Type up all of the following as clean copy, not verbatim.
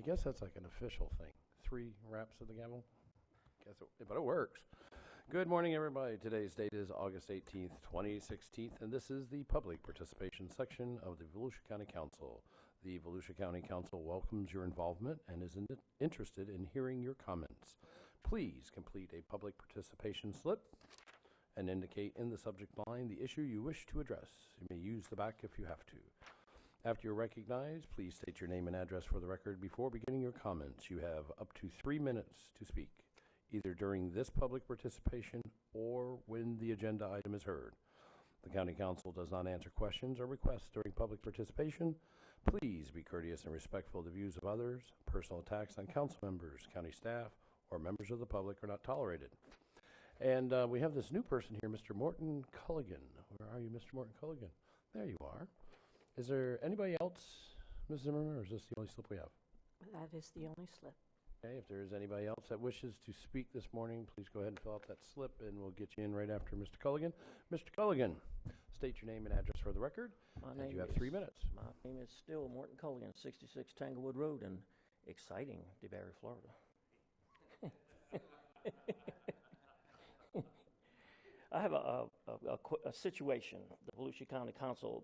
guess that's like an official thing. 3 raps of the gavel. But it works. Good morning, everybody. Today's date is August 18th, 2016, and this is the public participation section of the Volusia County Council. The Volusia County Council welcomes your involvement and is interested in hearing your comments. Please complete a public participation slip and indicate in the subject line the issue you wish to address. You may use the back if you have to. After you're recognized, please state your name and address for the record before beginning your comments. You have up to 3 minutes to speak, either during this public participation or when the agenda item is heard. The County Council does not answer questions or requests during public participation. Please be courteous and respectful of the views of others. Personal attacks on council members, county staff, or members of the public are not tolerated. And we have this new person here, Mr. Morton Culligan. Where are you, Mr. Morton Culligan? There you are. Is there anybody else, Ms. Zimmerman, or is this the only slip we have? That is the only slip. Okay, if there is anybody else that wishes to speak this morning, please go ahead and fill out that slip, and we'll get you in right after Mr. Culligan. Mr. Culligan, state your name and address for the record. And you have 3 minutes. My name is still Morton Culligan, 66 Tanglewood Road in exciting DeBary, Florida. I have a situation the Volusia County Council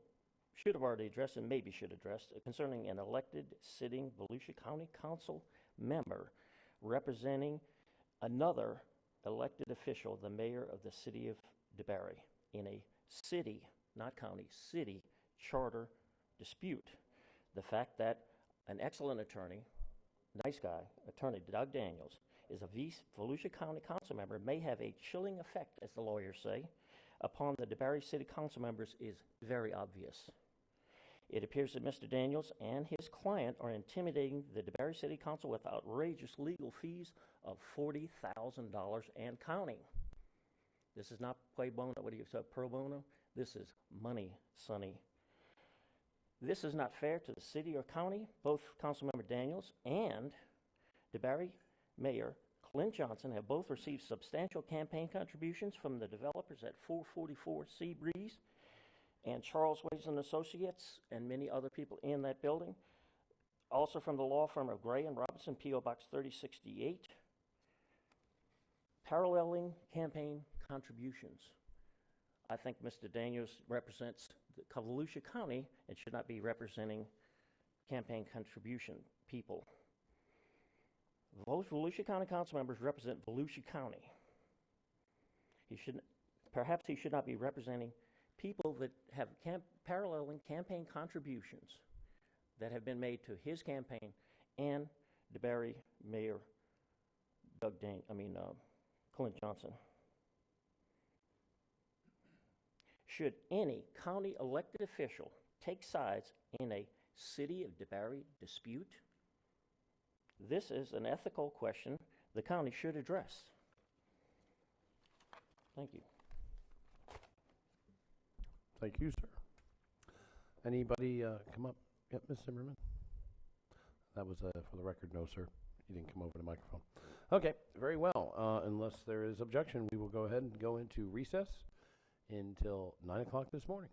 should have already addressed and maybe should address concerning an elected sitting Volusia County Council member representing another elected official, the mayor of the city of DeBary, in a city, not county, city charter dispute. The fact that an excellent attorney, nice guy, attorney Doug Daniels, is a Volusia County Council member may have a chilling effect, as the lawyers say, upon the DeBary City Council members is very obvious. It appears that Mr. Daniels and his client are intimidating the DeBary City Council with outrageous legal fees of $40,000 and counting. This is not pro bono? This is money, sonny. This is not fair to the city or county. Both Councilmember Daniels and DeBary Mayor Clint Johnson have both received substantial campaign contributions from the developers at 444 Seabreeze and Charles Ways and Associates and many other people in that building. Also from the law firm of Gray and Robinson, P.O. Box 3068. Paralleling campaign contributions. I think Mr. Daniels represents the Volusia County and should not be representing campaign contribution people. Those Volusia County council members represent Volusia County. Perhaps he should not be representing people that have paralleling campaign contributions that have been made to his campaign and DeBary Mayor Clint Johnson. Should any county elected official take sides in a city of DeBary dispute? This is an ethical question the county should address. Thank you. Thank you, sir. Anybody come up? Yep, Ms. Zimmerman. That was, for the record, no, sir. You didn't come over to the microphone. Okay, very well. Unless there is objection, we will go ahead and go into recess until 9 o'clock this morning.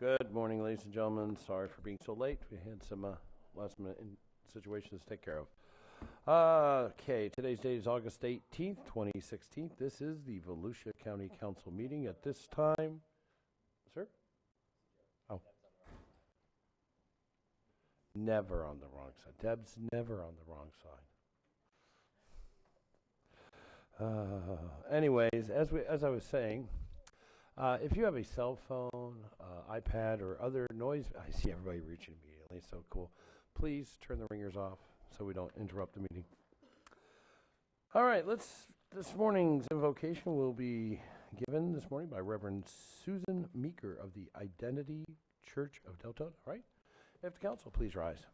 Good morning, ladies and gentlemen. Sorry for being so late. We had some last minute situations to take care of. Okay, today's date is August 18th, 2016. This is the Volusia County Council meeting at this time. Sir? Oh. Never on the wrong side. Deb's never on the wrong side. Anyways, as I was saying, if you have a cell phone, iPad, or other noise, I see everybody reaching immediately, so cool. Please turn the ringers off so we don't interrupt the meeting. All right, this morning's invocation will be given this morning by Reverend Susan Meeker of the Identity Church of Deltona. All right, if the council please rise.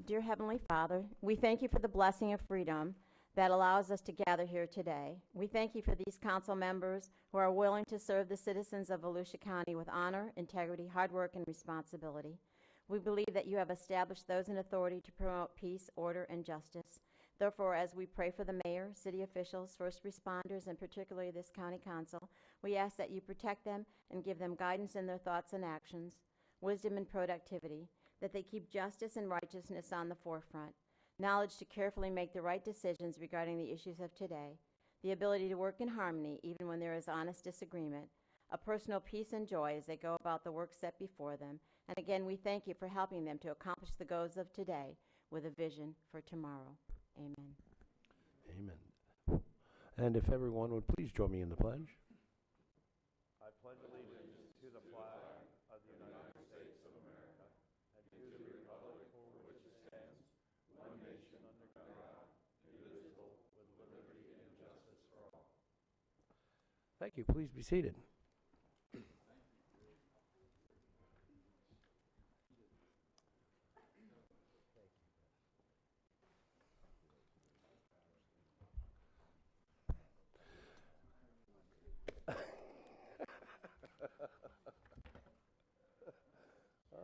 Dear Heavenly Father, we thank you for the blessing of freedom that allows us to gather here today. We thank you for these council members who are willing to serve the citizens of Volusia County with honor, integrity, hard work, and responsibility. We believe that you have established those in authority to promote peace, order, and justice. Therefore, as we pray for the mayor, city officials, first responders, and particularly this county council, we ask that you protect them and give them guidance in their thoughts and actions, wisdom and productivity, that they keep justice and righteousness on the forefront, knowledge to carefully make the right decisions regarding the issues of today, the ability to work in harmony even when there is honest disagreement, a personal peace and joy as they go about the work set before them. And again, we thank you for helping them to accomplish the goals of today with a vision for tomorrow. Amen. Amen. And if everyone would please join me in the pledge. I pledge allegiance to the flag of the United States of America and to the republic for which it stands, one nation under God, indivisible, with liberty and justice for all. Thank you. Please be seated.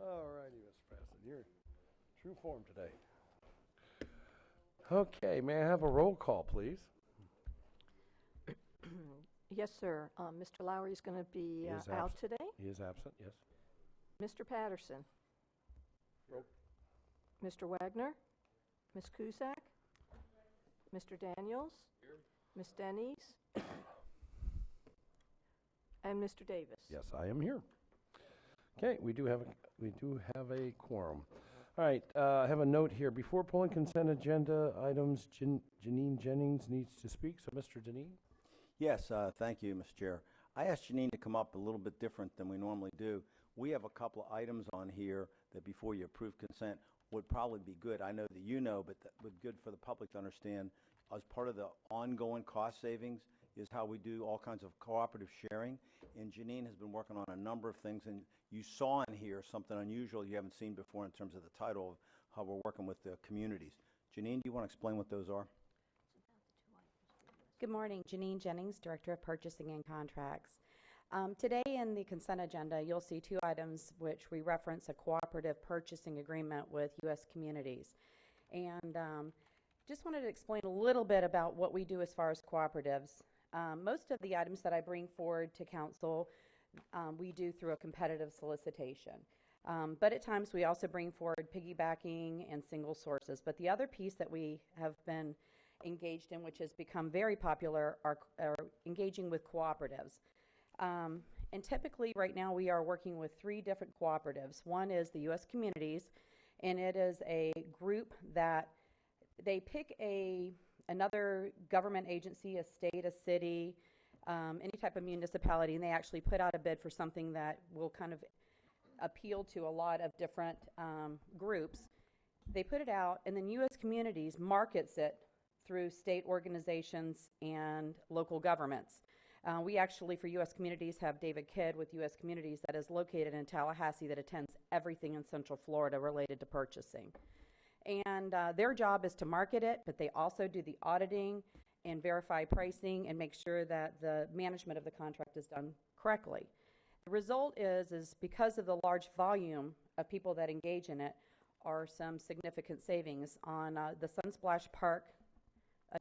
All righty, Mr. President. You're in true form today. Okay, may I have a roll call, please? Yes, sir. Mr. Lowry is going to be He is out absent. today. He is absent, yes. Mr. Patterson. Mr. Wagner. Ms. Cusack. Mr. Daniels. Ms. Denny's. And Mr. Davis. Yes, I am here. Okay, we do have a quorum. All right, I have a note here. Before pulling consent agenda items, Janine Jennings needs to speak. So, Mr. Deneen? Yes, thank you, Mr. Chair. I asked Janine to come up a little bit different than we normally do. We have a couple of items on here that before you approve consent would probably be good. I know that you know, but that would be good for the public to understand. As part of the ongoing cost savings is how we do all kinds of cooperative sharing. And Janine has been working on a number of things, and you saw in here something unusual you haven't seen before in terms of the title of how we're working with the communities. Janine, do you want to explain what those are? Good morning, Janine Jennings, Director of Purchasing and Contracts. Today in the consent agenda, you'll see two items which we reference a cooperative purchasing agreement with U.S. Communities. And just wanted to explain a little bit about what we do as far as cooperatives. Most of the items that I bring forward to council, we do through a competitive solicitation. But at times we also bring forward piggybacking and single sources. But the other piece that we have been engaged in, which has become very popular, are engaging with cooperatives. And typically right now we are working with three different cooperatives. One is the U.S. Communities, and it is a group that they pick another government agency, a state, a city, any type of municipality, and they actually put out a bid for something that will kind of appeal to a lot of different groups. They put it out, and then U.S. Communities markets it through state organizations and local governments. We actually, for U.S. Communities, have David Kidd with U.S. Communities that is located in Tallahassee that attends everything in Central Florida related to purchasing. And their job is to market it, but they also do the auditing and verify pricing and make sure that the management of the contract is done correctly. The result is because of the large volume of people that engage in it, are some significant savings. On the Sunsplash Park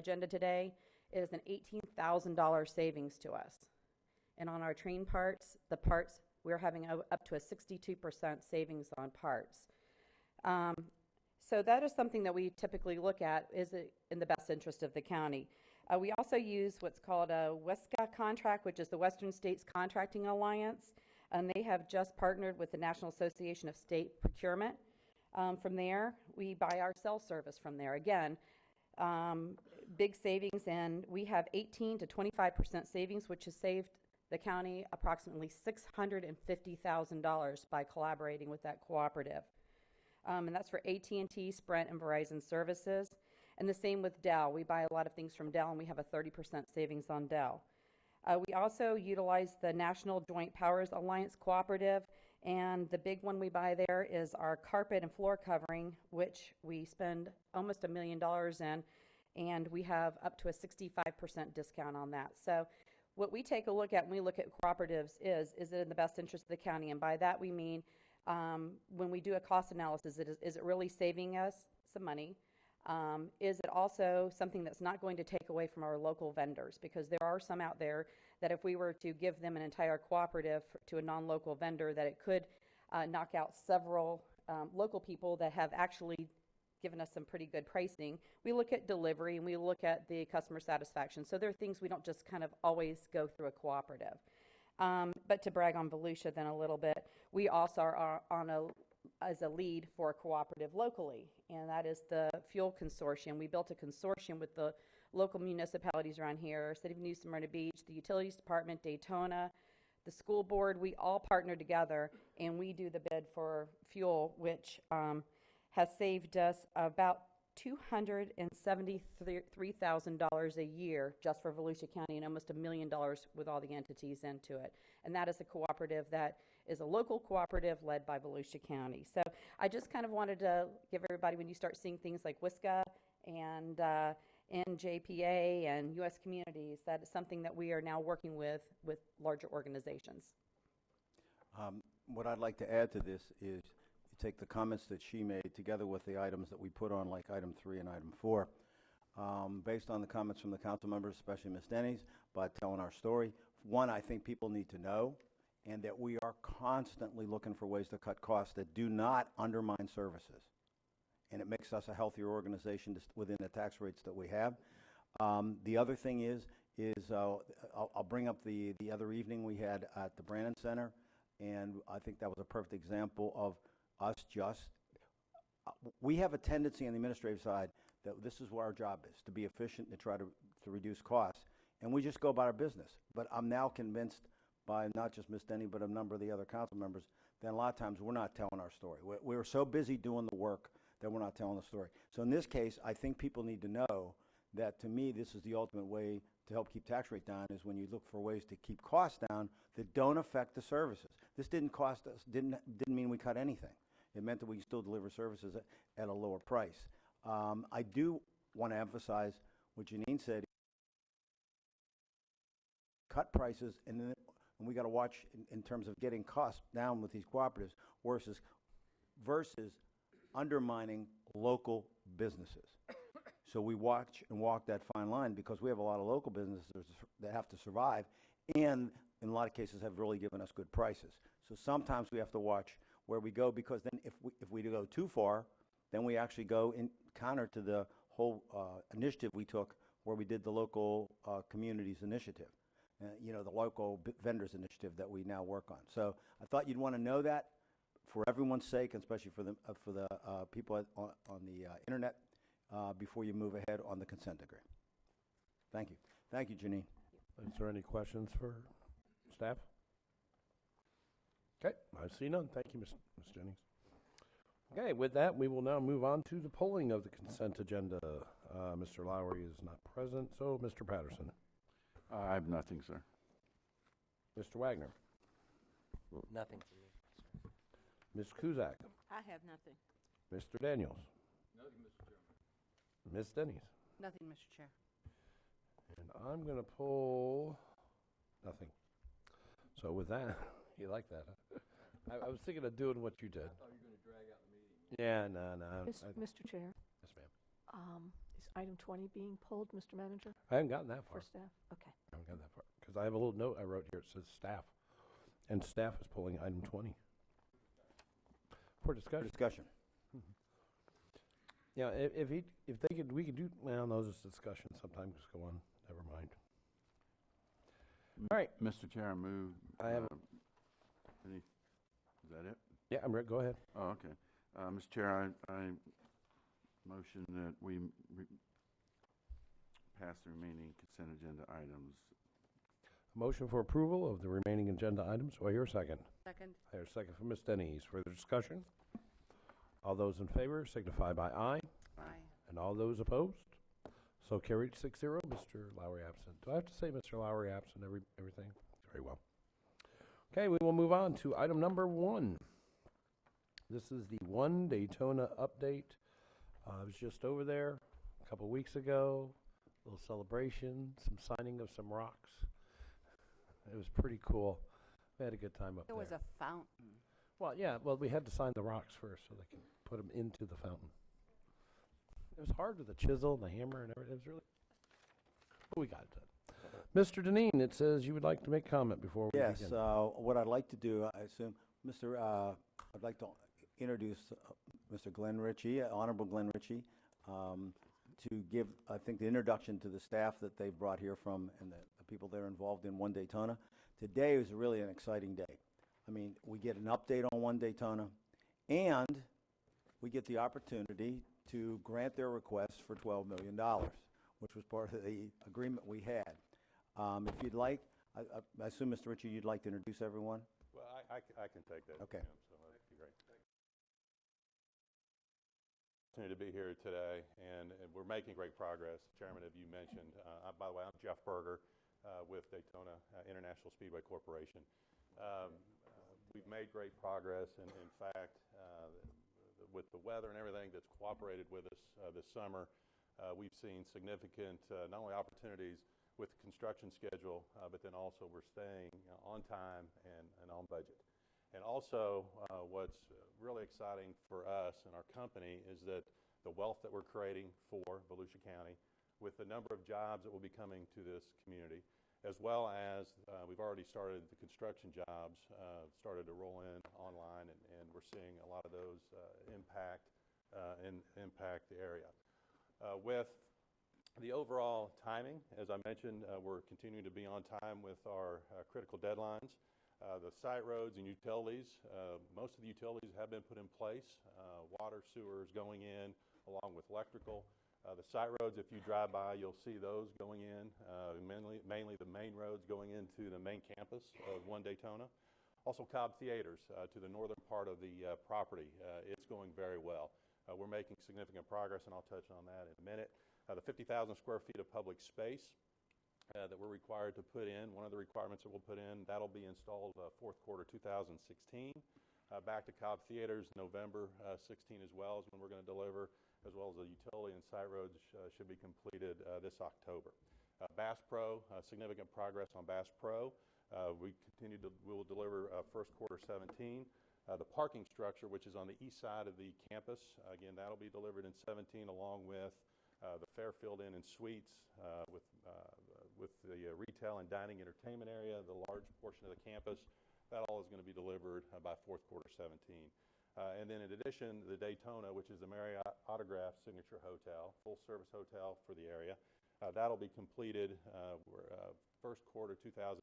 agenda today it is an $18,000 savings to us. And on our train parts, we're having up to a 62% savings on parts. So that is something that we typically look at, is it in the best interest of the county? We also use what's called a WESCA contract, which is the Western States Contracting Alliance, and they have just partnered with the National Association of State Procurement. From there, we buy our cell service from there. Again, big savings, and we have 18 to 25% savings, which has saved the county approximately $650,000 by collaborating with that cooperative. And that's for AT&T, Sprint, and Verizon services. And the same with Dell. We buy a lot of things from Dell, and we have a 30% savings on Dell. We also utilize the National Joint Powers Alliance Cooperative, and the big one we buy there is our carpet and floor covering, which we spend almost $1 million in, and we have up to a 65% discount on that. So what we take a look at when we look at cooperatives is it in the best interest of the county? And by that we mean when we do a cost analysis, is it really saving us some money? Is it also something that's not going to take away from our local vendors? Because there are some out there that if we were to give them an entire cooperative to a non-local vendor, that it could knock out several local people that have actually given us some pretty good pricing. We look at delivery and we look at the customer satisfaction. So there are things we don't just kind of always go through a cooperative. But to brag on Volusia then a little bit, we also are as a lead for a cooperative locally, and that is the Fuel Consortium. We built a consortium with the local municipalities around here, City of New Smyrna Beach, the Utilities Department, Daytona, the school board. We all partner together, and we do the bid for fuel, which has saved us about $273,000 a year just for Volusia County, and almost $1 million with all the entities into it. And that is a cooperative that is a local cooperative led by Volusia County. So I just kind of wanted to give everybody, when you start seeing things like WISCA and NJPA and U.S. Communities, that is something that we are now working with larger organizations. What I'd like to add to this is you take the comments that she made together with the items that we put on, like item 3 and item 4. Based on the comments from the council members, especially Ms. Denny's, about telling our story. One, I think people need to know, and that we are constantly looking for ways to cut costs that do not undermine services. And it makes us a healthier organization within the tax rates that we have. The other thing is I'll bring up the other evening we had at the Brannon Center, and I think that was a perfect example of us we have a tendency on the administrative side that this is what our job is, to be efficient and to try to reduce costs, and we just go about our business. But I'm now convinced by not just Ms. Denny, but a number of the other council members, that a lot of times we're not telling our story. We're so busy doing the work that we're not telling the story. So in this case, I think people need to know that, to me, this is the ultimate way to help keep tax rate down, is when you look for ways to keep costs down that don't affect the services. This didn't cost us, didn't mean we cut anything. It meant that we still deliver services at a lower price. I do want to emphasize what Janine said. Cut prices, and then we got to watch in terms of getting costs down with these cooperatives versus undermining local businesses. So we watch and walk that fine line, because we have a lot of local businesses that have to survive, and in a lot of cases have really given us good prices. So sometimes we have to watch where we go, because then if we go too far, then we actually go in counter to the whole initiative we took, where we did the local communities initiative. The local vendors initiative that we now work on. So I thought you'd want to know that for everyone's sake, and especially for the people on the internet, before you move ahead on the consent decree. Thank you. Thank you, Janine. Is there any questions for staff? Okay, I see none. Thank you, Ms. Jennings. Okay, with that, we will now move on to the polling of the consent agenda. Mr. Lowry is not present, so Mr. Patterson. I have nothing, sir. Mr. Wagner. Nothing for me. Ms. Kuzak. I have nothing. Mr. Daniels. Nothing, Mr. Chairman. Ms. Denny's. Nothing, Mr. Chair. And I'm going to pull nothing. So with that, you like that, huh? I was thinking of doing what you did. I thought you were going to drag out the meeting. Yeah, no. Mr. Chair, Yes, ma'am. Is item 20 being pulled, Mr. Manager, I haven't gotten that far. for staff? Okay. I haven't gotten that far. Because I have a little note I wrote here. It says staff. And staff is pulling item 20. For For discussion. discussion. Yeah, if they could, we could do, well, no, this discussion sometimes go on. Never mind. All right. Mr. Chair, I move. I have Is that it? Yeah, go ahead. Oh, okay. Mr. Chair, I motion that we pass the remaining consent agenda items. Motion for approval of the remaining agenda items. Do I hear a second? Second. I hear a second from Ms. Denise. Further discussion? All those in favor signify by aye. Aye. And all those opposed? So carried 6-0. Mr. Lowry absent. Do I have to say Mr. Lowry absent everything? Very well. Okay, we will move on to item number 1. This is the One Daytona update. I was just over there a couple weeks ago. A little celebration, some signing of some rocks. It was pretty cool. We had a good time up There there. was a fountain. Well, yeah, we had to sign the rocks first so they can put them into the fountain. It was hard with the chisel and the hammer and everything. It was really, but we got it done. Mr. Deneen, it says you would like to make comment before we Yes, begin. what I'd like to do, I assume, I'd like to introduce Mr. Glenn Ritchie, Honorable Glenn Ritchie, to give, I think, the introduction to the staff that they've brought here from and the people that are involved in One Daytona. Today is really an exciting day. I mean, we get an update on One Daytona, and we get the opportunity to grant their request for $12 million, which was part of the agreement we had. If you'd like, I assume, Mr. Ritchie, you'd like to introduce everyone? Well, I can take that. Okay. Jim, so that'd be great. Opportunity to be here today, and we're making great progress. Chairman, as you mentioned, by the way, I'm Jeff Berger with Daytona International Speedway Corporation. We've made great progress, and in fact, with the weather and everything that's cooperated with us this summer, we've seen significant not only opportunities with the construction schedule, but then also we're staying on time and on budget. And also, what's really exciting for us and our company is that the wealth that we're creating for Volusia County with the number of jobs that will be coming to this community, as well as we've already started the construction jobs, started to roll in online, and we're seeing a lot of those impact the area. With the overall timing, as I mentioned, we're continuing to be on time with our critical deadlines. The site roads and utilities, most of the utilities have been put in place. Water, sewers going in, along with electrical. The site roads, if you drive by, you'll see those going in, mainly the main roads going into the main campus of One Daytona. Also Cobb Theaters to the northern part of the property. It's going very well. We're making significant progress, and I'll touch on that in a minute. The 50,000 square feet of public space that we're required to put in, one of the requirements that we'll put in, that'll be installed fourth quarter 2016. Back to Cobb Theaters, November 16 as well is when we're going to deliver, as well as the utility and site roads should be completed this October. Bass Pro, significant progress on Bass Pro. We will deliver first quarter 17. The parking structure, which is on the east side of the campus, again, that'll be delivered in 17, along with the Fairfield Inn and Suites with the retail and dining entertainment area, the large portion of the campus. That all is going to be delivered by fourth quarter 17. And then in addition, the Daytona, which is the Marriott Autograph Signature Hotel, full-service hotel for the area, that'll be completed first quarter 2018.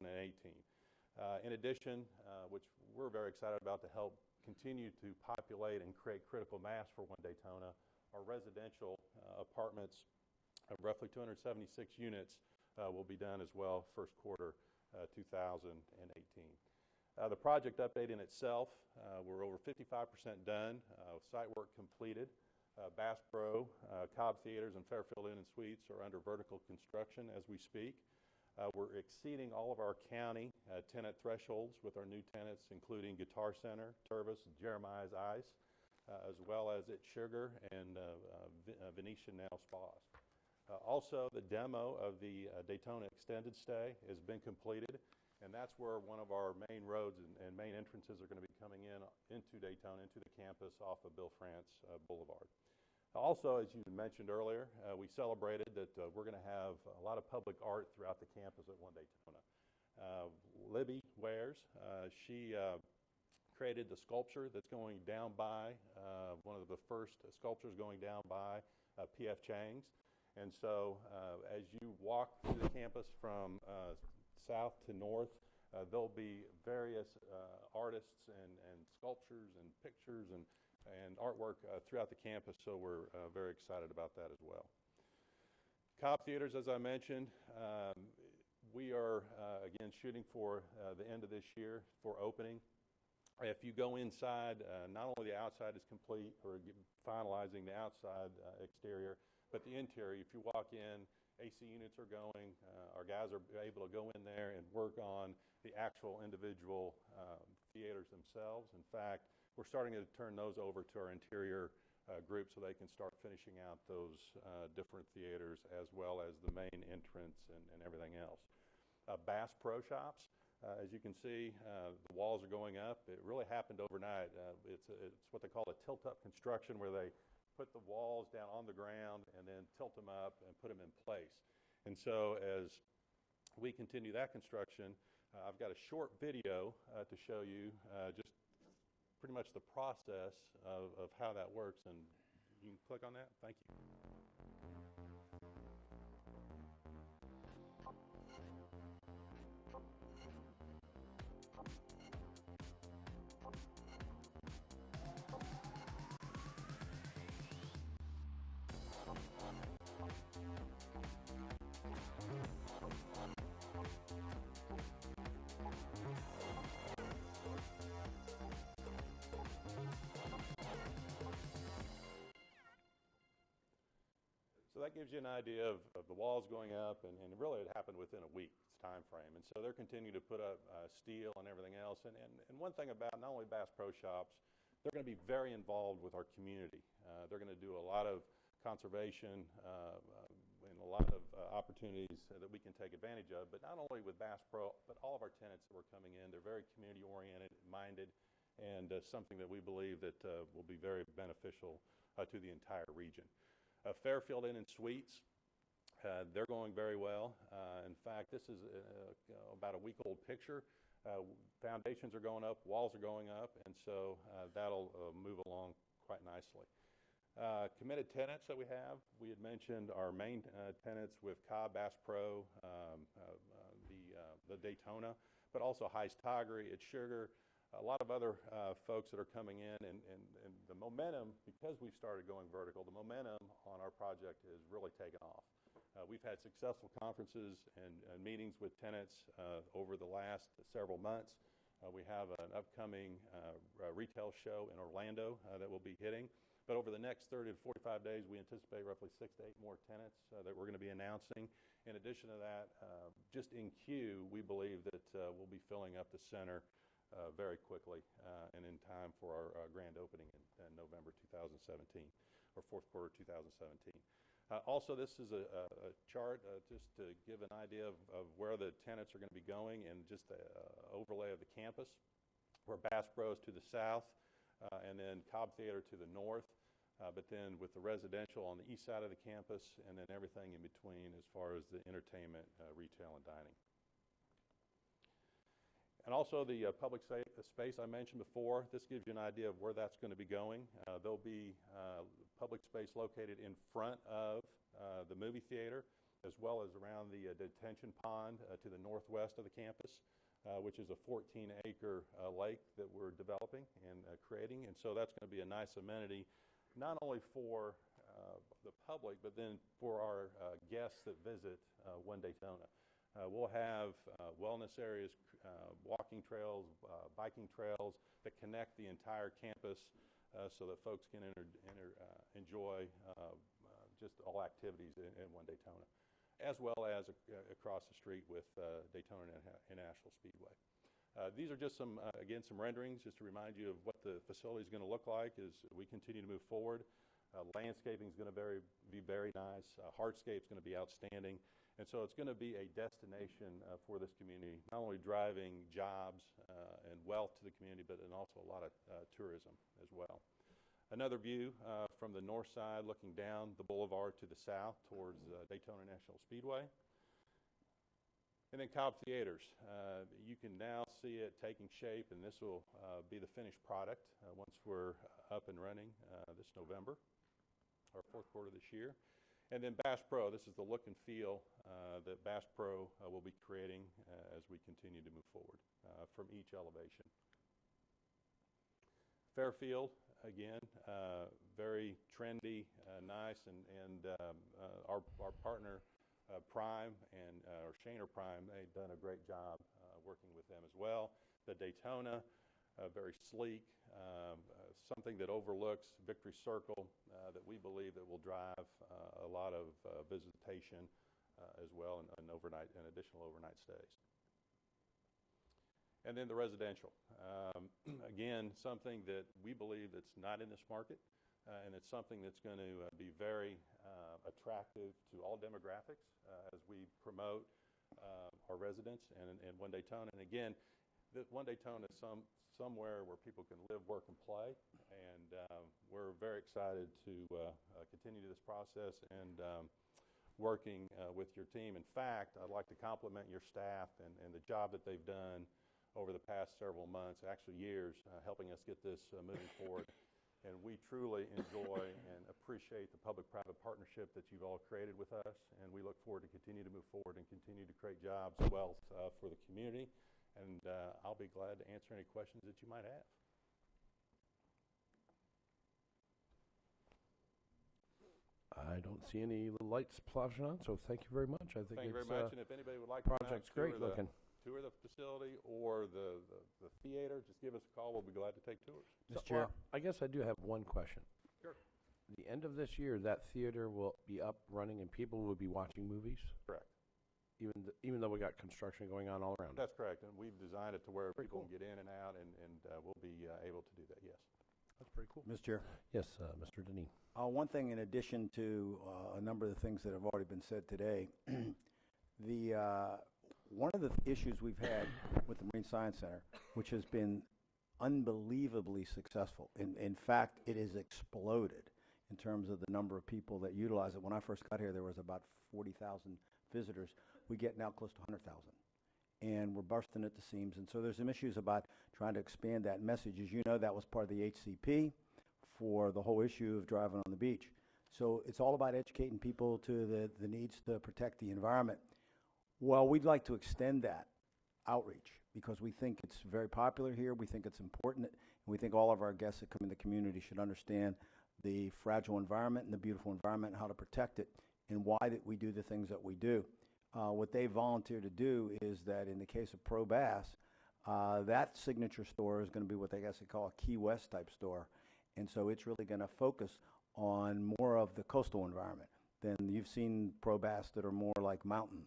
In addition, which we're very excited about to help continue to populate and create critical mass for One Daytona, our residential apartments of roughly 276 units will be done as well first quarter 2018. The project update in itself, we're over 55% done, site work completed. Bass Pro, Cobb Theaters, and Fairfield Inn and Suites are under vertical construction as we speak. We're exceeding all of our county tenant thresholds with our new tenants, including Guitar Center, Tervis, Jeremiah's Ice, as well as at Sugar and Venetian Nail Spas. Also, the demo of the Daytona Extended Stay has been completed, and that's where one of our main roads and main entrances are going to be coming into Daytona, into the campus off of Bill France Boulevard. Also, as you mentioned earlier, we celebrated that we're going to have a lot of public art throughout the campus at One Daytona. Libby Wares, she created the sculpture that's going down by, one of the first sculptures going down by P.F. Chang's. And so as you walk through the campus from south to north, there'll be various artists and sculptures and pictures and artwork throughout the campus, so we're very excited about that as well. Cobb Theaters, as I mentioned, we are, again, shooting for the end of this year for opening. If you go inside, not only the outside is complete, or finalizing the outside exterior, but the interior, if you walk in, AC units are going, our guys are able to go in there and work on the actual individual theaters themselves. In fact, we're starting to turn those over to our interior group so they can start finishing out those different theaters, as well as the main entrance and everything else. Bass Pro Shops, as you can see, the walls are going up. It really happened overnight. It's what they call a tilt-up construction, where they put the walls down on the ground and then tilt them up and put them in place. And so as we continue that construction, I've got a short video to show you just pretty much the process of how that works, and you can click on that. Thank you. So that gives you an idea of the walls going up, and really it happened within a week's time frame. And so they're continuing to put up steel and everything else. And one thing about not only Bass Pro Shops, they're going to be very involved with our community. They're going to do a lot of conservation and a lot of opportunities that we can take advantage of. But not only with Bass Pro, but all of our tenants that were coming in, they're very community-oriented, minded, and something that we believe that will be very beneficial to the entire region. Fairfield Inn and Suites, they're going very well. In fact, this is about a week-old picture. Foundations are going up, walls are going up, and so that'll move along quite nicely. Committed tenants that we have, we had mentioned our main tenants with Cobb, Bass Pro, the Daytona, but also Heist Toggery, It's Sugar, a lot of other folks that are coming in, and the momentum, because we've started going vertical, the momentum on our project has really taken off. We've had successful conferences and meetings with tenants over the last several months. We have an upcoming retail show in Orlando that we'll be hitting. But over the next 30 to 45 days, we anticipate roughly 6 to 8 more tenants that we're going to be announcing. In addition to that, just in queue, we believe that we'll be filling up the center very quickly and in time for our grand opening in November 2017, or fourth quarter 2017. Also, this is a chart just to give an idea of where the tenants are going to be going, and just the overlay of the campus, where Bass Pro's to the south, and then Cobb Theater to the north, but then with the residential on the east side of the campus, and then everything in between as far as the entertainment, retail, and dining. And also the public space I mentioned before, this gives you an idea of where that's going to be going. There'll be public space located in front of the movie theater, as well as around the detention pond to the northwest of the campus, which is a 14-acre lake that we're developing and creating. And so that's going to be a nice amenity, not only for the public, but then for our guests that visit One Daytona. We'll have wellness areas, walking trails, biking trails that connect the entire campus so that folks can enjoy just all activities in One Daytona, as well as across the street with Daytona International Speedway. These are just some, again, some renderings just to remind you of what the facility is going to look like as we continue to move forward. Landscaping is going to be very nice. Hardscape is going to be outstanding. And so it's going to be a destination for this community, not only driving jobs and wealth to the community, but and also a lot of tourism as well. Another view from the north side looking down the boulevard to the south towards Daytona National Speedway. And then Cobb Theaters. You can now see it taking shape, and this will be the finished product once we're up and running this November, or fourth quarter this year. And then Bass Pro, this is the look and feel that Bass Pro will be creating as we continue to move forward from each elevation. Fairfield, again, very trendy, nice, and our partner Prime and or Shaner Prime, they've done a great job working with them as well. The Daytona, very sleek, something that overlooks Victory Circle that we believe that will drive a lot of visitation as well, and additional overnight stays. And then the residential. Again, something that we believe that's not in this market, and it's something that's going to be very attractive to all demographics as we promote our residents and One Daytona. And again, One Daytona is somewhere where people can live, work, and play. And we're very excited to continue this process and working with your team. In fact, I'd like to compliment your staff and the job that they've done over the past several months, actually years, helping us get this moving forward. And we truly enjoy and appreciate the public-private partnership that you've all created with us. And we look forward to continue to move forward and continue to create jobs and wealth for the community. And I'll be glad to answer any questions that you might have. I don't see any little lights flashing on, so thank you very much. I think Thank you very much. And if anybody would like project's to great looking. Tour the facility or the theater, just give us a call. We'll be glad to take tours. Mr. Chair, I guess I do have one question. Sure. The end of this year, that theater will be up, running, and people will be watching movies? Correct. Even though we got construction going on all around? That's correct. And we've designed it to where Pretty people cool. can get in and out, and we'll be able to do that, yes. That's pretty cool. Mr. Chair. Yes, Mr. Deneen. One thing in addition to a number of the things that have already been said today, one of the issues we've had with the Marine Science Center, which has been unbelievably successful, in fact, it has exploded in terms of the number of people that utilize it. When I first got here, there was about 40,000 visitors. We get now close to 100,000. And we're bursting at the seams. And so there's some issues about trying to expand that message. As you know, that was part of the HCP for the whole issue of driving on the beach. So it's all about educating people to the needs to protect the environment. Well, we'd like to extend that outreach because we think it's very popular here. We think it's important. And we think all of our guests that come in the community should understand the fragile environment and the beautiful environment and how to protect it and why that we do the things that we do. What they volunteered to do is that in the case of Pro Bass, that signature store is going to be what they call a Key West type store. And so it's really going to focus on more of the coastal environment than you've seen Pro Bass that are more like mountain,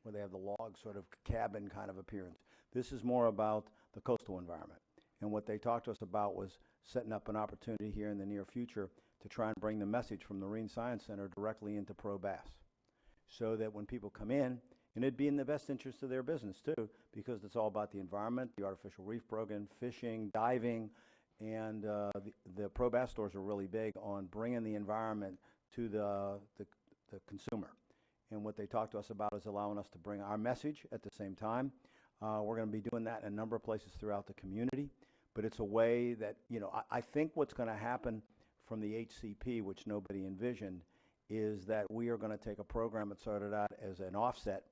where they have the log sort of cabin kind of appearance. This is more about the coastal environment. And what they talked to us about was setting up an opportunity here in the near future to try and bring the message from the Marine Science Center directly into Pro Bass, so that when people come in, and it'd be in the best interest of their business too, because it's all about the environment, the artificial reef program, fishing, diving, and the Pro Bass stores are really big on bringing the environment to the consumer. And what they talked to us about is allowing us to bring our message at the same time. We're going to be doing that in a number of places throughout the community, but it's a way that, I think what's going to happen from the HCP, which nobody envisioned, is that we are going to take a program that started out as an offset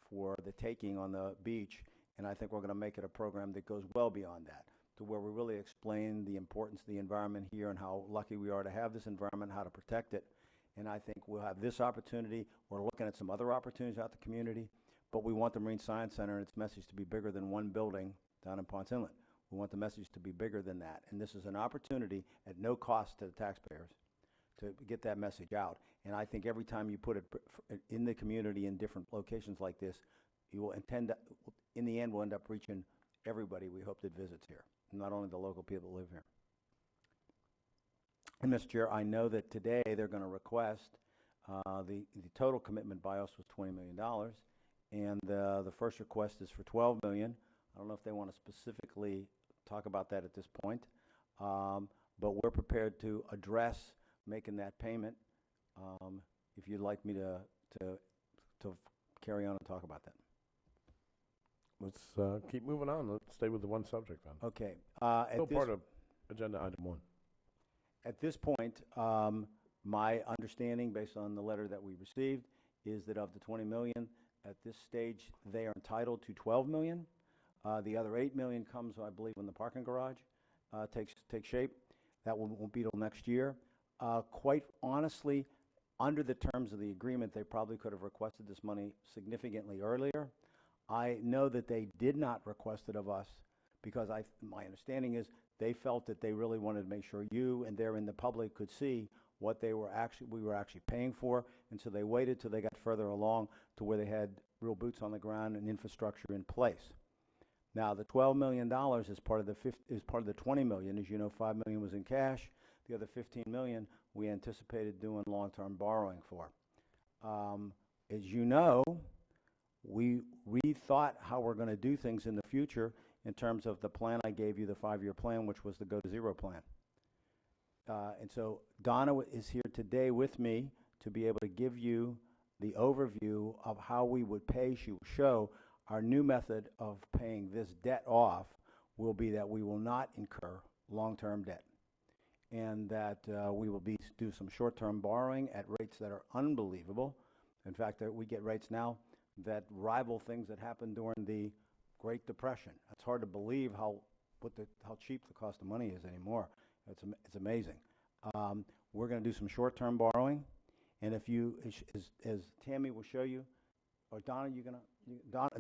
for the taking on the beach, and I think we're going to make it a program that goes well beyond that, to where we really explain the importance of the environment here and how lucky we are to have this environment, how to protect it. And I think we'll have this opportunity. We're looking at some other opportunities out in the community, but we want the Marine Science Center and its message to be bigger than one building down in Ponce Inlet. We want the message to be bigger than that. And this is an opportunity at no cost to the taxpayers to get that message out. And I think every time you put it in the community in different locations like this, you will intend to, in the end, we'll end up reaching everybody we hope that visits here, not only the local people that live here. And Mr. Chair, I know that today they're going to request, the total commitment by us was $20 million, and the first request is for $12 million. I don't know if they want to specifically talk about that at this point, but we're prepared to address making that payment, if you'd like me to carry on and talk about that. Let's keep moving on. Let's stay with the one subject then. Okay. Still part of agenda item 1. At this point, my understanding, based on the letter that we received, is that of the 20 million, at this stage, they are entitled to 12 million. The other 8 million comes, I believe, when the parking garage takes shape. That won't be till next year. Quite honestly, under the terms of the agreement, they probably could have requested this money significantly earlier. I know that they did not request it of us because my understanding is they felt that they really wanted to make sure you and there in the public could see what we were actually paying for, and so they waited till they got further along to where they had real boots on the ground and infrastructure in place. Now, the $12 million is part of the 20 million. As you know, 5 million was in cash. The other 15 million we anticipated doing long-term borrowing for. As you know, we rethought how we're going to do things in the future in terms of the plan I gave you, the 5-year plan, which was the Go to Zero plan. And so Donna is here today with me to be able to give you the overview of how we would pay. She will show our new method of paying this debt off will be that we will not incur long-term debt, and that we will do some short-term borrowing at rates that are unbelievable. In fact, we get rates now that rival things that happened during the Great Depression. It's hard to believe how cheap the cost of money is anymore. It's amazing. We're going to do some short-term borrowing, and if you, as Tammy will show you, or Donna,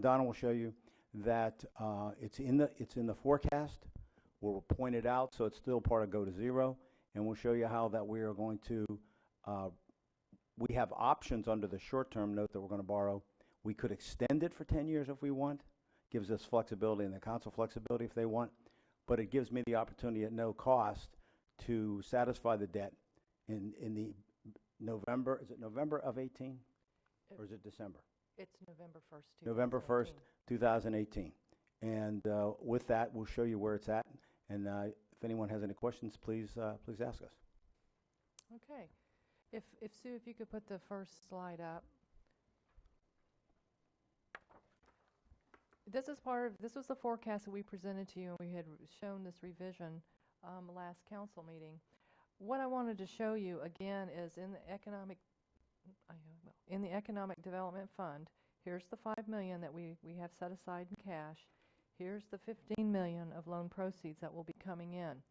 Donna will show you that it's in the forecast. We'll point it out, so it's still part of Go to Zero, and we'll show you how that we are going to. We have options under the short-term note that we're going to borrow. We could extend it for 10 years if we want. Gives us flexibility and the council flexibility if they want. But it gives me the opportunity at no cost to satisfy the debt in the November, is it November of 18? Or is it December? It's November 1st. November 1st, 2018. And with that, we'll show you where it's at. And if anyone has any questions, please ask us. Okay. If Sue, if you could put the first slide up. This was the forecast that we presented to you, and we had shown this revision last council meeting. What I wanted to show you again is in the Economic Development Fund, here's the 5 million that we have set aside in cash. Here's the 15 million of loan proceeds that will be coming in.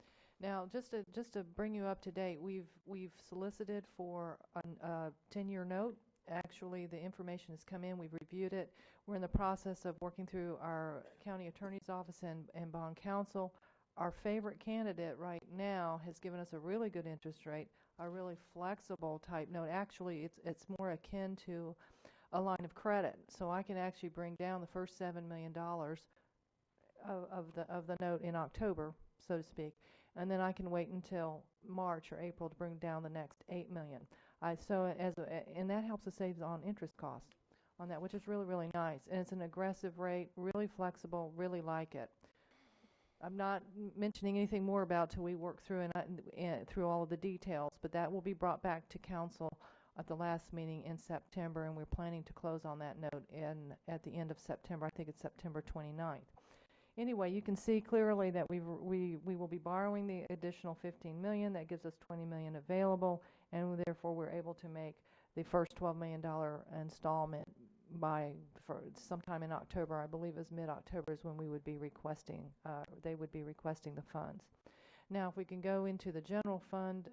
Now, just to bring you up to date, we've solicited for a 10-year note. Actually, the information has come in. We've reviewed it. We're in the process of working through our county attorney's office and bond counsel. Our favorite candidate right now has given us a really good interest rate, a really flexible type note. Actually, it's more akin to a line of credit. So I can actually bring down the first $7 million of the note in October, so to speak, and then I can wait until March or April to bring down the next $8 million. And that helps us save on interest costs on that, which is really, really nice. And it's an aggressive rate, really flexible, really like it. I'm not mentioning anything more about till we work through through all of the details, but that will be brought back to council at the last meeting in September, and we're planning to close on that note at the end of September. I think it's September 29th. Anyway, you can see clearly that we will be borrowing the additional 15 million. That gives us 20 million available, and therefore we're able to make the first $12 million installment for sometime in October. I believe it was mid-October is when we would be requesting, they would be requesting the funds. Now, if we can go into the general fund,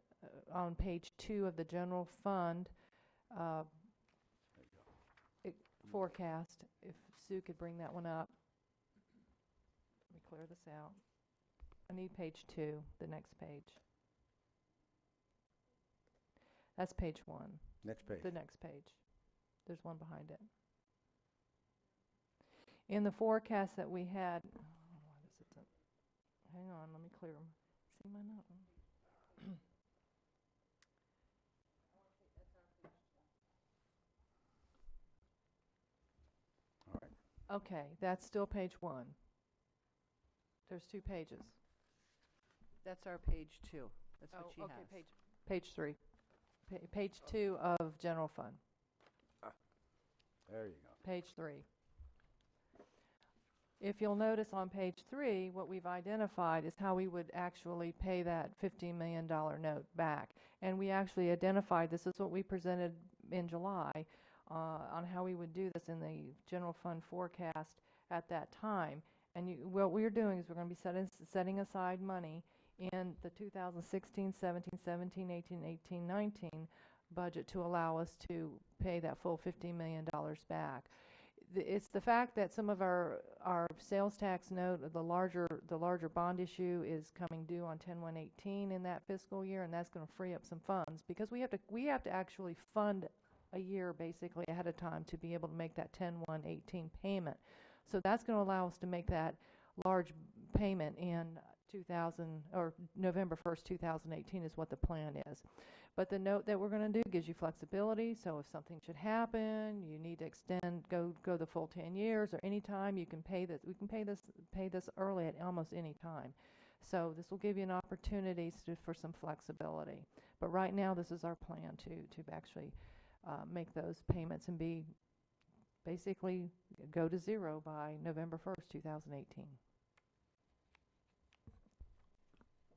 on page 2 of the general fund forecast, if Sue could bring that one up. Let me clear this out. I need page 2, the next page. That's page 1. Next page. The next page. There's one behind it. In the forecast that we had, hang on, let me clear them. See my note? All right. Okay, that's still page 1. There's 2 pages. That's our page 2. That's what she has. Page 3. Page 2 of general fund. There you go. Page 3. If you'll notice on page 3, what we've identified is how we would actually pay that $15 million note back. And we actually identified, this is what we presented in July, on how we would do this in the general fund forecast at that time. And what we're doing is we're going to be setting aside money in the 2016, 17, 17, 18, 18, 19 budget to allow us to pay that full $15 million back. It's the fact that some of our sales tax note, the larger bond issue is coming due on 10/1/18 in that fiscal year, and that's going to free up some funds because we have to actually fund a year basically ahead of time to be able to make that 10/1/18 payment. So that's going to allow us to make that large payment in November 1st, 2018 is what the plan is. But the note that we're going to do gives you flexibility, so if something should happen, you need to go the full 10 years or any time, you can pay this. We can pay this early at almost any time. So this will give you an opportunity for some flexibility. But right now, this is our plan to actually make those payments and basically go to zero by November 1st, 2018.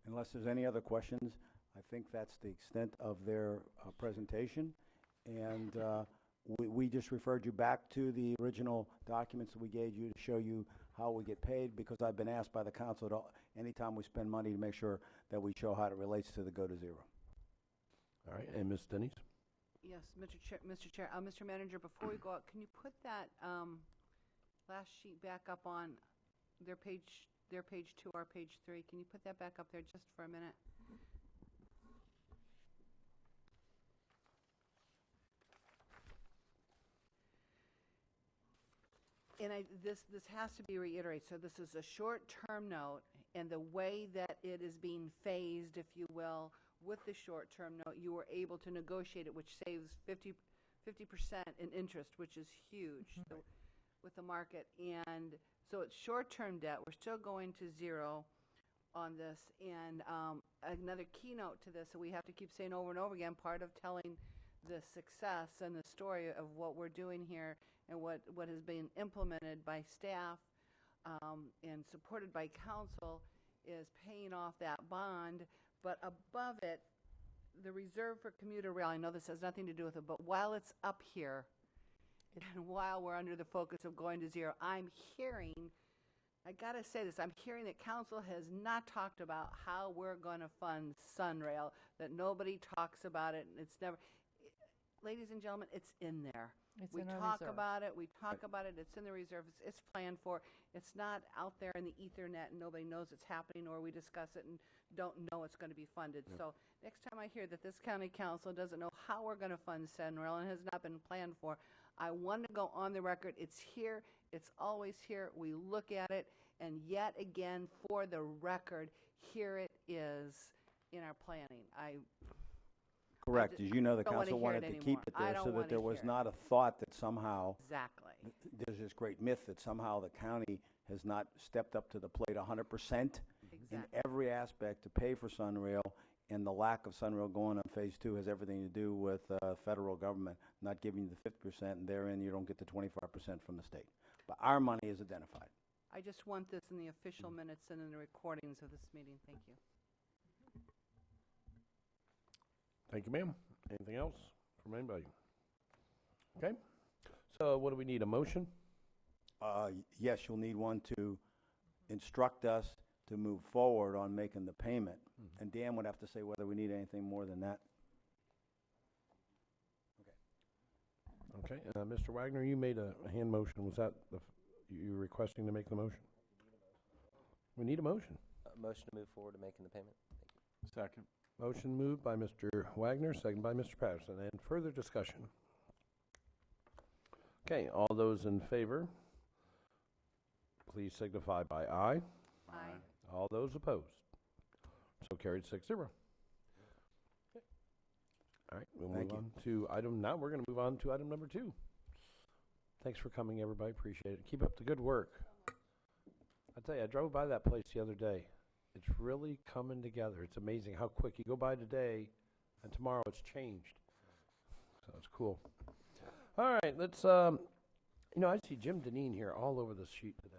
Unless there's any other questions, I think that's the extent of their presentation. And we just referred you back to the original documents that we gave you to show you how we get paid, because I've been asked by the council to, anytime we spend money, to make sure that we show how it relates to the go to zero. All right, and Ms. Denny's? Yes, Mr. Chair, Mr. Manager, before we go out, can you put that last sheet back up on their page 2, our page 3? Can you put that back up there just for a minute? And this has to be reiterated. So this is a short-term note, and the way that it is being phased, if you will, with the short-term note, you were able to negotiate it, which saves 50% in interest, which is huge with the market. And so it's short-term debt. We're still going to zero on this. And another keynote to this that we have to keep saying over and over again, part of telling the success and the story of what we're doing here and what has been implemented by staff and supported by council is paying off that bond. But above it, the reserve for commuter rail, I know this has nothing to do with it, but while it's up here, and while we're under the focus of going to zero, I'm hearing, I gotta say this, I'm hearing that council has not talked about how we're gonna fund Sunrail, that nobody talks about it, and it's never, ladies and gentlemen, it's in there. We talk about it, it's in the reserve, it's planned for. It's not out there in the ethernet and nobody knows it's happening, or we discuss it and don't know it's going to be funded. Yep. So next time I hear that this county council doesn't know how we're going to fund Sunrail and has not been planned for, I want to go on the record. It's here, it's always here, we look at it, and yet again, for the record, here it is in our planning. Correct. As you know, the don't wanna council hear wanted it to keep anymore. it I there don't so that wanna there was hear it. not a thought that somehow, Exactly. there's this great myth that somehow the county has not stepped up to the plate 100% in Exactly. every aspect to pay for Sunrail, and the lack of Sunrail going on phase 2 has everything to do with federal government not giving you the 50%, and therein you don't get the 25% from the state. But our money is identified. I just want this in the official minutes and in the recordings of this meeting. Thank you. Thank you, ma'am. Anything else from anybody? Okay. So what do we need, a motion? Yes, you'll need one to instruct us to move forward on making the payment. And Dan would have to say whether we need anything more than that. Okay. Mr. Wagner, you made a hand motion. Was that you requesting to make the motion? We need a motion. Motion to move forward to making the payment. Second. Motion moved by Mr. Wagner, second by Mr. Patterson. And further discussion? Okay, all those in favor, please signify by aye. Aye. All those opposed? So carried 6-0. Okay. All right, we'll Thank move you. on to item, now we're going to move on to item number 2. Thanks for coming, everybody. Appreciate it. Keep up the good work. I tell you, I drove by that place the other day. It's really coming together. It's amazing how quick you go by today, and tomorrow it's changed. So it's cool. All right, let's. I see Jim Deneen here all over the sheet today.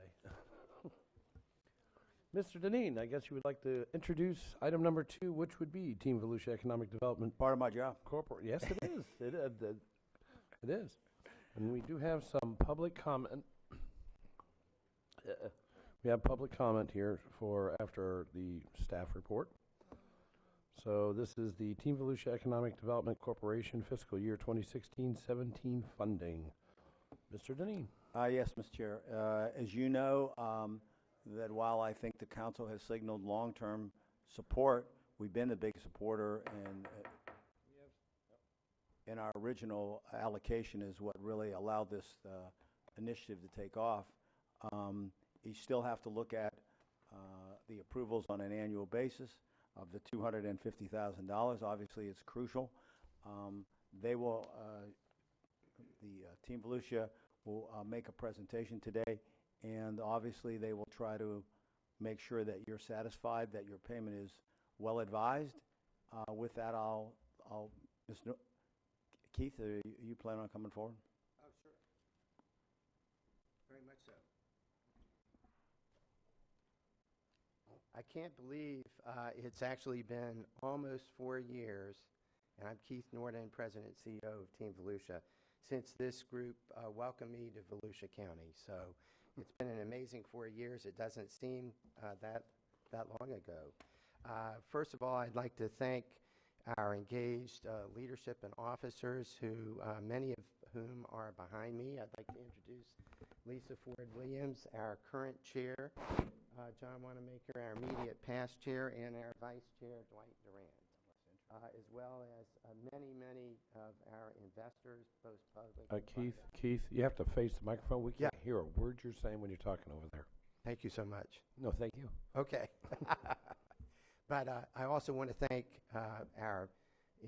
Mr. Deneen, I guess you would like to introduce item number 2, which would be Team Volusia Economic Development Part of my job. Corporate. Yes, it is. It is. And we do have some public comment. We have public comment here for after the staff report. So this is the Team Volusia Economic Development Corporation fiscal year 2016-17 funding. Mr. Deneen. Yes, Mr. Chair. As you know, that while I think the council has signaled long-term support, we've been a big supporter, and our original allocation is what really allowed this initiative to take off. You still have to look at the approvals on an annual basis of the $250,000. Obviously, it's crucial. They will, Team Volusia will make a presentation today, and obviously they will try to make sure that you're satisfied that your payment is well advised. With that, Mr. Keith, you plan on coming forward? Oh, sure. Very much so. I can't believe it's actually been almost 4 years, and I'm Keith Norden, President and CEO of Team Volusia, since this group welcomed me to Volusia County. So it's been an amazing 4 years. It doesn't seem that long ago. First of all, I'd like to thank our engaged leadership and officers, who many of whom are behind me. I'd like to introduce Lisa Ford Williams, our current chair, John Wanamaker, our immediate past chair, and our vice chair, Dwight Durant, as well as many of our investors, both public and Keith, you have to face the microphone. We can't hear a word you're saying when you're talking over there. Thank you so much. No, thank you. Okay. But I also want to thank our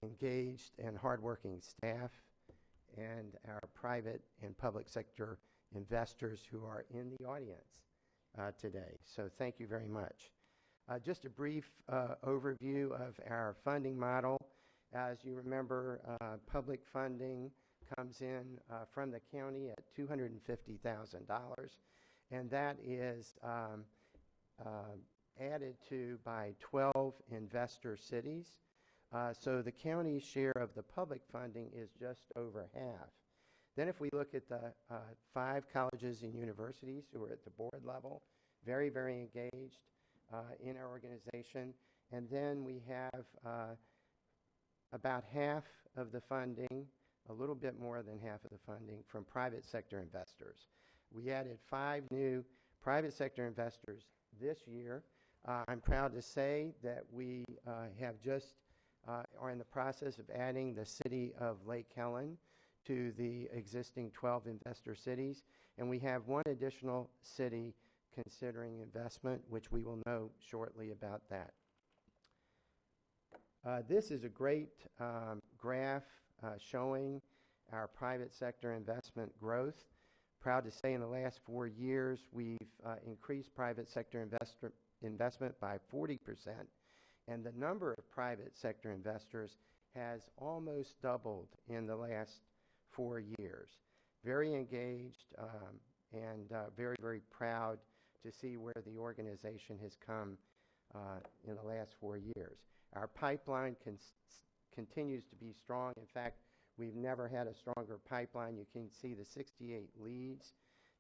engaged and hardworking staff and our private and public sector investors who are in the audience today. So thank you very much. Just a brief overview of our funding model. As you remember, public funding comes in from the county at $250,000, and that is added to by 12 investor cities. So the county's share of the public funding is just over half. Then if we look at the 5 colleges and universities who are at the board level, very, very engaged in our organization. And then we have about half of the funding, a little bit more than half of the funding, from private sector investors. We added 5 new private sector investors this year. I'm proud to say that we are in the process of adding the city of Lake Helen to the existing 12 investor cities, and we have 1 additional city considering investment, which we will know shortly about that. This is a great graph showing our private sector investment growth. Proud to say in the last 4 years, we've increased private sector investment by 40%, and the number of private sector investors has almost doubled in the last 4 years. Very engaged and very, very proud to see where the organization has come in the last 4 years. Our pipeline continues to be strong. In fact, we've never had a stronger pipeline. You can see the 68 leads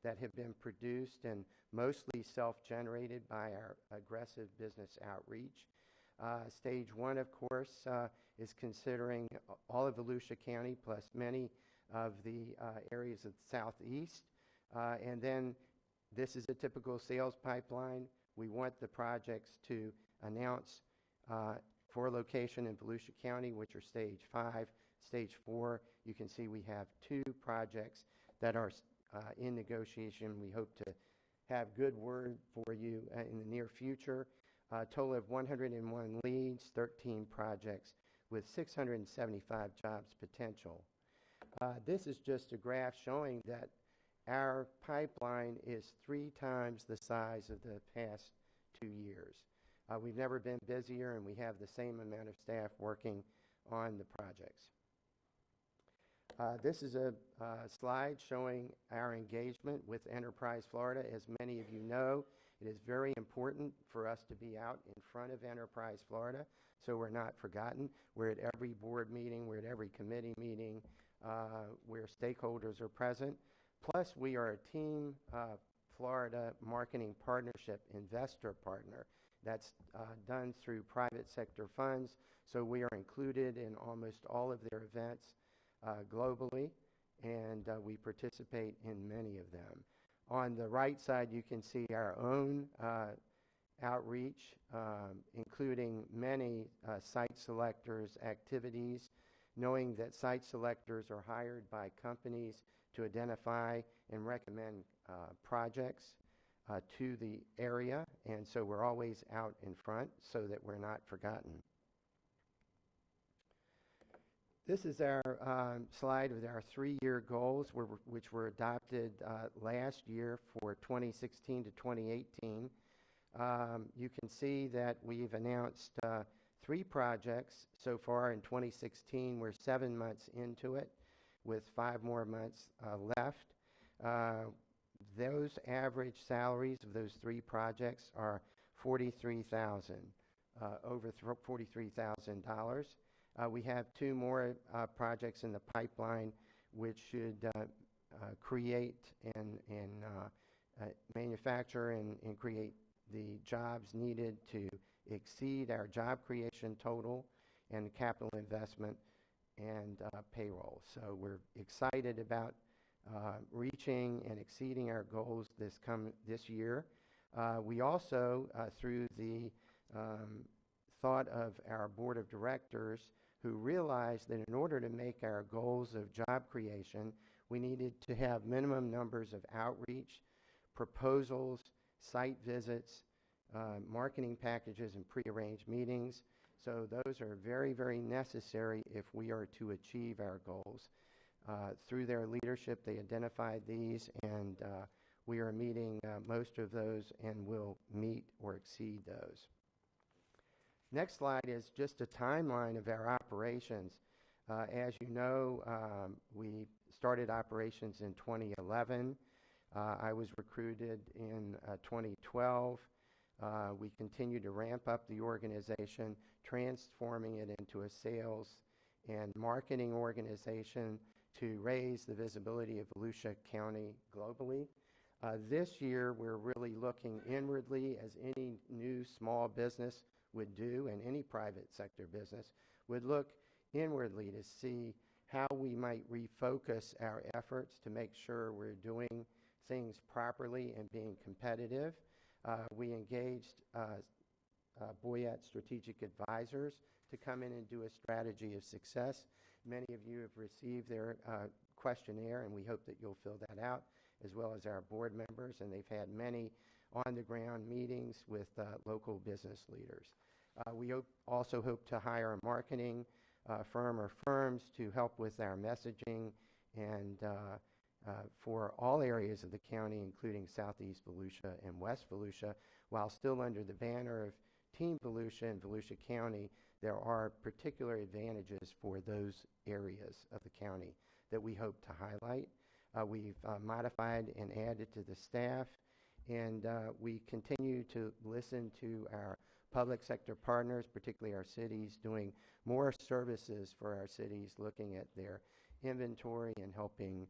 that have been produced, and mostly self-generated by our aggressive business outreach. Stage 1, of course, is considering all of Volusia County plus many of the areas of the southeast. And then this is a typical sales pipeline. We want the projects to announce for location in Volusia County, which are stage 5. Stage 4, you can see we have 2 projects that are in negotiation. We hope to have good word for you in the near future. A total of 101 leads, 13 projects with 675 jobs potential. This is just a graph showing that our pipeline is 3 times the size of the past 2 years. We've never been busier, and we have the same amount of staff working on the projects. This is a slide showing our engagement with Enterprise Florida. As many of you know, it is very important for us to be out in front of Enterprise Florida so we're not forgotten. We're at every board meeting, we're at every committee meeting where stakeholders are present. Plus, we are a Team Florida Marketing Partnership investor partner. That's done through private sector funds, so we are included in almost all of their events globally, and we participate in many of them. On the right side, you can see our own outreach, including many site selectors activities, knowing that site selectors are hired by companies to identify and recommend projects to the area, and so we're always out in front so that we're not forgotten. This is our slide with our 3-year goals, which were adopted last year for 2016 to 2018. You can see that we've announced 3 projects so far in 2016. We're 7 months into it with 5 more months left. Those average salaries of those 3 projects are $43,000, over $43,000. We have 2 more projects in the pipeline which should create and manufacture and create the jobs needed to exceed our job creation total and capital investment and payroll. So we're excited about reaching and exceeding our goals this year. We also, through the thought of our board of directors, who realized that in order to make our goals of job creation, we needed to have minimum numbers of outreach, proposals, site visits, marketing packages, and prearranged meetings. So those are very, very necessary if we are to achieve our goals. Through their leadership, they identified these, and we are meeting most of those and will meet or exceed those. Next slide is just a timeline of our operations. As you know, we started operations in 2011. I was recruited in 2012. We continue to ramp up the organization, transforming it into a sales and marketing organization to raise the visibility of Volusia County globally. This year, we're really looking inwardly, as any new small business would do, and any private sector business would look inwardly to see how we might refocus our efforts to make sure we're doing things properly and being competitive. We engaged Boyette Strategic Advisors to come in and do a strategy of success. Many of you have received their questionnaire, and we hope that you'll fill that out, as well as our board members, and they've had many on-the-ground meetings with local business leaders. We also hope to hire a marketing firm or firms to help with our messaging and for all areas of the county, including Southeast Volusia and West Volusia. While still under the banner of Team Volusia and Volusia County, there are particular advantages for those areas of the county that we hope to highlight. We've modified and added to the staff, and we continue to listen to our public sector partners, particularly our cities, doing more services for our cities, looking at their inventory and helping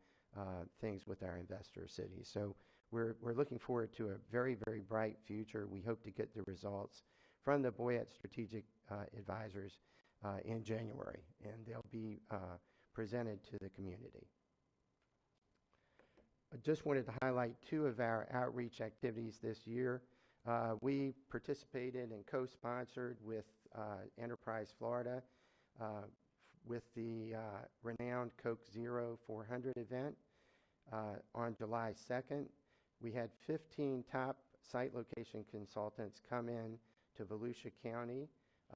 things with our investor cities. So we're looking forward to a very, very bright future. We hope to get the results from the Boyette Strategic Advisors in January, and they'll be presented to the community. I just wanted to highlight 2 of our outreach activities this year. We participated and co-sponsored with Enterprise Florida with the renowned Coke Zero 400 event on July 2nd. We had 15 top site location consultants come in to Volusia County.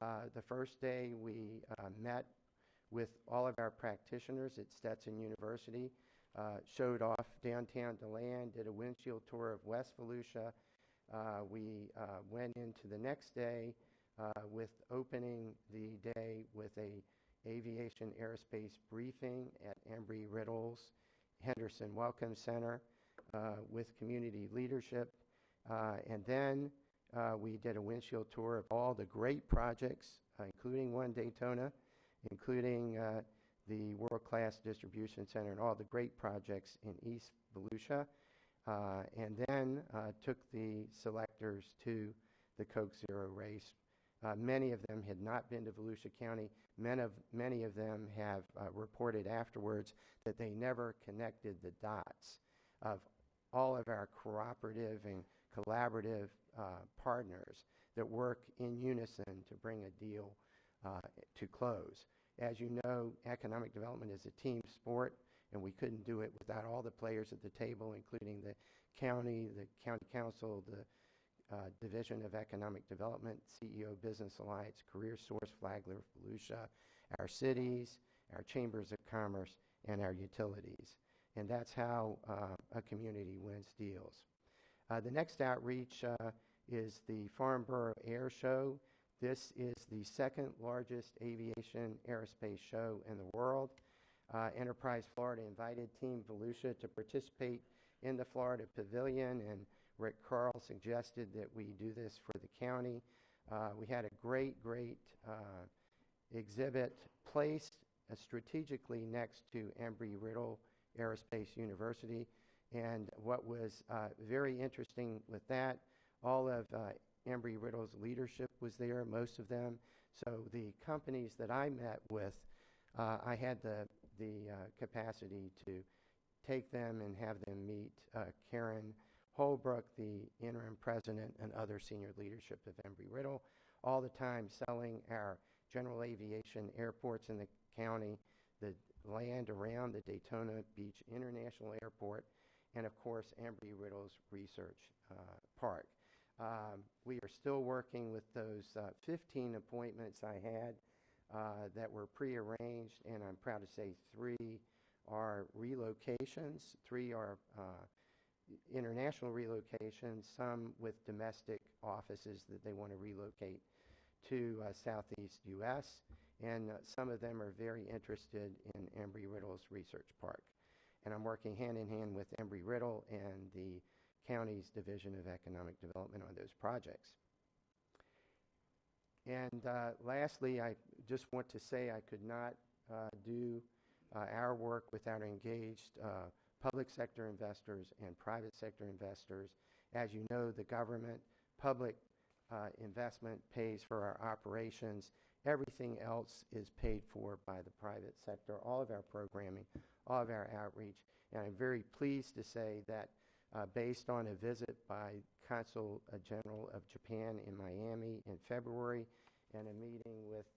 The first day we met with all of our practitioners at Stetson University, showed off downtown DeLand, did a windshield tour of West Volusia, We went into the next day with opening the day with a aviation aerospace briefing at Embry-Riddle's Henderson Welcome Center with community leadership. And then we did a windshield tour of all the great projects, including One Daytona, including the world-class distribution center and all the great projects in East Volusia, and then took the selectors to the Coke Zero race. Many of them had not been to Volusia County. Many of them have reported afterwards that they never connected the dots of all of our cooperative and collaborative partners that work in unison to bring a deal to close. As you know, economic development is a team sport, and we couldn't do it without all the players at the table, including the county council, the Division of Economic Development, CEO Business Alliance, Career Source, Flagler, Volusia, our cities, our chambers of commerce, and our utilities. And that's how a community wins deals. The next outreach is the Farnborough Air Show. This is the second largest aviation aerospace show in the world. Enterprise Florida invited Team Volusia to participate in the Florida Pavilion, and Rick Carl suggested that we do this for the county. We had a great exhibit placed strategically next to Embry-Riddle Aerospace University. And what was very interesting with that, all of Embry-Riddle's leadership was there, most of them. So the companies that I met with, I had the capacity to take them and have them meet Karen Holbrook, the interim president, and other senior leadership of Embry-Riddle, all the time selling our general aviation airports in the county, the land around the Daytona Beach International Airport, and of course Embry-Riddle's research park. We are still working with those 15 appointments I had that were prearranged, and I'm proud to say 3 are relocations, 3 are international relocations, some with domestic offices that they want to relocate to Southeast U.S., and some of them are very interested in Embry-Riddle's research park. And I'm working hand in hand with Embry-Riddle and the county's Division of Economic Development on those projects. And lastly, I just want to say I could not do our work without engaged public sector investors and private sector investors. As you know, the government, public investment pays for our operations. Everything else is paid for by the private sector, all of our programming, all of our outreach. And I'm very pleased to say that based on a visit by Consul General of Japan in Miami in February and a meeting with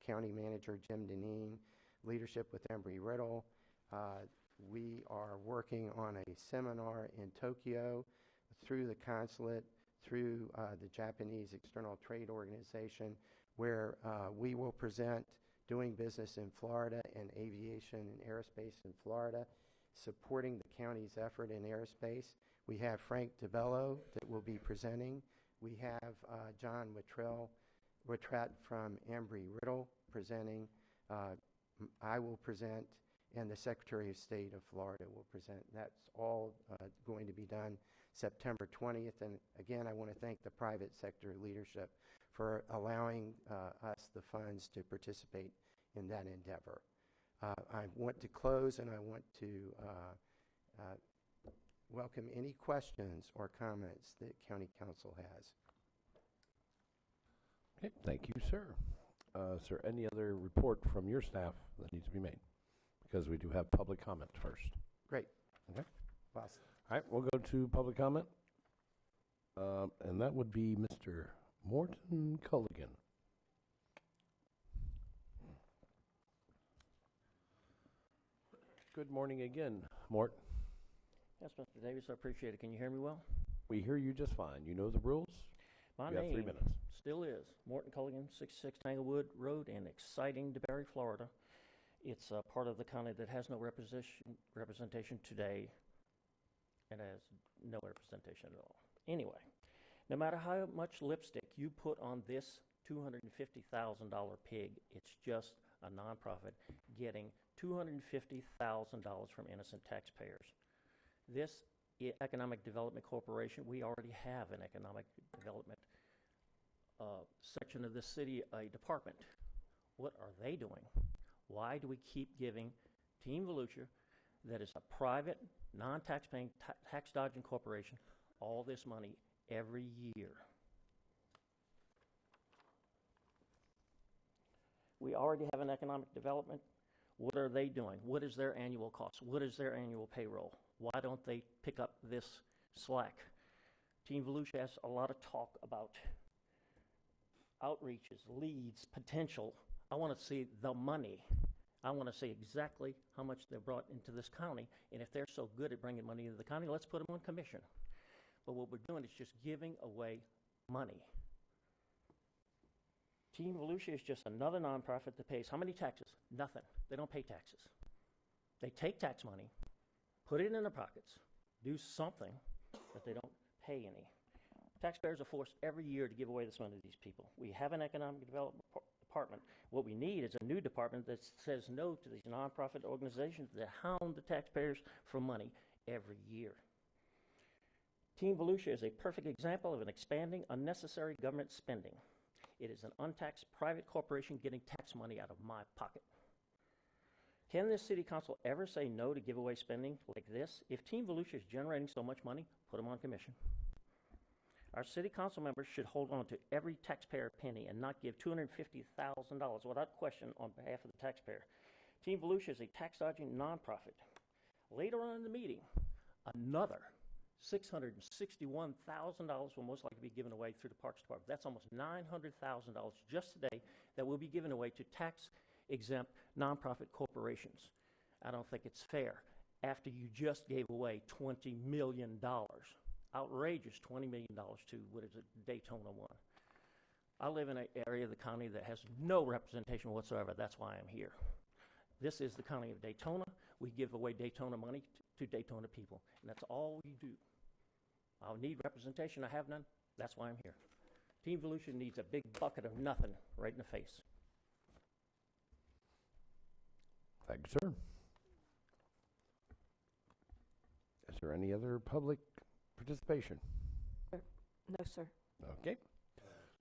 County Manager Jim Deneen, leadership with Embry-Riddle, we are working on a seminar in Tokyo through the consulate, through the Japanese External Trade Organization, where we will present doing business in Florida and aviation and aerospace in Florida, supporting the county's effort in aerospace. We have Frank DeBello that will be presenting. We have John Wittrat from Embry-Riddle presenting. I will present, and the Secretary of State of Florida will present. That's all going to be done September 20th. And again, I want to thank the private sector leadership for allowing us the funds to participate in that endeavor. I want to close, and I want to welcome any questions or comments that County Council has. Okay, thank you, sir. Is there any other report from your staff that needs to be made? Because we do have public comment first. Great. Okay. Boss. All right, we'll go to public comment. And that would be Mr. Morton Culligan. Good morning again, Mort. Yes, Mr. Davis, I appreciate it. Can you hear me well? We hear you just fine. You know the rules? My You have 3 name minutes. still is Morton Culligan, 66 Tanglewood Road in exciting DeBary, Florida. It's a part of the county that has no representation today and has no representation at all. Anyway, No matter how much lipstick you put on this $250,000 pig, it's just a nonprofit getting $250,000 from innocent taxpayers. This Economic Development Corporation, we already have an economic development section of the city, a department. What are they doing? Why do we keep giving Team Volusia, that is a private, non-tax-paying, tax-dodging corporation, all this money every year? We already have an economic development. What are they doing? What is their annual cost? What is their annual payroll? Why don't they pick up this slack? Team Volusia has a lot of talk about outreaches, leads, potential. I want to see the money. I want to see exactly how much they're brought into this county, and if they're so good at bringing money into the county, let's put them on commission. But what we're doing is just giving away money. Team Volusia is just another nonprofit that pays how many taxes? Nothing. They don't pay taxes. They take tax money, put it in their pockets, do something, but they don't pay any. Taxpayers are forced every year to give away this money to these people. We have an economic development department. What we need is a new department that says no to these nonprofit organizations that hound the taxpayers for money every year. Team Volusia is a perfect example of an expanding, unnecessary government spending. It is an untaxed private corporation getting tax money out of my pocket. Can this city council ever say no to giveaway spending like this? If Team Volusia is generating so much money, put them on commission. Our city council members should hold on to every taxpayer penny and not give $250,000 without question on behalf of the taxpayer. Team Volusia is a tax-dodging nonprofit. Later on in the meeting, another $661,000 will most likely be given away through the Parks Department. That's almost $900,000 just today that will be given away to tax-exempt nonprofit corporations. I don't think it's fair after you just gave away $20 million. Outrageous $20 million to, what is it, Daytona one. I live in an area of the county that has no representation whatsoever. That's why I'm here. This is the county of Daytona. We give away Daytona money to Daytona people, and that's all we do. I need representation. I have none. That's why I'm here. Team Volusia needs a big bucket of nothing right in the face. Thank you, sir. Is there any other public participation? No, sir. Okay.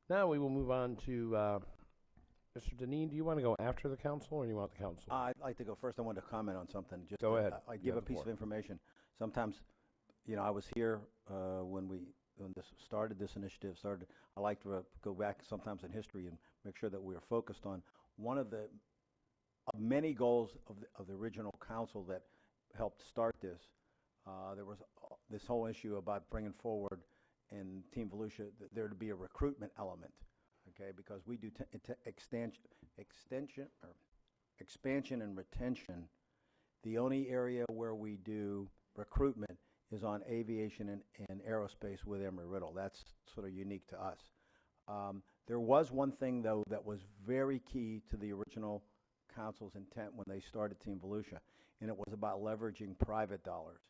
Now we will move on to Mr. Deneen. Do you want to go after the council, or do you want the council? I'd like to go first. I wanted to comment on something. Just Go ahead. I You give have a the piece of floor. information. Sometimes, you know, I was here when this initiative started. I like to go back sometimes in history and make sure that we are focused on one of the many goals of the original council that helped start this. There was this whole issue about bringing forward in Team Volusia there to be a recruitment element, okay? Because we do expansion and retention. The only area where we do recruitment is on aviation and aerospace with Embry-Riddle. That's sort of unique to us. There was one thing, though, that was very key to the original council's intent when they started Team Volusia, and it was about leveraging private dollars.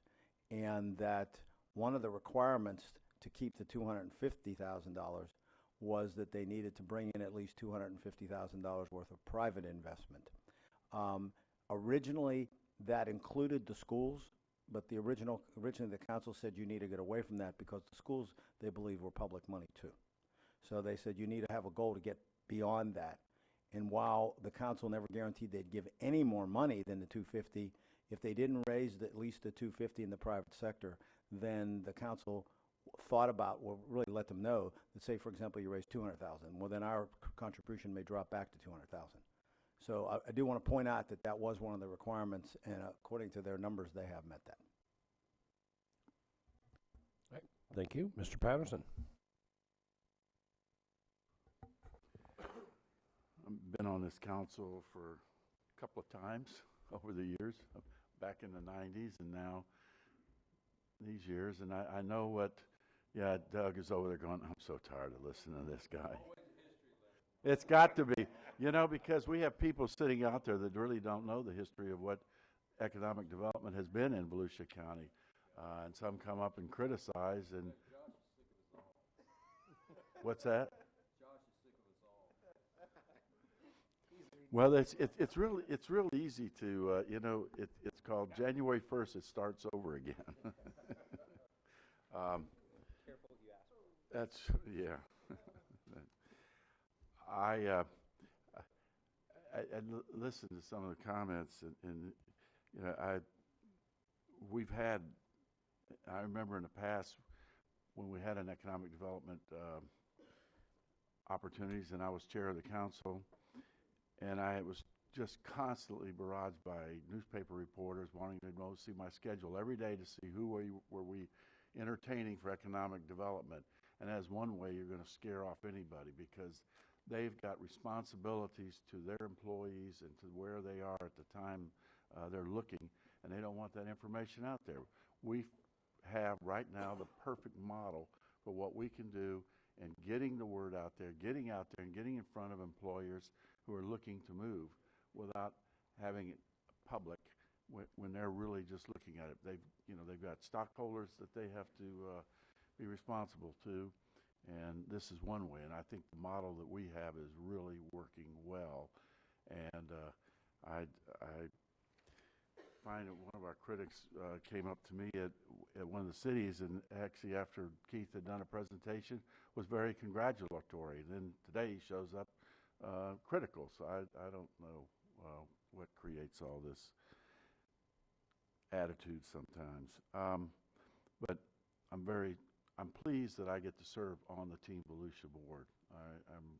And that one of the requirements to keep the $250,000 was that they needed to bring in at least $250,000 worth of private investment. Originally, that included the schools, but originally the council said you need to get away from that because the schools, they believe, were public money too. So they said you need to have a goal to get beyond that. And while the council never guaranteed they'd give any more money than the $250,000, if they didn't raise at least the $250,000 in the private sector, then the council thought about, well, really let them know that, say, for example, you raise $200,000. Well, then our contribution may drop back to $200,000. So I do want to point out that that was one of the requirements, and according to their numbers, they have met that. Right. Thank you. Mr. Patterson. I've been on this council for a couple of times over the years, back in the 90s and now these years. And I know what, yeah, Doug is over there going, I'm so tired of listening to this guy. It's got to be, you know, because we have people sitting out there that really don't know the history of what economic development has been in Volusia County. And some come up and criticize, and What's that? Well, it's real easy to it's called January 1st. It starts over again. Careful what you ask for. That's yeah. I listened to some of the comments, and we've had. I remember in the past when we had an economic development opportunities, and I was chair of the council. And I was just constantly barraged by newspaper reporters wanting to see my schedule every day to see who were we entertaining for economic development. And as one way, you're going to scare off anybody because they've got responsibilities to their employees and to where they are at the time they're looking, and they don't want that information out there. We have right now the perfect model for what we can do and getting the word out there, getting and getting in front of employers who are looking to move without having it public when they're really just looking at it. They've got stockholders that they have to be responsible to, and this is one way. And I think the model that we have is really working well. And I find that one of our critics came up to me at one of the cities, and actually after Keith had done a presentation, was very congratulatory. And then today he shows up critical. So I don't know what creates all this attitude sometimes. But I'm pleased that I get to serve on the Team Volusia board. I'm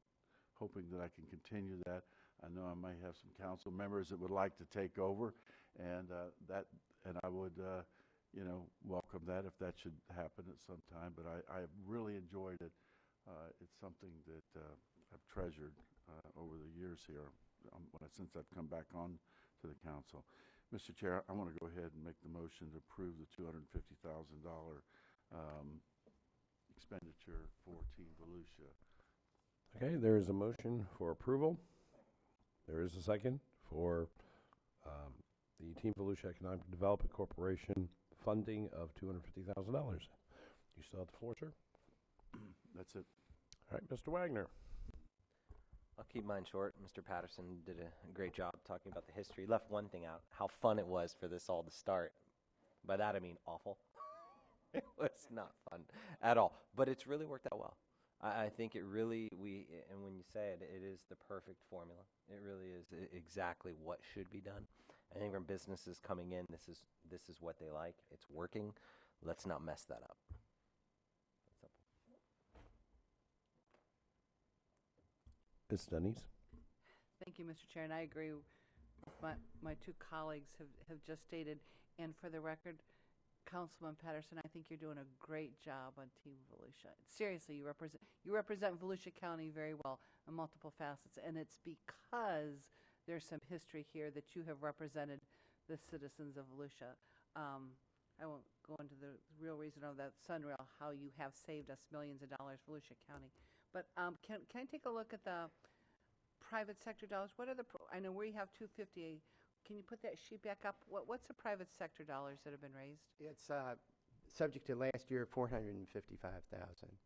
hoping that I can continue that. I know I may have some council members that would like to take over, and I would welcome that if that should happen at some time. But I have really enjoyed it. It's something that I've treasured over the years here since I've come back on to the council. Mr. Chair, I want to go ahead and make the motion to approve the $250,000 expenditure for Team Volusia. Okay, there is a motion for approval. There is a second for the Team Volusia Economic Development Corporation funding of $250,000. You still have the floor, sir. That's it. All right, Mr. Wagner. I'll keep mine short. Mr. Patterson did a great job talking about the history. Left one thing out, how fun it was for this all to start. By that I mean awful. It was not fun at all, but it's really worked out well. I think it really, and when you say it, it is the perfect formula. It really is exactly what should be done. I think from businesses coming in, this is what they like. It's working. Let's not mess that up. Ms. Denise. Thank you, Mr. Chair, and I agree with my two colleagues have just stated. And for the record, Councilman Patterson, I think you're doing a great job on Team Volusia. Seriously, you represent Volusia County very well on multiple facets, and it's because there's some history here that you have represented the citizens of Volusia. I won't go into the real reason of that Sunrail, how you have saved us millions of dollars, Volusia County. But can I take a look at the private sector dollars? What are I know we have 250. Can you put that sheet back up? What's the private sector dollars that have been raised? It's subject to last year, $455,000.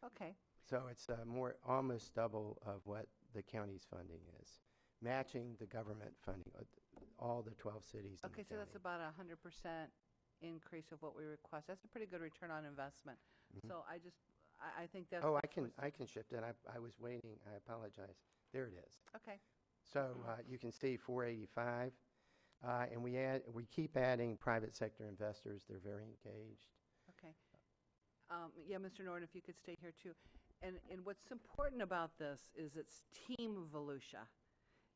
Okay. So it's almost double of what the county's funding is, matching the government funding, all the 12 cities. Okay, so that's about 100% increase of what we request. That's a pretty good return on investment. Mm-hmm. So I think that's. Oh, I can shift it. I was waiting. I apologize. There it is. Okay. So you can see 485, and we keep adding private sector investors. They're very engaged. Okay. Yeah, Mr. Norton, if you could stay here too. And what's important about this is it's Team Volusia,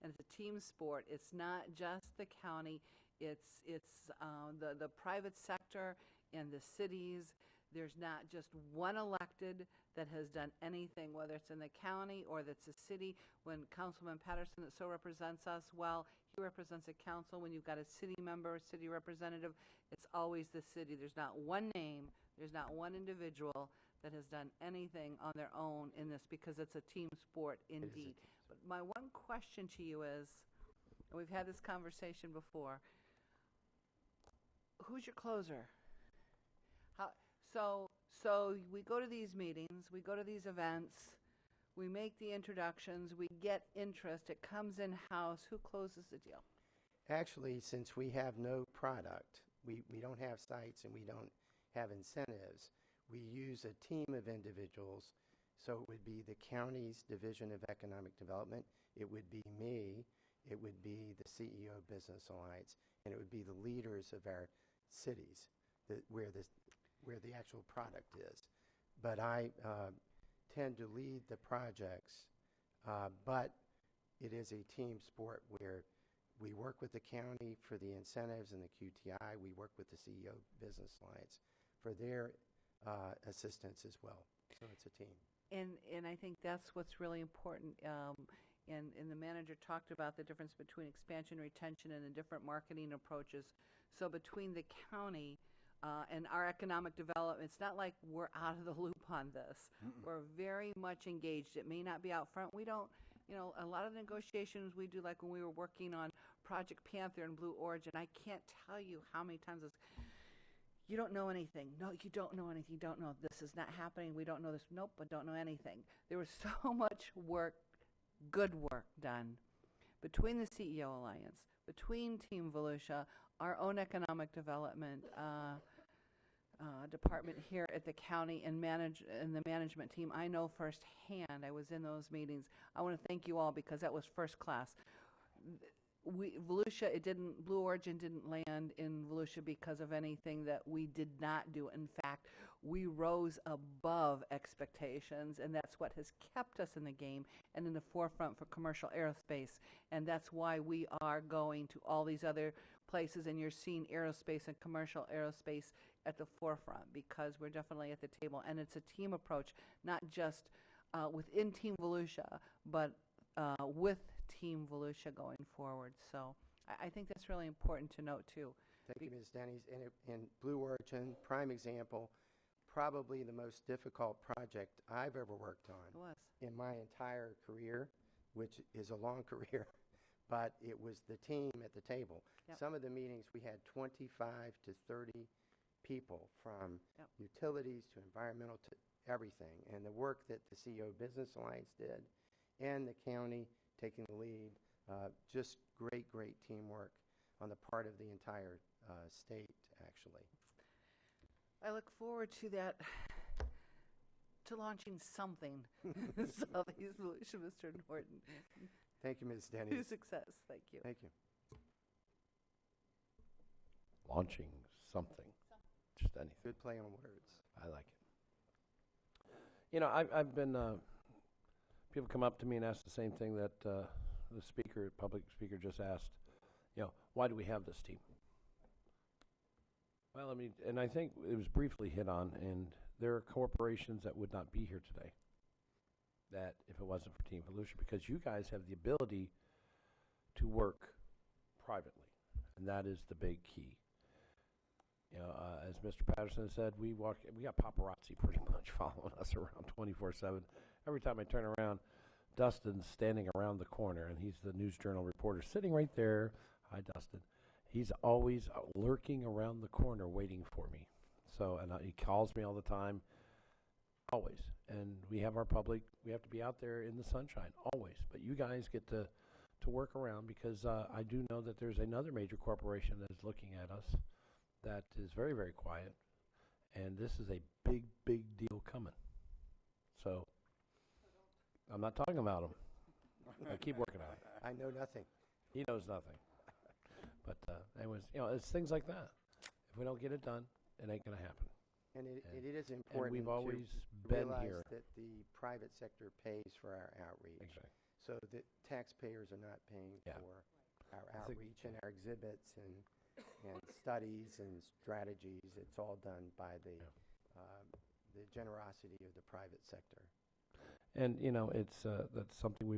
and it's a team sport. It's not just the county. It's the private sector and the cities. There's not just one elected that has done anything, whether it's in the county or that's a city. When Councilman Patterson that so represents us, well, he represents a council. When you've got a city member, city representative, it's always the city. There's not one name, there's not one individual that has done anything on their own in this, because it's a team sport indeed. But my one question to you is, and we've had this conversation before, who's your closer? So we go to these meetings, we go to these events, we make the introductions, we get interest, it comes in-house. Who closes the deal? Actually, since we have no product, we don't have sites and we don't have incentives, we use a team of individuals. So it would be the county's Division of Economic Development, it would be me, it would be the CEO of Business Alliance, and it would be the leaders of our cities where the actual product is. But I tend to lead the projects, but it is a team sport where we work with the county for the incentives and the QTI. We work with the CEO Business Alliance for their assistance as well. So it's a team. And I think that's what's really important. And the manager talked about the difference between expansion, retention, and the different marketing approaches. So between the county and our economic development, it's not like we're out of the loop on this. We're very much engaged. It may not be out front. We don't, a lot of the negotiations we do, like when we were working on Project Panther and Blue Origin, I can't tell you how many times it's, you don't know anything. No, you don't know anything. You don't know. This is not happening. We don't know this. Nope, I don't know anything. There was so much work, good work done between the CEO Alliance, between Team Volusia, our own economic development department here at the county, and the management team. I know firsthand. I was in those meetings. I want to thank you all because that was first class. Volusia, Blue Origin didn't land in Volusia because of anything that we did not do. In fact, we rose above expectations, and that's what has kept us in the game and in the forefront for commercial aerospace. And that's why we are going to all these other places, and you're seeing aerospace and commercial aerospace at the forefront, because we're definitely at the table. And it's a team approach, not just within Team Volusia, but with Team Volusia going forward. So I think that's really important to note too. Thank you, Ms. Denny's. And Blue Origin, prime example, probably the most difficult project I've ever worked on It was. in my entire career, which is a long career, but it was the team at the table. Yep. Some of the meetings, we had 25 to 30 people, from Yep. utilities to environmental to everything. And the work that the CEO Business Alliance did and the county taking the lead, just great, great teamwork on the part of the entire state, actually. I look forward to that, to launching something. Southeast Volusia, Mr. Norton. Thank you, Ms. To Denny's. success. Thank you. Thank you. Launching something. Just anything. Good play on words. I like it. I've been, people come up to me and ask the same thing that the public speaker just asked. Why do we have this team? Well, and I think it was briefly hit on, and there are corporations that would not be here today that if it wasn't for Team Volusia, because you guys have the ability to work privately, and that is the big key. As Mr. Patterson said, we got paparazzi pretty much following us around 24/7. Every time I turn around, Dustin's standing around the corner, and he's the News Journal reporter sitting right there. Hi, Dustin. He's always lurking around the corner waiting for me. So, and he calls me all the time, always. And we have our public, we have to be out there in the sunshine, always. But you guys get to work around, because I do know that there's another major corporation that is looking at us that is very, very quiet. And this is a big, big deal coming. So, I'm not talking about him. I keep working on it. I know nothing. He knows nothing. But anyways, it's things like that. If we don't get it done, it ain't going to happen. And it is And important we've always to been realize here. that the private sector pays for our outreach. Exactly. So that taxpayers are not paying Yeah. for our I think- outreach and our exhibits and studies and strategies. It's all done by the generosity of the private sector. And, it's that's something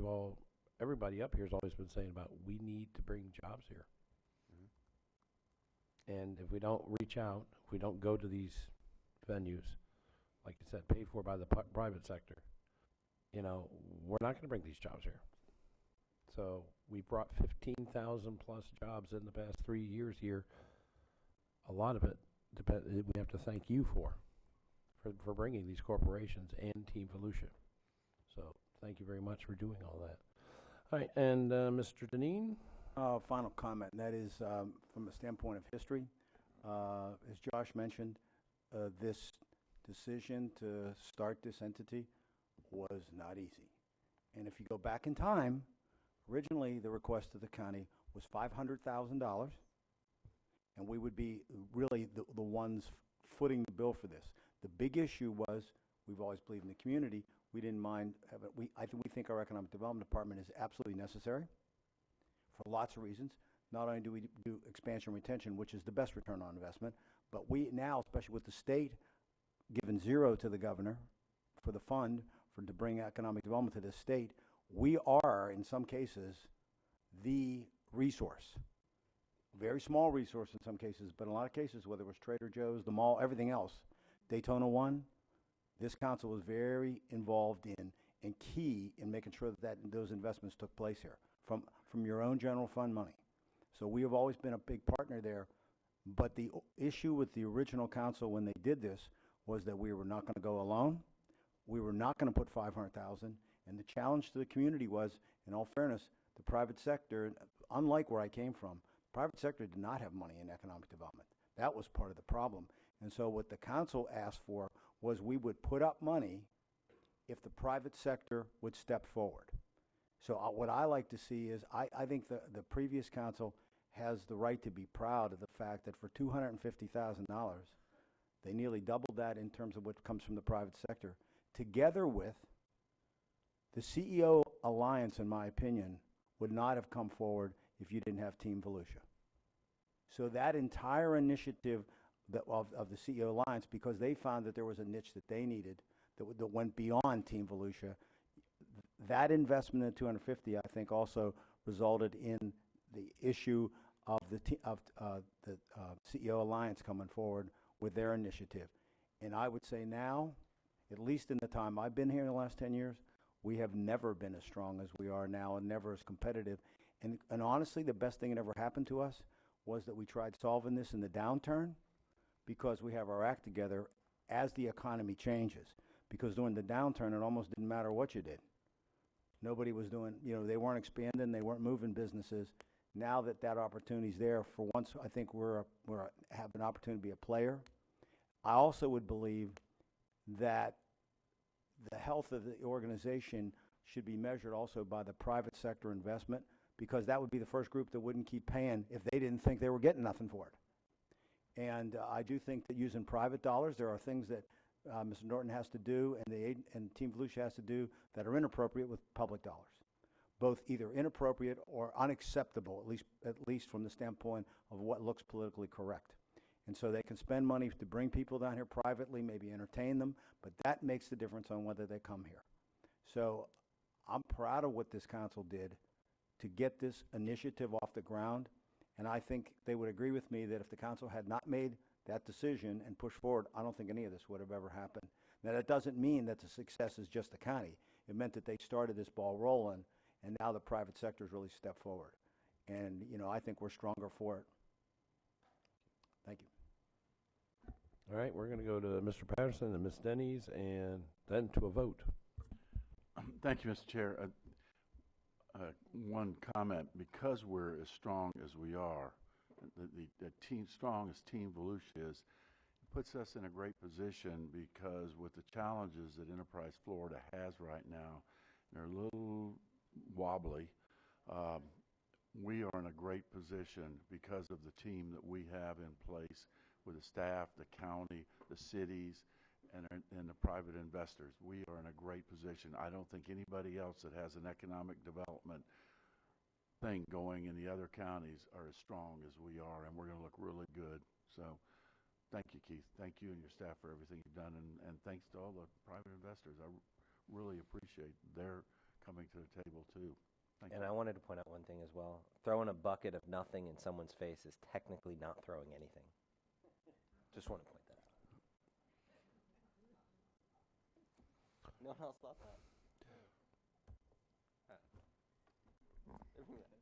everybody up here has always been saying about, we need to bring jobs here. And if we don't reach out, if we don't go to these venues, like you said, paid for by the private sector, we're not going to bring these jobs here. So we brought 15,000 plus jobs in the past 3 years here. A lot of it we have to thank you for for bringing these corporations and Team Volusia. So thank you very much for doing all that. All right, and Mr. Deneen? Final comment, and that is from a standpoint of history. As Josh mentioned, this decision to start this entity was not easy. And if you go back in time, originally the request of the county was $500,000, and we would be really the ones footing the bill for this. The big issue was, we've always believed in the community, we didn't mind, we think our economic development department is absolutely necessary for lots of reasons. Not only do we do expansion and retention, which is the best return on investment, but we now, especially with the state giving zero to the governor for the fund to bring economic development to this state, we are, in some cases, the resource. Very small resource in some cases, but in a lot of cases, whether it was Trader Joe's, the mall, everything else, Daytona One, this council was very involved in and key in making sure that those investments took place here from your own general fund money. So we have always been a big partner there, but the issue with the original council when they did this was that we were not going to go alone. We were not going to put $500,000, and the challenge to the community was, in all fairness, the private sector, unlike where I came from, private sector did not have money in economic development. That was part of the problem. And so what the council asked for was we would put up money if the private sector would step forward. So what I like to see is, I think the previous council has the right to be proud of the fact that for $250,000, they nearly doubled that in terms of what comes from the private sector, together with the CEO Alliance, in my opinion, would not have come forward if you didn't have Team Volusia. So that entire initiative of the CEO Alliance, because they found that there was a niche that they needed that went beyond Team Volusia, that investment in 250, I think, also resulted in the issue of the CEO Alliance coming forward with their initiative. And I would say now, at least in the time I've been here in the last 10 years, we have never been as strong as we are now and never as competitive. And honestly, the best thing that ever happened to us was that we tried solving this in the downturn, because we have our act together as the economy changes. Because during the downturn, it almost didn't matter what you did. Nobody was doing, they weren't expanding, they weren't moving businesses. Now that opportunity's there, for once, I think we have an opportunity to be a player. I also would believe that the health of the organization should be measured also by the private sector investment, because that would be the first group that wouldn't keep paying if they didn't think they were getting nothing for it. And I do think that using private dollars, there are things that Mr. Norton has to do and Team Volusia has to do that are inappropriate with public dollars. Both either inappropriate or unacceptable, at least from the standpoint of what looks politically correct. And so they can spend money to bring people down here privately, maybe entertain them, but that makes the difference on whether they come here. So I'm proud of what this council did to get this initiative off the ground, and I think they would agree with me that if the council had not made that decision and pushed forward, I don't think any of this would have ever happened. Now, that doesn't mean that the success is just the county. It meant that they started this ball rolling, and now the private sector's really stepped forward. And, I think we're stronger for it. Thank you. All right, we're going to go to Mr. Patterson and Ms. Denny's, and then to a vote. Thank you, Mr. Chair. One comment, because we're as strong as we are, the team strong as Team Volusia is, it puts us in a great position, because with the challenges that Enterprise Florida has right now, they're a little wobbly. We are in a great position because of the team that we have in place with the staff, the county, the cities, and the private investors. We are in a great position. I don't think anybody else that has an economic development thing going in the other counties are as strong as we are, and we're going to look really good. So thank you, Keith. Thank you and your staff for everything you've done, and thanks to all the private investors. I really appreciate their coming to the table too. Thank you. I wanted to point out one thing as well. Throwing a bucket of nothing in someone's face is technically not throwing anything. Just want to point that out. No one else thought that?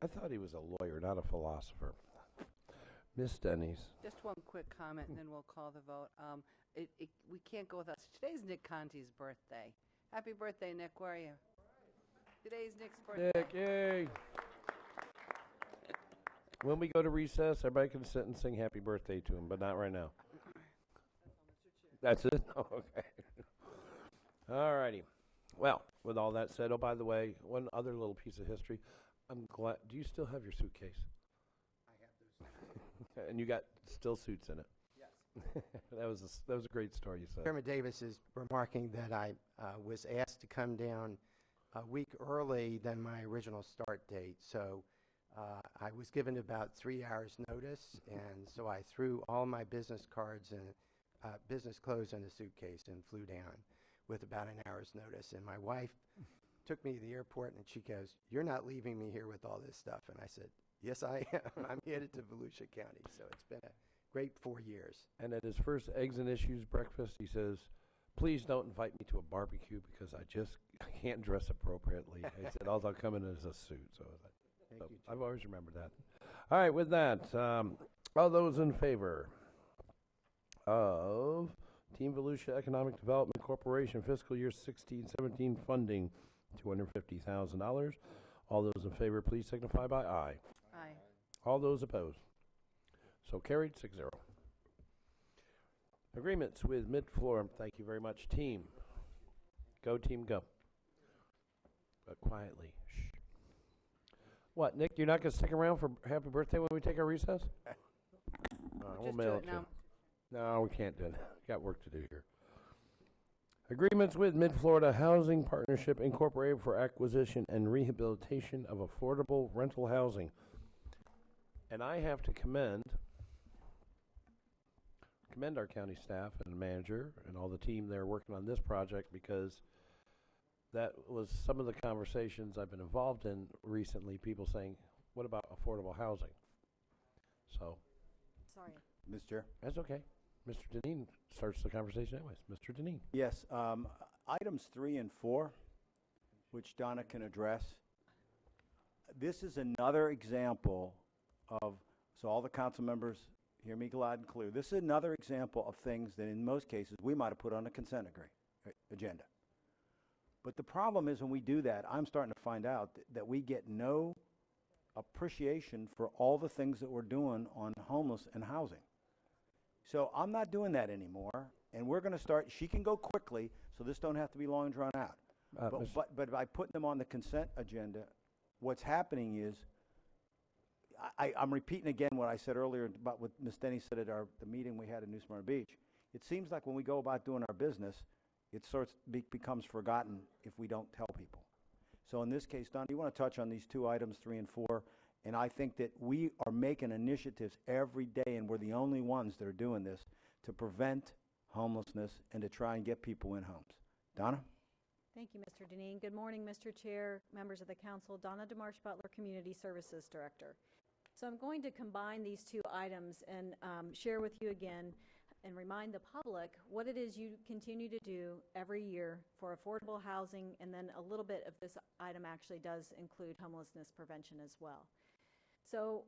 I thought he was a lawyer, not a philosopher. Miss Denny's. Just one quick comment, and then we'll call the vote. We can't go without, today's Nick Conti's birthday. Happy birthday, Nick, where are you? Today's Nick's birthday. Nick, yay. When we go to recess, everybody can sit and sing happy birthday to him, but not right now. That's it? Oh, okay. All righty. Well, with all that said, oh, by the way, one other little piece of history. I'm glad, do you still have your suitcase? I have those. And you got still suits in it? Yes. That was a great story you said. Chairman Davis is remarking that I was asked to come down a week early than my original start date. So I was given about 3 hours notice, and so I threw all my business cards and business clothes in a suitcase and flew down with about an hour's notice. And my wife took me to the airport, and she goes, "You're not leaving me here with all this stuff." And I said, "Yes, I am. I'm headed to Volusia County." So it's been a great 4 years. And at his first Eggs and Issues breakfast, he says, "Please don't invite me to a barbecue because I can't dress appropriately." He said, "I'll come in as a suit." So Thank you, I've always remembered that. All right, with that, all those in favor of Team Volusia Economic Development Corporation fiscal year 16-17 funding, $250,000. All those in favor, please signify by aye. Aye. All those opposed. So carried, 6-0. Agreements with Mid-Florida. Thank you very much, team. Go, team, go. But quietly. Shh. What, Nick, you're not going to stick around for happy birthday when we take our recess? We'll Just mail do it it to now. you. No, we can't do it. Got work to do here. Agreements with Mid-Florida Housing Partnership Incorporated for acquisition and rehabilitation of affordable rental housing. And I have to commend our county staff and the manager and all the team there working on this project, because that was some of the conversations I've been involved in recently, people saying, what about affordable housing? So. Sorry. Mr. Chair? That's okay. Mr. Deneen starts the conversation anyways. Mr. Deneen. Yes, items 3 and 4, which Donna can address. This is another example of, so all the council members hear me loud and clear. This is another example of things that in most cases we might have put on a consent agenda. But the problem is when we do that, I'm starting to find out that we get no appreciation for all the things that we're doing on homeless and housing. So I'm not doing that anymore, and we're going to start, she can go quickly, so this don't have to be long and drawn out. But by putting them on the consent agenda, what's happening is, I'm repeating again what I said earlier about what Ms. Denny said at the meeting we had in New Smyrna Beach. It seems like when we go about doing our business, it becomes forgotten if we don't tell people. So in this case, Don, do you want to touch on these two items, 3 and 4? And I think that we are making initiatives every day, and we're the only ones that are doing this, to prevent homelessness and to try and get people in homes. Donna? Thank you, Mr. Deneen. Good morning, Mr. Chair, members of the council. Donna DeMarsh Butler, Community Services Director. So I'm going to combine these two items and share with you again and remind the public what it is you continue to do every year for affordable housing, and then a little bit of this item actually does include homelessness prevention as well. So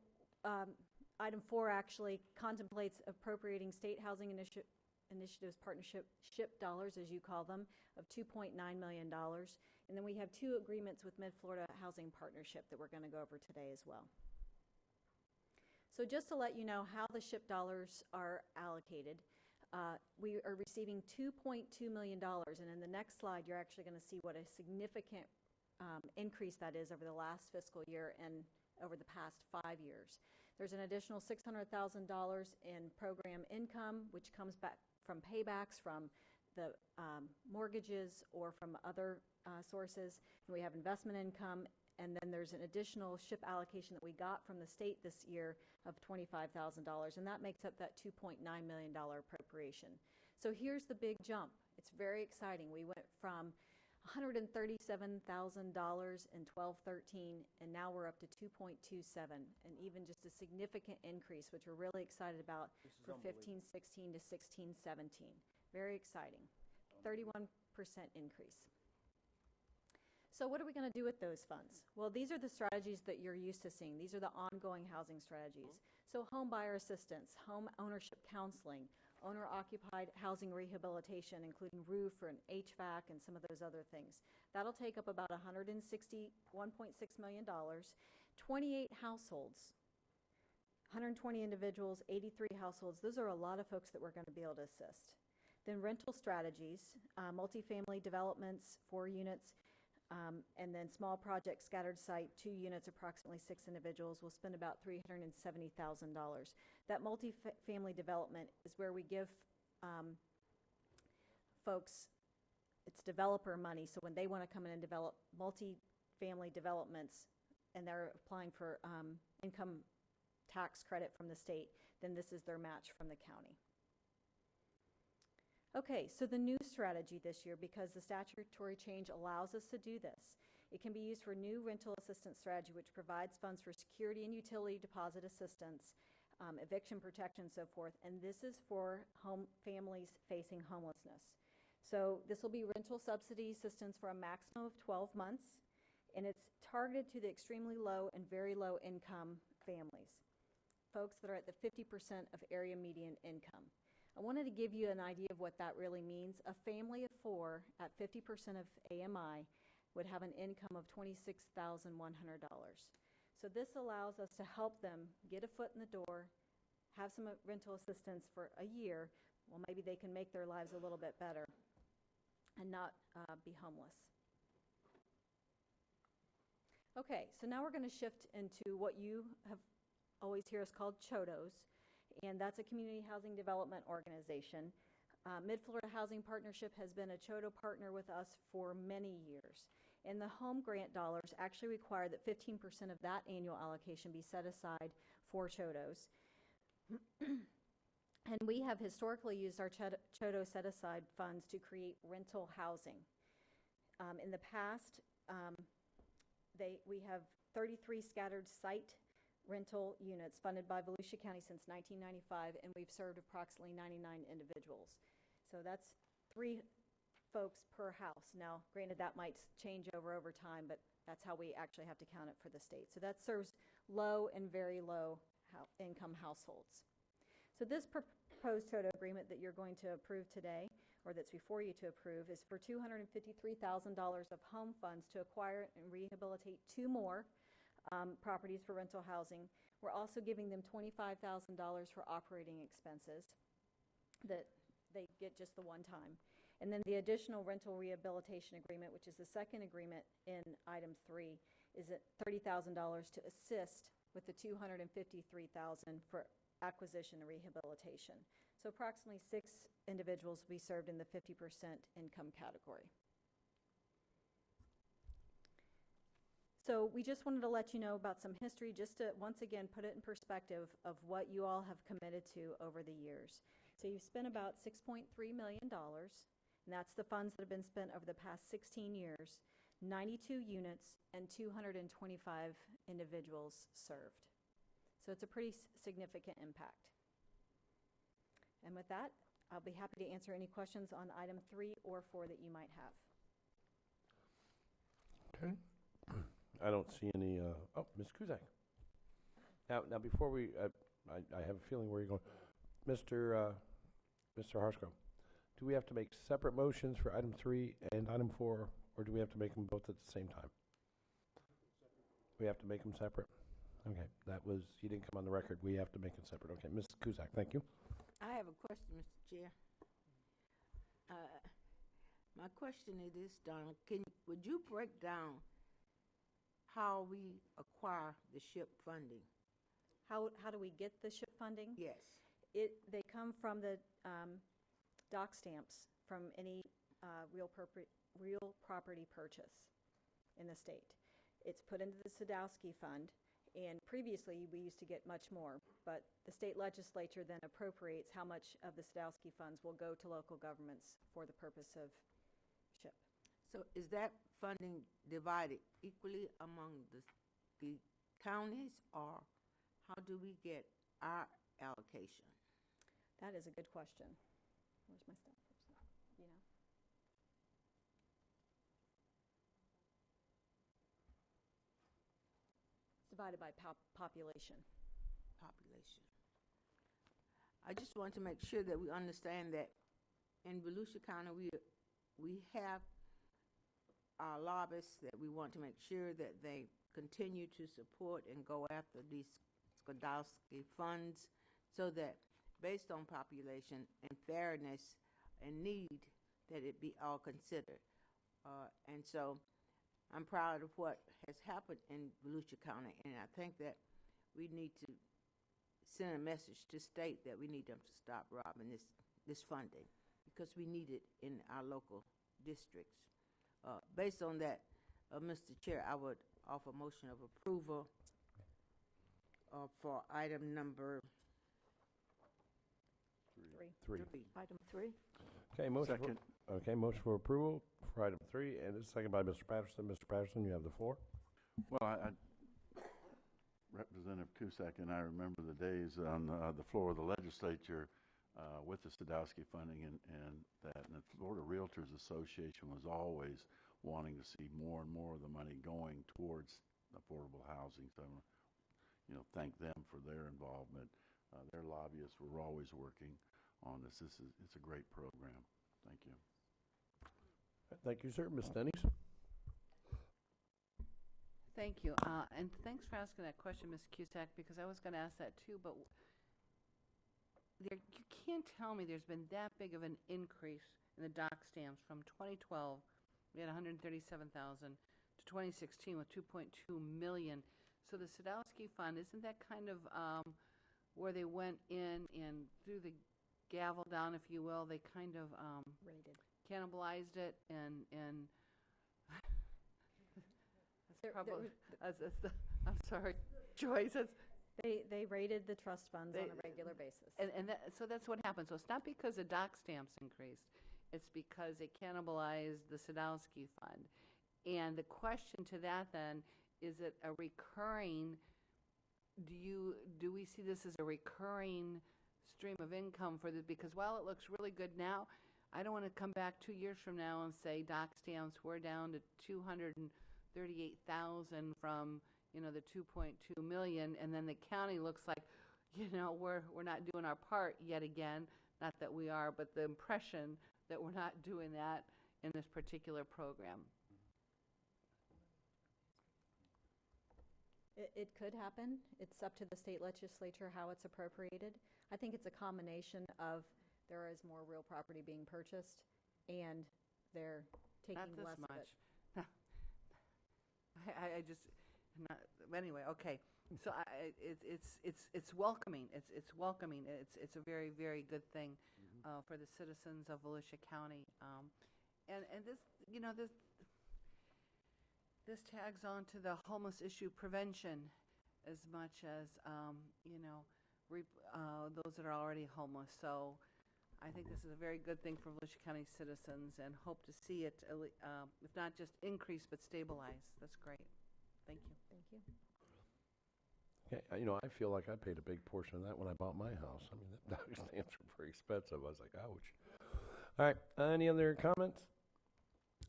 item 4 actually contemplates appropriating state housing initiatives partnership SHIP dollars, as you call them, of $2.9 million. And then we have 2 agreements with Mid-Florida Housing Partnership that we're going to go over today as well. So just to let you know how the SHIP dollars are allocated, we are receiving $2.2 million, and in the next slide you're actually going to see what a significant increase that is over the last fiscal year and over the past 5 years. There's an additional $600,000 in program income, which comes back from paybacks from the mortgages or from other sources. And we have investment income, and then there's an additional SHIP allocation that we got from the state this year of $25,000, and that makes up that $2.9 million appropriation. So here's the big jump. It's very exciting. We went from $137,000 in 12-13, and now we're up to 2.27, and even just a significant increase, which we're really excited about for 15-16 to 16-17. Very exciting. 31% increase. So what are we going to do with those funds? Well, these are the strategies that you're used to seeing. These are the ongoing housing strategies. So home buyer assistance, home ownership counseling, owner-occupied housing rehabilitation, including roof and HVAC and some of those other things. That'll take up about $161.6 million, 28 households, 120 individuals, 83 households. Those are a lot of folks that we're going to be able to assist. Then rental strategies, multifamily developments, 4 units, and then small project scattered site, 2 units, approximately 6 individuals. We'll spend about $370,000. That multifamily development is where we give folks, it's developer money, so when they want to come in and develop multifamily developments and they're applying for income tax credit from the state, then this is their match from the county. Okay, so the new strategy this year, because the statutory change allows us to do this, it can be used for new rental assistance strategy, which provides funds for security and utility deposit assistance, eviction protection, and so forth, and this is for families facing homelessness. So this will be rental subsidy assistance for a maximum of 12 months, and it's targeted to the extremely low and very low income families, folks that are at the 50% of area median income. I wanted to give you an idea of what that really means. A family of 4 at 50% of AMI would have an income of $26,100. So this allows us to help them get a foot in the door, have some rental assistance for a year. Well, maybe they can make their lives a little bit better and not be homeless. Okay, so now we're going to shift into what you have always hear us called CHODOs, and that's a community housing development organization. Mid-Florida Housing Partnership has been a CHODO partner with us for many years. And the home grant dollars actually require that 15% of that annual allocation be set aside for CHODOs. And we have historically used our CHODO set-aside funds to create rental housing. In the past, we have 33 scattered site rental units funded by Volusia County since 1995, and we've served approximately 99 individuals. So that's 3 folks per house. Now, granted, that might change over time, but that's how we actually have to count it for the state. So that serves low and very low income households. So this proposed CHODO agreement that you're going to approve today, or that's before you to approve, is for $253,000 of home funds to acquire and rehabilitate 2 more properties for rental housing. We're also giving them $25,000 for operating expenses that they get just the one time. And then the additional rental rehabilitation agreement, which is the second agreement in item 3, is at $30,000 to assist with the $253,000 for acquisition and rehabilitation. So approximately 6 individuals will be served in the 50% income category. So we just wanted to let you know about some history, just to once again put it in perspective of what you all have committed to over the years. So you've spent about $6.3 million, and that's the funds that have been spent over the past 16 years, 92 units, and 225 individuals served. So it's a pretty significant impact. And with that, I'll be happy to answer any questions on item 3 or 4 that you might have. Okay. I don't see any, oh, Ms. Kuzak. Now before we, I have a feeling where you're going. Mr. Harscrow, do we have to make separate motions for item 3 and item 4, or do we have to make them both at the same time? We have to make them separate? Okay, you didn't come on the record. We have to make it separate. Okay, Ms. Kuzak, thank you. I have a question, Mr. Chair. My question is this, Donna. Would you break down how we acquire the SHIP funding? How do we get the SHIP funding? Yes. They come from the dock stamps from any real property purchase in the state. It's put into the Sadowski Fund, and previously we used to get much more, but the state legislature then appropriates how much of the Sadowski funds will go to local governments for the purpose of SHIP. So is that funding divided equally among the counties, or how do we get our allocation? That is a good question. Where's my staff person? You know? divided by population. population. I just want to make sure that we understand that in Volusia County, we have our lobbyists that we want to make sure that they continue to support and go after these Skodowski funds so that based on population and fairness and need, that it be all considered. And so I'm proud of what has happened in Volusia County, and I think that we need to send a message to state that we need them to stop robbing this funding because we need it in our local districts. Based on that, Mr. Chair, I would offer motion of approval for item number Three. Item 3. Okay, motion for, Second. okay, motion for approval for item 3, and it's seconded by Mr. Patterson. Mr. Patterson, you have the floor. Well, Representative Cusack and I remember the days on the floor of the legislature with the Sadowski funding and that. And the Florida Realtors Association was always wanting to see more and more of the money going towards affordable housing. So, thank them for their involvement. Their lobbyists were always working on this. It's a great program. Thank you. Thank you, sir. Ms. Denny's. Thank you. And thanks for asking that question, Ms. Cusack, because I was going to ask that too, but you can't tell me there's been that big of an increase in the dock stamps from 2012, we had 137,000, to 2016 with 2.2 million. So the Sadowski Fund, isn't that kind of where they went in and threw the gavel down, if you will, they kind of Rated. cannibalized it and There- probably, there- I'm sorry, Joyce, They rated the trust funds on They- a regular basis. so that's what happened. So it's not because the dock stamps increased, it's because it cannibalized the Sadowski Fund. And the question to that then, is it a recurring, do we see this as a recurring stream of income for this? Because while it looks really good now, I don't want to come back 2 years from now and say dock stamps, we're down to 238,000 from, the 2.2 million, and then the county looks like, we're not doing our part yet again. Not that we are, but the impression that we're not doing that in this particular program. It could happen. It's up to the state legislature how it's appropriated. I think it's a combination of there is more real property being purchased and they're taking Not this less of it. much. I just, anyway, okay. So it's welcoming. It's welcoming. It's a very, very good thing for the citizens of Volusia County. And this, this tags on to the homeless issue prevention as much as, those that are already homeless. So I think this is a very good thing for Volusia County citizens and hope to see it, if not just increase, but stabilize. That's great. Thank you. Thank you. Okay, I feel like I paid a big portion of that when I bought my house. I mean, the dock stamps are very expensive. I was like, ouch. All right, any other comments?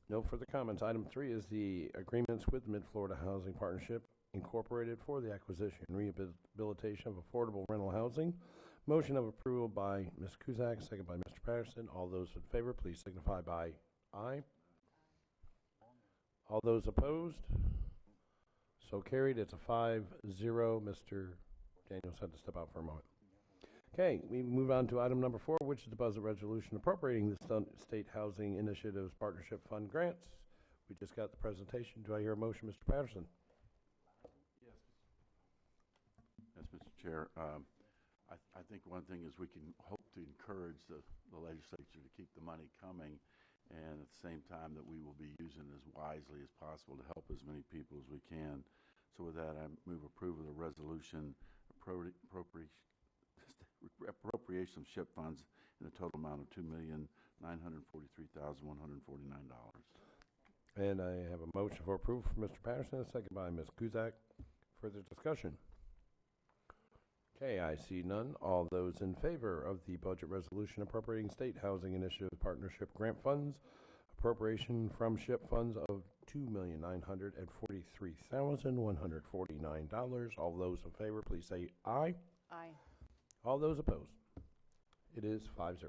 No further comments. Item 3 is the agreements with Mid-Florida Housing Partnership Incorporated for the acquisition and rehabilitation of affordable rental housing. Motion of approval by Ms. Cusack, second by Mr. Patterson. All those in favor, please signify by aye. All those opposed? So carried. It's a 5-0. Mr. Daniels had to step out for a moment. Okay, we move on to item number 4, which is the budget resolution appropriating the State Housing Initiatives Partnership Fund grants. We just got the presentation. Do I hear a motion, Mr. Patterson? Yes, Mr. Chair. I think one thing is we can hope to encourage the legislature to keep the money coming, and at the same time that we will be using it as wisely as possible to help as many people as we can. So with that, I move approval of the resolution appropriation of SHIP funds in a total amount of $2,943,149. And I have a motion for approval from Mr. Patterson, a second by Ms. Cusack. Further discussion? Okay, I see none. All those in favor of the budget resolution appropriating State Housing Initiative Partnership grant funds appropriation from SHIP funds of $2,943,149. All those in favor, please say aye. Aye. All those opposed? It is 5-0. So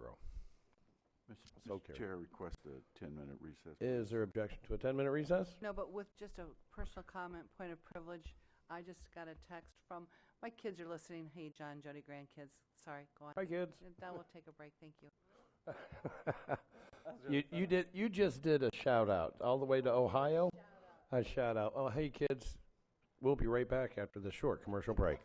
Mr. carried. Chair, request a 10-minute recess. Is there objection to a 10-minute recess? No, but with just a personal comment, point of privilege, I just got a text from, my kids are listening. Hey, John, Jody, grandkids. Sorry, go on. Hi, kids. That will take a break. Thank you. You just did a shout out all the way to Ohio. A shout out. Oh, hey kids, we'll be right back after this short commercial break.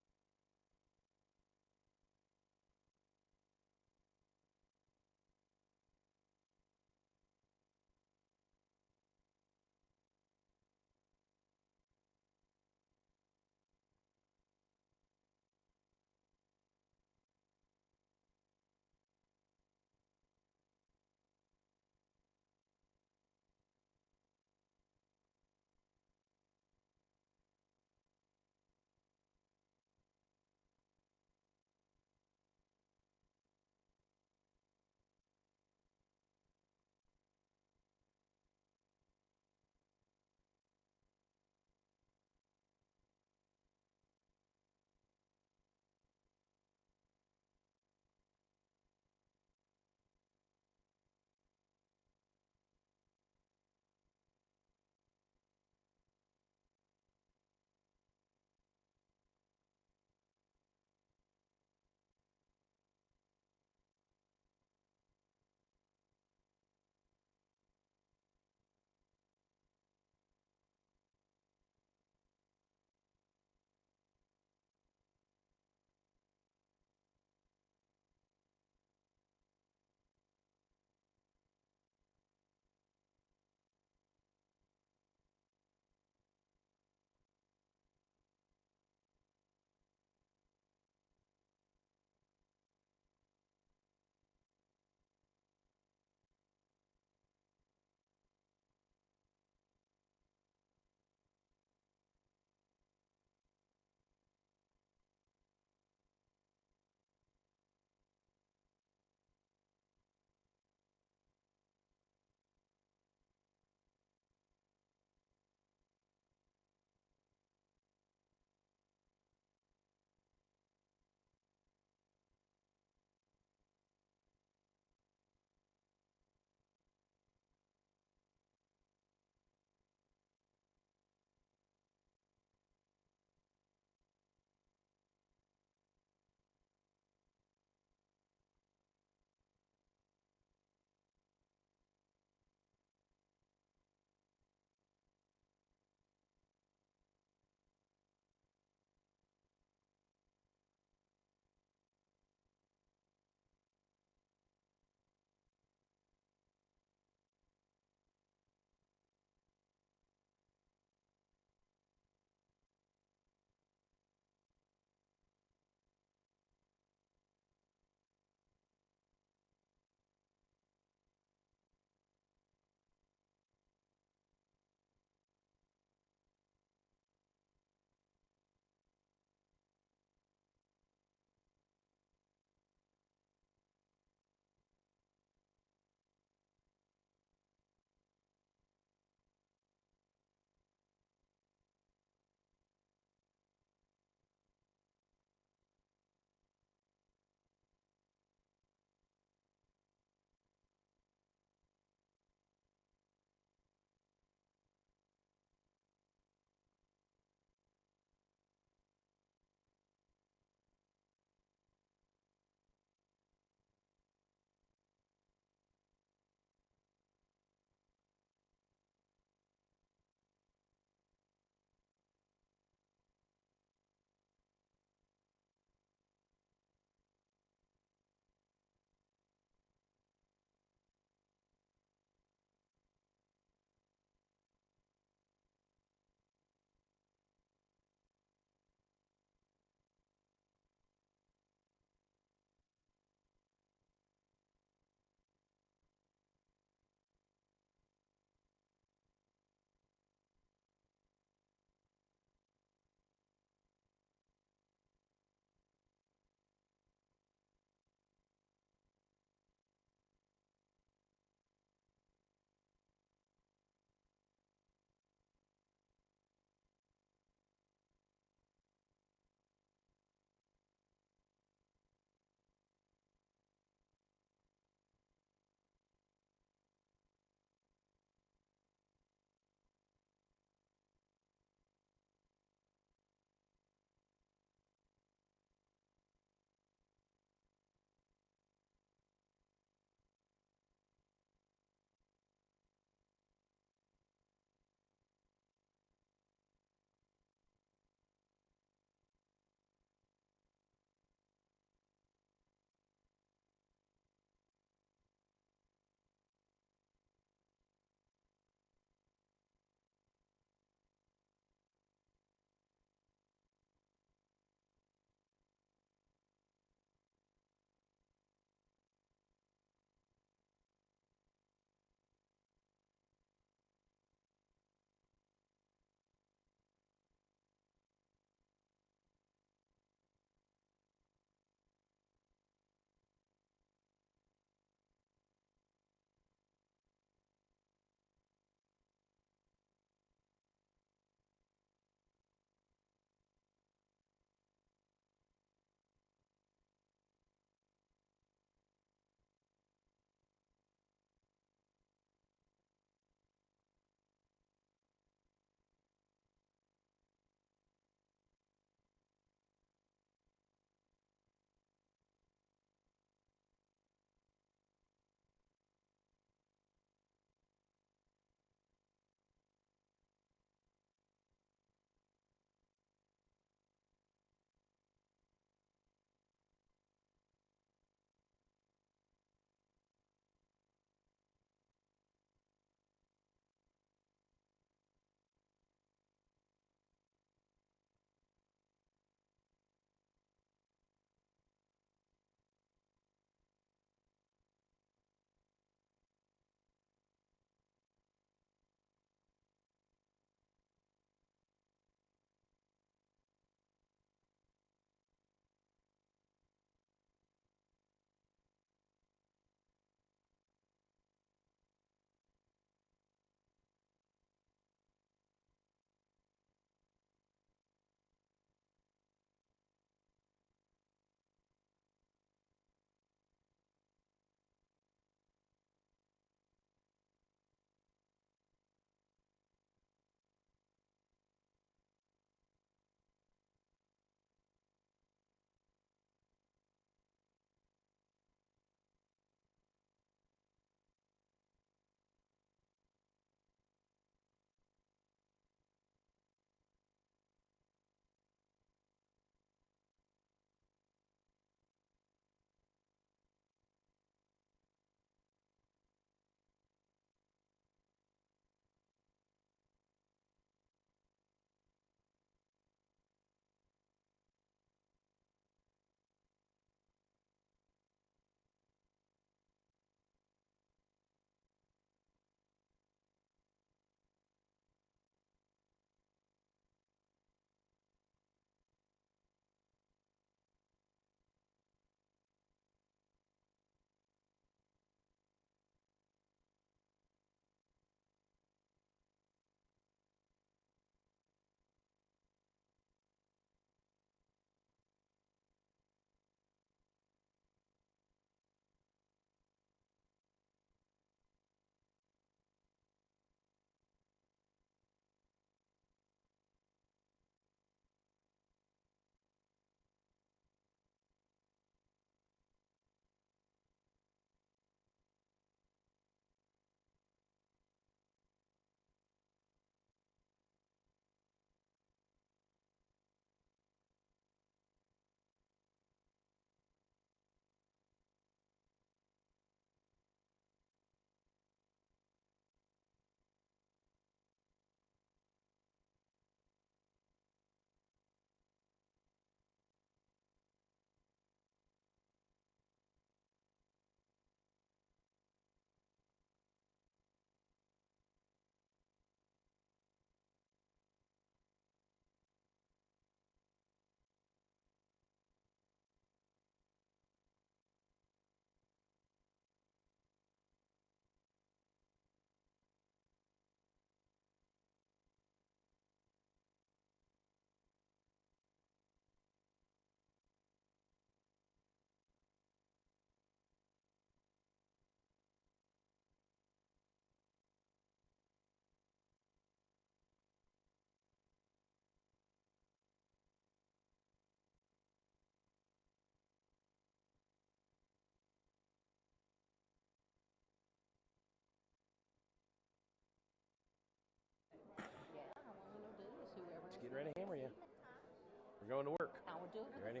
We're going to work. I will do it. You ready?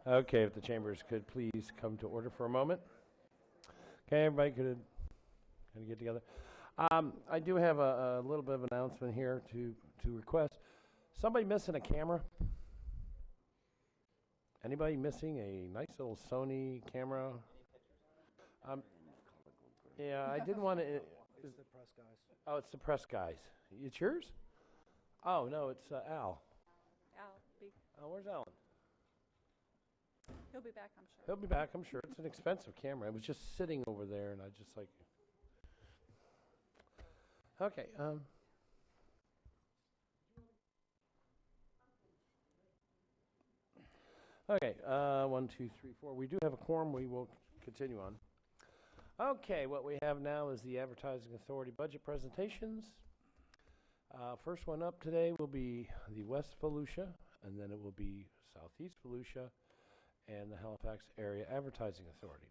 Okay, if the chambers could please come to order for a moment. Okay, everybody could kind of get together. I do have a little bit of an announcement here to request. Somebody missing a camera? Anybody missing a nice little Sony camera? Yeah, I didn't want to. It's the press guys. Oh, it's the press guys. It's yours? Oh, no, it's Al. Oh, where's Alan? He'll be back, I'm sure. He'll be back, I'm sure. It's an expensive camera. It was just sitting over there, and I just like. Okay. Okay. 1, 2, 3, 4. We do have a quorum. We will continue on. Okay. What we have now is the Advertising Authority budget presentations. First one up today will be the West Volusia, and then it will be Southeast Volusia and the Halifax Area Advertising Authority.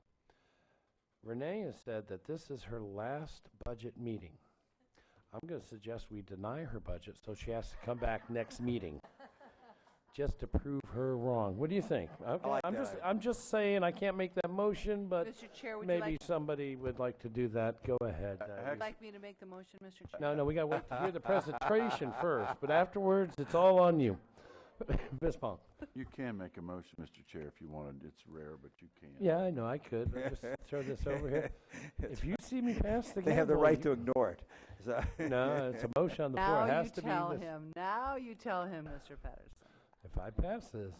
Renee has said that this is her last budget meeting. I'm going to suggest we deny her budget so she has to come back next meeting just to prove her wrong. What do you think? Okay, like I'm that just idea. I'm just saying I can't make that motion, but Mr. Chair, would you maybe like, somebody would like to do that. Go ahead. would like me to make the motion, Mr. Chair? No, we got to wait to hear the presentation first, but afterwards it's all on you. Ms. Pong. You can make a motion, Mr. Chair, if you wanted. It's rare, but you can. Yeah, I know I could. I'll just throw this over here. If you see me pass the They have the gavel, right to ignore it. So No, it's a motion on the floor. Now It has you to tell be this. him. Now you tell him, Mr. Patterson. If I pass this,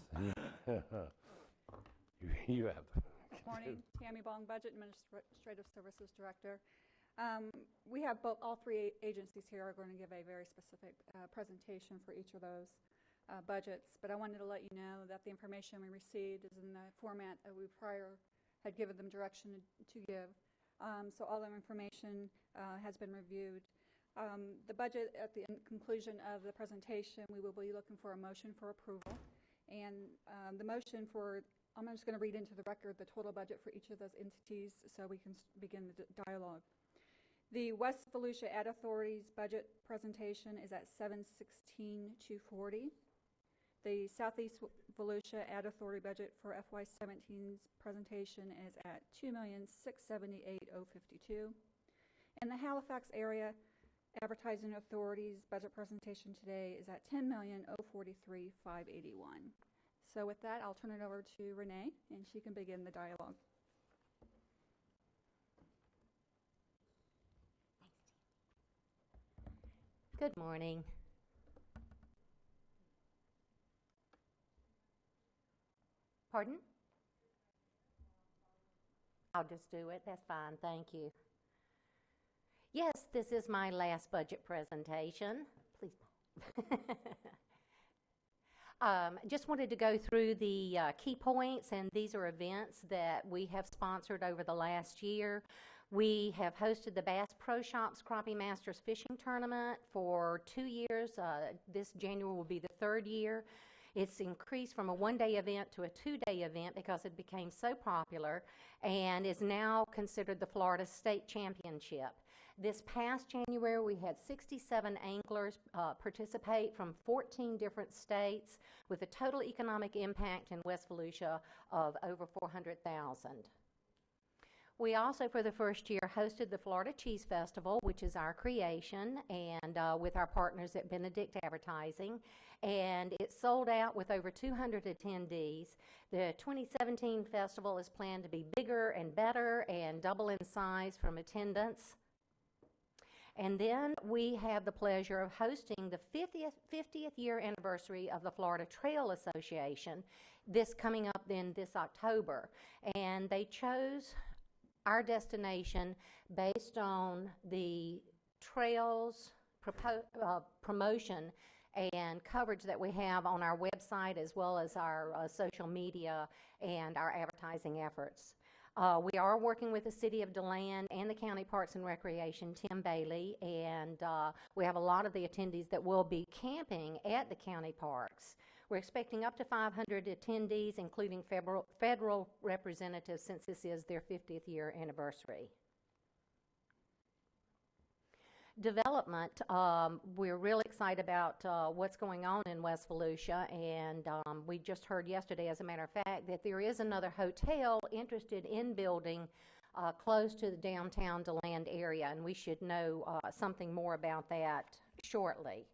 you have. Morning, Tammy Bong, Budget Administrative Services Director. We have all three agencies here are going to give a very specific presentation for each of those budgets, but I wanted to let you know that the information we received is in the format that we prior had given them direction to give. So all the information has been reviewed. The budget, at the conclusion of the presentation, we will be looking for a motion for approval. And the motion for, I'm just going to read into the record the total budget for each of those entities so we can begin the dialogue. The West Volusia Ad Authority's budget presentation is at $716,240. The Southeast Volusia Ad Authority budget for FY17's presentation is at $2,678,052. And the Halifax Area Advertising Authority's budget presentation today is at $10,043,581. So with that, I'll turn it over to Renee, and she can begin the dialogue. Good morning. Pardon? I'll just do it. That's fine. Thank you. Yes, this is my last budget presentation. Please. Just wanted to go through the key points, and these are events that we have sponsored over the last year. We have hosted the Bass Pro Shops Crappie Masters Fishing Tournament for 2 years. This January will be the third year. It's increased from a one-day event to a two-day event because it became so popular and is now considered the Florida State Championship. This past January, we had 67 anglers participate from 14 different states with a total economic impact in West Volusia of over $400,000. We also, for the first year, hosted the Florida Cheese Festival, which is our creation, and with our partners at Benedict Advertising, and it sold out with over 200 attendees. The 2017 festival is planned to be bigger and better and double in size from attendance. And then we have the pleasure of hosting the 50th year anniversary of the Florida Trail Association, this coming up then this October. And they chose our destination based on the trails promotion and coverage that we have on our website, as well as our social media and our advertising efforts. We are working with the City of DeLand and the County Parks and Recreation, Tim Bailey, and we have a lot of the attendees that will be camping at the county parks. We're expecting up to 500 attendees, including federal representatives, since this is their 50th year anniversary. development, we're really excited about what's going on in West Volusia, and we just heard yesterday, as a matter of fact, that there is another hotel interested in building close to the downtown DeLand area, and we should know something more about that shortly.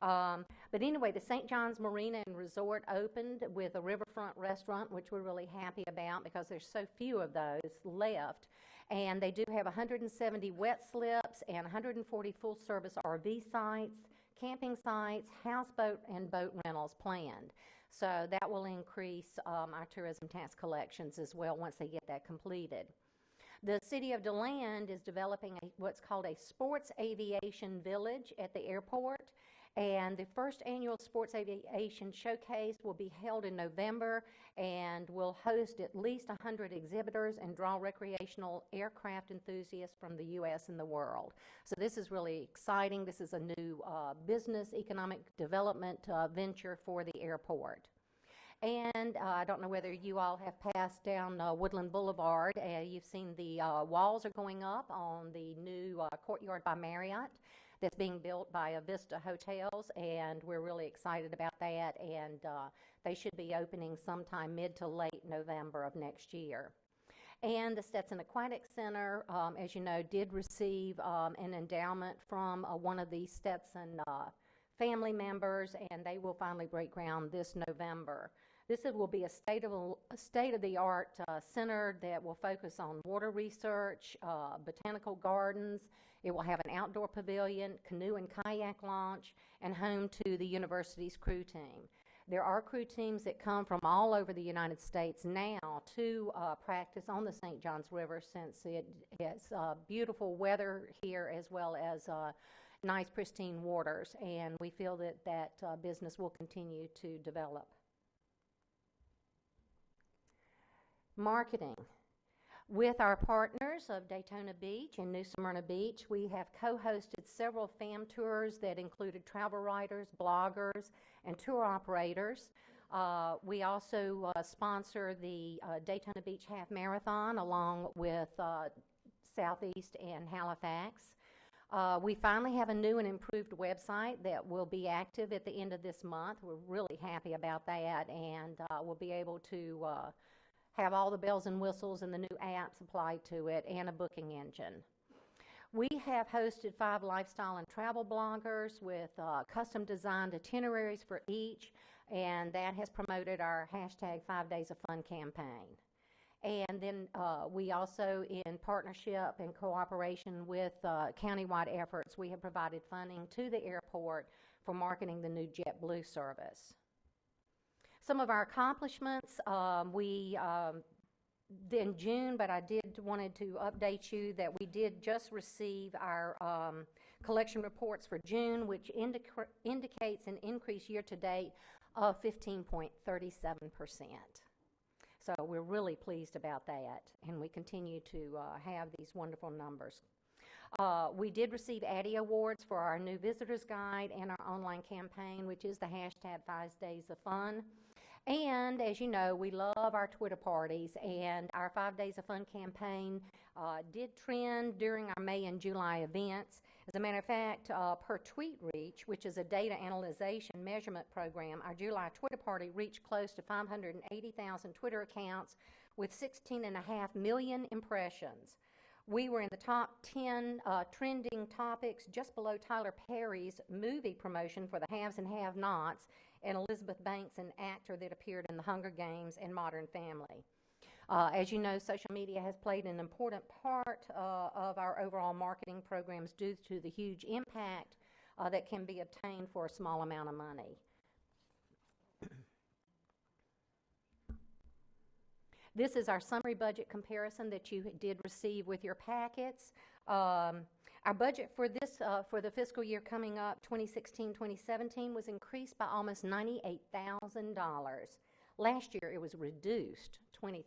But anyway, the St. John's Marina and Resort opened with a riverfront restaurant, which we're really happy about because there's so few of those left. And they do have 170 wet slips and 140 full-service RV sites, camping sites, houseboat, and boat rentals planned. So that will increase our tourism tax collections as well once they get that completed. The City of DeLand is developing what's called a sports aviation village at the airport. And the first annual Sports Aviation Showcase will be held in November and will host at least 100 exhibitors and draw recreational aircraft enthusiasts from the U.S. and the world. So this is really exciting. This is a new business economic development venture for the airport. And I don't know whether you all have passed down Woodland Boulevard. You've seen the walls are going up on the new Courtyard by Marriott that's being built by Avista Hotels, and we're really excited about that, and they should be opening sometime mid to late November of next year. And the Stetson Aquatic Center, as you know, did receive an endowment from one of the Stetson family members, and they will finally break ground this November. This will be a state-of-the-art center that will focus on water research, botanical gardens. It will have an outdoor pavilion, canoe and kayak launch, and home to the university's crew team. There are crew teams that come from all over the United States now to practice on the St. Johns River, since it has beautiful weather here as well as nice pristine waters, and we feel that that business will continue to develop. Marketing. With our partners of Daytona Beach and New Smyrna Beach, we have co-hosted several fam tours that included travel writers, bloggers, and tour operators. We also sponsor the Daytona Beach Half Marathon along with Southeast and Halifax. We finally have a new and improved website that will be active at the end of this month. We're really happy about that, and we'll be able to have all the bells and whistles and the new apps applied to it, and a booking engine. We have hosted 5 lifestyle and travel bloggers with custom designed itineraries for each, and that has promoted our hashtag 5 Days of Fun campaign. And then we also, in partnership and cooperation with countywide efforts, we have provided funding to the airport for marketing the new JetBlue service. Some of our accomplishments, in June, but I wanted to update you that we did just receive our collection reports for June, which indicates an increase year-to-date of 15.37%. So we're really pleased about that, and we continue to have these wonderful numbers. We did receive ADDIE Awards for our new visitors guide and our online campaign, which is the hashtag 5 Days of Fun. And as you know, we love our Twitter parties, and our 5 Days of Fun campaign did trend during our May and July events. As a matter of fact, per TweetReach, which is a data analyzation measurement program, our July Twitter party reached close to 580,000 Twitter accounts with 16.5 million impressions. We were in the top 10 trending topics, just below Tyler Perry's movie promotion for the Haves and Have-Nots, and Elizabeth Banks, an actor that appeared in The Hunger Games and Modern Family. As you know, social media has played an important part of our overall marketing programs due to the huge impact that can be obtained for a small amount of money. This is our summary budget comparison that you did receive with your packets. Our budget for the fiscal year coming up, 2016-2017, was increased by almost $98,000. Last year, it was reduced $20,000.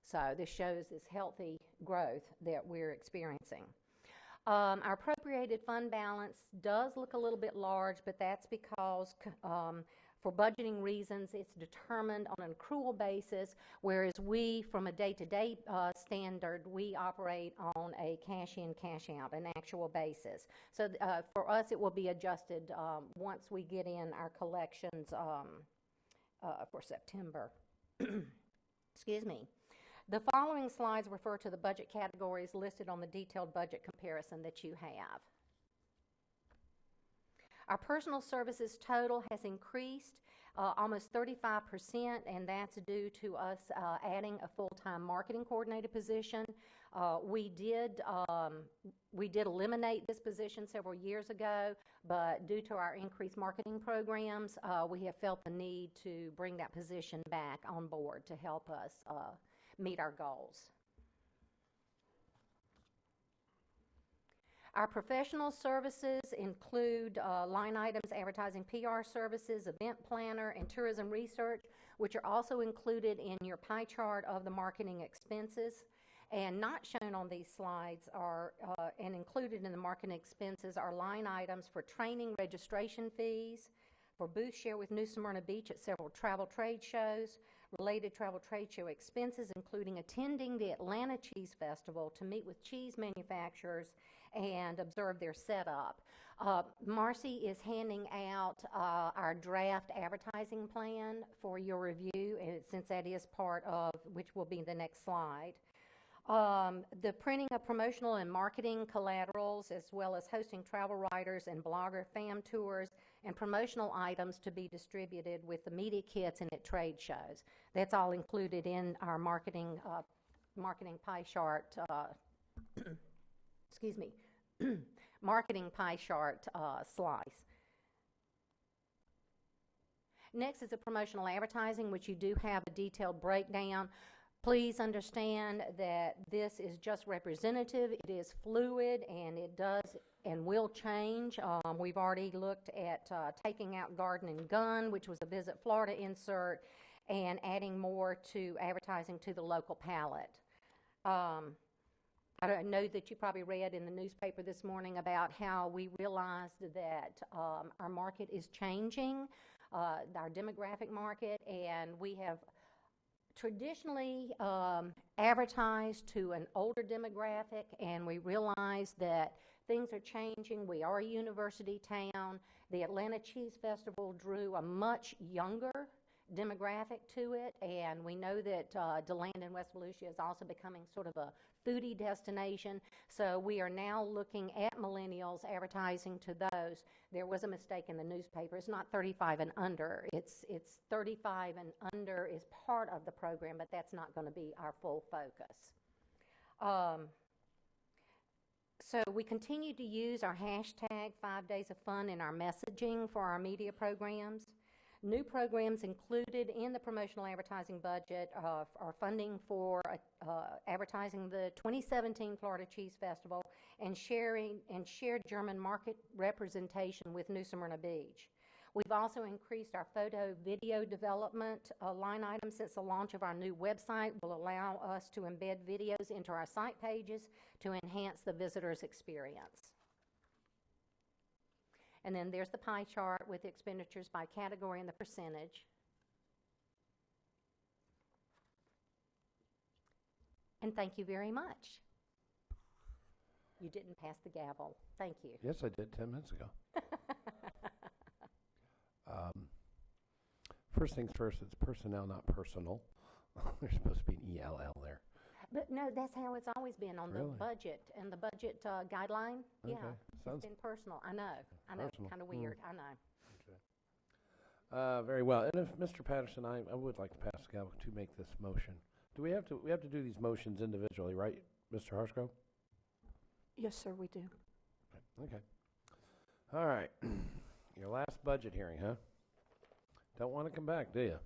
So this shows this healthy growth that we're experiencing. Our appropriated fund balance does look a little bit large, but that's because for budgeting reasons, it's determined on an accrual basis, whereas we, from a day-to-day standard, we operate on a cash-in, cash-out, an actual basis. So for us, it will be adjusted once we get in our collections for September. Excuse me. The following slides refer to the budget categories listed on the detailed budget comparison that you have. Our personal services total has increased almost 35%, and that's due to us adding a full-time marketing coordinator position. We did eliminate this position several years ago, but due to our increased marketing programs, we have felt the need to bring that position back on board to help us meet our goals. Our professional services include line items advertising PR services, event planner, and tourism research, which are also included in your pie chart of the marketing expenses. And not shown on these slides are, and included in the marketing expenses are line items for training registration fees, for booth share with New Smyrna Beach at several travel trade shows, related travel trade show expenses, including attending the Atlanta Cheese Festival to meet with cheese manufacturers and observe their setup. Marcy is handing out our draft advertising plan for your review, and since that is part of, which will be the next slide. The printing of promotional and marketing collaterals, as well as hosting travel writers and blogger fam tours and promotional items to be distributed with the media kits and at trade shows. That's all included in our marketing pie chart, excuse me, marketing pie chart slice. Next is the promotional advertising, which you do have a detailed breakdown. Please understand that this is just representative. It is fluid, and it does and will change. We've already looked at taking out Garden and Gun, which was a Visit Florida insert, and adding more to advertising to the local palette. I know that you probably read in the newspaper this morning about how we realized that our market is changing, our demographic market, and we have traditionally advertised to an older demographic, and we realize that things are changing. We are a university town. The Atlanta Cheese Festival drew a much younger demographic to it, and we know that DeLand in West Volusia is also becoming sort of a foodie destination, so we are now looking at millennials, advertising to those. There was a mistake in the newspaper. It's not 35 and under. It's 35 and under is part of the program, but that's not going to be our full focus. So we continue to use our hashtag 5 Days of Fun in our messaging for our media programs. New programs included in the promotional advertising budget are funding for advertising the 2017 Florida Cheese Festival and shared German market representation with New Smyrna Beach. We've also increased our photo video development line item since the launch of our new website will allow us to embed videos into our site pages to enhance the visitor's experience. And then there's the pie chart with the expenditures by category and the percentage. And thank you very much. You didn't pass the gavel. Thank you. Yes, I did 10 minutes ago. First things first, it's personnel, not personal. There's supposed to be an ELL there. But no, that's how it's always been on Really? the budget and the budget guideline. Okay. Yeah, Sounds it's been personal. I know. personal. Kind of weird. I know. very well. And if Mr. Patterson, I would like to pass the gavel to make this motion. Do we have to do these motions individually, right, Mr. Harsgrove? Yes, sir, we do. Okay. All right. Your last budget hearing, huh? Don't want to come back, do you?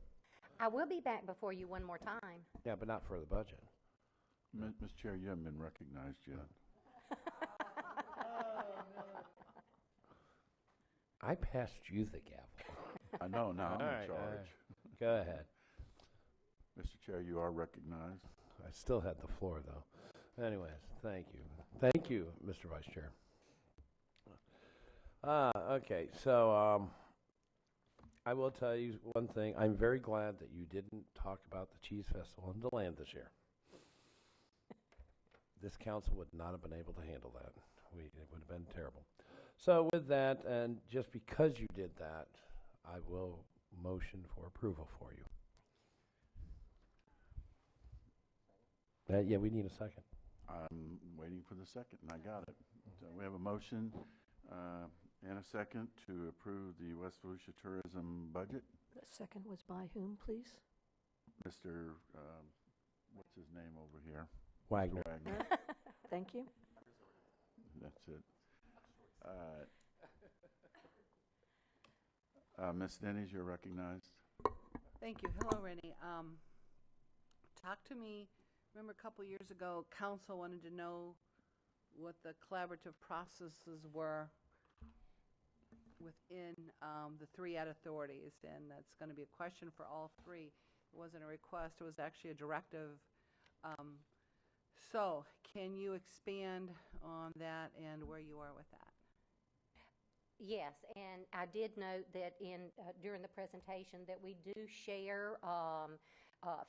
I will be back before you one more time. Yeah, but not for the budget. Mr. Chair, you haven't been recognized yet. I passed you the gavel. I know, now I'm All in right, charge. Go ahead. Mr. Chair, you are recognized. I still had the floor, though. Anyways, thank you. Thank you, Mr. Vice Chair. Okay, so I will tell you one thing. I'm very glad that you didn't talk about the Cheese Festival in DeLand this year. This council would not have been able to handle that. It would have been terrible. So with that, and just because you did that, I will motion for approval for you. Yeah, we need a second. I'm waiting for the second, and I got it. So we have a motion and a second to approve the West Volusia tourism budget. The second was by whom, please? Mr. What's his name over here? Wagner. Mr. Wagner. Thank you. That's it. Ms. Denny's, you're recognized. Thank you. Hello, Rennie. Talk to me. Remember a couple years ago, council wanted to know what the collaborative processes were within the 3 ad authorities, and that's going to be a question for all 3. It wasn't a request, it was actually a directive. So can you expand on that and where you are with that? Yes, and I did note that during the presentation that we do share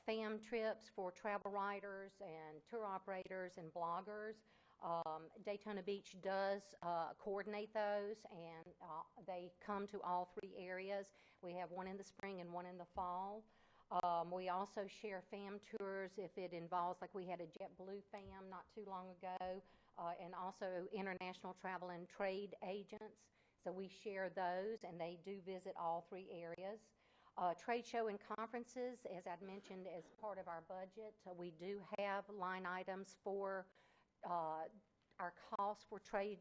FAM trips for travel writers and tour operators and bloggers. Daytona Beach does coordinate those, and they come to all 3 areas. We have one in the spring and one in the fall. We also share FAM tours if it involves, like we had a JetBlue FAM not too long ago, and also international travel and trade agents. So we share those, and they do visit all 3 areas. Trade show and conferences, as I'd mentioned, as part of our budget, we do have line items for our costs for trade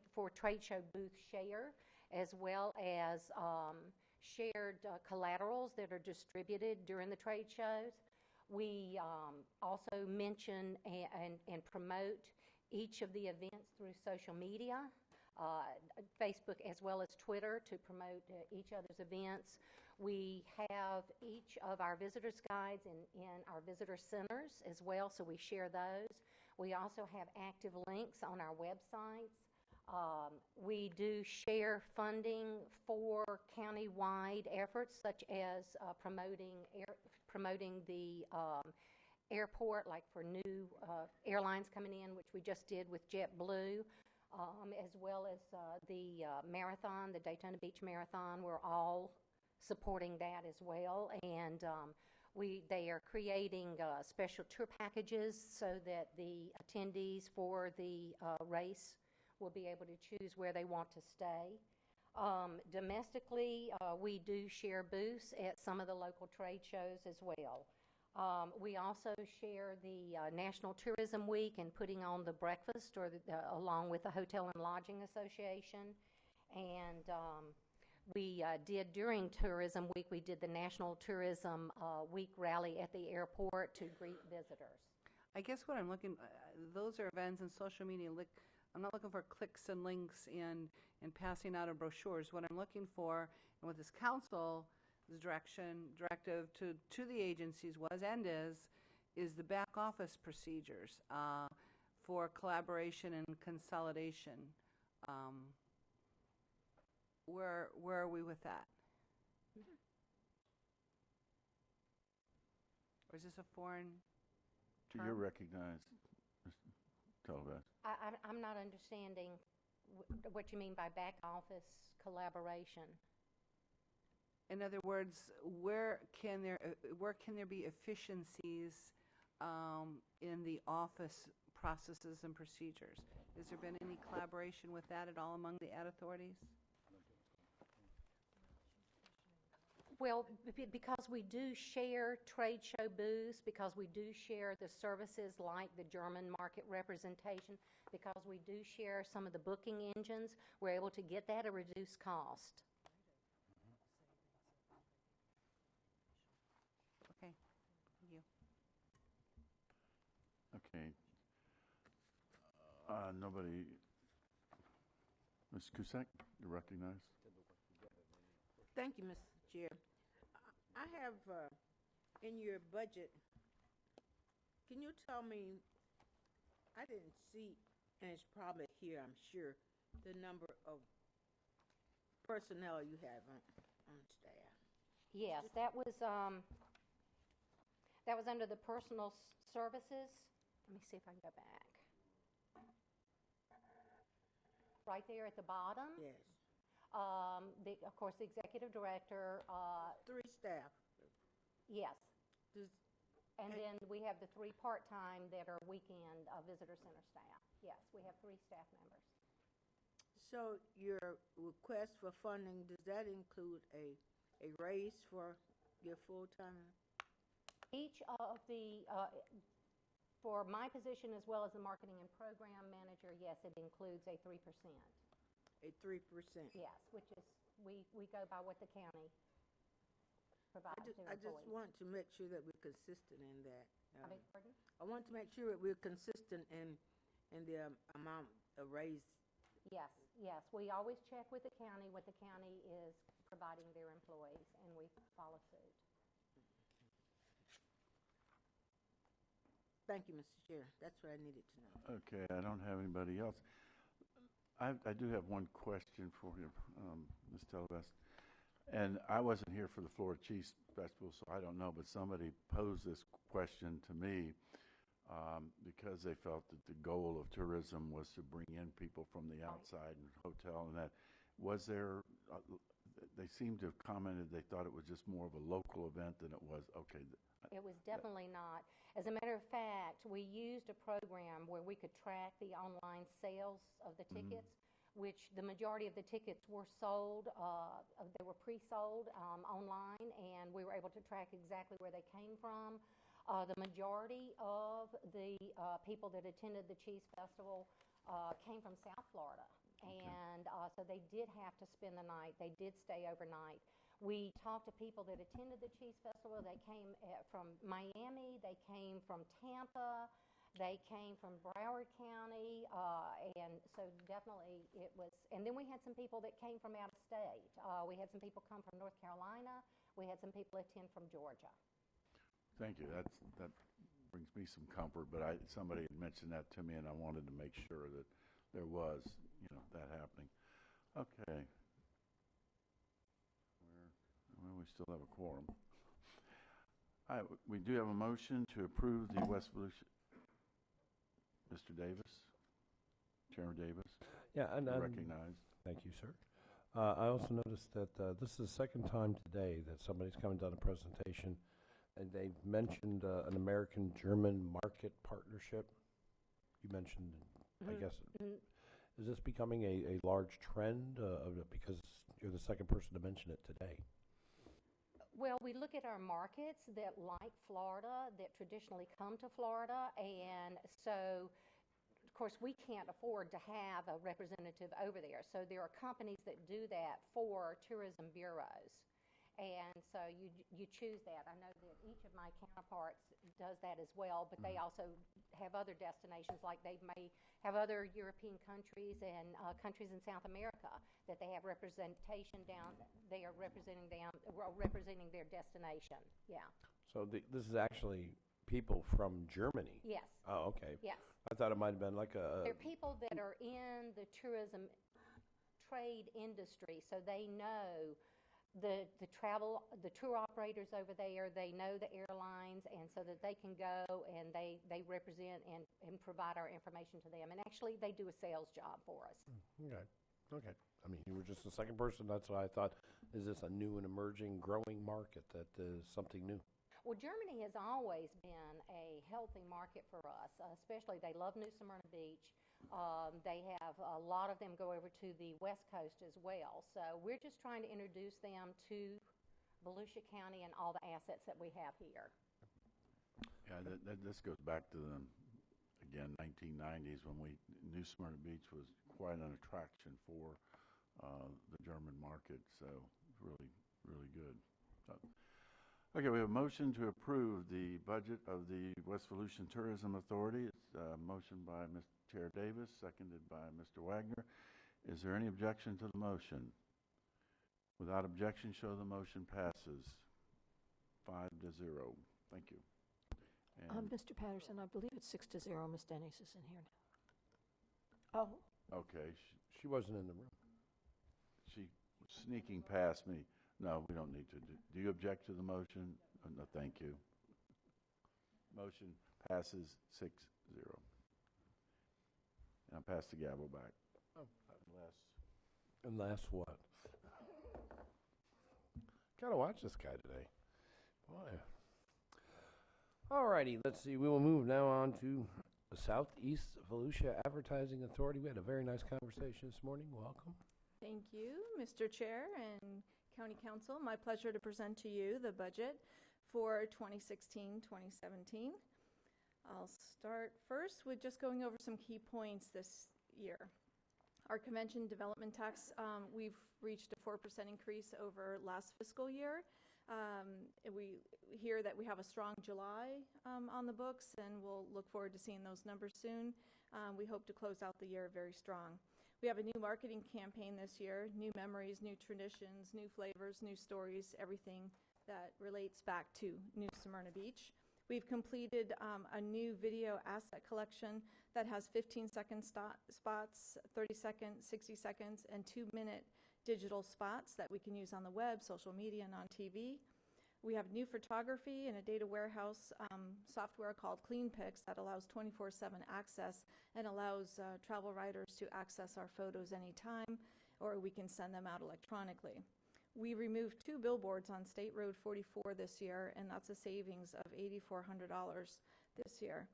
show booth share, as well as shared collaterals that are distributed during the trade shows. We also mention and promote each of the events through social media, Facebook as well as Twitter, to promote each other's events. We have each of our visitors guides in our visitor centers as well, so we share those. We also have active links on our websites. We do share funding for county-wide efforts, such as promoting the airport, like for new airlines coming in, which we just did with JetBlue, as well as the marathon, the Daytona Beach Marathon. We're all supporting that as well, and they are creating special tour packages so that the attendees for the race will be able to choose where they want to stay. Domestically, we do share booths at some of the local trade shows as well. We also share the National Tourism Week and putting on the breakfast, along with the Hotel and Lodging Association. And we did, during Tourism Week, we did the National Tourism Week rally at the airport to greet visitors. I guess what I'm looking, those are events and social media. I'm not looking for clicks and links and passing out of brochures. What I'm looking for, and what this council's directive to the agencies was and is the back office procedures for collaboration and consolidation. Where are we with that? Or is this a foreign term? You're recognized, Mr. Televes. I'm not understanding what you mean by back office collaboration. In other words, where can there be efficiencies in the office processes and procedures? Has there been any collaboration with that at all among the ad authorities? Well, because we do share trade show booths, because we do share the services like the German market representation, because we do share some of the booking engines, we're able to get that at a reduced cost. Okay, thank you. Okay. Nobody. Ms. Cusack, you're recognized. Thank you, Mr. Chair. I have, in your budget, can you tell me I didn't see, and it's probably here, I'm sure, the number of personnel you have on staff. Yes, that was under the personal services. Let me see if I can go back. Right there at the bottom. Yes. Of course, the executive director. 3 staff. Yes. Does, And then we have the 3 part-time that are weekend visitor center staff. Yes, we have 3 staff members. so your request for funding, does that include a raise for your full-time? Each of the, for my position as well as the marketing and program manager, yes, it includes a 3%. A 3%? Yes, which is, we go by what the county provides to I just employees. want to make sure that we're consistent in that. I beg your pardon? I want to make sure that we're consistent in the amount of raise. Yes, yes. We always check with the county what the county is providing their employees, and we follow suit. Thank you, Mr. Chair. That's what I needed to know. Okay, I don't have anybody else. I do have one question for you, Ms. Televest. And I wasn't here for the Florida Cheese Festival, so I don't know, but somebody posed this question to me because they felt that the goal of tourism was to bring in people from the outside and hotel and that. Was there, they seemed to have commented they thought it was just more of a local event than it was, okay. It was definitely not. As a matter of fact, we used a program where we could track the online sales of the tickets, which the majority of the tickets were sold, they were pre-sold online, and we were able to track exactly where they came from. The majority of the people that attended the Cheese Festival came from South Florida, and so they did have to spend the night. They did stay overnight. We talked to people that attended the Cheese Festival. They came from Miami. They came from Tampa. They came from Broward County, and so definitely it was. And then we had some people that came from out of state. We had some people come from North Carolina. We had some people attend from Georgia. Thank you. That brings me some comfort, but somebody had mentioned that to me, and I wanted to make sure that there was, that happening. Okay. Well, we still have a quorum. All right, we do have a motion to approve the West Volusia. Mr. Davis, Chairman Davis. Yeah, and recognized. Thank you, sir. I also noticed that this is the second time today that somebody's come and done a presentation, and they mentioned an American-German market partnership. You mentioned, I guess, is this becoming a large trend because you're the second person to mention it today? Well, we look at our markets that, like Florida, that traditionally come to Florida, and so, of course, we can't afford to have a representative over there. So there are companies that do that for tourism bureaus, and so you choose that. I know that each of my counterparts does that as well, but they also have other destinations, like they may have other European countries and countries in South America that they have representation down. They are representing their destination. Yeah. So this is actually people from Germany? Yes. Oh, okay. Yes. I thought it might have been like a... They're people that are in the tourism trade industry, so they know the tour operators over there, they know the airlines, and so that they can go and they represent and provide our information to them. And actually, they do a sales job for us. Okay. I mean, you were just the second person. That's why I thought, is this a new and emerging, growing market that is something new? Well, Germany has always been a healthy market for us, especially they love New Smyrna Beach. They have a lot of them go over to the West Coast as well. So we're just trying to introduce them to Volusia County and all the assets that we have here. Yeah, this goes back to the, again, 1990s when New Smyrna Beach was quite an attraction for the German market. So it's really, really good. Okay, we have a motion to approve the budget of the West Volusia Tourism Authority. It's a motion by Mr. Chair Davis, seconded by Mr. Wagner. Is there any objection to the motion? Without objection, show the motion passes 5-0. Thank you. And, Mr. Patterson, I believe it's 6-0. Ms. Dennis is in here now. Oh, okay, She wasn't in the room. she was sneaking past me. No, we don't need to. Do you object to the motion? No, thank you. Motion passes 6-0. And I pass the gavel back. Oh. Unless, And last what? Gotta watch this guy today. Boy. Alrighty, let's see. We will move now on to the Southeast Volusia Advertising Authority. We had a very nice conversation this morning. Welcome. Thank you, Mr. Chair and County Council. My pleasure to present to you the budget for 2016-2017. I'll start first with just going over some key points this year. Our convention development tax, we've reached a 4% increase over last fiscal year. We hear that we have a strong July on the books, and we'll look forward to seeing those numbers soon. We hope to close out the year very strong. We have a new marketing campaign this year, new memories, new traditions, new flavors, new stories, everything that relates back to New Smyrna Beach. We've completed a new video asset collection that has 15-second spots, 30-second, 60 seconds, and 2-minute digital spots that we can use on the web, social media, and on TV. We have new photography and a data warehouse software called CleanPix that allows 24/7 access and allows travel writers to access our photos anytime, or we can send them out electronically. We removed 2 billboards on State Road 44 this year, and that's a savings of $8,400 this year.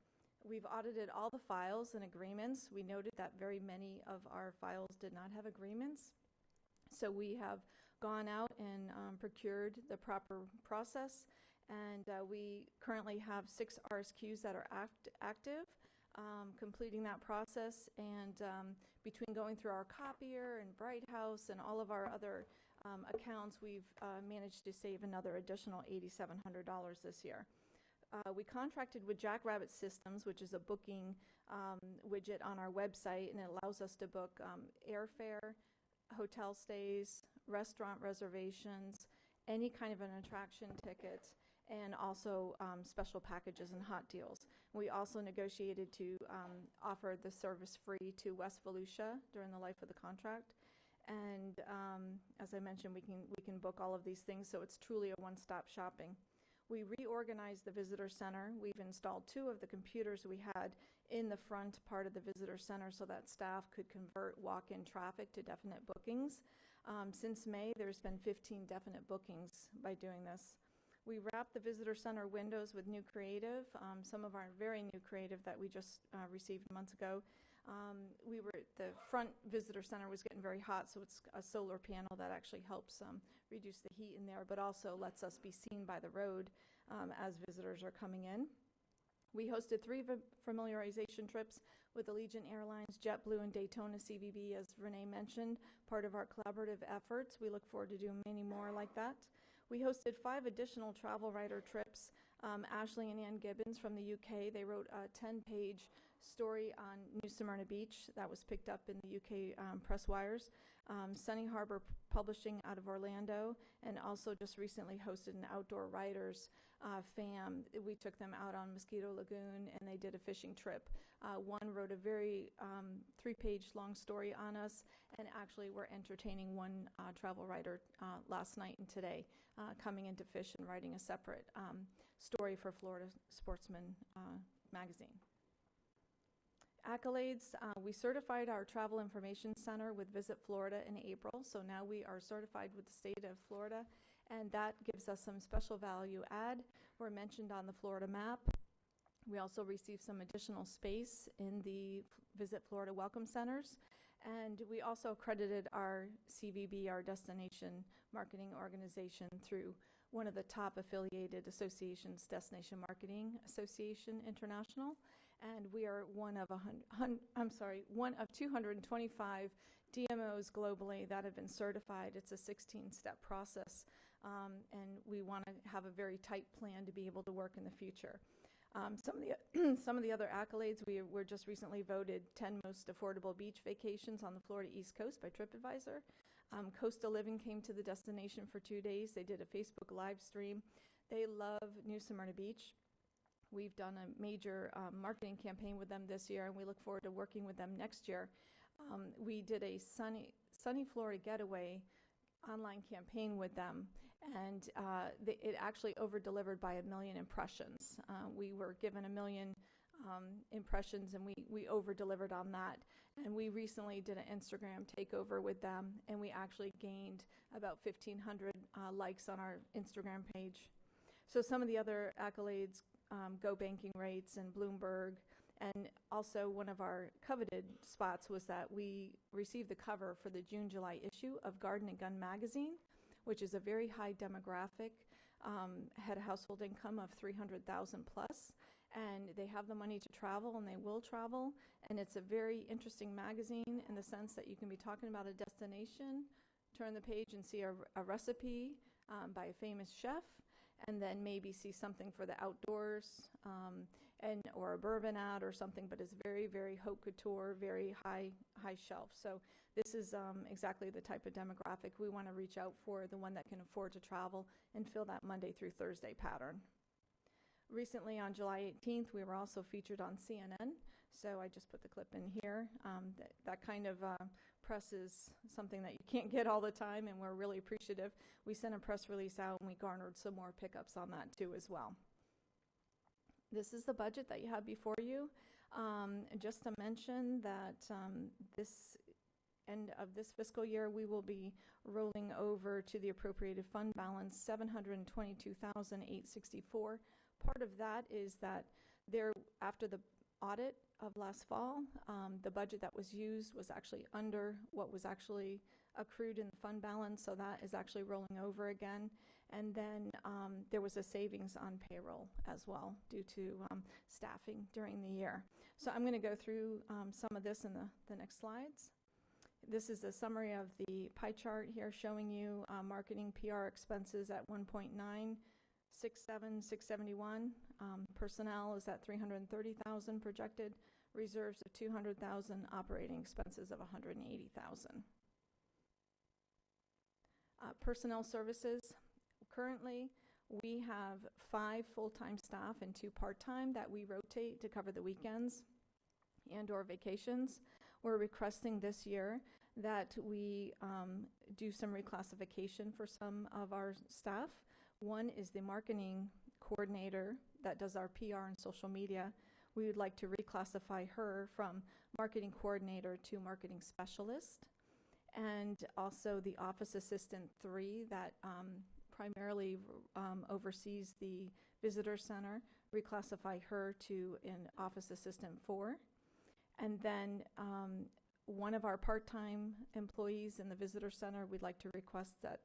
We've audited all the files and agreements. We noted that very many of our files did not have agreements. So we have gone out and procured the proper process, and we currently have 6 RSQs that are active, completing that process, and between going through our copier and Bright House and all of our other accounts, we've managed to save another additional $8,700 this year. We contracted with Jackrabbit Systems, which is a booking widget on our website, and it allows us to book airfare, hotel stays, restaurant reservations, any kind of an attraction ticket, and also special packages and hot deals. We also negotiated to offer the service free to West Volusia during the life of the contract. And as I mentioned, we can book all of these things, so it's truly a one-stop shopping. We reorganized the visitor center. We've installed 2 of the computers we had in the front part of the visitor center so that staff could convert walk-in traffic to definite bookings. Since May, there's been 15 definite bookings by doing this. We wrapped the visitor center windows with new creative, some of our very new creative that we just received months ago. The front visitor center was getting very hot, so it's a solar panel that actually helps reduce the heat in there, but also lets us be seen by the road as visitors are coming in. We hosted 3 familiarization trips with Allegiant Airlines, JetBlue, and Daytona CVB, as Renee mentioned, part of our collaborative efforts. We look forward to doing many more like that. We hosted 5 additional travel writer trips. Ashley and Ann Gibbons from the UK, they wrote a 10-page story on New Smyrna Beach that was picked up in the UK press wires. Sunny Harbor Publishing out of Orlando, and also just recently hosted an outdoor writers FAM. We took them out on Mosquito Lagoon, and they did a fishing trip. One wrote a very 3-page long story on us, and actually we're entertaining one travel writer last night and today coming in to fish and writing a separate story for Florida Sportsman magazine. Accolades, we certified our Travel Information Center with Visit Florida in April, so now we are certified with the state of Florida, and that gives us some special value add. We're mentioned on the Florida map. We also received some additional space in the Visit Florida Welcome Centers, and we also accredited our CVB, our destination marketing organization, through one of the top affiliated associations, Destination Marketing Association International. And we are one of 225 DMOs globally that have been certified. It's a 16-step process, and we want to have a very tight plan to be able to work in the future. Some of the other accolades, we were just recently voted 10 most affordable beach vacations on the Florida East Coast by TripAdvisor. Coastal Living came to the destination for 2 days. They did a Facebook live stream. They love New Smyrna Beach. We've done a major marketing campaign with them this year, and we look forward to working with them next year. We did a Sunny Florida Getaway online campaign with them, and it actually over-delivered by 1 million impressions. We were given 1 million impressions, and we over-delivered on that. And we recently did an Instagram takeover with them, and we actually gained about 1,500 likes on our Instagram page. So some of the other accolades, Go Banking Rates and Bloomberg, and also one of our coveted spots was that we received the cover for the June-July issue of Garden and Gun magazine, which is a very high demographic, had a household income of 300,000 plus, and they have the money to travel, and they will travel. And it's a very interesting magazine in the sense that you can be talking about a destination, turn the page and see a recipe by a famous chef, and then maybe see something for the outdoors, or a bourbon ad or something, but it's very, very haute couture, very high shelf. So this is exactly the type of demographic we want to reach out for, the one that can afford to travel and fill that Monday through Thursday pattern. Recently, on July 18th, we were also featured on CNN, so I just put the clip in here. That kind of press is something that you can't get all the time, and we're really appreciative. We sent a press release out, and we garnered some more pickups on that too as well. This is the budget that you have before you. Just to mention that this end of this fiscal year, we will be rolling over to the appropriated fund balance, $722,864. Part of that is that after the audit of last fall, the budget that was used was actually under what was actually accrued in the fund balance, so that is actually rolling over again. And then there was a savings on payroll as well due to staffing during the year. So I'm going to go through some of this in the next slides. This is a summary of the pie chart here showing you marketing PR expenses at 1.967,671. Personnel is at 330,000 projected. Reserves of 200,000. Operating expenses of 180,000. Personnel services. Currently, we have 5 full-time staff and 2 part-time that we rotate to cover the weekends and/or vacations. We're requesting this year that we do some reclassification for some of our staff. One is the marketing coordinator that does our PR and social media. We would like to reclassify her from marketing coordinator to marketing specialist. And also the office assistant 3 that primarily oversees the visitor center, reclassify her to an office assistant 4. And then one of our part-time employees in the visitor center, we'd like to request that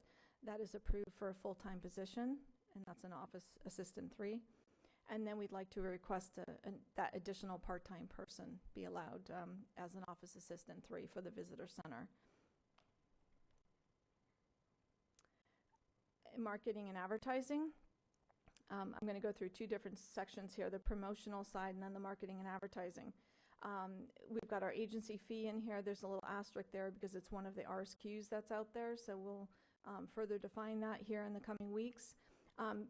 is approved for a full-time position, and that's an office assistant 3. And then we'd like to request that additional part-time person be allowed as an office assistant 3 for the visitor center. Marketing and advertising. I'm going to go through 2 different sections here, the promotional side and then the marketing and advertising. We've got our agency fee in here. There's a little asterisk there because it's one of the RSQs that's out there, so we'll further define that here in the coming weeks.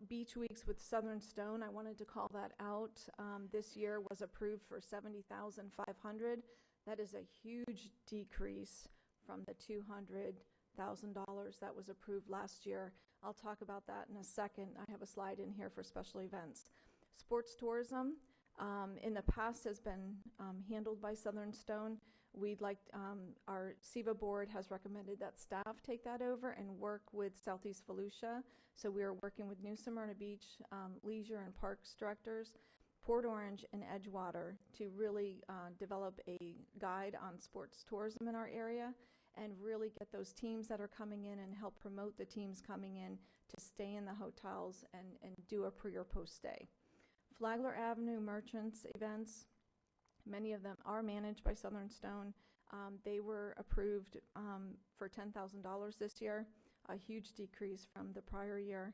Beach Weeks with Southern Stone, I wanted to call that out. This year was approved for $70,500. That is a huge decrease from the $200,000 that was approved last year. I'll talk about that in a second. I have a slide in here for special events. Sports tourism in the past has been handled by Southern Stone. We'd like, our SEVA board has recommended that staff take that over and work with Southeast Volusia. So we are working with New Smyrna Beach leisure and parks directors, Port Orange and Edgewater to really develop a guide on sports tourism in our area and really get those teams that are coming in and help promote the teams coming in to stay in the hotels and do a pre or post stay. Flagler Avenue merchants events, many of them are managed by Southern Stone. They were approved for $10,000 this year, a huge decrease from the prior year.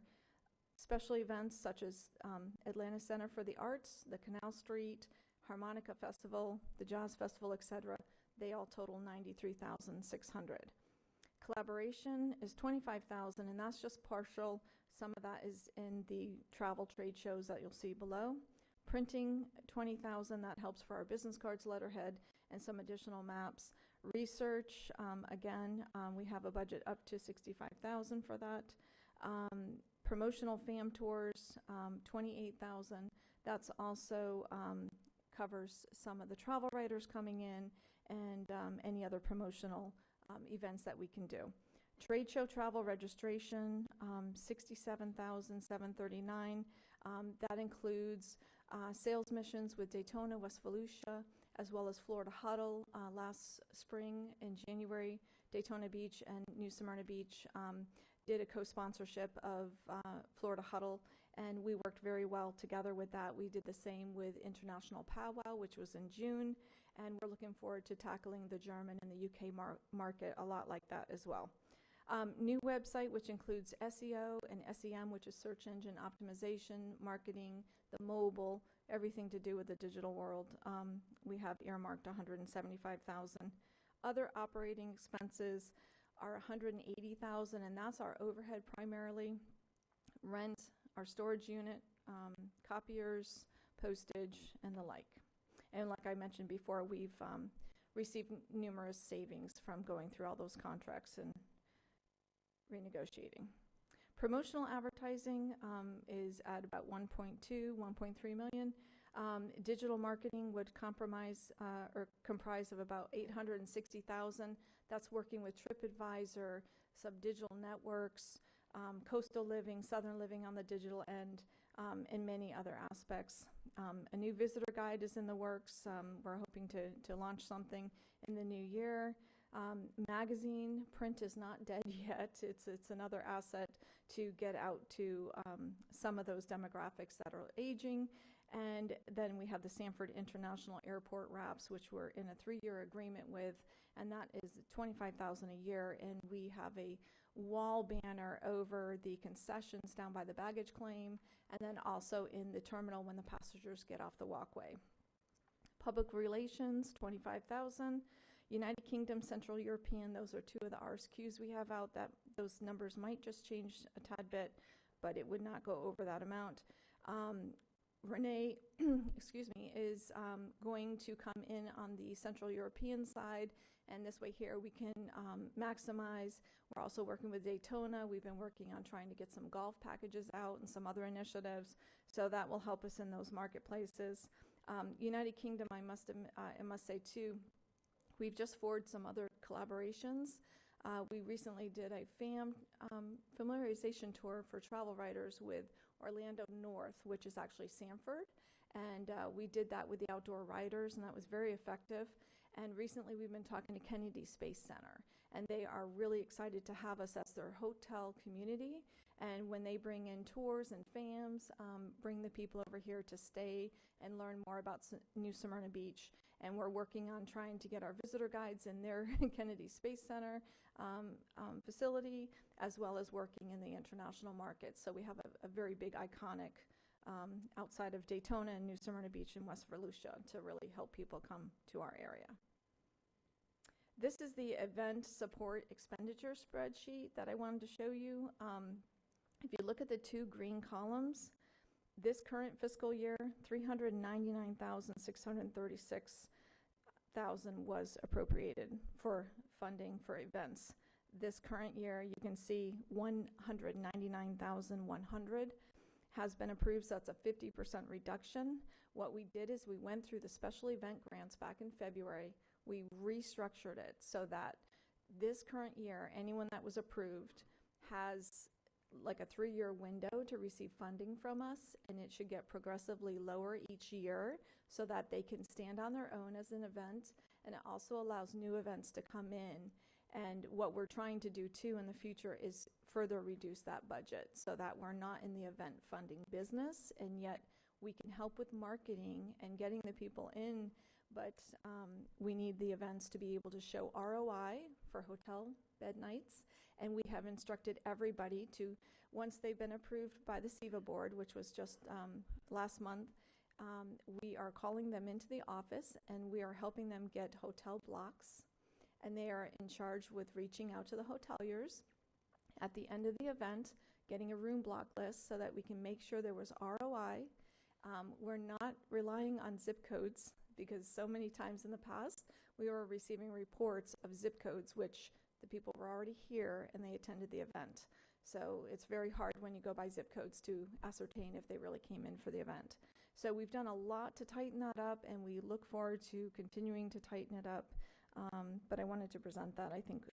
Special events such as Atlanta Center for the Arts, the Canal Street, Harmonica Festival, the Jazz Festival, etc., they all total $93,600. Collaboration is $25,000, and that's just partial. Some of that is in the travel trade shows that you'll see below. Printing, 20,000, that helps for our business cards, letterhead, and some additional maps. Research, we have a budget up to 65,000 for that. Promotional FAM tours, 28,000. That's also covers some of the travel writers coming in and any other promotional events that we can do. Trade show travel registration, 67,739. That includes sales missions with Daytona, West Volusia, as well as Florida Huddle last spring in January. Daytona Beach and New Smyrna Beach did a co-sponsorship of Florida Huddle, and we worked very well together with that. We did the same with International Powwow, which was in June, and we're looking forward to tackling the German and the UK market a lot like that as well. New website, which includes SEO and SEM, which is search engine optimization, marketing, the mobile, everything to do with the digital world. We have earmarked 175,000. Other operating expenses are 180,000, and that's our overhead primarily. Rent, our storage unit, copiers, postage, and the like. And like I mentioned before, we've received numerous savings from going through all those contracts and renegotiating. Promotional advertising is at about 1.3 million. Digital marketing would comprise of about 860,000. That's working with TripAdvisor, some digital networks, Coastal Living, Southern Living on the digital end, and many other aspects. A new visitor guide is in the works. We're hoping to launch something in the new year. Magazine print is not dead yet. It's another asset to get out to some of those demographics that are aging. And then we have the Sanford International Airport wraps, which we're in a 3-year agreement with, and that is $25,000 a year. And we have a wall banner over the concessions down by the baggage claim, and then also in the terminal when the passengers get off the walkway. Public relations, 25,000. United Kingdom, Central European, those are two of the RSQs we have out. That those numbers might just change a tad bit, but it would not go over that amount. Renee, is going to come in on the Central European side, and this way here we can maximize. We're also working with Daytona. We've been working on trying to get some golf packages out and some other initiatives, so that will help us in those marketplaces. United Kingdom, I must say too, we've just forged some other collaborations. We recently did a familiarization tour for travel writers with Orlando North, which is actually Sanford, and we did that with the outdoor riders, and that was very effective. And recently we've been talking to Kennedy Space Center, and they are really excited to have us as their hotel community. And when they bring in tours and FAMs, bring the people over here to stay and learn more about New Smyrna Beach. And we're working on trying to get our visitor guides in their Kennedy Space Center facility, as well as working in the international market. So we have a very big iconic outside of Daytona and New Smyrna Beach in West Volusia to really help people come to our area. This is the event support expenditure spreadsheet that I wanted to show you. If you look at the two green columns, this current fiscal year, $399,636,000 was appropriated for funding for events. This current year, you can see $199,100 has been approved, so that's a 50% reduction. What we did is we went through the special event grants back in February. We restructured it so that this current year, anyone that was approved has like a 3-year window to receive funding from us, and it should get progressively lower each year so that they can stand on their own as an event, and it also allows new events to come in. And what we're trying to do too in the future is further reduce that budget so that we're not in the event funding business, and yet we can help with marketing and getting the people in, but we need the events to be able to show ROI for hotel bed nights. And we have instructed everybody to, once they've been approved by the SEVA board, which was just last month, we are calling them into the office and we are helping them get hotel blocks. And they are in charge with reaching out to the hoteliers at the end of the event, getting a room block list so that we can make sure there was ROI We're not relying on zip codes because so many times in the past, we were receiving reports of zip codes, which the people were already here and they attended the event. So it's very hard when you go by zip codes to ascertain if they really came in for the event. So we've done a lot to tighten that up, and we look forward to continuing to tighten it up. But I wanted to present that. I think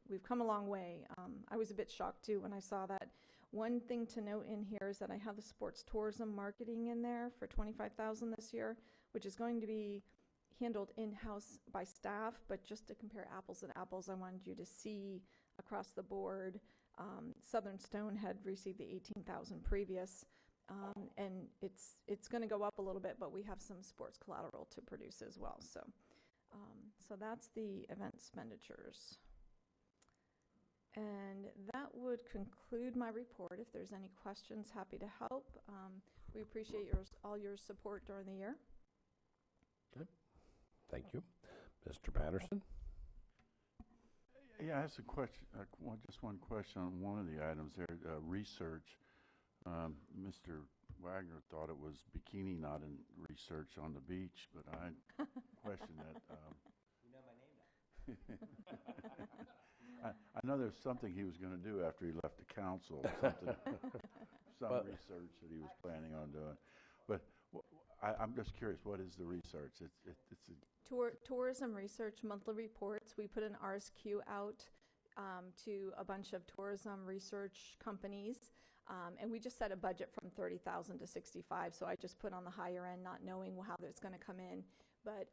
we've come a long way. I was a bit shocked too when I saw that. One thing to note in here is that I have the sports tourism marketing in there for $25,000 this year, which is going to be handled in-house by staff. But just to compare apples and apples, I wanted you to see across the board. Southern Stone had received the $18,000 previous, and it's going to go up a little bit, but we have some sports collateral to produce as well. So that's the event expenditures. And that would conclude my report. If there's any questions, happy to help. We appreciate all your support during the year. Okay. Thank you. Mr. Patterson? Yeah, I have a question, just one question on one of the items there, research. Mr. Wagner thought it was bikini not in research on the beach, but I question that. You know my name now. I know there's something he was going to do after he left the council, something, some research that he was planning on doing. But I'm just curious, what is the research? It's a Tourism research monthly reports. We put an RSQ out to a bunch of tourism research companies, and we just set a budget from $30,000 to $65,000. So I just put on the higher end, not knowing how that's going to come in. But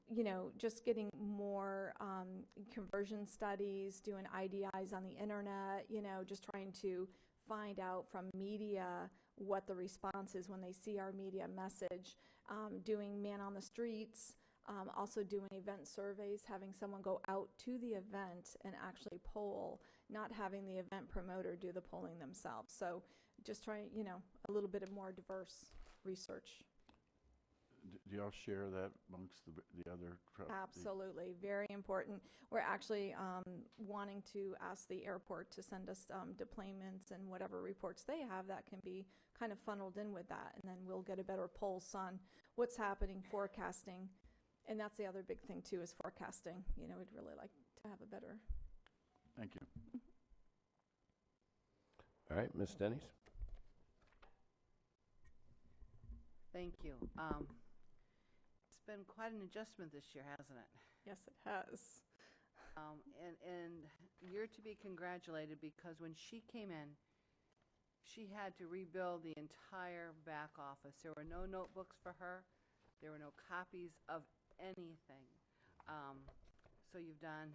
you know, just getting more conversion studies, doing IDIs on the internet. You know, just trying to find out from media what the response is when they see our media message. Doing man on the streets. Also doing event surveys, having someone go out to the event and actually poll, not having the event promoter do the polling themselves. So just trying, you know, a little bit of more diverse research. Do y'all share that amongst the other? Absolutely, very important. We're actually wanting to ask the airport to send us deployments and whatever reports they have that can be kind of funneled in with that, and then we'll get a better pulse on what's happening, forecasting. And that's the other big thing, too, is forecasting. You know, we'd really like to have a better. Thank you. All right, Ms. Denny's. Thank you. It's been quite an adjustment this year, hasn't it? Yes, it has. And you're to be congratulated because when she came in, she had to rebuild the entire back office. There were no notebooks for her. There were no copies of anything. So you've done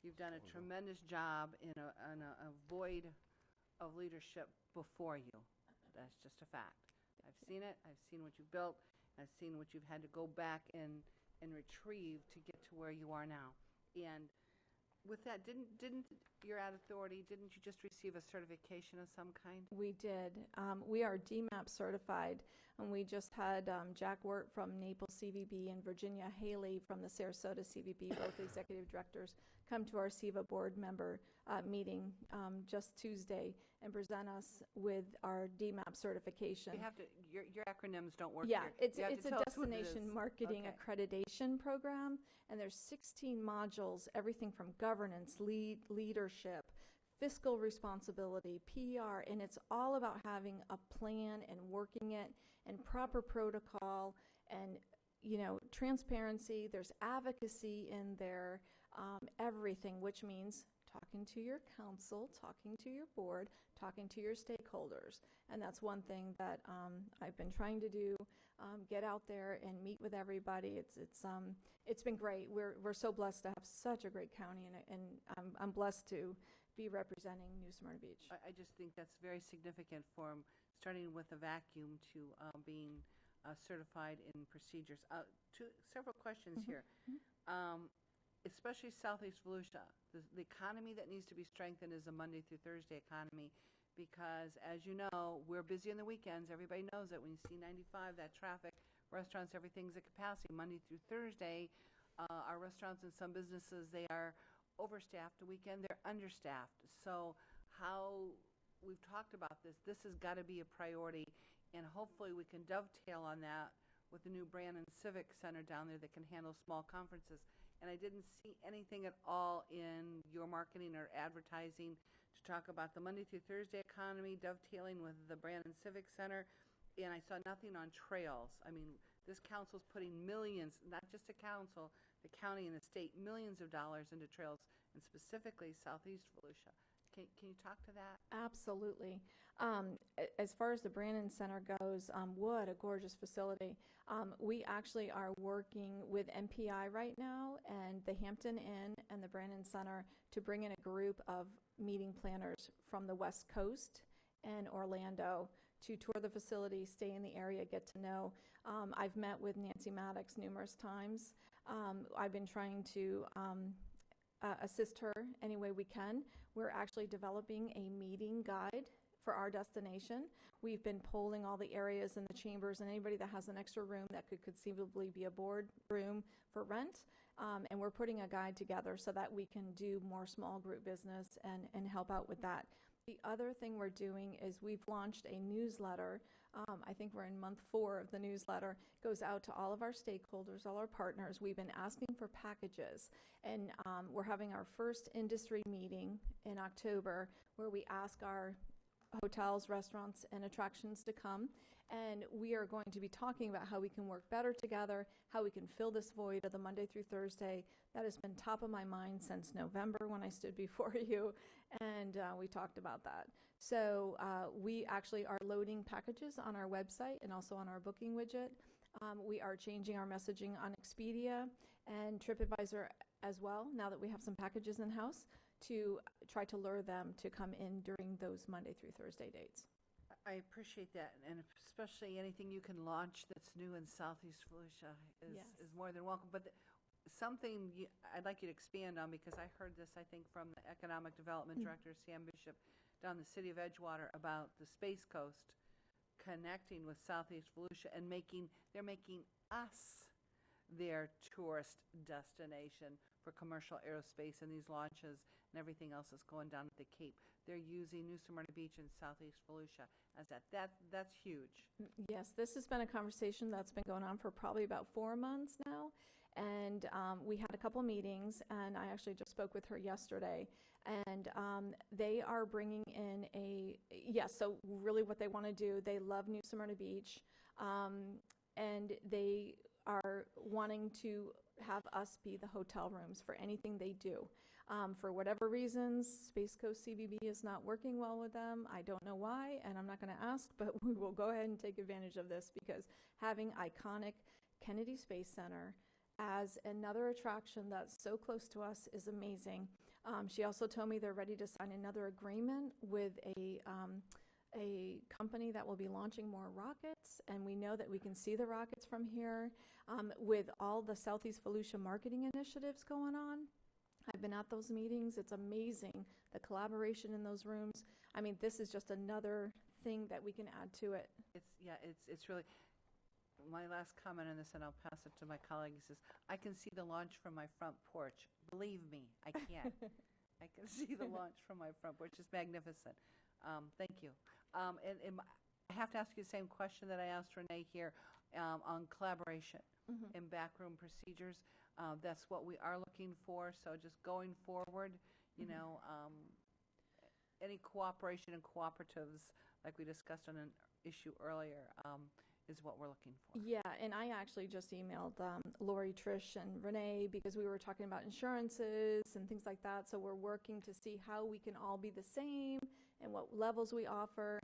a tremendous job in a void of leadership before you. That's just a fact. I've seen it. I've seen what you've built. I've seen what you've had to go back and retrieve to get to where you are now. And with that, didn't your ad authority, didn't you just receive a certification of some kind? We did. We are DMAP certified, and we just had Jack Wirt from Naples CVB and Virginia Haley from the Sarasota CVB, both executive directors, come to our SEVA board member meeting just Tuesday and present us with our DMAP certification. You have to. Your acronyms don't work. Yeah, here. it's a destination marketing accreditation program, and there's 16 modules, everything from governance, leadership, fiscal responsibility, PR, and it's all about having a plan and working it and proper protocol and, you know, transparency. There's advocacy in there, everything, which means talking to your council, talking to your board, talking to your stakeholders. And that's one thing that I've been trying to do, get out there and meet with everybody. It's been great. We're so blessed to have such a great county, and I'm blessed to be representing New Smyrna Beach. I just think that's very significant from starting with a vacuum to being certified in procedures. Several questions here. Especially Southeast Volusia, the economy that needs to be strengthened is a Monday through Thursday economy, because as you know, we're busy on the weekends. Everybody knows that when you see 95, that traffic, restaurants, everything's at capacity. Monday through Thursday, our restaurants and some businesses, they are overstaffed. The weekend, they're understaffed. So how we've talked about this has got to be a priority and hopefully we can dovetail on that with the new Brandon Civic Center down there that can handle small conferences. And I didn't see anything at all in your marketing or advertising to talk about the Monday through Thursday economy dovetailing with the Brandon Civic Center, and I saw nothing on trails. I mean, this council's putting millions, not just the council, the county and the state, millions of dollars into trails, and specifically southeast Volusia. Can you talk to that? Absolutely. As far as the Brandon Center goes, what a gorgeous facility. We actually are working with MPI right now and the Hampton Inn and the Brandon Center to bring in a group of meeting planners from the West Coast and Orlando to tour the facility, stay in the area, get to know. I've met with Nancy Maddox numerous times. I've been trying to assist her any way we can. We're actually developing a meeting guide for our destination. We've been polling all the areas in the chambers and anybody that has an extra room that could conceivably be a board room for rent. And we're putting a guide together so that we can do more small group business and help out with that. The other thing we're doing is we've launched a newsletter. I think we're in month 4 of the newsletter. It goes out to all of our stakeholders, all our partners. We've been asking for packages, and we're having our first industry meeting in October where we ask our hotels, restaurants, and attractions to come, and we are going to be talking about how we can work better together, how we can fill this void of the Monday through Thursday. That has been top of my mind since November when I stood before you, and we talked about that. So we actually are loading packages on our website and also on our booking widget. We are changing our messaging on Expedia and TripAdvisor as well, now that we have some packages in-house, to try to lure them to come in during those Monday through Thursday dates. I appreciate that, and especially anything you can launch that's new in southeast Volusia is more than welcome. But something I'd like you to expand on, because I heard this, I think, from the Economic Development Director, Sam Bishop, down the city of Edgewater, about the Space Coast connecting with southeast Volusia and they're making us their tourist destination for commercial aerospace and these launches and everything else that's going down at the Cape. They're using New Smyrna Beach in southeast Volusia as that's huge. Yes, this has been a conversation that's been going on for probably about 4 months now. And we had a couple meetings, and I actually just spoke with her yesterday. And they are bringing in so really what they want to do, they love New Smyrna Beach, and they are wanting to have us be the hotel rooms for anything they do. For whatever reasons, Space Coast CVB is not working well with them. I don't know why, and I'm not going to ask, but we will go ahead and take advantage of this, because having iconic Kennedy Space Center as another attraction that's so close to us is amazing. She also told me they're ready to sign another agreement with a company that will be launching more rockets, and we know that we can see the rockets from here. With all the Southeast Volusia marketing initiatives going on, I've been at those meetings. It's amazing, the collaboration in those rooms. I mean, this is just another thing that we can add to it. It's really, my last comment on this, and I'll pass it to my colleague, says, I can see the launch from my front porch. Believe me, I can. I can see the launch from my front porch. It's magnificent. Thank you. And I have to ask you the same question that I asked Renee here on collaboration and backroom procedures. That's what we are looking for. So just going forward, you know, any cooperation and cooperatives, like we discussed on an issue earlier, is what we're looking for. Yeah, and I actually just emailed Lori, Trish, and Renee, because we were talking about insurances and things like that. So we're working to see how we can all be the same and what levels we offer.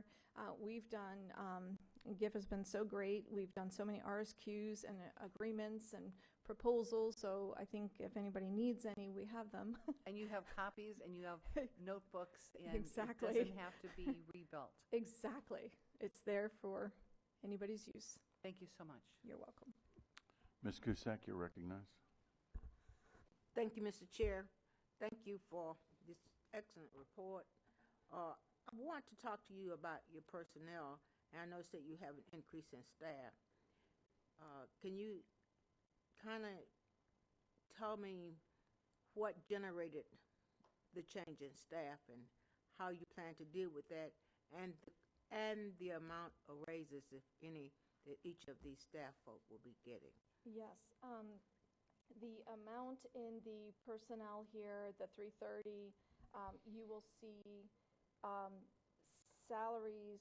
We've done, GIF has been so great. We've done so many RSQs and agreements and proposals. So I think if anybody needs any, we have them. And you have copies and you have notebooks, and exactly. It doesn't have to be rebuilt. Exactly. It's there for anybody's use. Thank you so much. You're welcome. Ms. Cusack, you're recognized. Thank you, Mr. Chair. Thank you for this excellent report. I want to talk to you about your personnel, and I noticed that you have an increase in staff. Can you kind of tell me what generated the change in staff and how you plan to deal with that, and and the amount of raises, if any, that each of these staff folk will be getting. Yes, the amount in the personnel here, the 330, you will see salaries,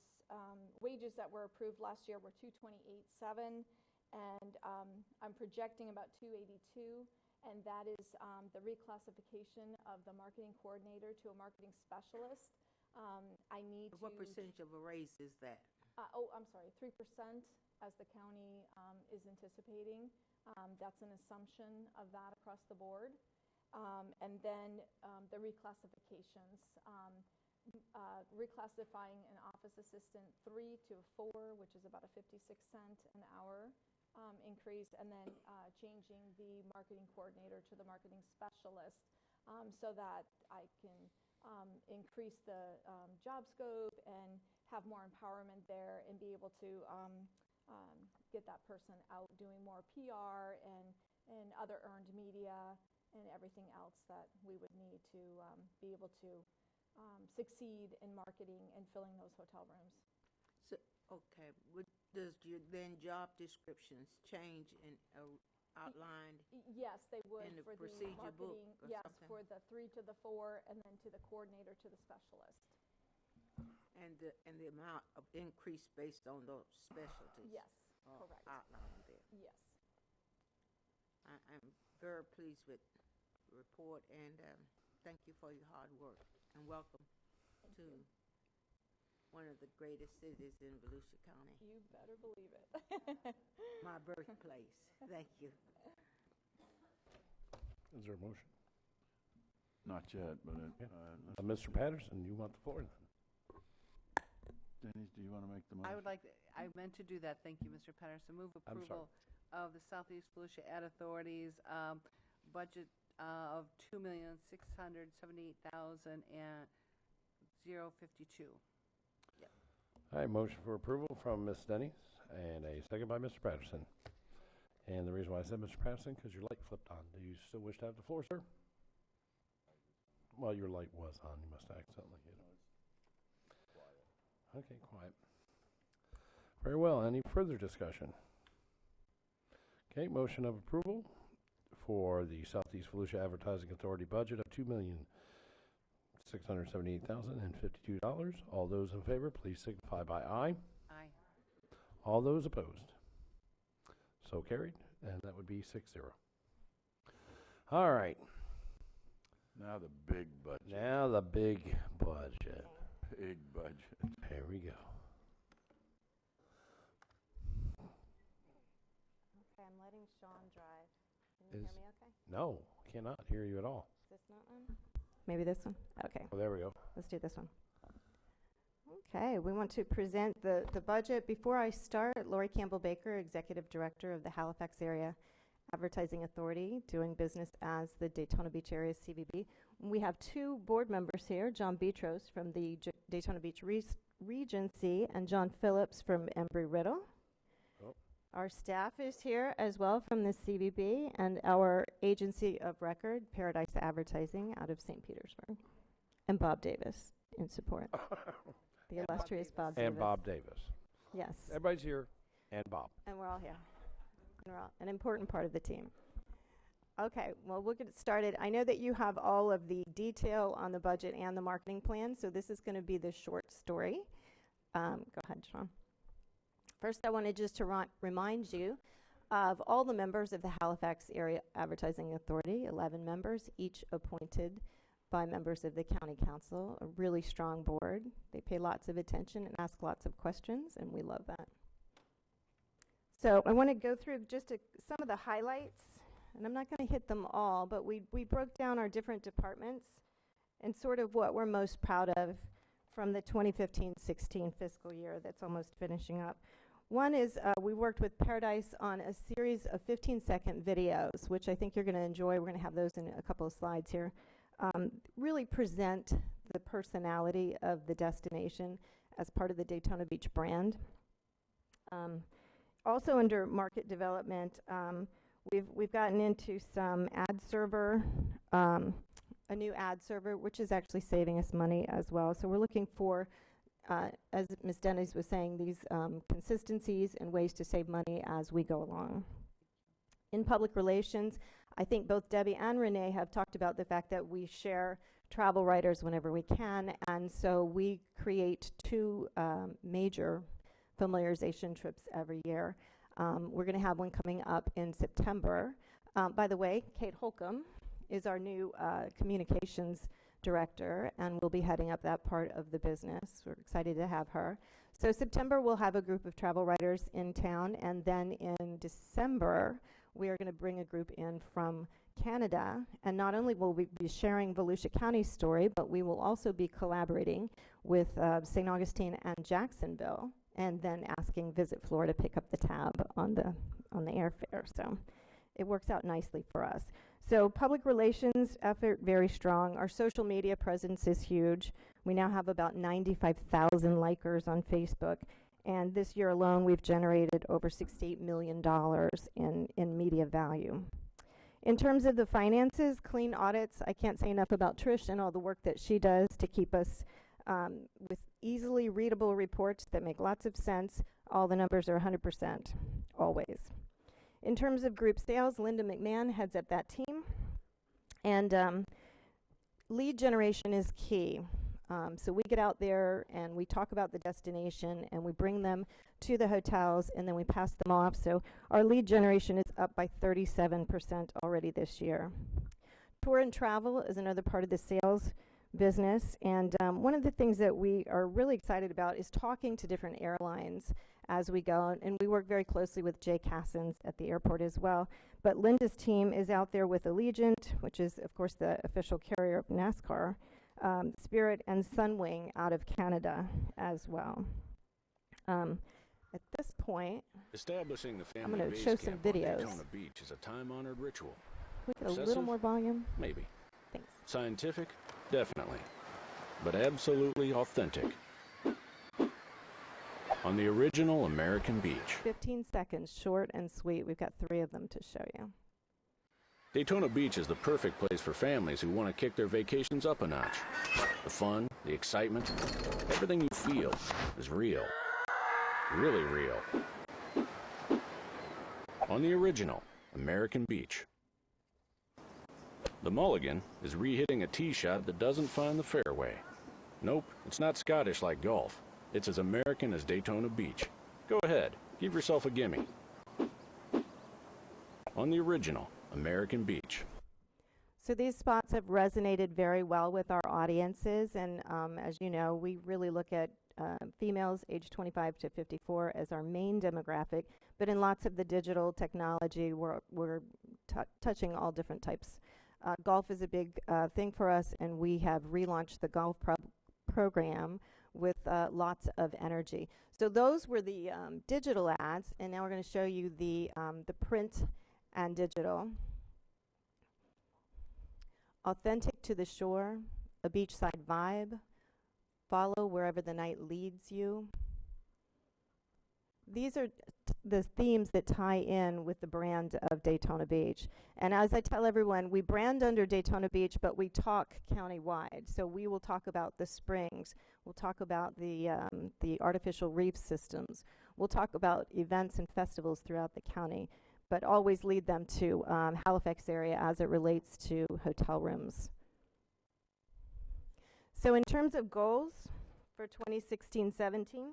wages that were approved last year were 228.7, and I'm projecting about 282, and that is the reclassification of the marketing coordinator to a marketing specialist. I need to... What percentage of a raise is that? I'm sorry, 3% as the county is anticipating. That's an assumption of that across the board. And then the reclassifications, reclassifying an office assistant 3 to a 4, which is about a 56-cent an hour increase, and then changing the marketing coordinator to the marketing specialist so that I can increase the job scope and have more empowerment there and be able to get that person out doing more PR and other earned media and everything else that we would need to be able to succeed in marketing and filling those hotel rooms. So, okay, does your then job descriptions change and outlined? Yes, they would in the for the procedure book marketing. or Yes, something? for the 3 to the 4, and then to the coordinator to the specialist. And the amount of increase based on those specialties? Yes, correct. Outlined there. Yes. I'm very pleased with the report, and thank you for your hard work, and welcome to one of the greatest cities in Volusia County. You better believe it. My birthplace. Thank you. Is there a motion? Not yet, but Mr. Patterson, you want the floor then? Denise, do you want to make the motion? I would like, I meant to do that, thank you, Mr. Patterson. Move I'm sorry. approval of the Southeast Volusia Ad Authority's budget of $2,678,052. All right, motion for approval from Ms. Denny's and a second by Mr. Patterson. And the reason why I said Mr. Patterson, because your light flipped on. Do you still wish to have the floor, sir? Well, your light was on. You must have accidentally hit it. Okay, quiet. Very well. Any further discussion? Okay, motion of approval for the Southeast Volusia Advertising Authority budget of $2,678,052. All those in favor, please signify by aye. Aye. All those opposed? So carried, and that would be 6-0. All right. Now the big budget. Now the big budget. Big budget. Here we go. Okay, I'm letting Sean drive. Can you hear me okay? No, cannot hear you at all. Is this not on? Maybe this one? Okay. Oh, there we go. Let's do this one. Okay, we want to present the budget. Before I start, Lori Campbell Baker, Executive Director of the Halifax Area Advertising Authority, doing business as the Daytona Beach Area CVB. We have two board members here, John Betros from the Daytona Beach Regency and John Phillips from Embry-Riddle. Oh. Our staff is here as well from the CVB, and our agency of record, Paradise Advertising, out of St. Petersburg, and Bob Davis in support. The illustrious Bob Davis. And Bob Davis. Yes. Everybody's here, and Bob. And we're all here. And we're all an important part of the team. Okay, well, we'll get started. I know that you have all of the detail on the budget and the marketing plan, so this is going to be the short story. Go ahead, Sean. First, I wanted just to remind you of all the members of the Halifax Area Advertising Authority, 11 members, each appointed by members of the County Council, a really strong board. They pay lots of attention and ask lots of questions, and we love that. So I want to go through just some of the highlights, and I'm not going to hit them all, but we broke down our different departments and sort of what we're most proud of from the 2015-16 fiscal year that's almost finishing up. One is we worked with Paradise on a series of 15-second videos, which I think you're going to enjoy. We're going to have those in a couple of slides here. Really present the personality of the destination as part of the Daytona Beach brand. Also under market development, we've gotten into some ad server, a new ad server, which is actually saving us money as well. So we're looking for as Ms. Dennis was saying, these consistencies and ways to save money as we go along. In public relations, I think both Debbie and Renee have talked about the fact that we share travel writers whenever we can, and so we create 2 major familiarization trips every year. We're going to have one coming up in September. By the way, Kate Holcomb is our new communications director, and will be heading up that part of the business. We're excited to have her. So September, we'll have a group of travel writers in town, and then in December, we are going to bring a group in from Canada, and not only will we be sharing Volusia County's story, but we will also be collaborating with St. Augustine and Jacksonville, and then asking Visit Florida to pick up the tab on the airfare. So it works out nicely for us. So public relations effort, very strong. Our social media presence is huge. We now have about 95,000 likers on Facebook. And this year alone, we've generated over $68 million in media value. In terms of the finances, clean audits, I can't say enough about Trish and all the work that she does to keep us with easily readable reports that make lots of sense. All the numbers are 100%, always. In terms of group sales, Linda McMahon heads up that team. And lead generation is key. So we get out there and we talk about the destination and we bring them to the hotels and then we pass them off. So our lead generation is up by 37% already this year. Tour and travel is another part of the sales business. And one of the things that we are really excited about is talking to different airlines as we go. And we work very closely with Jay Cassins at the airport as well. But Linda's team is out there with Allegiant, which is, of course, the official carrier of NASCAR. Spirit and Sunwing out of Canada as well. At this point, establishing the I'm family going to base show some camp on videos. Daytona Beach is a time-honored ritual. Can we get a little Obsessive? more volume? Maybe. Thanks. Scientific? Definitely. But absolutely authentic. On the original American beach. 15 seconds, short and sweet. We've got 3 of them to show you. Daytona Beach is the perfect place for families who want to kick their vacations up a notch. The fun, the excitement, everything you feel is real. Really real. On the original American Beach. The Mulligan is re-hitting a tee shot that doesn't find the fairway. Nope, it's not Scottish like golf. It's as American as Daytona Beach. Go ahead, give yourself a gimme. On the original American Beach. So these spots have resonated very well with our audiences, and as you know, we really look at females age 25 to 54 as our main demographic, but in lots of the digital technology, we're touching all different types. Golf is a big thing for us, and we have relaunched the golf program with lots of energy. So those were the digital ads, and now we're going to show you the print and digital. Authentic to the shore, a beachside vibe, follow wherever the night leads you. These are the themes that tie in with the brand of Daytona Beach. And as I tell everyone, we brand under Daytona Beach, but we talk countywide. So we will talk about the springs. We'll talk about the artificial reef systems. We'll talk about events and festivals throughout the county, but always lead them to Halifax area as it relates to hotel rooms. So in terms of goals for 2016-17,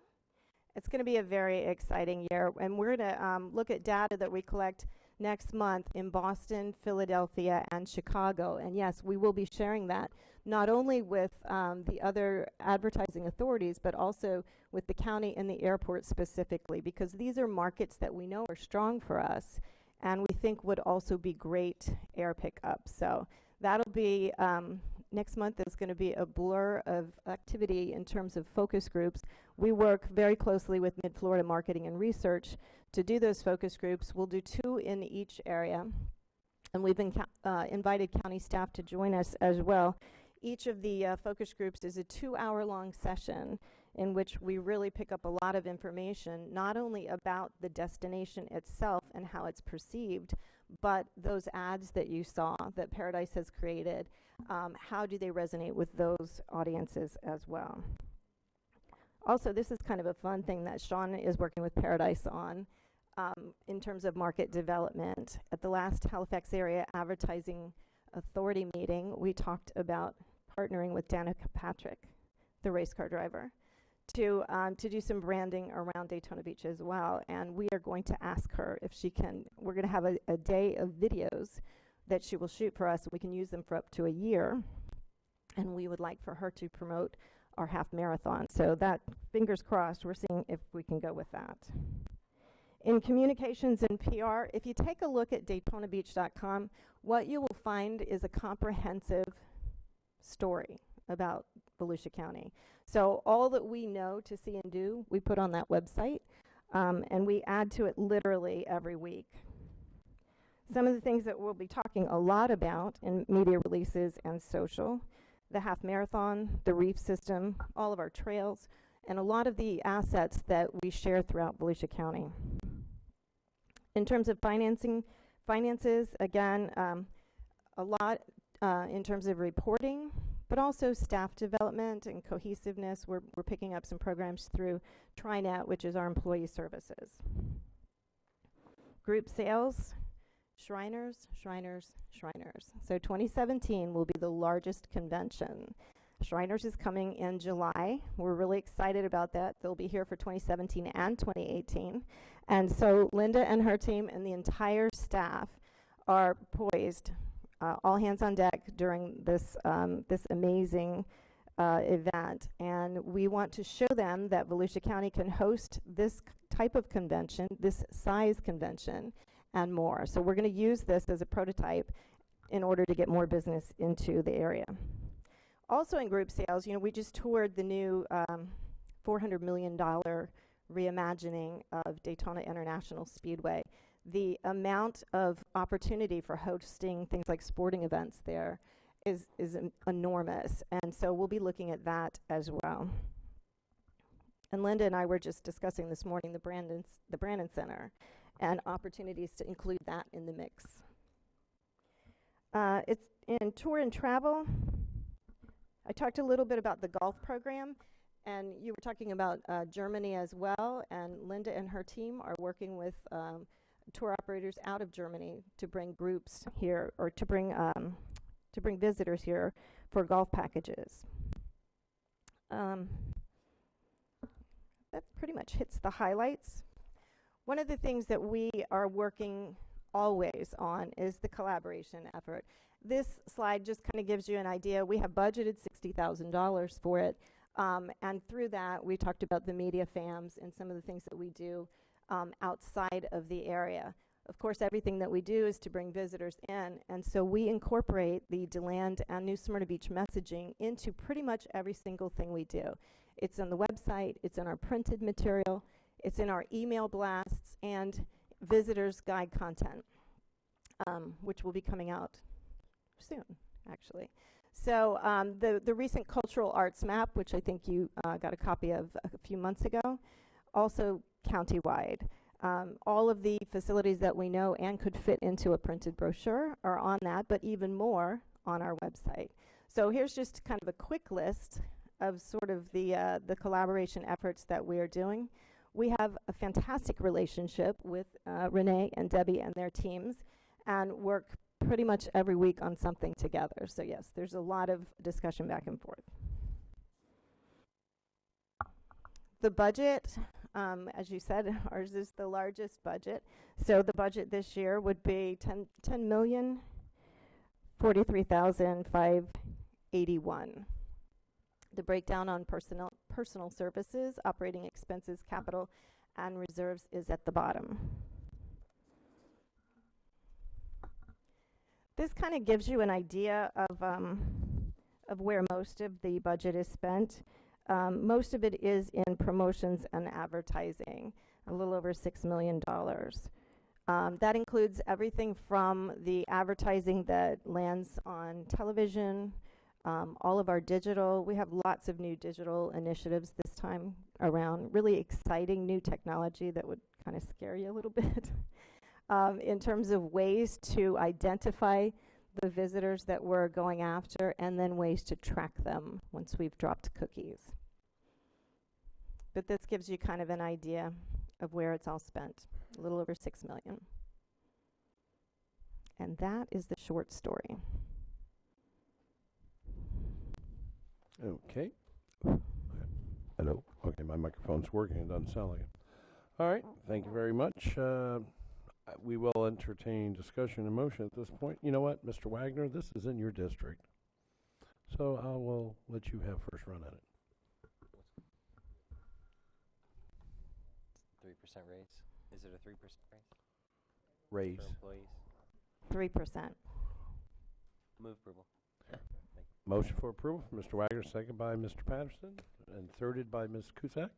it's going to be a very exciting year, and we're going to look at data that we collect next month in Boston, Philadelphia, and Chicago. And yes, we will be sharing that not only with the other advertising authorities, but also with the county and the airport specifically, because these are markets that we know are strong for us and we think would also be great air pickups. So that'll be, next month is going to be a blur of activity in terms of focus groups. We work very closely with Mid-Florida Marketing and Research to do those focus groups. We'll do 2 in each area, and we've been invited county staff to join us as well. Each of the focus groups is a 2-hour-long session in which we really pick up a lot of information, not only about the destination itself and how it's perceived, but those ads that you saw that Paradise has created, how do they resonate with those audiences as well? Also, this is kind of a fun thing that Sean is working with Paradise on in terms of market development. At the last Halifax Area Advertising Authority meeting, we talked about partnering with Danica Patrick, the race car driver, to do some branding around Daytona Beach as well. And we are going to ask her if she can, we're going to have a day of videos that she will shoot for us. We can use them for up to a year. And we would like for her to promote our half marathon. So that, fingers crossed, we're seeing if we can go with that. In communications and PR, if you take a look at DaytonaBeach.com, what you will find is a comprehensive story about Volusia County. So all that we know to see and do, we put on that website, and we add to it literally every week. Some of the things that we'll be talking a lot about in media releases and social, the half marathon, the reef system, all of our trails, and a lot of the assets that we share throughout Volusia County. In terms of finances, again, a lot in terms of reporting, but also staff development and cohesiveness. We're picking up some programs through TriNet, which is our employee services. Group sales, Shriners. So 2017 will be the largest convention. Shriners is coming in July. We're really excited about that. They'll be here for 2017 and 2018. And so Linda and her team and the entire staff are poised, all hands on deck during this, this amazing event. And we want to show them that Volusia County can host this type of convention, this size convention, and more. So we're going to use this as a prototype in order to get more business into the area. Also in group sales, you know, we just toured the new $400 million reimagining of Daytona International Speedway. The amount of opportunity for hosting things like sporting events there is enormous, and so we'll be looking at that as well. And Linda and I were just discussing this morning the Brandon Center and opportunities to include that in the mix. It's in tour and travel. I talked a little bit about the golf program, and you were talking about Germany as well, and Linda and her team are working with tour operators out of Germany to bring groups here, or to bring visitors here for golf packages. That pretty much hits the highlights. One of the things that we are working always on is the collaboration effort. This slide just kind of gives you an idea. We have budgeted $60,000 for it, and through that we talked about the media FAMs and some of the things that we do outside of the area. Of course, everything that we do is to bring visitors in, and so we incorporate the DeLand and New Smyrna Beach messaging into pretty much every single thing we do. It's on the website, it's in our printed material, it's in our email blasts, and visitors guide content, which will be coming out soon, actually. So the recent cultural arts map, which I think you got a copy of a few months ago, also countywide. All of the facilities that we know and could fit into a printed brochure are on that, but even more on our website. So here's just kind of a quick list of sort of the collaboration efforts that we are doing. We have a fantastic relationship with Renee and Debbie and their teams, and work pretty much every week on something together. So yes, there's a lot of discussion back and forth. The budget, as you said, ours is the largest budget. So the budget this year would be $10,043,581. The breakdown on personal services, operating expenses, capital, and reserves is at the bottom. This kind of gives you an idea of where most of the budget is spent. Most of it is in promotions and advertising, a little over $6 million. That includes everything from the advertising that lands on television, all of our digital. We have lots of new digital initiatives this time around, really exciting new technology that would kind of scare you a little bit in terms of ways to identify the visitors that we're going after, and then ways to track them once we've dropped cookies. But this gives you kind of an idea of where it's all spent, a little over $6 million. And that is the short story. Okay. Hello. Okay, my microphone's working. It doesn't sound like it. All right. Thank you very much. We will entertain discussion and motion at this point. You know what, Mr. Wagner, this is in your district. So I will let you have first run at it. 3% raise? Is it a 3% raise? Raise. For employees? 3%. Move approval. Motion for approval from Mr. Wagner, second by Mr. Patterson, and thirded by Ms. Cusack.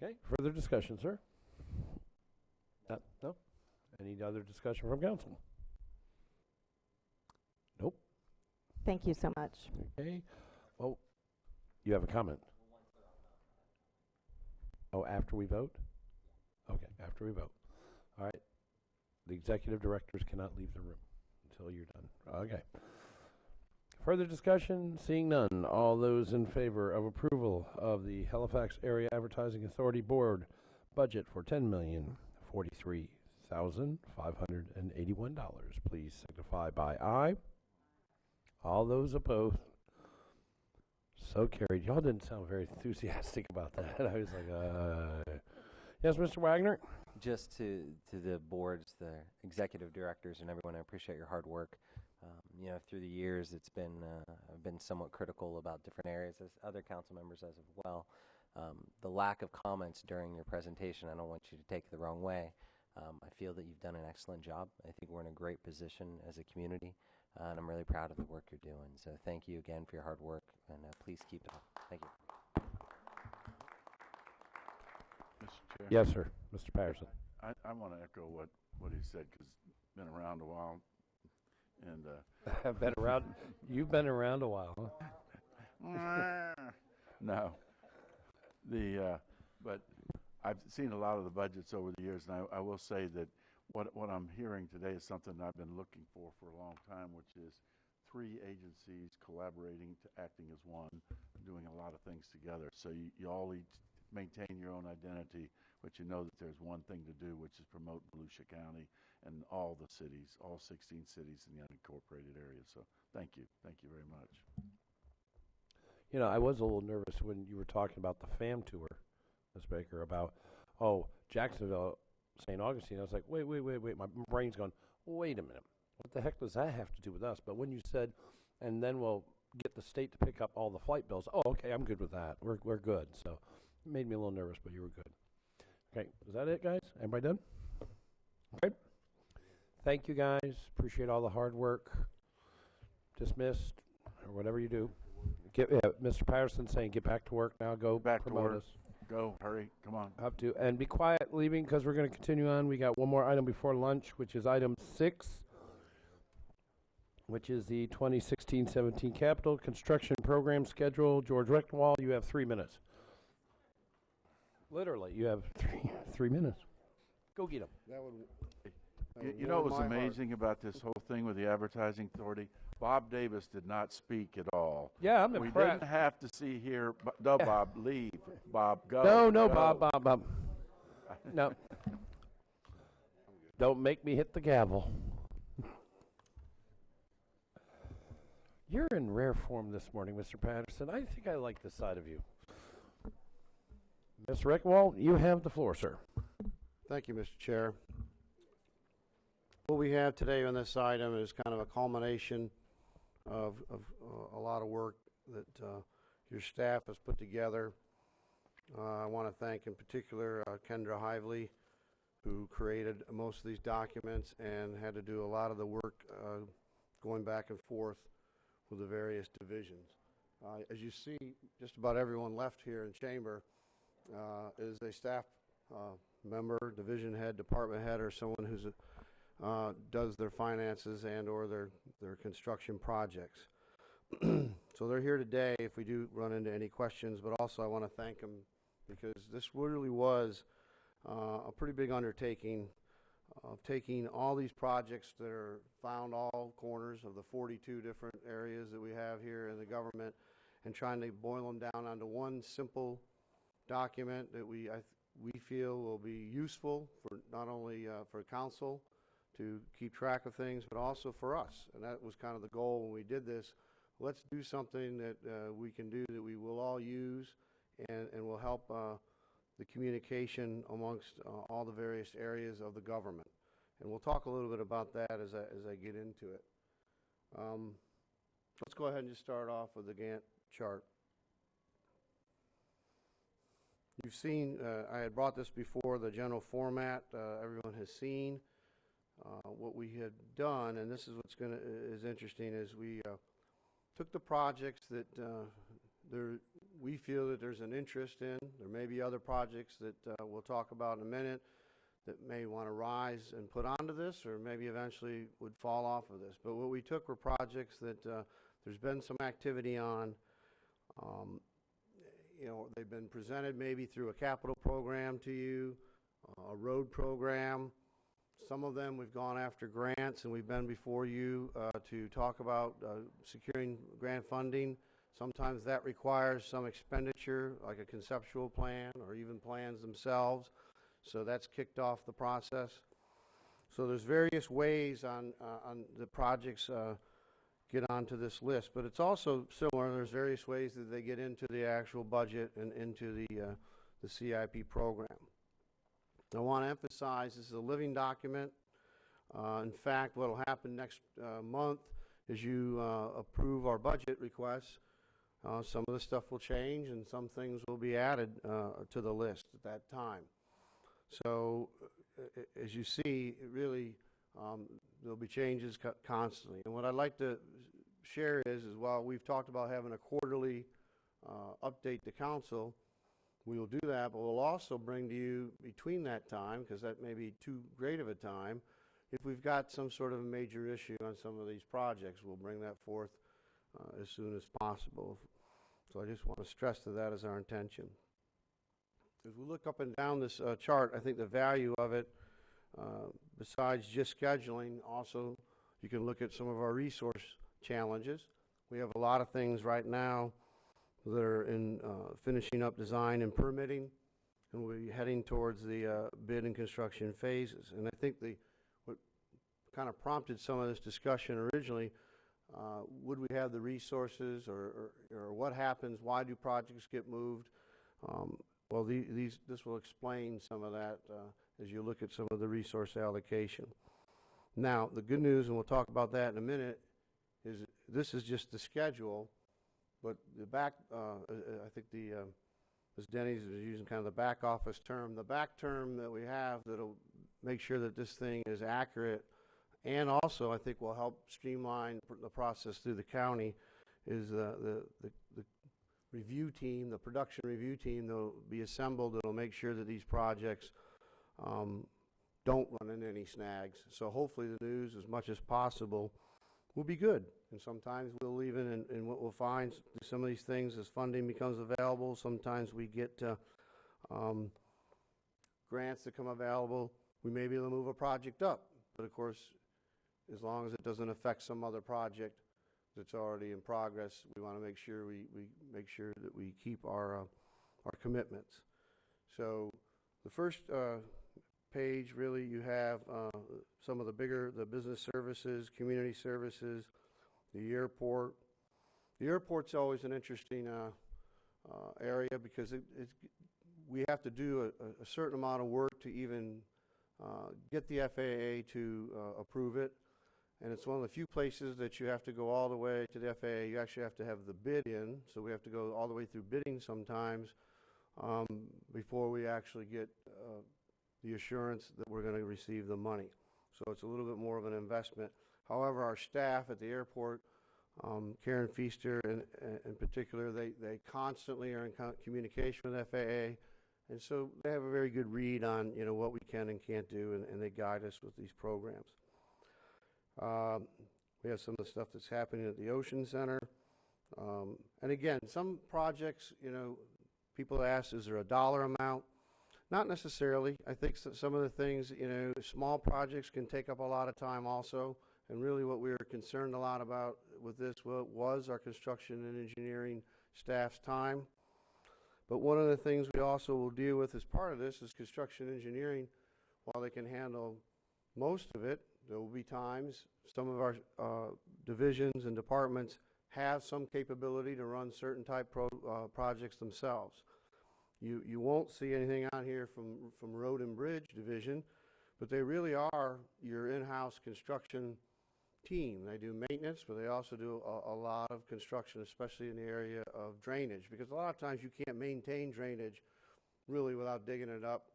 Okay, further discussion, sir? No? Any other discussion from council? Nope. Thank you so much. Okay. Oh, you have a comment? Oh, after we vote? Okay, after we vote. All right. The executive directors cannot leave the room until you're done. Okay. Further discussion? Seeing none. All those in favor of approval of the Halifax Area Advertising Authority Board budget for $10,043,581, please signify by aye. All those opposed? So carried. Y'all didn't sound very enthusiastic about that. I was like, Yes, Mr. Wagner? Just to the boards, the executive directors, and everyone, I appreciate your hard work. You know, through the years, it's been I've been somewhat critical about different areas, as other council members as well. The lack of comments during your presentation, I don't want you to take the wrong way. I feel that you've done an excellent job. I think we're in a great position as a community, and I'm really proud of the work you're doing. So thank you again for your hard work, and please keep it up. Thank you. Mr. Chair? Yes, sir. Mr. Patterson. I want to echo what he said, because it's been around a while. And I've been around. You've been around a while, huh? No. But I've seen a lot of the budgets over the years, and I will say that what I'm hearing today is something I've been looking for a long time, which is 3 agencies collaborating to acting as one, doing a lot of things together. So you all each maintain your own identity, but you know that there's one thing to do, which is promote Volusia County and all the cities, all 16 cities in the unincorporated area. So thank you. Thank you very much. You know, I was a little nervous when you were talking about the FAM tour, Ms. Baker, about, Jacksonville, St. Augustine. I was like, wait. My brain's going, wait a minute. What the heck does that have to do with us? But when you said, and then we'll get the state to pick up all the flight bills, okay, I'm good with that. We're good. So it made me a little nervous, but you were good. Okay, is that it, guys? Everybody done? Okay. Thank you, guys. Appreciate all the hard work. Dismissed, or whatever you do. Mr. Patterson saying get back to work now. Go back to promote work. us. Go, hurry, come on. Up to, and be quiet leaving, because we're going to continue on. We got one more item before lunch, which is item 6, which is the 2016-17 capital construction program schedule. George Rechtwald, you have 3 minutes. Literally, you have 3 minutes. Go get them. That would You know what was warm my heart. amazing about this whole thing with the advertising authority? Bob Davis did not speak at all. Yeah, I'm We impressed. didn't have to see here, no, Bob, leave. Bob, go. No, go. Bob. No. Don't make me hit the gavel. You're in rare form this morning, Mr. Patterson. I think I like this side of you. Mr. Rechtwald, you have the floor, sir. Thank you, Mr. Chair. What we have today on this item is kind of a culmination of a lot of work that your staff has put together. I want to thank in particular Kendra Hively, who created most of these documents and had to do a lot of the work going back and forth with the various divisions. As you see, just about everyone left here in chamber is a staff member, division head, department head, or someone who's does their finances and or their construction projects. So they're here today if we do run into any questions, but also I want to thank them because this really was a pretty big undertaking of taking all these projects that are found all corners of the 42 different areas that we have here in the government and trying to boil them down onto one simple document that we feel will be useful for not only for council to keep track of things, but also for us. And that was kind of the goal when we did this. Let's do something that we can do that we will all use and will help the communication amongst all the various areas of the government. And we'll talk a little bit about that as I get into it. Let's go ahead and just start off with the Gantt chart. You've seen, I had brought this before, the general format everyone has seen. What we had done, and this is what's is interesting, is we took the projects that we feel that there's an interest in. There may be other projects that we'll talk about in a minute that may want to rise and put onto this, or maybe eventually would fall off of this. But what we took were projects that there's been some activity on. You know, they've been presented maybe through a capital program to you, a road program. Some of them we've gone after grants, and we've been before you to talk about securing grant funding. Sometimes that requires some expenditure, like a conceptual plan or even plans themselves. So that's kicked off the process. So there's various ways on the projects get onto this list, but it's also similar. There's various ways that they get into the actual budget and into the CIP program. I want to emphasize this is a living document. In fact, what will happen next month is you approve our budget requests. Some of the stuff will change and some things will be added to the list at that time. So as you see, really there'll be changes constantly. And what I'd like to share is while we've talked about having a quarterly update to council, we will do that, but we'll also bring to you between that time, because that may be too great of a time, if we've got some sort of a major issue on some of these projects, we'll bring that forth as soon as possible. So I just want to stress that is our intention. As we look up and down this chart, I think the value of it, besides just scheduling, also you can look at some of our resource challenges. We have a lot of things right now that are in finishing up design and permitting, and we'll be heading towards the bid and construction phases. And I think what kind of prompted some of this discussion originally, would we have the resources, or what happens, why do projects get moved? Well, this will explain some of that as you look at some of the resource allocation. Now, the good news, and we'll talk about that in a minute, is this is just the schedule. But the back, I think Ms. Denny's is using kind of the back office term. The back term that we have that'll make sure that this thing is accurate, and also I think will help streamline the process through the county, is the review team, the production review team that will be assembled that will make sure that these projects don't run into any snags. So hopefully the news, as much as possible, will be good. And sometimes we'll even, and what we'll find, some of these things as funding becomes available, sometimes we get grants that come available, we may be able to move a project up. But of course, as long as it doesn't affect some other project that's already in progress, we want to make sure we make sure that we keep our commitments. So the first page, really, you have some of the business services, community services, the airport. The airport's always an interesting area because we have to do a certain amount of work to even get the FAA to approve it. And it's one of the few places that you have to go all the way to the FAA. You actually have to have the bid in, so we have to go all the way through bidding sometimes before we actually get the assurance that we're going to receive the money. So it's a little bit more of an investment. However, our staff at the airport, Karen Feaster in particular, they constantly are in communication with FAA, and so they have a very good read on what we can and can't do, and they guide us with these programs. We have some of the stuff that's happening at the Ocean Center, and again, some projects, people ask, is there a dollar amount? Not necessarily. I think some of the things, small projects can take up a lot of time also. And really what we were concerned a lot about with this was our construction and engineering staff's time. But one of the things we also will deal with as part of this is construction engineering. While they can handle most of it, there will be times some of our divisions and departments have some capability to run certain type projects themselves. You won't see anything on here from Road and Bridge Division, but they really are your in-house construction team. They do maintenance, but they also do a lot of construction, especially in the area of drainage, because a lot of times you can't maintain drainage really without digging it up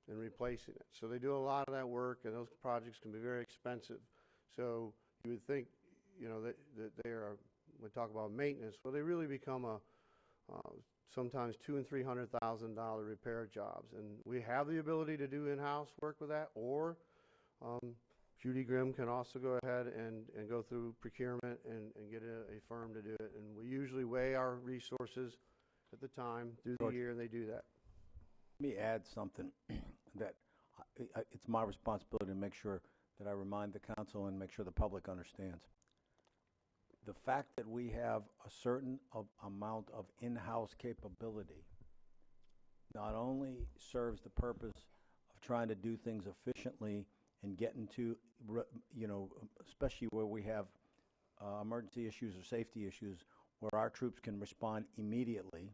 and replacing it. So they do a lot of that work, and those projects can be very expensive. So you would think, you know, that they are, we talk about maintenance, well, they really become a sometimes $200,000 and $300,000 repair jobs, and we have the ability to do in-house work with that, or Judy Grimm can also go ahead and go through procurement and get a firm to do it. And we usually weigh our resources at the time through the year, and they do that. Let me add something that it's my responsibility to make sure that I remind the council and make sure the public understands. The fact that we have a certain amount of in-house capability not only serves the purpose of trying to do things efficiently and getting to, you know, especially where we have emergency issues or safety issues where our troops can respond immediately.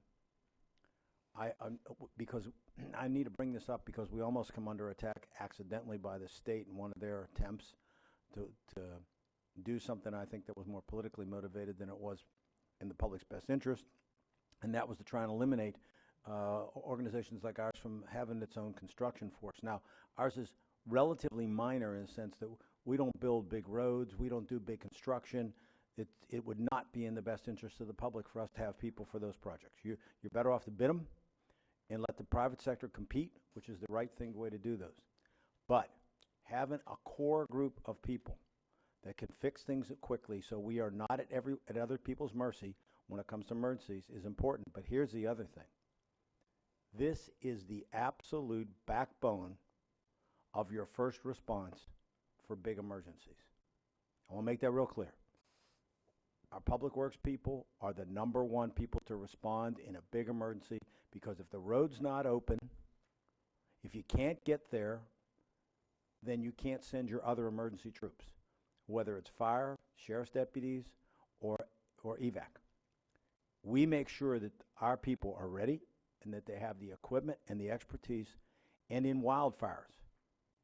Because I need to bring this up because we almost come under attack accidentally by the state in one of their attempts to do something I think that was more politically motivated than it was in the public's best interest, and that was to try and eliminate organizations like ours from having its own construction force. Now, ours is relatively minor in the sense that we don't build big roads, we don't do big construction. It would not be in the best interest of the public for us to have people for those projects. You're better off to bid them and let the private sector compete, which is the right way to do those. But having a core group of people that can fix things quickly so we are not at other people's mercy when it comes to emergencies is important. But here's the other thing. This is the absolute backbone of your first response for big emergencies. I want to make that real clear. Our public works people are the #1 people to respond in a big emergency, because if the road's not open, if you can't get there, then you can't send your other emergency troops, whether it's fire, sheriff's deputies, or evac. We make sure that our people are ready and that they have the equipment and the expertise. And in wildfires,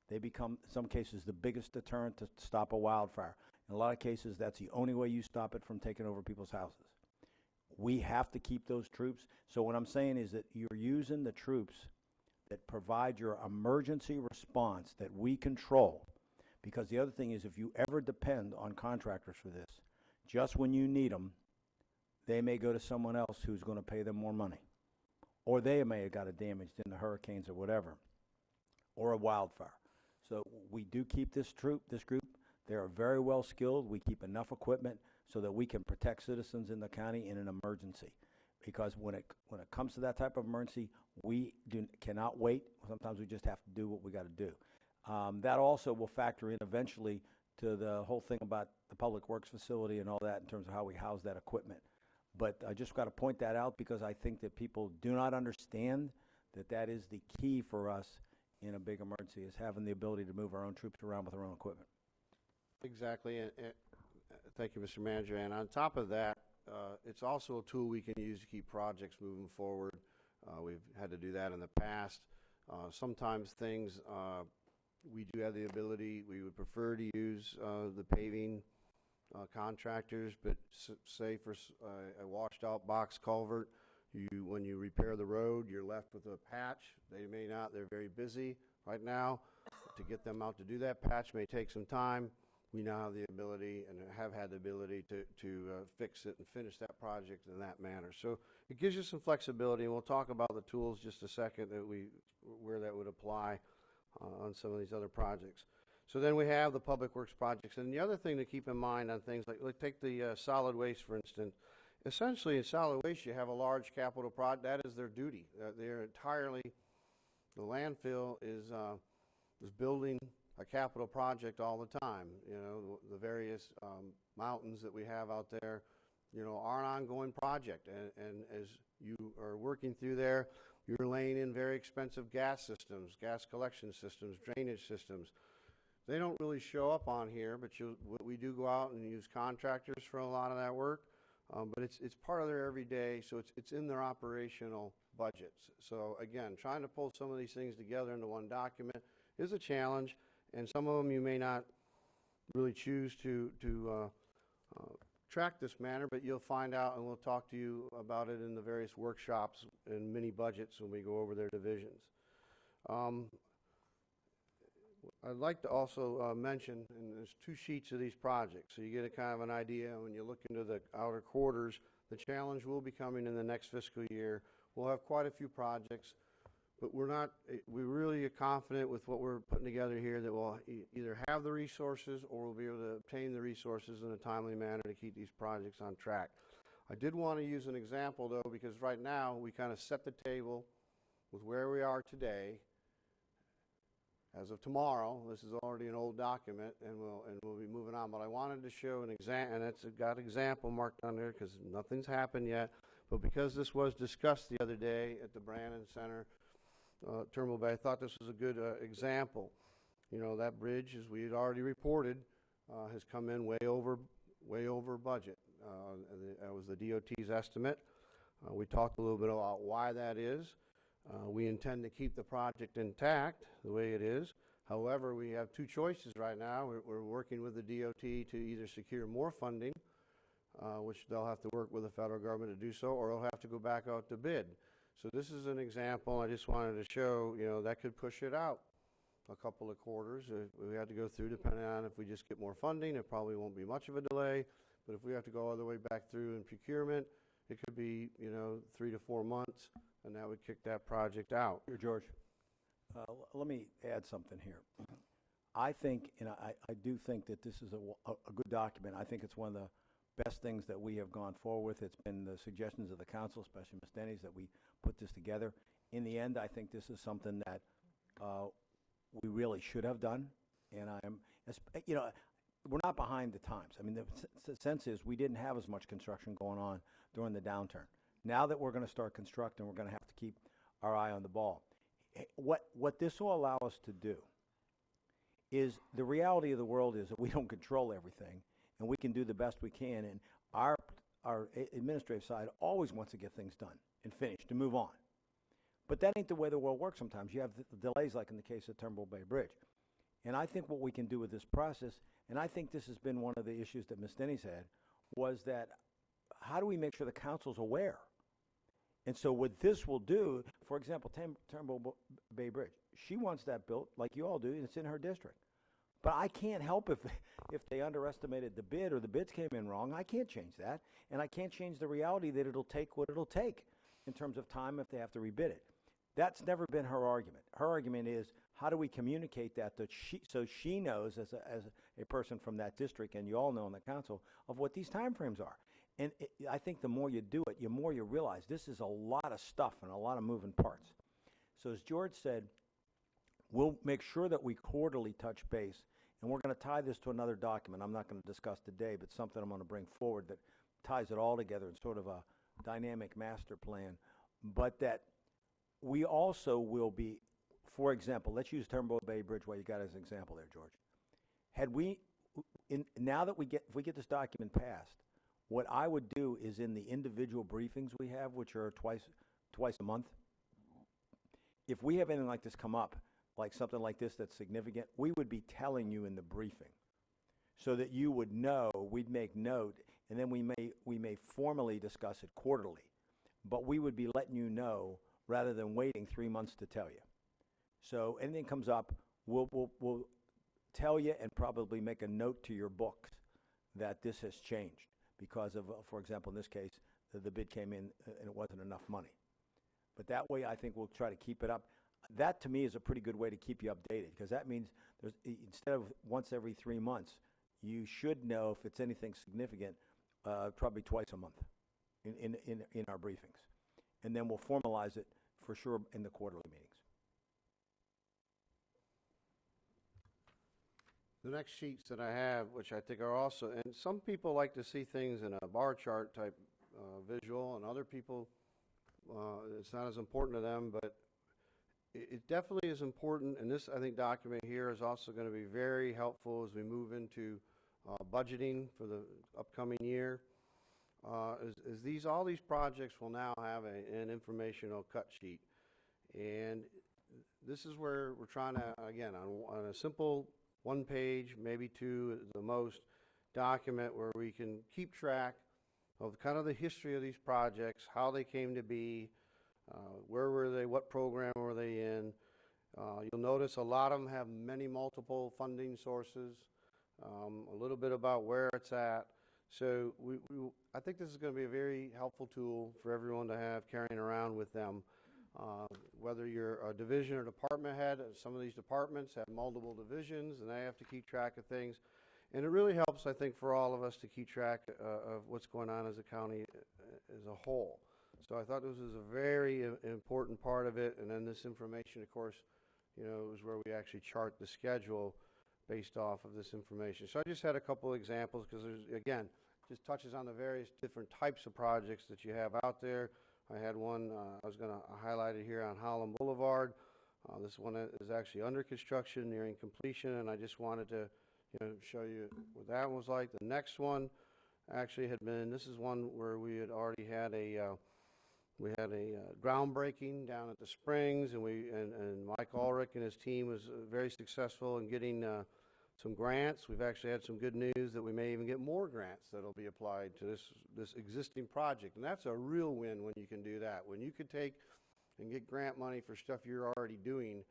they become, in some cases, the biggest deterrent to stop a wildfire. In a lot of cases, that's the only way you stop it from taking over people's houses. We have to keep those troops. So what I'm saying is that you're using the troops that provide your emergency response that we control. Because the other thing is, if you ever depend on contractors for this, just when you need them, they may go to someone else who's going to pay them more money. Or they may have got it damaged in the hurricanes or whatever, or a wildfire. So we do keep this group. They are very well skilled. We keep enough equipment so that we can protect citizens in the county in an emergency. Because when it comes to that type of emergency, we cannot wait. Sometimes we just have to do what we got to do. That also will factor in eventually to the whole thing about the public works facility and all that in terms of how we house that equipment. But I just got to point that out because I think that people do not understand that that is the key for us in a big emergency, is having the ability to move our own troops around with our own equipment. Exactly. And thank you, Mr. Manager. And on top of that, it's also a tool we can use to keep projects moving forward. We've had to do that in the past. Sometimes things we do have the ability, we would prefer to use the paving contractors, but say for a washed out box culvert, when you repair the road, you're left with a patch. They may not, they're very busy right now. To get them out to do that patch may take some time. We now have the ability and have had the ability to fix it and finish that project in that manner. So it gives you some flexibility, and we'll talk about the tools just a second where that would apply on some of these other projects. So then we have the public works projects. And the other thing to keep in mind on things like take the solid waste, for instance. Essentially, in solid waste, you have a large capital project. That is their duty. They're entirely, the landfill is building a capital project all the time. You know, the various mountains that we have out there, are an ongoing project. And as you are working through there, you're laying in very expensive gas systems, gas collection systems, drainage systems. They don't really show up on here, but we do go out and use contractors for a lot of that work. But it's part of their everyday, so it's in their operational budgets. So again, trying to pull some of these things together into one document is a challenge, and some of them you may not really choose to track this manner, but you'll find out, and we'll talk to you about it in the various workshops and mini budgets when we go over their divisions. I'd like to also mention, and there's 2 sheets of these projects, so you get a kind of an idea when you look into the outer quarters. The challenge will be coming in the next fiscal year. We'll have quite a few projects, but we're really confident with what we're putting together here that we'll either have the resources or we'll be able to obtain the resources in a timely manner to keep these projects on track. I did want to use an example, though, because right now we kind of set the table with where we are today. As of tomorrow, this is already an old document, and we'll be moving on. But I wanted to show an example, and it's got example marked on there because nothing's happened yet. But because this was discussed the other day at the Brannan Center, Turnbull Bay, I thought this was a good example. That bridge, as we had already reported, has come in way over budget. That was the DOT's estimate. We talked a little bit about why that is. We intend to keep the project intact the way it is. However, we have 2 choices right now. We're working with the DOT to either secure more funding, which they'll have to work with the federal government to do so, or they'll have to go back out to bid. So this is an example. I just wanted to show, that could push it out a couple of quarters. We have to go through, depending on if we just get more funding, it probably won't be much of a delay. But if we have to go all the way back through in procurement, it could be, 3 to 4 months, and that would kick that project out. Here, George, let me add something here. I think, and I do think that this is a good document. I think it's one of the best things that we have gone forward with. It's been the suggestions of the council, especially Ms. Denny's, that we put this together. In the end, I think this is something that we really should have done. And we're not behind the times. I mean, the sense is we didn't have as much construction going on during the downturn. Now that we're going to start constructing, we're going to have to keep our eye on the ball. What this will allow us to do is, the reality of the world is that we don't control everything, and we can do the best we can. And our administrative side always wants to get things done and finished and move on. But that ain't the way the world works sometimes. You have delays, like in the case of Turnbull Bay Bridge. And I think what we can do with this process, and I think this has been one of the issues that Ms. Denny's had, was that how do we make sure the council's aware? And so what this will do, for example, Turnbull Bay Bridge, she wants that built like you all do, and it's in her district. But I can't help if they underestimated the bid or the bids came in wrong. I can't change that. And I can't change the reality that it'll take what it'll take in terms of time if they have to rebid it. That's never been her argument. Her argument is, how do we communicate that so she knows as a person from that district, and you all know in the council, of what these timeframes are. And I think the more you do it, the more you realize this is a lot of stuff and a lot of moving parts. So as George said, we'll make sure that we quarterly touch base, and we're going to tie this to another document I'm not going to discuss today, but something I'm going to bring forward that ties it all together in sort of a dynamic master plan. But that we also will be, for example, let's use Turnbull Bay Bridge, what you got as an example there, George. Now that if we get this document passed, what I would do is, in the individual briefings we have, which are twice a month, if we have anything like this come up, like something like this that's significant, we would be telling you in the briefing so that you would know. We'd make note, and then we may formally discuss it quarterly, but we would be letting you know rather than waiting 3 months to tell you. So anything comes up, we'll tell you and probably make a note to your books that this has changed because of, for example, in this case, the bid came in and it wasn't enough money. But that way, I think we'll try to keep it up. That, to me, is a pretty good way to keep you updated, because that means instead of once every 3 months, you should know if it's anything significant, probably twice a month in our briefings. And then we'll formalize it for sure in the quarterly meetings. the next sheets that I have, which I think are also, and some people like to see things in a bar chart type visual, and other people, it's not as important to them, but it definitely is important, and this, I think, document here is also going to be very helpful as we move into budgeting for the upcoming year. All these projects will now have an informational cut sheet, and this is where we're trying to, again, on a simple one page, maybe two at the most, document where we can keep track of kind of the history of these projects, how they came to be, where were they, what program were they in. You'll notice a lot of them have many multiple funding sources, a little bit about where it's at. So I think this is going to be a very helpful tool for everyone to have carrying around with them. Whether you're a division or department head, some of these departments have multiple divisions and they have to keep track of things. And it really helps, I think, for all of us to keep track of what's going on as a county as a whole. So I thought this was a very important part of it. And then this information, of course, is where we actually chart the schedule based off of this information. So I just had a couple examples because there's, again, just touches on the various different types of projects that you have out there. I had one, I was going to highlight it here on Holland Boulevard. This one is actually under construction, nearing completion, and I just wanted to show you what that was like. The next one actually had been, this is one where we had already had a groundbreaking down at the Springs, and Mike Ulrich and his team was very successful in getting some grants. We've actually had some good news that we may even get more grants that'll be applied to this existing project, and that's a real win when you can do that. When you could take and get grant money for stuff you're already doing,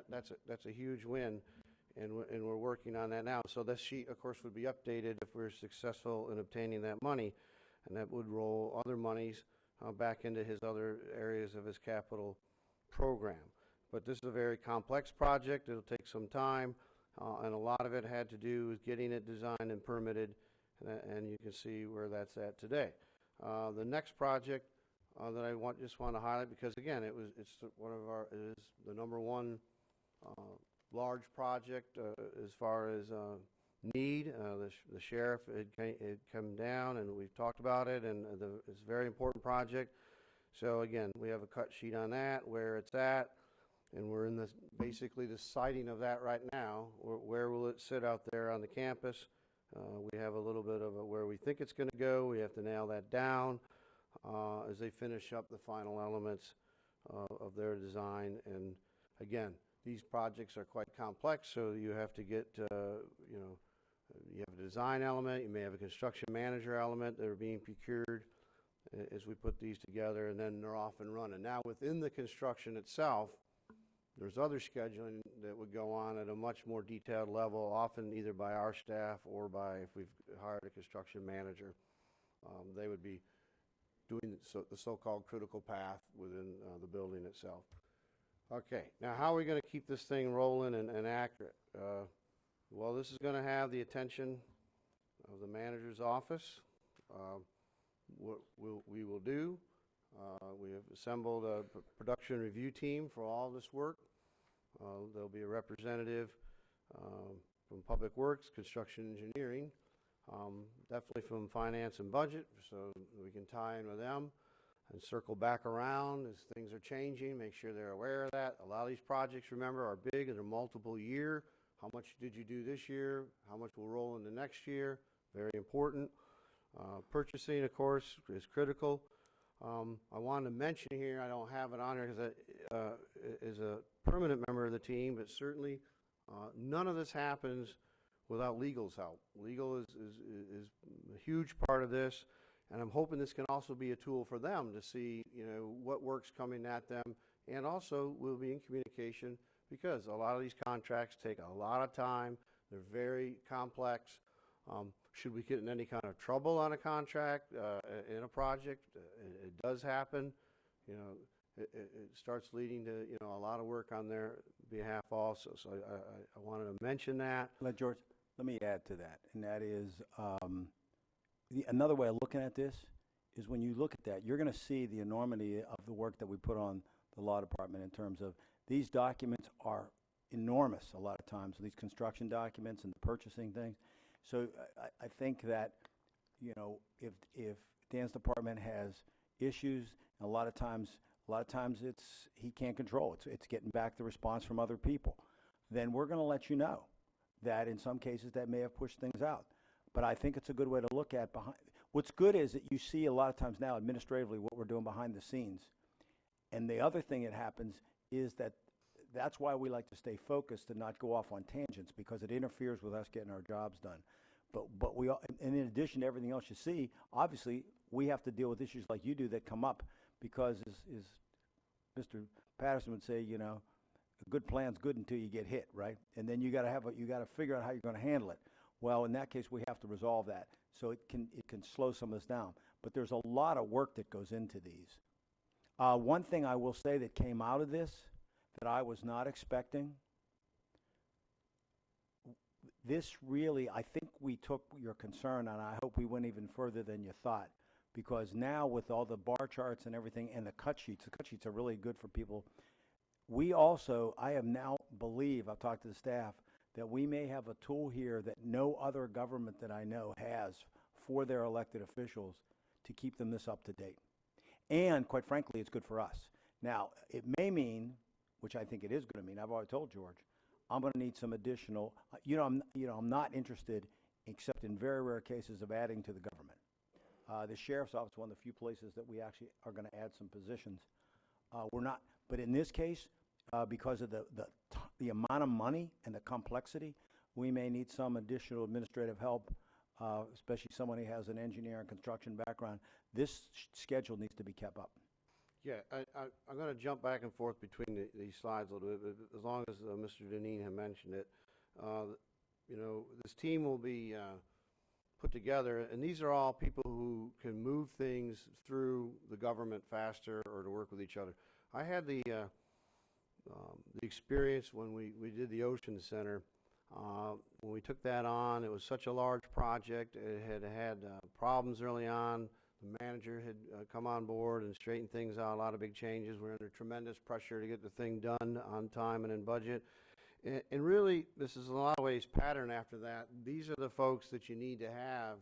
that's a huge win, and we're working on that now. So this sheet, of course, would be updated if we're successful in obtaining that money, and that would roll other monies back into his other areas of his capital program. But this is a very complex project. It'll take some time. And a lot of it had to do with getting it designed and permitted, and you can see where that's at today. The next project that I just want to highlight, because again, it is the number one large project as far as need. The sheriff had come down, and we've talked about it, and it's a very important project. So again, we have a cut sheet on that, where it's at. And we're in basically the siting of that right now. Where will it sit out there on the campus? We have a little bit of where we think it's going to go. We have to nail that down as they finish up the final elements of their design. And again, these projects are quite complex, so you have to get, you have a design element, you may have a construction manager element that are being procured as we put these together, and then they're off and running. Now, within the construction itself, there's other scheduling that would go on at a much more detailed level, often either by our staff or by, if we've hired a construction manager, they would be doing the so-called critical path within the building itself. Okay, now how are we going to keep this thing rolling and accurate? Well, this is going to have the attention of the manager's office. What we will do, we have assembled a production review team for all this work. There'll be a representative from Public Works, Construction Engineering, definitely from Finance and Budget, so we can tie in with them and circle back around as things are changing, make sure they're aware of that. A lot of these projects, remember, are big and they're multiple year. How much did you do this year? How much will roll into next year? Very important. Purchasing, of course, is critical. I wanted to mention here, I don't have it on here because is a permanent member of the team, but certainly none of this happens without legal's help. Legal is a huge part of this, and I'm hoping this can also be a tool for them to see, what work's coming at them, and also we'll be in communication because a lot of these contracts take a lot of time. They're very complex. Should we get in any kind of trouble on a contract, in a project, it does happen. It starts leading to, a lot of work on their behalf also. So I wanted to mention that. George, let me add to that, and that is another way of looking at this is when you look at that, you're going to see the enormity of the work that we put on the law department in terms of these documents are enormous a lot of times, these construction documents and purchasing things. So I think that, you know, if Dan's department has issues, a lot of times he can't control. It's getting back the response from other people. Then we're going to let you know that in some cases that may have pushed things out. But I think it's a good way to look at behind. What's good is that you see a lot of times now administratively what we're doing behind the scenes. And the other thing that happens is that's why we like to stay focused and not go off on tangents, because it interferes with us getting our jobs done. But we, and in addition to everything else you see, obviously we have to deal with issues like you do that come up, because as Mr. Patterson would say, you know, a good plan's good until you get hit, right? And then you got to figure out how you're going to handle it. Well, in that case, we have to resolve that. So it can slow some of this down. But there's a lot of work that goes into these. One thing I will say that came out of this that I was not expecting, this really, I think we took your concern, and I hope we went even further than you thought, because now with all the bar charts and everything and the cut sheets are really good for people. We also, I have now I've talked to the staff, that we may have a tool here that no other government that I know has for their elected officials to keep them this up to date. And quite frankly, it's good for us. Now, it may mean, which I think it is going to mean, I've already told George, I'm going to need some additional, I'm not interested, except in very rare cases, of adding to the government. The sheriff's office is one of the few places that we actually are going to add some positions. We're not, but in this case, because of the amount of money and the complexity, we may need some additional administrative help, especially someone who has an engineer and construction background. This schedule needs to be kept up. Yeah, I'm going to jump back and forth between these slides a little bit, but as long as Mr. Deneen had mentioned it. You know, this team will be put together, and these are all people who can move things through the government faster or to work with each other. I had the experience when we did the Ocean Center. When we took that on, it was such a large project. It had problems early on. The manager had come on board and straightened things out, a lot of big changes. We're under tremendous pressure to get the thing done on time and in budget. And really, this is in a lot of ways pattern after that. These are the folks that you need to have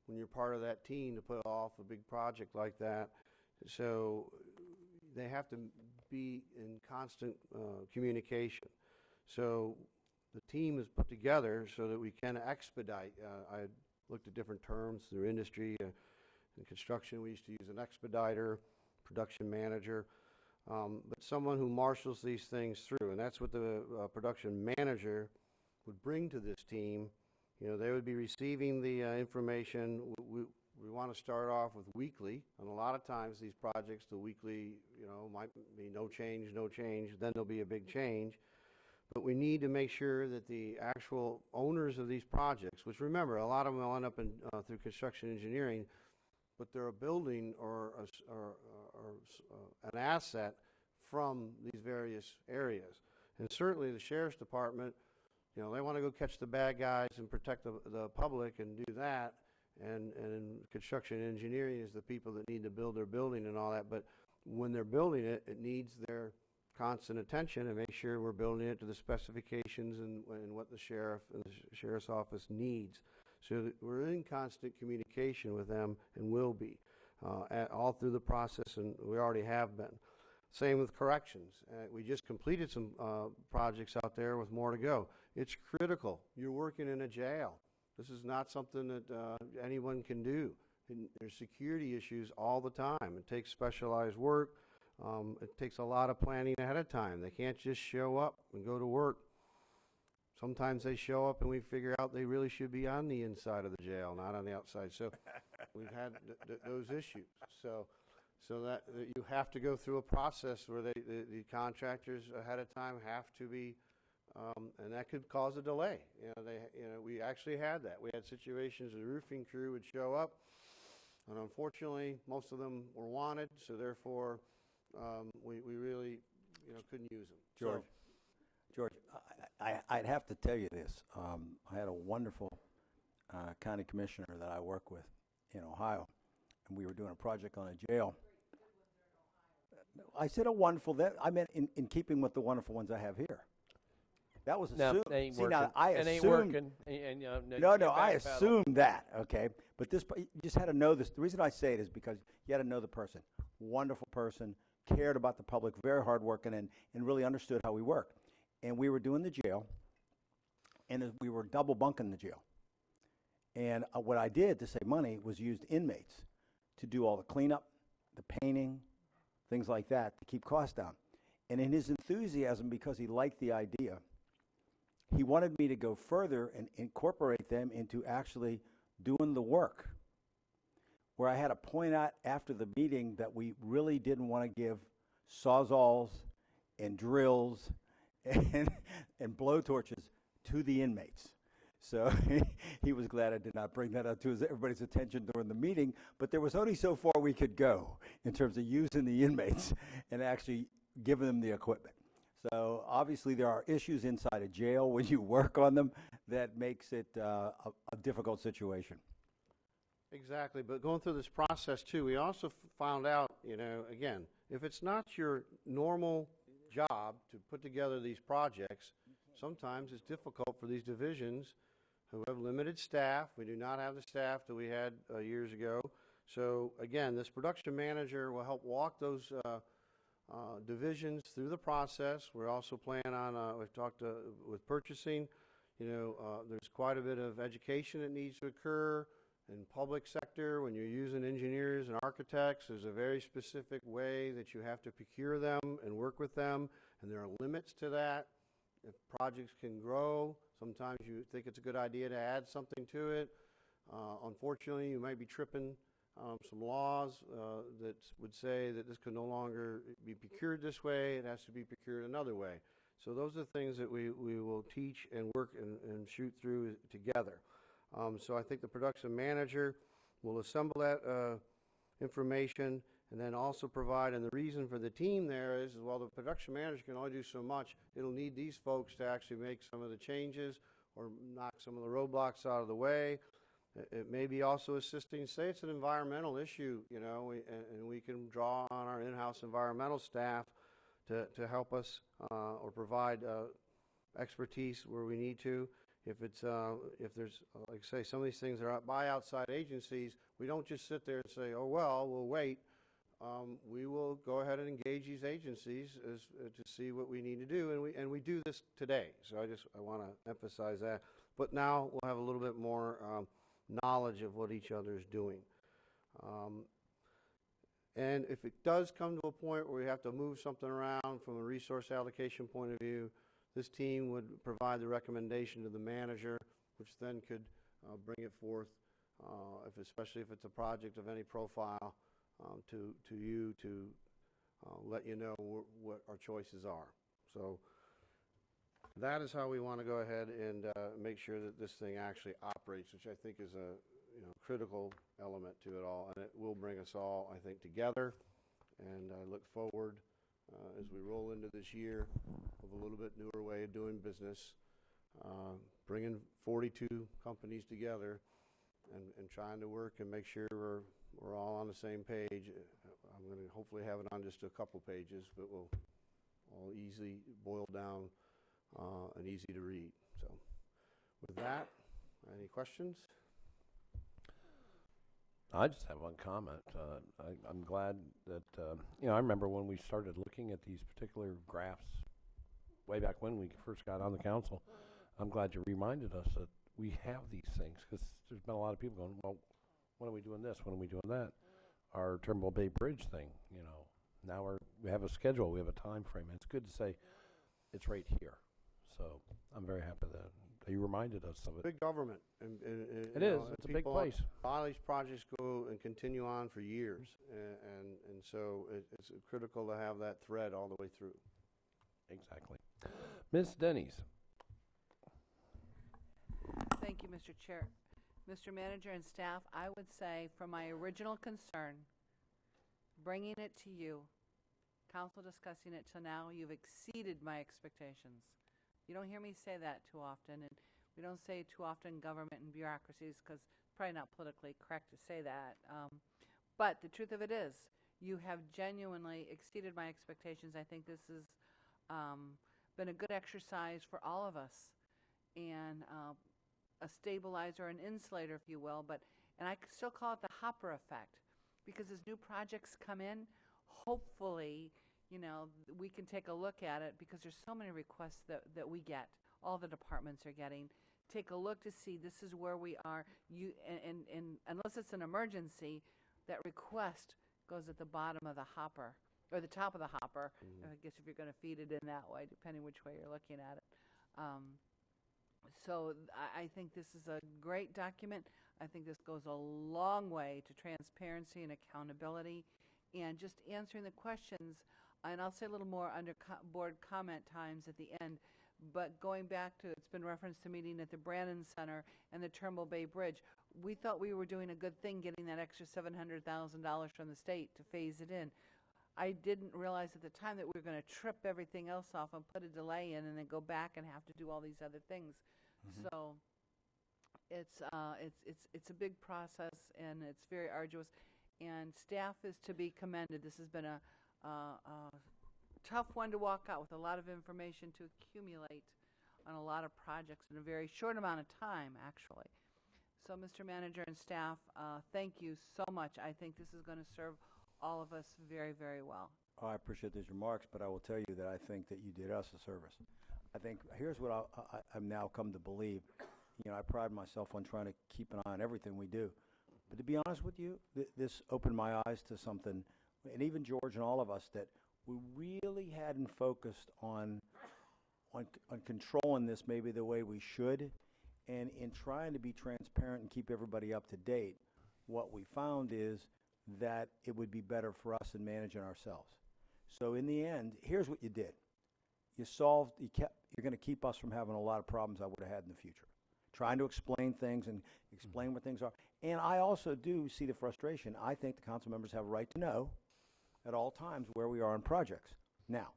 when you're part of that team to put off a big project like that. So they have to be in constant communication. So the team is put together so that we can expedite. I looked at different terms through industry. In construction, we used to use an expediter, production manager, but someone who marshals these things through. And that's what the production manager would bring to this team. You know, they would be receiving the information. We want to start off with weekly, and a lot of times these projects, the weekly, you know, might be no change, then there'll be a big change. But we need to make sure that the actual owners of these projects, which remember, a lot of them will end up in, through construction engineering, but they're a building or an asset from these various areas. And certainly the sheriff's department, you know, they want to go catch the bad guys and protect the public and do that. And construction engineering is the people that need to build their building and all that. But when they're building it, it needs their constant attention and make sure we're building it to the specifications and what the sheriff and the sheriff's office needs. So that we're in constant communication with them and will be all through the process, and we already have been. Same with corrections. We just completed some projects out there with more to go. It's critical. You're working in a jail. This is not something that anyone can do. And there's security issues all the time. It takes specialized work. It takes a lot of planning ahead of time. They can't just show up and go to work. Sometimes they show up and we figure out they really should be on the inside of the jail, not on the outside. So we've had those issues. So that you have to go through a process where the contractors ahead of time have to be, and that could cause a delay. We actually had that. We had situations where the roofing crew would show up, and unfortunately, most of them were wanted. So therefore, we really, couldn't use them. George, I'd have to tell you this. I had a wonderful county commissioner that I work with in Ohio, and we were doing a project on a jail. I said a wonderful, I meant in keeping with the wonderful ones I have here. That was No, assumed. it ain't See, working. now, I It ain't assumed. working. And, you No, you no, can't I backpedal. assumed that, okay? But this, you just had to know this. The reason I say it is because you had to know the person. Wonderful person, cared about the public, very hardworking, and really understood how we work. And we were doing the jail, and we were double bunking the jail. And what I did to save money was used inmates to do all the cleanup, the painting, things like that, to keep costs down. And in his enthusiasm, because he liked the idea, he wanted me to go further and incorporate them into actually doing the work. Where I had to point out after the meeting that we really didn't want to give sawzalls and drills and blowtorches to the inmates. So he was glad I did not bring that up to everybody's attention during the meeting, but there was only so far we could go in terms of using the inmates and actually giving them the equipment. So obviously there are issues inside a jail when you work on them that makes it a difficult situation. Exactly, but going through this process too, we also found out, again, if it's not your normal job to put together these projects, sometimes it's difficult for these divisions who have limited staff. We do not have the staff that we had years ago. So again, this production manager will help walk those divisions through the process. We're also planning on, we've talked with purchasing, there's quite a bit of education that needs to occur in public sector. When you're using engineers and architects, there's a very specific way that you have to procure them and work with them, and there are limits to that. If projects can grow, sometimes you think it's a good idea to add something to it. Unfortunately, you might be tripping some laws that would say that this could no longer be procured this way. It has to be procured another way. So those are things that we will teach and work and shoot through together. So I think the production manager will assemble that information and then also provide, and the reason for the team there is, well, the production manager can only do so much. It'll need these folks to actually make some of the changes or knock some of the roadblocks out of the way. It may be also assisting, say it's an environmental issue, and we can draw on our in-house environmental staff to help us or provide expertise where we need to. If there's, like say, some of these things are by outside agencies, we don't just sit there and say, oh, well, we'll wait. We will go ahead and engage these agencies to see what we need to do, and we do this today. So I want to emphasize that. But now we'll have a little bit more knowledge of what each other is doing. And if it does come to a point where we have to move something around from a resource allocation point of view, this team would provide the recommendation to the manager, which then could bring it forth, especially if it's a project of any profile, to you to let you know what our choices are. So that is how we want to go ahead and make sure that this thing actually operates, which I think is a critical element to it all, and it will bring us all, I think, together. And I look forward as we roll into this year with a little bit newer way of doing business, bringing 42 companies together and trying to work and make sure we're all on the same page. I'm going to hopefully have it on just a couple pages, but we'll all easily boil down and easy to read. So with that, any questions? I just have one comment. I'm glad that, I remember when we started looking at these particular graphs way back when we first got on the council. I'm glad you reminded us that we have these things, because there's been a lot of people going, well, when are we doing this? When are we doing that? Our Turnbull Bay Bridge thing, now we have a schedule, we have a time frame. And it's good to say it's right here. So I'm very happy that you reminded us of it. Big government. And it is. It's a big place. A lot of these projects go and continue on for years. And so it's critical to have that thread all the way through. Exactly. Ms. Denny's. Thank you, Mr. Chair. Mr. Manager and staff, I would say from my original concern, bringing it to you, council discussing it till now, you've exceeded my expectations. You don't hear me say that too often, and we don't say too often government and bureaucracies because it's probably not politically correct to say that. But the truth of it is, you have genuinely exceeded my expectations. I think this is been a good exercise for all of us, and a stabilizer, an insulator, if you will, and I still call it the hopper effect, because as new projects come in, hopefully, we can take a look at it, because there's so many requests that we get, all the departments are getting. Take a look to see this is where we are. And unless it's an emergency, that request goes at the bottom of the hopper, or the top of the hopper, I guess if you're going to feed it in that way, depending which way you're looking at it. So I think this is a great document. I think this goes a long way to transparency and accountability, and just answering the questions. And I'll say a little more under board comment times at the end. But going back to, it's been referenced to meeting at the Brannan Center and the Turnbull Bay Bridge, we thought we were doing a good thing getting that extra $700,000 from the state to phase it in. I didn't realize at the time that we were going to trip everything else off and put a delay in and then go back and have to do all these other things. So it's a big process, and it's very arduous, and staff is to be commended. This has been a tough one to walk out with, a lot of information to accumulate on a lot of projects in a very short amount of time, actually. So, Mr. Manager and staff, thank you so much. I think this is going to serve all of us very, very well. I appreciate those remarks, but I will tell you that I think that you did us a service. I think here's what I've now come to believe. I pride myself on trying to keep an eye on everything we do. But to be honest with you, this opened my eyes to something, and even George and all of us, that we really hadn't focused on controlling this maybe the way we should, and in trying to be transparent and keep everybody up to date. What we found is that it would be better for us in managing ourselves. So in the end, here's what you did. You're going to keep us from having a lot of problems I would have had in the future. Trying to explain things and explain what things are. And I also do see the frustration. I think the council members have a right to know at all times where we are on projects. Now,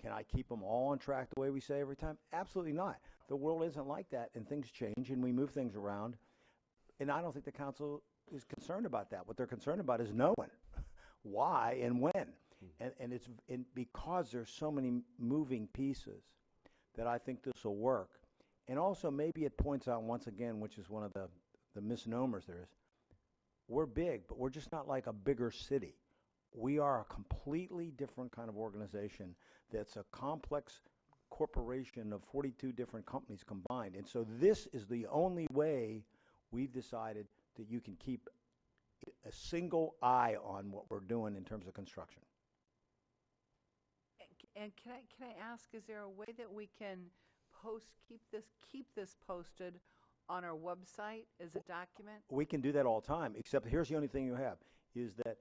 can I keep them all on track the way we say every time? Absolutely not. The world isn't like that, and things change, and we move things around. And I don't think the council is concerned about that. What they're concerned about is knowing why and when. And it's because there's so many moving pieces that I think this will work. And also, maybe it points out once again, which is one of the misnomers there is, we're big, but we're just not like a bigger city. We are a completely different kind of organization that's a complex corporation of 42 different companies combined. And so this is the only way we've decided that you can keep a single eye on what we're doing in terms of construction. And can I ask, is there a way that we can keep this posted on our website as a document? We can do that all the time, except here's the only thing you have, is that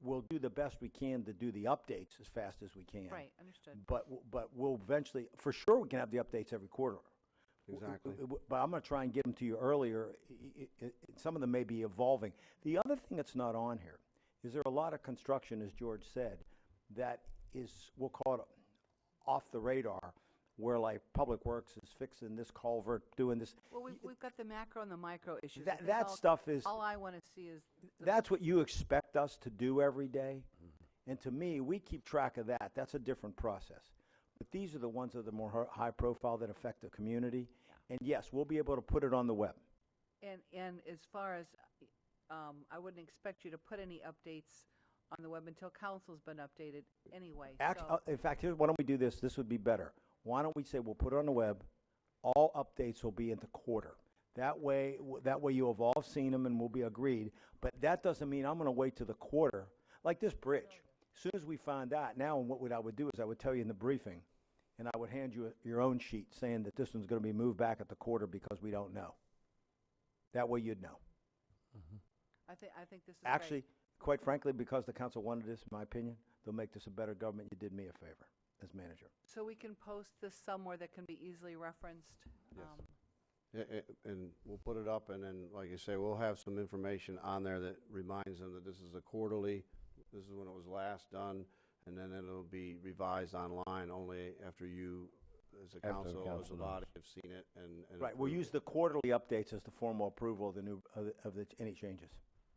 we'll do the best we can to do the updates as fast as we can. Right, understood. But we'll eventually, for sure we can have the updates every quarter. Exactly. But I'm going to try and get them to you earlier. Some of them may be evolving. The other thing that's not on here is there are a lot of construction, as George said, that is, we'll call it off the radar, where like Public Works is fixing this culvert, doing this. Well, we've got the macro and the micro issues. That stuff is... All I want to see is... That's what you expect us to do every day. And to me, we keep track of that. That's a different process. But these are the ones that are more high profile that affect the community. Yeah. And yes, we'll be able to put it on the web. And as far as, I wouldn't expect you to put any updates on the web until council's been updated anyway. In fact, why don't we do this? This would be better. Why don't we say we'll put it on the web, all updates will be in the quarter. That way you have all seen them and we'll be agreed. But that doesn't mean I'm going to wait to the quarter. Like this bridge. As soon as we find out, now what I would do is I would tell you in the briefing, and I would hand you your own sheet saying that this one's going to be moved back at the quarter because we don't know. That way you'd know. I think this is actually, quite frankly, because the council wanted this, in my opinion, they'll make this a better government. You did me a favor as manager. So we can post this somewhere that can be easily referenced. Yes. And we'll put it up, and then, like you say, we'll have some information on there that reminds them that this is a quarterly. This is when it was last done, and then it'll be revised online only after you, as a council, as a body, have seen it. And right. We'll use the quarterly updates as the formal approval of the new any changes.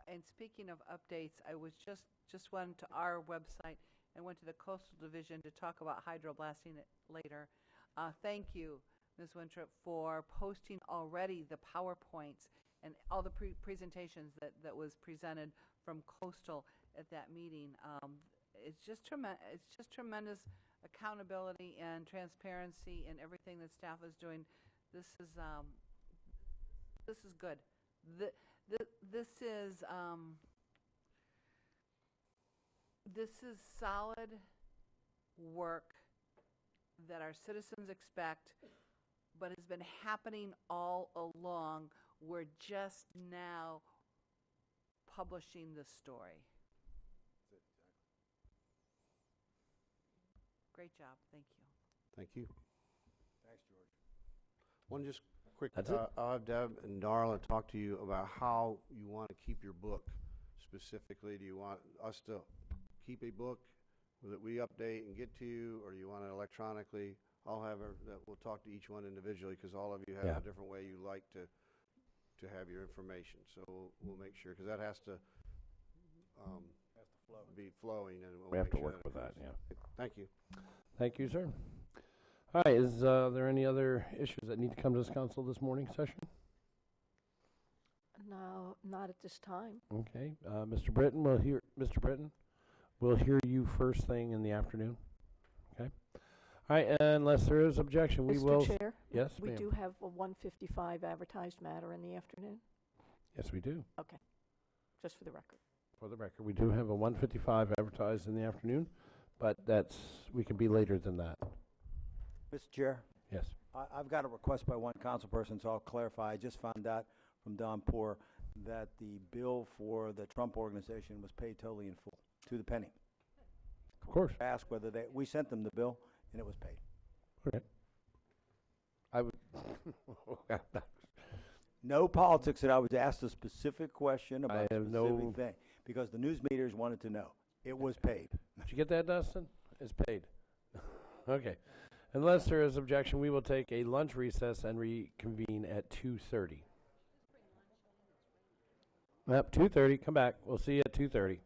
And speaking of updates, I was just went to our website and went to the Coastal Division to talk about hydroblasting it later. Thank you, Ms. Winthrop, for posting already the PowerPoints and all the presentations that was presented from Coastal at that meeting. It's just tremendous accountability and transparency in everything that staff is doing. This is good. This is solid work that our citizens expect, but has been happening all along. We're just now publishing the story. Great job. Thank you. Thank you. Thanks, George. One just quick, That's it? I'll have Deb and Darla talk to you about how you want to keep your book specifically. Do you want us to keep a book that we update and get to you, or do you want it electronically? I'll have her, that we'll talk to each one individually, because all of you have Yeah. a different way you like to have your information. So we'll make sure, because that has to be flowing, and we'll We have make to sure work with that, goes. yeah. Thank you. Thank you, sir. All right, is there any other issues that need to come to this council this morning session? No, not at this time. Okay, Mr. Britton, we'll hear you first thing in the afternoon. Okay. All right, unless there is objection, we will. Mr. Chair? Yes, We ma'am. do have a 1:55 advertised matter in the afternoon. Yes, we do. Okay, just for the record. For the record, we do have a 1:55 advertised in the afternoon, but we can be later than that. Mr. Chair? Yes. I've got a request by one council person, so I'll clarify. I just found out from Don Poor that the bill for the Trump organization was paid totally in full, to the penny. Of course. Ask whether we sent them the bill, and it was paid. Okay. I would. No politics, that I was asked a specific question about I a have specific no- thing, because the news meters wanted to know. It was paid. Did you get that, Dustin? It's paid. Okay. Unless there is objection, we will take a lunch recess and reconvene at 2:30. Yep, 2:30. Come back. We'll see you at 2:30.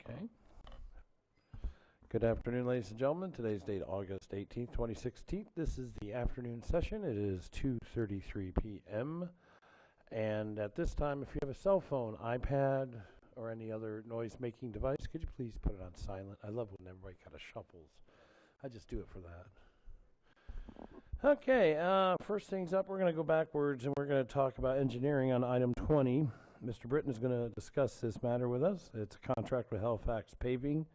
Okay. Good afternoon, ladies and gentlemen. Today's date, August 18th, 2016. This is the afternoon session. It is 2:33 p.m. And at this time, if you have a cell phone, iPad, or any other noise-making device, could you please put it on silent? I love when everybody kind of shuffles. I just do it for that. Okay, first things up, we're going to go backwards, and we're going to talk about engineering on item 20. Mr. Britton is going to discuss this matter with us. It's a contract with Halifax Paving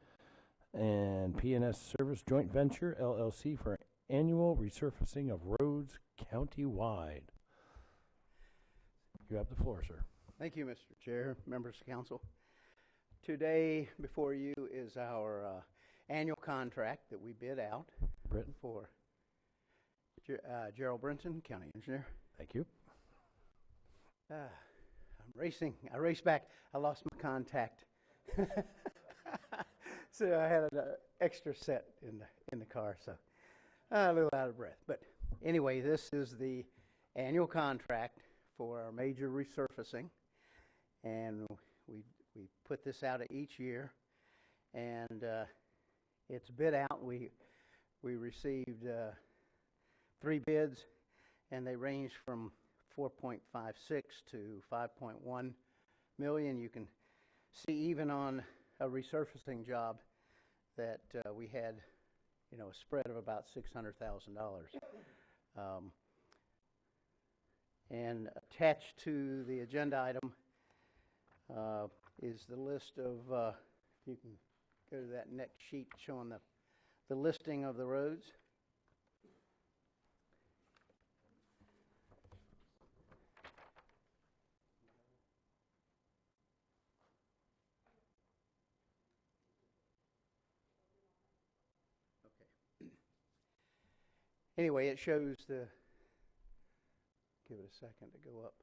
and P&S Service Joint Venture, LLC, for annual resurfacing of roads countywide. You have the floor, sir. Thank you, Mr. Chair, members of council. Today before you is our annual contract that we bid out Britton. For Gerald Brinton, County Engineer. Thank you. I'm racing. I raced back. I lost my contact. So I had an extra set in the car, so a little out of breath. But anyway, this is the annual contract for our major resurfacing, and we put this out each year, and it's bid out. We received 3 bids, and they range from 4.56 to 5.1 million. You can see even on a resurfacing job that we had, a spread of about $600,000. And attached to the agenda item is the list of, you can go to that next sheet showing the listing of the roads. Anyway, it shows give it a second to go up.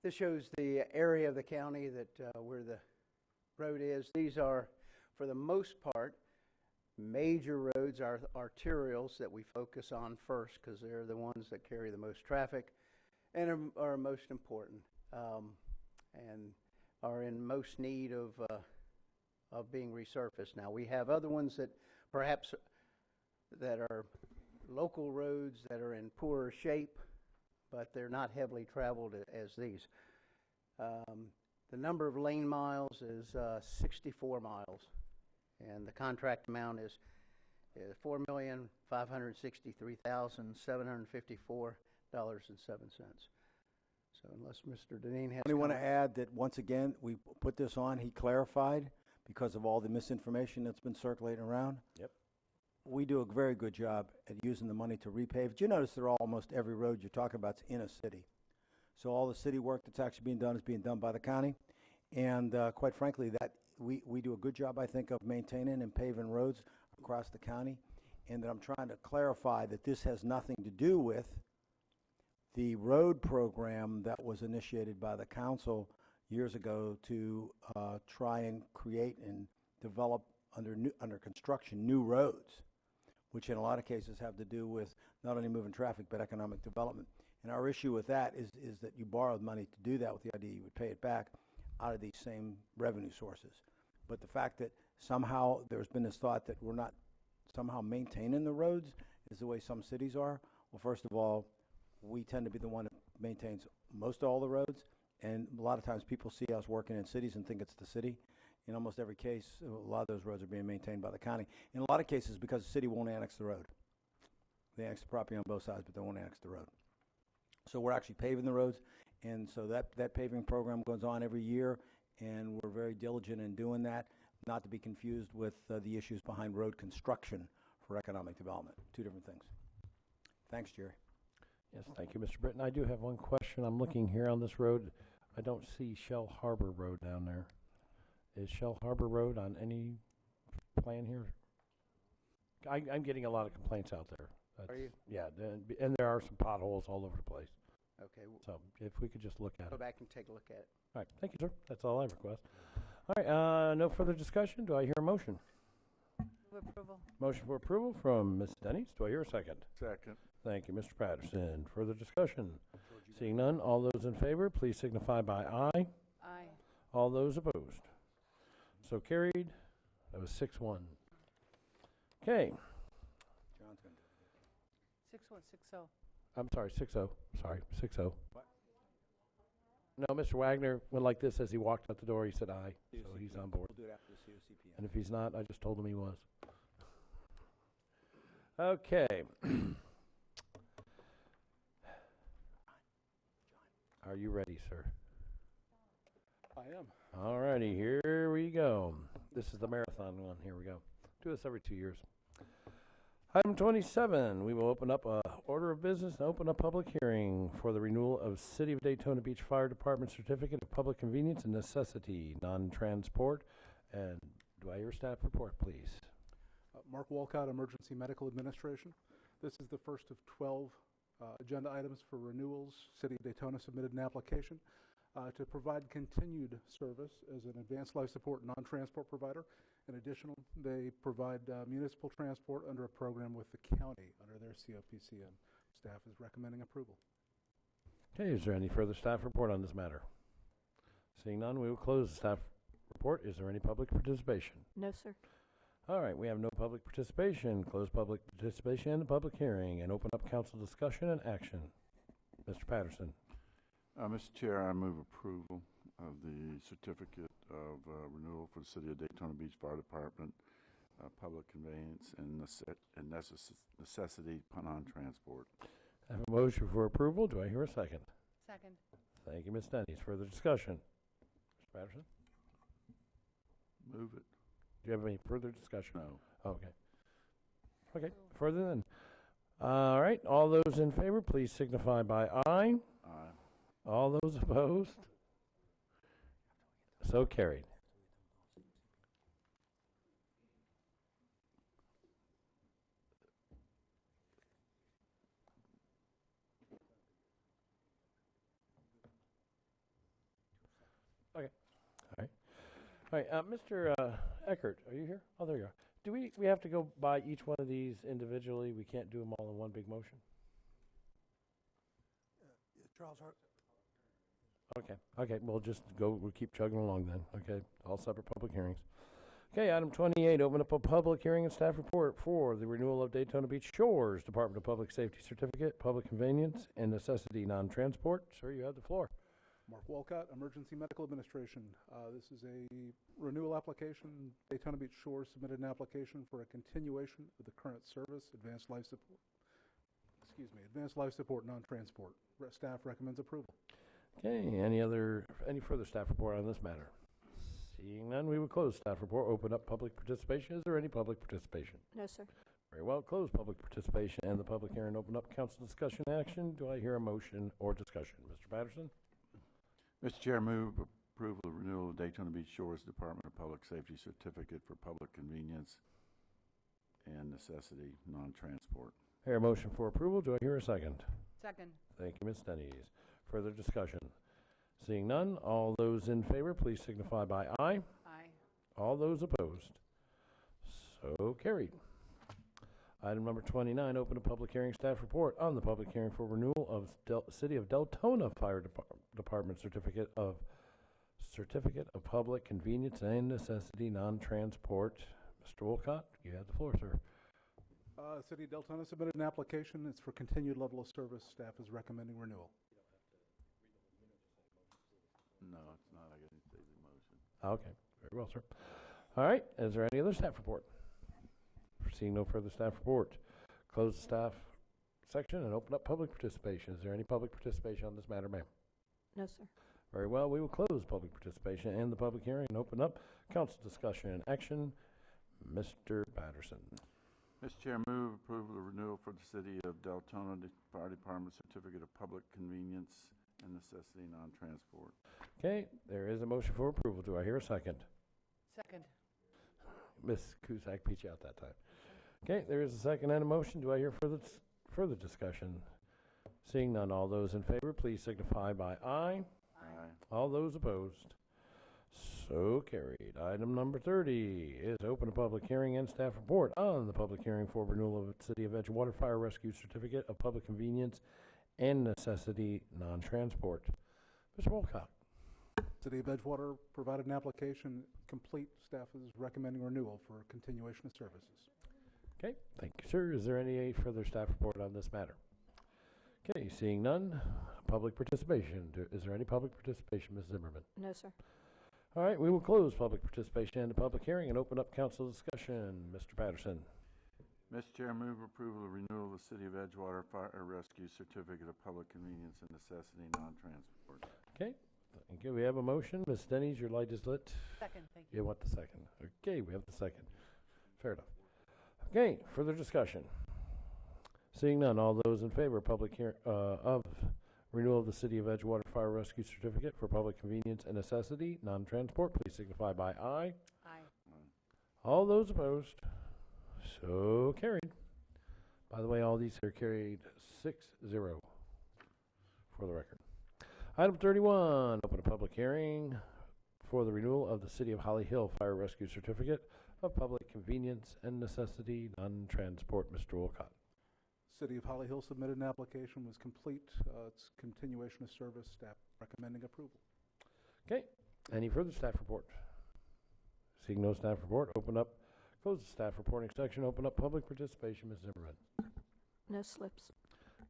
This shows the area of the county that where the road is. These are, for the most part, major roads, our arterials that we focus on first because they're the ones that carry the most traffic and are most important, and are in most need of being resurfaced. Now, we have other ones that perhaps that are local roads that are in poorer shape, but they're not heavily traveled as these. The number of lane miles is 64 miles, and the contract amount is $4,563,754.07. So unless Mr. Deneen has I want to comments. add that once again, we put this on, he clarified, because of all the misinformation that's been circulating around. Yep. We do a very good job at using the money to repave. Did you notice that almost every road you're talking about is in a city? So all the city work that's actually being done is being done by the county. And quite frankly, that we do a good job, I think, of maintaining and paving roads across the county. And that I'm trying to clarify that this has nothing to do with the road program that was initiated by the council years ago to try and create and develop under construction new roads, which in a lot of cases have to do with not only moving traffic but economic development. And our issue with that is that you borrowed money to do that with the idea you would pay it back out of these same revenue sources. But the fact that somehow there's been this thought that we're not somehow maintaining the roads is the way some cities are. Well, first of all, we tend to be the one that maintains most all the roads, and a lot of times people see us working in cities and think it's the city. In almost every case, a lot of those roads are being maintained by the county. In a lot of cases, because the city won't annex the road. They annex the property on both sides, but they won't annex the road. So we're actually paving the roads, and so that paving program goes on every year, and we're very diligent in doing that, not to be confused with the issues behind road construction for economic development. Two different things. Thanks, Jerry. Yes, thank you, Mr. Britton. I do have one question. I'm looking here on this road. I don't see Shell Harbor Road down there. Is Shell Harbor Road on any plan here? I'm getting a lot of complaints out there. Are you? Yeah, and there are some potholes all over the place. Okay. So if we could just look at Go it. back and take a look at it. All right, thank you, sir. That's all I request. All right, no further discussion. Do I hear a motion? Move approval. Motion for approval from Ms. Denny's. Do I hear a second? Second. Thank you, Mr. Patterson. Further discussion? Seeing none, all those in favor, please signify by aye. Aye. All those opposed. So carried. That was 6-1. Okay. John's going to do it. 6160. I'm sorry, 6-0. Sorry, 6-0. No, Mr. Wagner went like this as he walked out the door. He said aye, so he's on board. We'll do it after the COCP. And if he's not, I just told him he was. Okay. Are you ready, sir? I am. All righty, here we go. This is the marathon one. Here we go. Do this every 2 years. Item 27, we will open up a order of business and open a public hearing for the renewal of City of Daytona Beach Fire Department Certificate of Public Convenience and Necessity, non-transport. And do I hear staff report, please? Mark Walcott, Emergency Medical Administration. This is the first of 12 agenda items for renewals. City of Daytona submitted an application to provide continued service as an advanced life support non-transport provider. In addition, they provide municipal transport under a program with the county under their COPCN. Staff is recommending approval. Okay, is there any further staff report on this matter? Seeing none, we will close the staff report. Is there any public participation? No, sir. All right, we have no public participation. Close public participation in the public hearing and open up council discussion and action. Mr. Patterson. Mr. Chair, I move approval of the certificate of renewal for the City of Daytona Beach Fire Department, public conveyance and necessity non-transport. I have a motion for approval. Do I hear a second? Second. Thank you, Ms. Denny's. Further discussion? Mr. Patterson? Move it. Do you have any further discussion? No. Okay. Okay, further then. All right, all those in favor, please signify by aye. Aye. All those opposed? So carried. Okay. All right. All right. Mr. Eckert, are you here? Oh, there you are. Do we have to go by each one of these individually? We can't do them all in one big motion? Charles Hart. Okay. Okay. We'll just go. We'll keep chugging along then. Okay. All separate public hearings. Okay. Item 28. Open up a public hearing and staff report for the renewal of Daytona Beach Shores Department of Public Safety Certificate, Public Convenience and Necessity Non-Transport. Sir, you have the floor. Mark Walcott, Emergency Medical Administration. This is a renewal application. Daytona Beach Shores submitted an application for a continuation of the current service, Advanced Life Support non-transport. Staff recommends approval. Okay, any further staff report on this matter? Seeing none, we will close staff report, open up public participation. Is there any public participation? No, sir. Very well, close public participation and the public hearing, open up council discussion action. Do I hear a motion or discussion? Mr. Patterson? Mr. Chair, move approval of renewal of Daytona Beach Shores Department of Public Safety Certificate for Public Convenience and Necessity Non-Transport. Hear a motion for approval. Do I hear a second? Second. Thank you, Ms. Denny's. Further discussion? Seeing none, all those in favor, please signify by aye. Aye. All those opposed? So carried. Item number 29, open a public hearing staff report on the public hearing for renewal of City of Deltona Fire Department Certificate of Public Convenience and Necessity Non-Transport. Mr. Wolcott, you have the floor, sir. City of Deltona submitted an application. It's for continued level of service. Staff is recommending renewal. No, it's not. I didn't say the motion. Okay, very well, sir. All right, is there any other staff report? Seeing no further staff report, close the staff section and open up public participation. Is there any public participation on this matter, ma'am? No, sir. Very well, we will close public participation and the public hearing and open up council discussion and action. Mr. Patterson. Mr. Chair, move approval of renewal for the City of Deltona Fire Department Certificate of Public Convenience and Necessity Non-Transport. Okay, there is a motion for approval. Do I hear a second? Second. Ms. Cusack beat you out that time. Okay, there is a second and a motion. Do I hear further discussion? Seeing none, all those in favor, please signify by aye. Aye. All those opposed? So carried. Item number 30 is open a public hearing and staff report on the public hearing for renewal of City of Edgewater Fire Rescue Certificate of Public Convenience and Necessity Non-Transport. Mr. Wolcott. City of Edgewater provided an application complete. Staff is recommending renewal for continuation of services. Okay, thank you, sir. Is there any further staff report on this matter? Okay, seeing none, public participation. Is there any public participation, Ms. Zimmerman? No, sir. All right, we will close public participation and the public hearing and open up council discussion. Mr. Patterson. Mr. Chair, move approval of renewal of the City of Edgewater Fire Rescue Certificate of Public Convenience and Necessity non-transport. Okay, thank you. We have a motion. Ms. Denny's, your light is lit. Second, thank you. You want the second? Okay, we have the second. Fair enough. Okay, further discussion. Seeing none, all those in favor of public of renewal of the City of Edgewater Fire Rescue Certificate for public convenience and necessity, non-transport, please signify by aye. Aye. All those opposed, so carried. By the way, all these are carried 6-0 for the record. Item 31, open a public hearing for the renewal of the City of Holly Hill Fire Rescue Certificate of public convenience and necessity, non-transport. Mr. Wolcott. City of Holly Hill submitted an application, was complete. It's continuation of service. Staff recommending approval. Okay, any further staff report? Seeing no staff report, open up, close the staff reporting section, open up public participation. Ms. Zimmerman. No slips.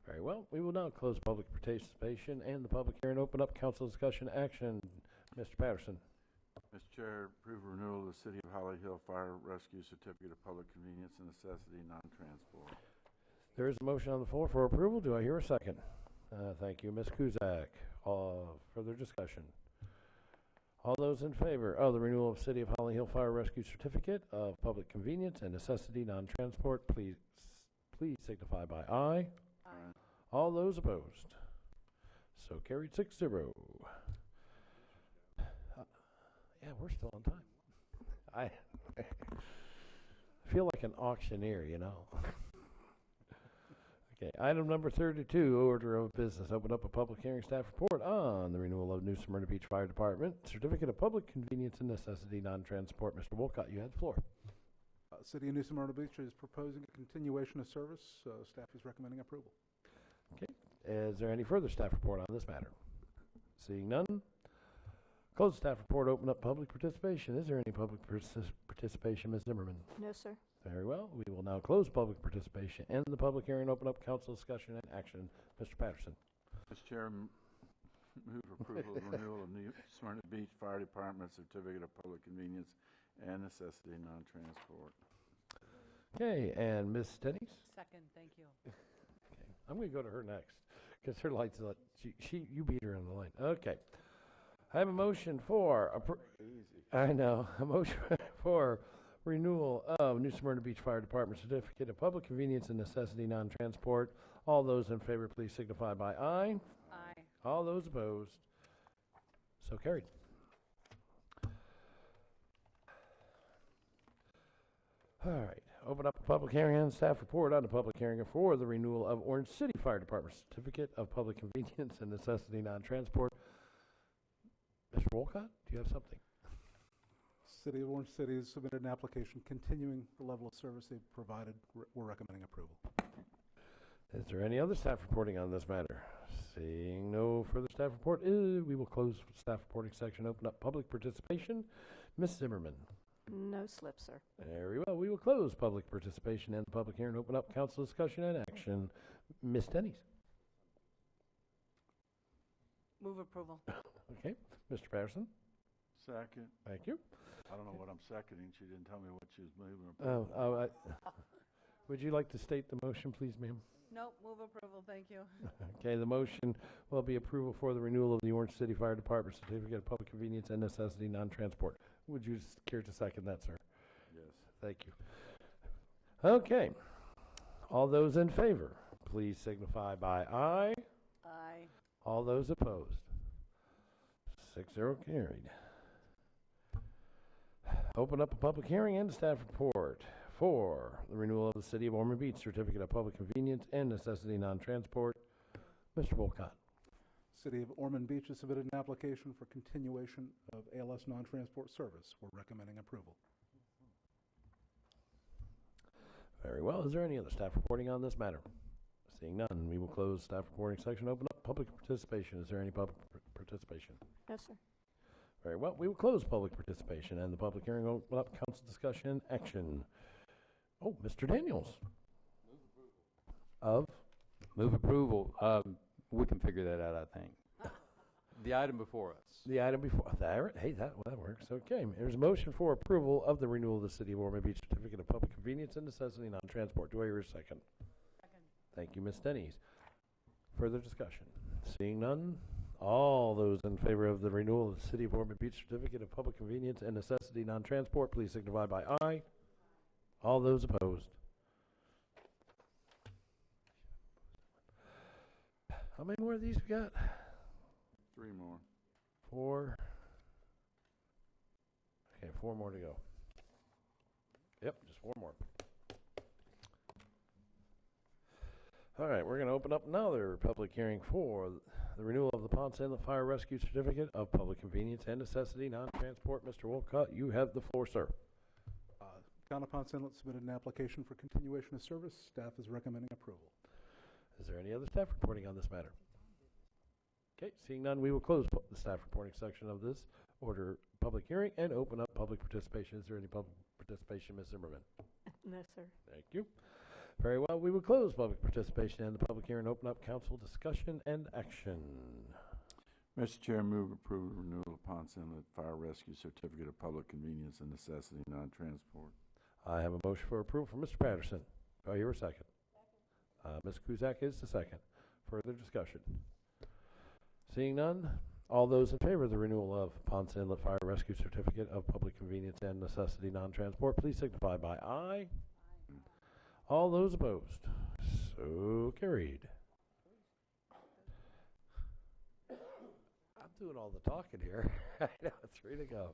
Very well. We will now close public participation and the public hearing, open up council discussion action. Mr. Patterson. Mr. Chair, approve renewal of the City of Holly Hill Fire Rescue Certificate of Public Convenience and Necessity non-transport. There is a motion on the floor for approval. Do I hear a second? Thank you, Ms. Kuzak. Further discussion. All those in favor of the renewal of City of Holly Hill Fire Rescue Certificate of Public Convenience and Necessity non-transport, please signify by aye. Aye. All those opposed. So carried 6-0. Yeah, we're still on time. I feel like an auctioneer, you know. Okay, item number 32, order of business. Open up a public hearing staff report on the renewal of New Smyrna Beach Fire Department Certificate of Public Convenience and Necessity non-transport. Mr. Wolcott, you had the floor. City of New Smyrna Beach is proposing a continuation of service. Staff is recommending approval. Okay, is there any further staff report on this matter? Seeing none, close the staff report, open up public participation. Is there any public participation, Ms. Zimmerman? No, sir. Very well. We will now close public participation and the public hearing, open up council discussion and action. Mr. Patterson. Mr. Chair, move approval of renewal of New Smyrna Beach Fire Department Certificate of Public Convenience and Necessity non-transport. Okay, and Ms. Denny's? Second, thank you. Okay, I'm going to go to her next because her light's lit. You beat her on the line. Okay. I have a motion for a motion for renewal of New Smyrna Beach Fire Department Certificate of Public Convenience and Necessity non-transport. All those in favor, please signify by aye. Aye. All those opposed. So carried. All right. Open up a public hearing and staff report on the public hearing for the renewal of Orange City Fire Department Certificate of Public Convenience and Necessity non-transport. Mr. Wolcott, do you have something? City of Orange City has submitted an application continuing the level of service they've provided. We're recommending approval. Is there any other staff reporting on this matter? Seeing no further staff report, we will close staff reporting section, open up public participation. Ms. Zimmerman. No slips, sir. Very well. We will close public participation and the public hearing, open up council discussion and action. Ms. Denny's. Move approval. Okay. Mr. Patterson. Second. Thank you. I don't know what I'm seconding. She didn't tell me what she was moving. Would you like to state the motion, please, ma'am? Nope, move approval, thank you. Okay, the motion will be approval for the renewal of the Orange City Fire Department Certificate of Public Convenience and Necessity non-transport. Would you care to second that, sir? Yes. Thank you. Okay. All those in favor, please signify by aye. Aye. All those opposed. 6-0 carried. Open up a public hearing and a staff report for the renewal of the City of Ormond Beach Certificate of Public Convenience and Necessity non-transport. Mr. Wolcott. City of Ormond Beach has submitted an application for continuation of ALS non-transport service. We're recommending approval. Very well. Is there any other staff reporting on this matter? Seeing none, we will close staff reporting section, open up public participation. Is there any public participation? No, sir. Very well. We will close public participation and the public hearing. Open up council discussion and action. Oh, Mr. Daniels. Of? Move approval. We can figure that out, I think. The item before us. The item before, there, hey, that works. Okay. There's a motion for approval of the renewal of the City of Ormond Beach Certificate of Public Convenience and Necessity Non-Transport. Do I hear a second? Second. Thank you, Ms. Denny's. Further discussion? Seeing none, all those in favor of the renewal of the City of Ormond Beach Certificate of Public Convenience and Necessity Non-Transport, please signify by aye. All those opposed. How many more of these we got? 3 more. 4. Okay, 4 more to go. Yep, just 4 more. All right, we're going to open up another public hearing for the renewal of the Ponce Inlet Fire Rescue Certificate of Public Convenience and Necessity Non-Transport. Mr. Wolcott, you have the floor, sir. Town of Ponce Inlet submitted an application for continuation of service. Staff is recommending approval. Is there any other staff reporting on this matter? Okay, seeing none, we will close the staff reporting section of this order public hearing and open up public participation. Is there any public participation, Ms. Zimmerman? No, sir. Thank you. Very well, we will close public participation and the public hearing, open up council discussion and action. Mr. Chair, move approval of renewal of Ponce Inlet Fire Rescue Certificate of Public Convenience and Necessity Non-Transport. I have a motion for approval from Mr. Patterson. Do I hear a second? Second. Ms. Kuzak is the second. Further discussion? Seeing none, all those in favor of the renewal of Ponce Inlet Fire Rescue Certificate of Public Convenience and Necessity Non-Transport, please signify by aye. All those opposed? So carried. I'm doing all the talking here. I know, 3 to go.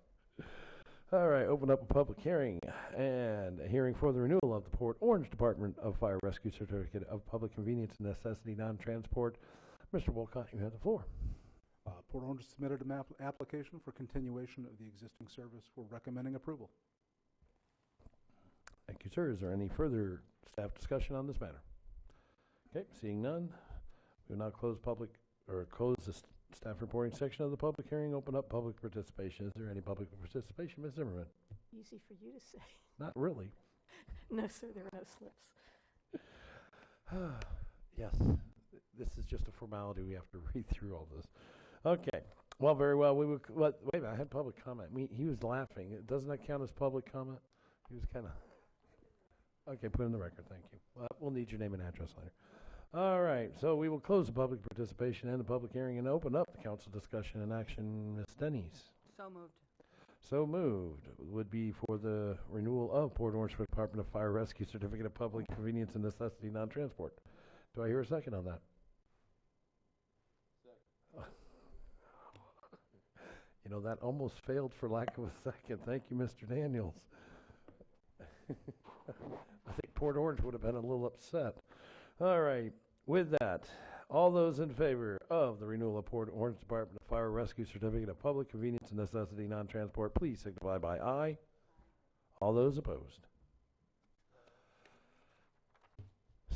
All right, open up a public hearing and a hearing for the renewal of the Port Orange Department of Fire Rescue Certificate of Public Convenience and Necessity Non-Transport. Mr. Wolcott, you have the floor. Port Orange submitted an application for continuation of the existing service. We're recommending approval. Thank you, sir. Is there any further staff discussion on this matter? Okay, seeing none, we will now close the staff reporting section of the public hearing, open up public participation. Is there any public participation, Ms. Zimmerman? Easy for you to say. Not really. No, sir, there are no slips. Yes, this is just a formality. We have to read through all this. Okay. Well, very well. We would. Wait a minute. I had public comment. He was laughing. Doesn't that count as public comment? He was kind of. Okay, put in the record. Thank you. We'll need your name and address later. All right. So we will close the public participation and the public hearing and open up the council discussion and action. Ms. Denny's. So moved. So moved would be for the renewal of Port Orange Department of Fire Rescue Certificate of Public Convenience and Necessity Non-Transport. Do I hear a second on that? You know, that almost failed for lack of a second. Thank you, Mr. Daniels. I think Port Orange would have been a little upset. All right. With that, all those in favor of the renewal of Port Orange Department of Fire Rescue Certificate of Public Convenience and Necessity Non-Transport, please signify by aye. All those opposed?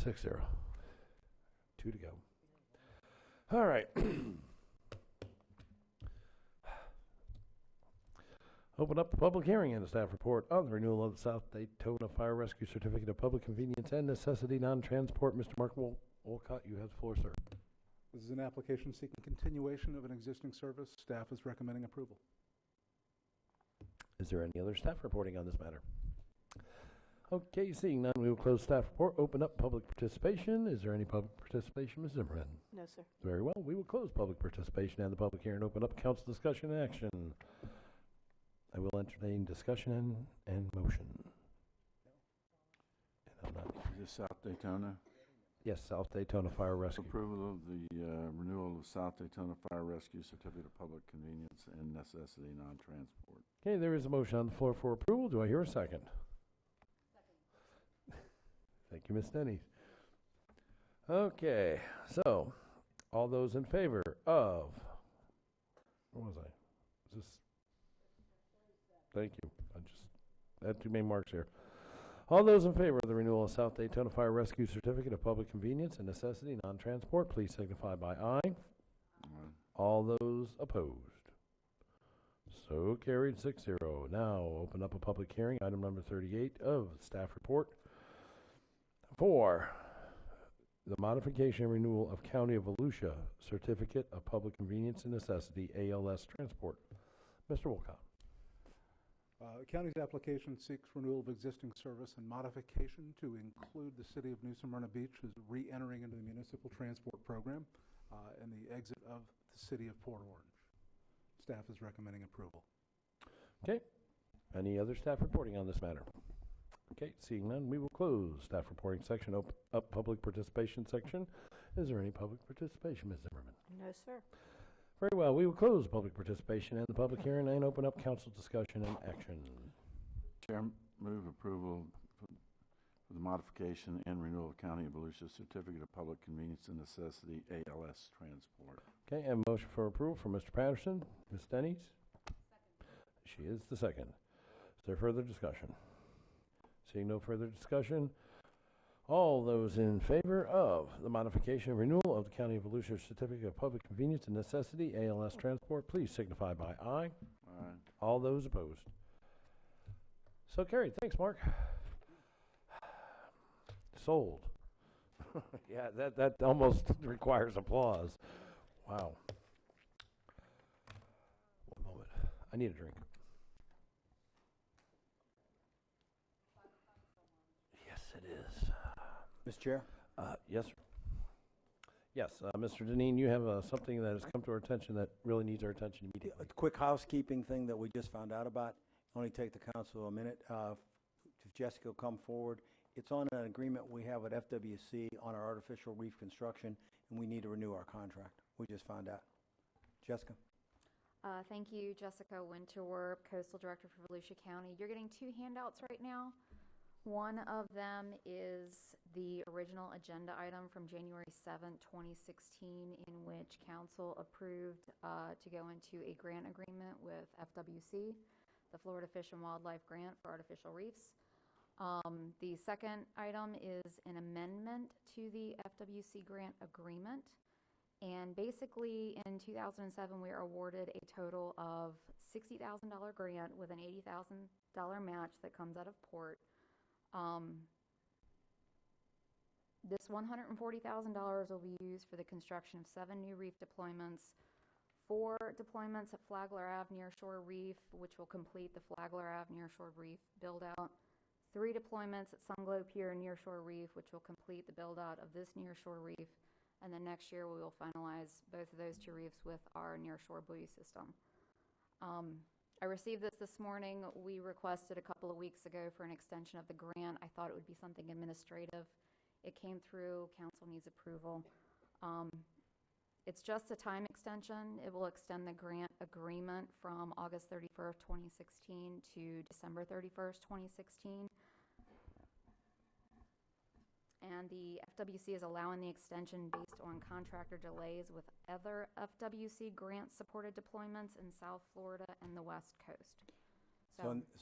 6-0. 2 to go. All right. Open up the public hearing and the staff report on the renewal of the South Daytona Fire Rescue Certificate of Public Convenience and Necessity Non-Transport. Mr. Mark Wolcott, you have the floor, sir. This is an application seeking continuation of an existing service. Staff is recommending approval. Is there any other staff reporting on this matter? Okay, seeing none, we will close staff report. Open up public participation. Is there any public participation, Ms. Zimmerman? No, sir. Very well. We will close public participation and the public hearing. Open up council discussion and action. I will entertain discussion and motion. And Is this South Daytona? Yes, South Daytona Fire Rescue. Approval of the renewal of South Daytona Fire Rescue Certificate of Public Convenience and Necessity Non-Transport. Okay, there is a motion on the floor for approval. Do I hear a second? Thank you, Ms. Denny. Okay, so all those in favor of, where was I? Is this? Thank you. I just had too many marks here. All those in favor of the renewal of South Daytona Fire Rescue Certificate of Public Convenience and Necessity Non-Transport, please signify by aye. All those opposed? So carried, 6-0. Now, open up a public hearing, item number 38 of staff report for the modification and renewal of County of Volusia Certificate of Public Convenience and Necessity, ALS Transport. Mr. Wolcott. County's application seeks renewal of existing service and modification to include the city of New Smyrna Beach as re-entering into the municipal transport program and the exit of the city of Port Orange. Staff is recommending approval. Okay. Any other staff reporting on this matter? Okay, seeing none, we will close staff reporting section, open up public participation section. Is there any public participation, Ms. Zimmerman? No, sir. Very well, we will close public participation and the public hearing and open up council discussion and action. Chair, move approval for the modification and renewal of County of Volusia Certificate of Public Convenience and Necessity, ALS Transport. Okay, and motion for approval from Mr. Patterson. Ms. Denny's? She is the second. Is there further discussion? Seeing no further discussion, all those in favor of the modification and renewal of the County of Volusia Certificate of Public Convenience and Necessity, ALS Transport, please signify by aye. Aye. All those opposed. So carried. Thanks, Mark. Sold. Yeah, that almost requires applause. Wow. One moment. I need a drink. Yes, it is. Mr. Chair? Yes, sir. Yes, Mr. Deneen, you have something that has come to our attention that really needs our attention immediately. A quick housekeeping thing that we just found out about. Only take the council a minute. If Jessica will come forward. It's on an agreement we have with FWC on our artificial reef construction, and we need to renew our contract. We just found out. Jessica? Thank you, Jessica Winterwerp, Coastal Director for Volusia County. You're getting two handouts right now. One of them is the original agenda item from January 7th, 2016, in which council approved to go into a grant agreement with FWC, the Florida Fish and Wildlife Grant for Artificial Reefs. The second item is an amendment to the FWC grant agreement. And basically, in 2007, we were awarded a total of $60,000 grant with an $80,000 match that comes out of Port. This $140,000 will be used for the construction of 7 new reef deployments, 4 deployments at Flagler Ave Nearshore Reef, which will complete the Flagler Ave Nearshore Reef build-out, 3 deployments at Sunglow Pier Nearshore Reef, which will complete the build-out of this nearshore reef, and then next year we will finalize both of those 2 reefs with our nearshore buoy system. I received this morning. We requested a couple of weeks ago for an extension of the grant. I thought it would be something administrative. It came through. Council needs approval. It's just a time extension. It will extend the grant agreement from August 31st, 2016 to December 31st, 2016. And the FWC is allowing the extension based on contractor delays with other FWC grant-supported deployments in South Florida and the West Coast.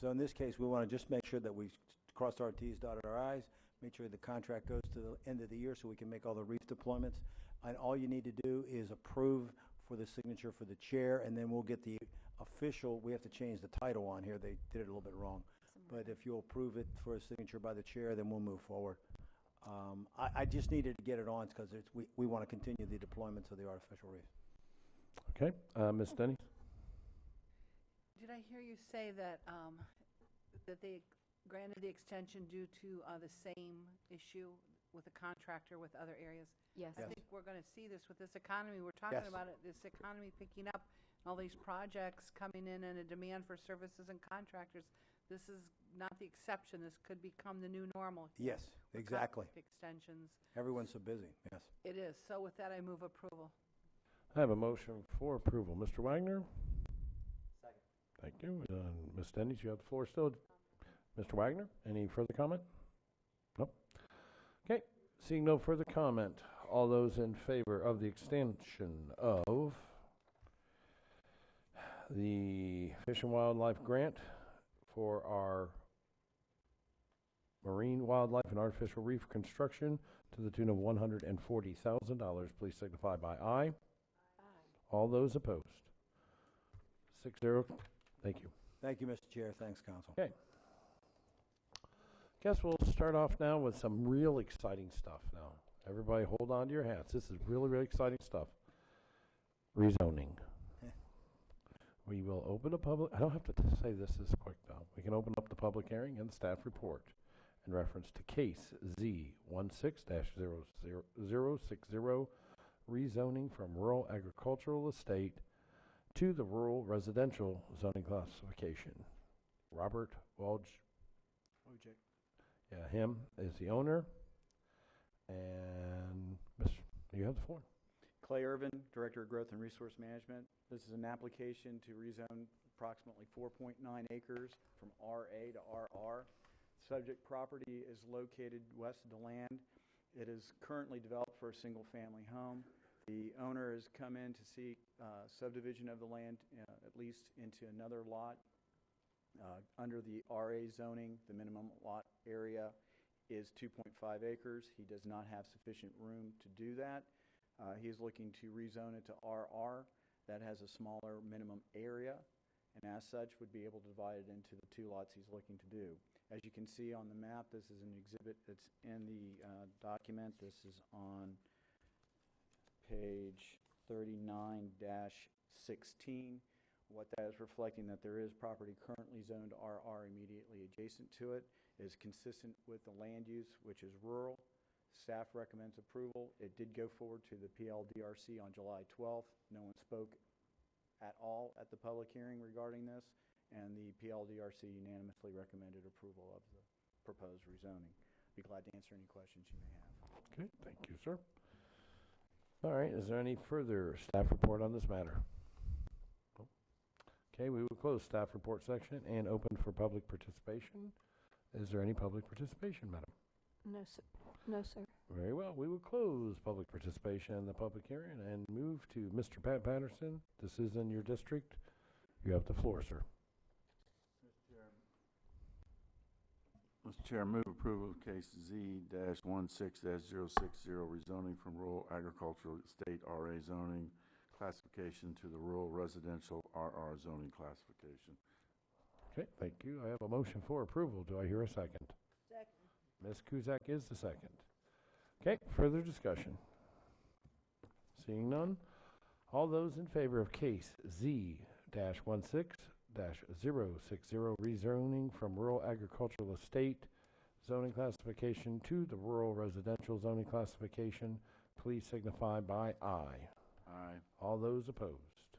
So in this case, we want to just make sure that we crossed our T's, dotted our I's, make sure the contract goes to the end of the year so we can make all the reef deployments. And all you need to do is approve for the signature for the chair, and then we'll get the official, we have to change the title on here. They did it a little bit wrong. But if you'll approve it for a signature by the chair, then we'll move forward. I just needed to get it on because we want to continue the deployments of the artificial reef. Okay, Ms. Denny? Did I hear you say that that they granted the extension due to the same issue with the contractor with other areas? Yes. I think we're going to see this with this economy. We're talking Yes. about it, this economy picking up, all these projects coming in and a demand for services and contractors. This is not the exception. This could become the new normal. Yes, exactly. Contract extensions. Everyone's so busy, yes. It is. So with that, I move approval. I have a motion for approval. Mr. Wagner? Second. Thank you. Ms. Denny, you have the floor still. Mr. Wagner, any further comment? Nope. Okay, seeing no further comment, all those in favor of the extension of the Fish and Wildlife Grant for our marine wildlife and artificial reef construction to the tune of $140,000, please signify by aye. All those opposed. 6-0, Thank you. Thank you, Mr. Chair. Thanks, Council. Okay. Guess we'll start off now with some real exciting stuff now. Everybody hold on to your hats. This is really, really exciting stuff. Rezoning. We will open a public, I don't have to say this is quick now. We can open up the public hearing and the staff report in reference to case Z16-060, rezoning from rural agricultural estate to the rural residential zoning classification. Robert Wojcik. Yeah, him is the owner. And you have the floor. Clay Irvin, Director of Growth and Resource Management. This is an application to rezone approximately 4.9 acres from RA to RR. Subject property is located west of the land. It is currently developed for a single-family home. The owner has come in to seek subdivision of the land at least into another lot. Under the RA zoning, the minimum lot area is 2.5 acres. He does not have sufficient room to do that. He is looking to rezone it to RR. That has a smaller minimum area, and as such would be able to divide it into the two lots he's looking to do. As you can see on the map, this is an exhibit that's in the document. This is on page 39-16. What that is reflecting that there is property currently zoned RR immediately adjacent to it. It is consistent with the land use, which is rural. Staff recommends approval. It did go forward to the PLDRC on July 12th. No one spoke at all at the public hearing regarding this, and the PLDRC unanimously recommended approval of the proposed rezoning. Be glad to answer any questions you may have. Okay, thank you, sir. All right, is there any further staff report on this matter? Okay, we will close staff report section and open for public participation. Is there any public participation, madam? No, sir. No, sir. Very well. We will close public participation in the public hearing and move to Mr. Pat Patterson. This is in your district. You have the floor, sir. Mr. Chair, move approval of case Z-16-060, rezoning from rural agricultural estate RA zoning classification to the rural residential RR zoning classification. Okay, thank you. I have a motion for approval. Do I hear a second? Second. Ms. Kuzak is the second. Okay, further discussion. Seeing none, all those in favor of case Z-16-060, rezoning from rural agricultural estate zoning classification to the rural residential zoning classification, please signify by aye. Aye. All those opposed.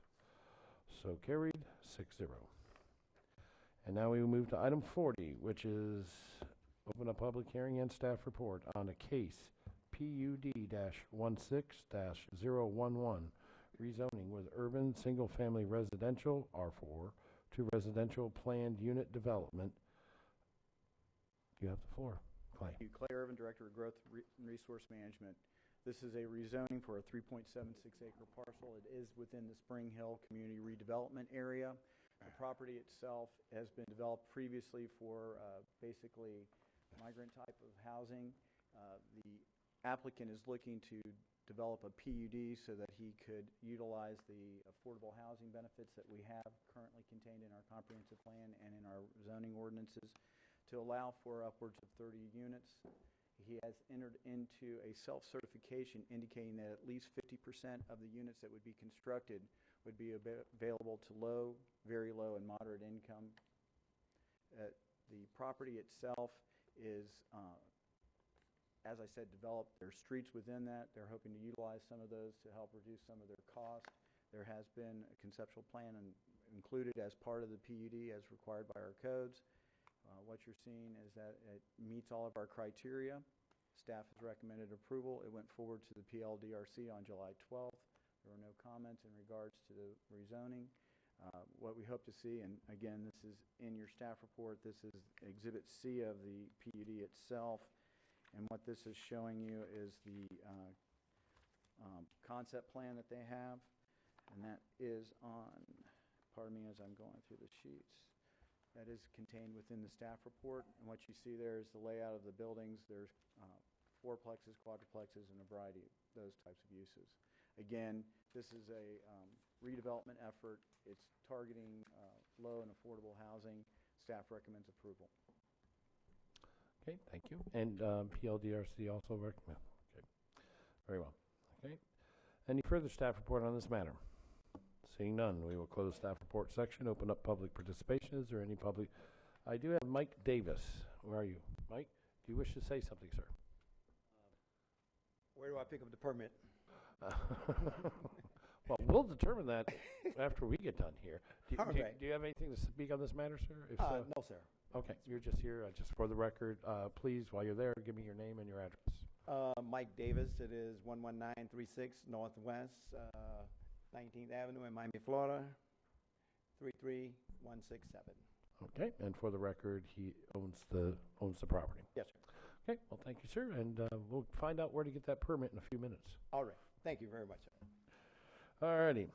So carried, 6-0. And now we will move to item 40, which is open a public hearing and staff report on a case PUD-16-011, rezoning with urban single-family residential R4 to residential planned unit development. You have the floor, Clay. Thank you. Clay Irvin, Director of Growth and Resource Management. This is a rezoning for a 3.76-acre parcel. It is within the Spring Hill Community Redevelopment Area. The property itself has been developed previously for basically migrant type of housing. The applicant is looking to develop a PUD so that he could utilize the affordable housing benefits that we have currently contained in our comprehensive plan and in our zoning ordinances to allow for upwards of 30 units. He has entered into a self-certification indicating that at least 50% of the units that would be constructed would be available to low, very low, and moderate income. The property itself is, as I said, developed. There are streets within that. They're hoping to utilize some of those to help reduce some of their costs. There has been a conceptual plan included as part of the PUD as required by our codes. What you're seeing is that it meets all of our criteria. Staff has recommended approval. It went forward to the PLDRC on July 12th. There were no comments in regards to the rezoning. What we hope to see, and again, this is in your staff report, this is Exhibit C of the PUD itself. And what this is showing you is the concept plan that they have. And that is on, pardon me as I'm going through the sheets. That is contained within the staff report. And what you see there is the layout of the buildings. There's fourplexes, quadruplexes, and a variety of those types of uses. Again, this is a redevelopment effort. It's targeting low and affordable housing. Staff recommends approval. Okay, thank you. And PLDRC also recommend. Okay, very well. Okay. Any further staff report on this matter? Seeing none, we will close staff report section, open up public participation. Is there any public? I do have Mike Davis. Where are you? Mike, do you wish to say something, sir? Where do I pick up the permit? Well, we'll determine that after we get done here. All right. Do you have anything to speak on this matter, sir? If No, sir. Okay, you're just here, just for the record. Please, while you're there, give me your name and your address. Mike Davis. It is 11936 Northwest 19th Avenue in Miami, Florida, 33167. Okay, and for the record, he owns the property. Yes, sir. Okay, well, thank you, sir, and we'll find out where to get that permit in a few minutes. All right. Thank you very much, sir. All righty.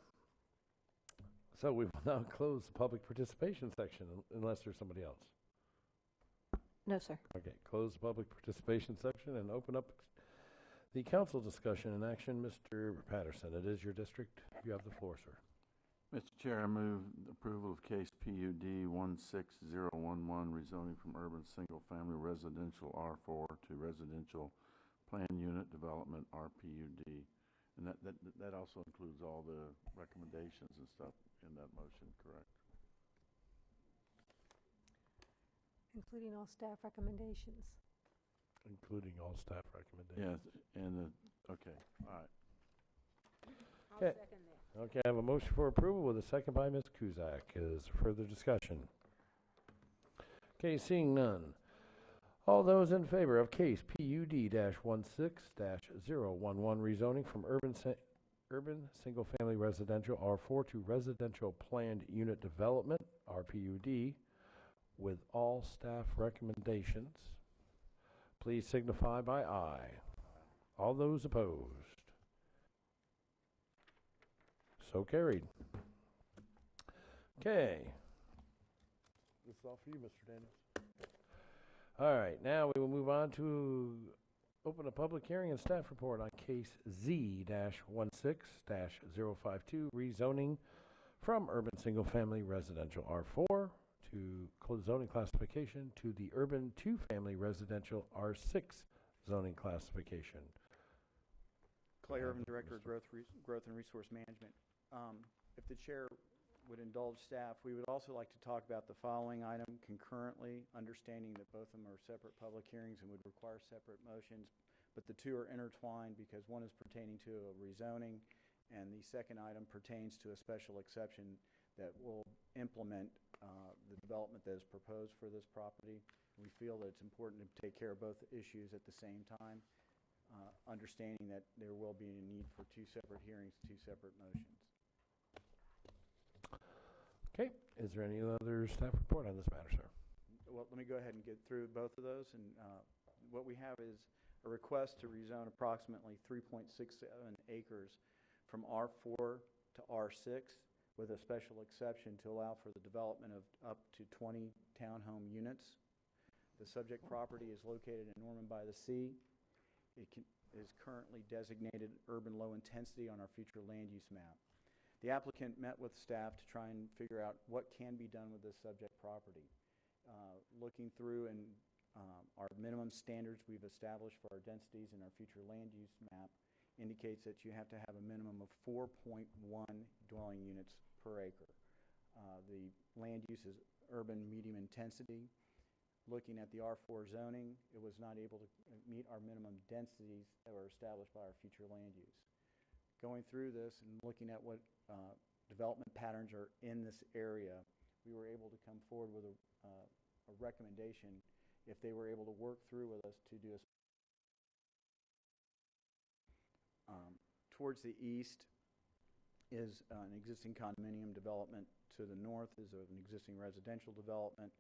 So we will now close the public participation section unless there's somebody else. No, sir. Okay, close the public participation section and open up the council discussion and action. Mr. Patterson, it is your district. You have the floor, sir. Mr. Chair, I move approval of case PUD 16011, rezoning from urban single-family residential R4 to residential planned unit development RPUD. And that also includes all the recommendations and stuff in that motion, correct? Including all staff recommendations. Including all staff recommendations. Yes, and okay, all right. I'll Okay. second that. Okay, I have a motion for approval with a second by Ms. Kuzak. Is there further discussion? Okay, seeing none. All those in favor of case PUD-16-011 rezoning from urban single-family residential R4 to residential planned unit development RPUD with all staff recommendations, please signify by aye. All those opposed? So carried. Okay. This is all for you, Mr. Daniels. All right, now we will move on to open a public hearing and staff report on case Z-16-052, rezoning from urban single-family residential R4 to zoning classification to the urban two-family residential R6 zoning classification. Clay Irvin, Director of Growth and Resource Management. If the chair would indulge staff, we would also like to talk about the following item concurrently, understanding that both of them are separate public hearings and would require separate motions, but the two are intertwined because one is pertaining to a rezoning and the second item pertains to a special exception that will implement the development that is proposed for this property. We feel that it's important to take care of both issues at the same time, understanding that there will be a need for two separate hearings, two separate motions. Okay, is there any other staff report on this matter, sir? Well, let me go ahead and get through both of those. And what we have is a request to rezone approximately 3.67 acres from R4 to R6 with a special exception to allow for the development of up to 20 townhome units. The subject property is located in Norman by the Sea. It is currently designated urban low intensity on our future land use map. The applicant met with staff to try and figure out what can be done with this subject property. Looking through and our minimum standards we've established for our densities in our future land use map indicates that you have to have a minimum of 4.1 dwelling units per acre. The land use is urban medium intensity. Looking at the R4 zoning, it was not able to meet our minimum densities that were established by our future land use. Going through this and looking at what development patterns are in this area, we were able to come forward with a recommendation if they were able to work through with us to do a towards the east is an existing condominium development. To the north is an existing residential development.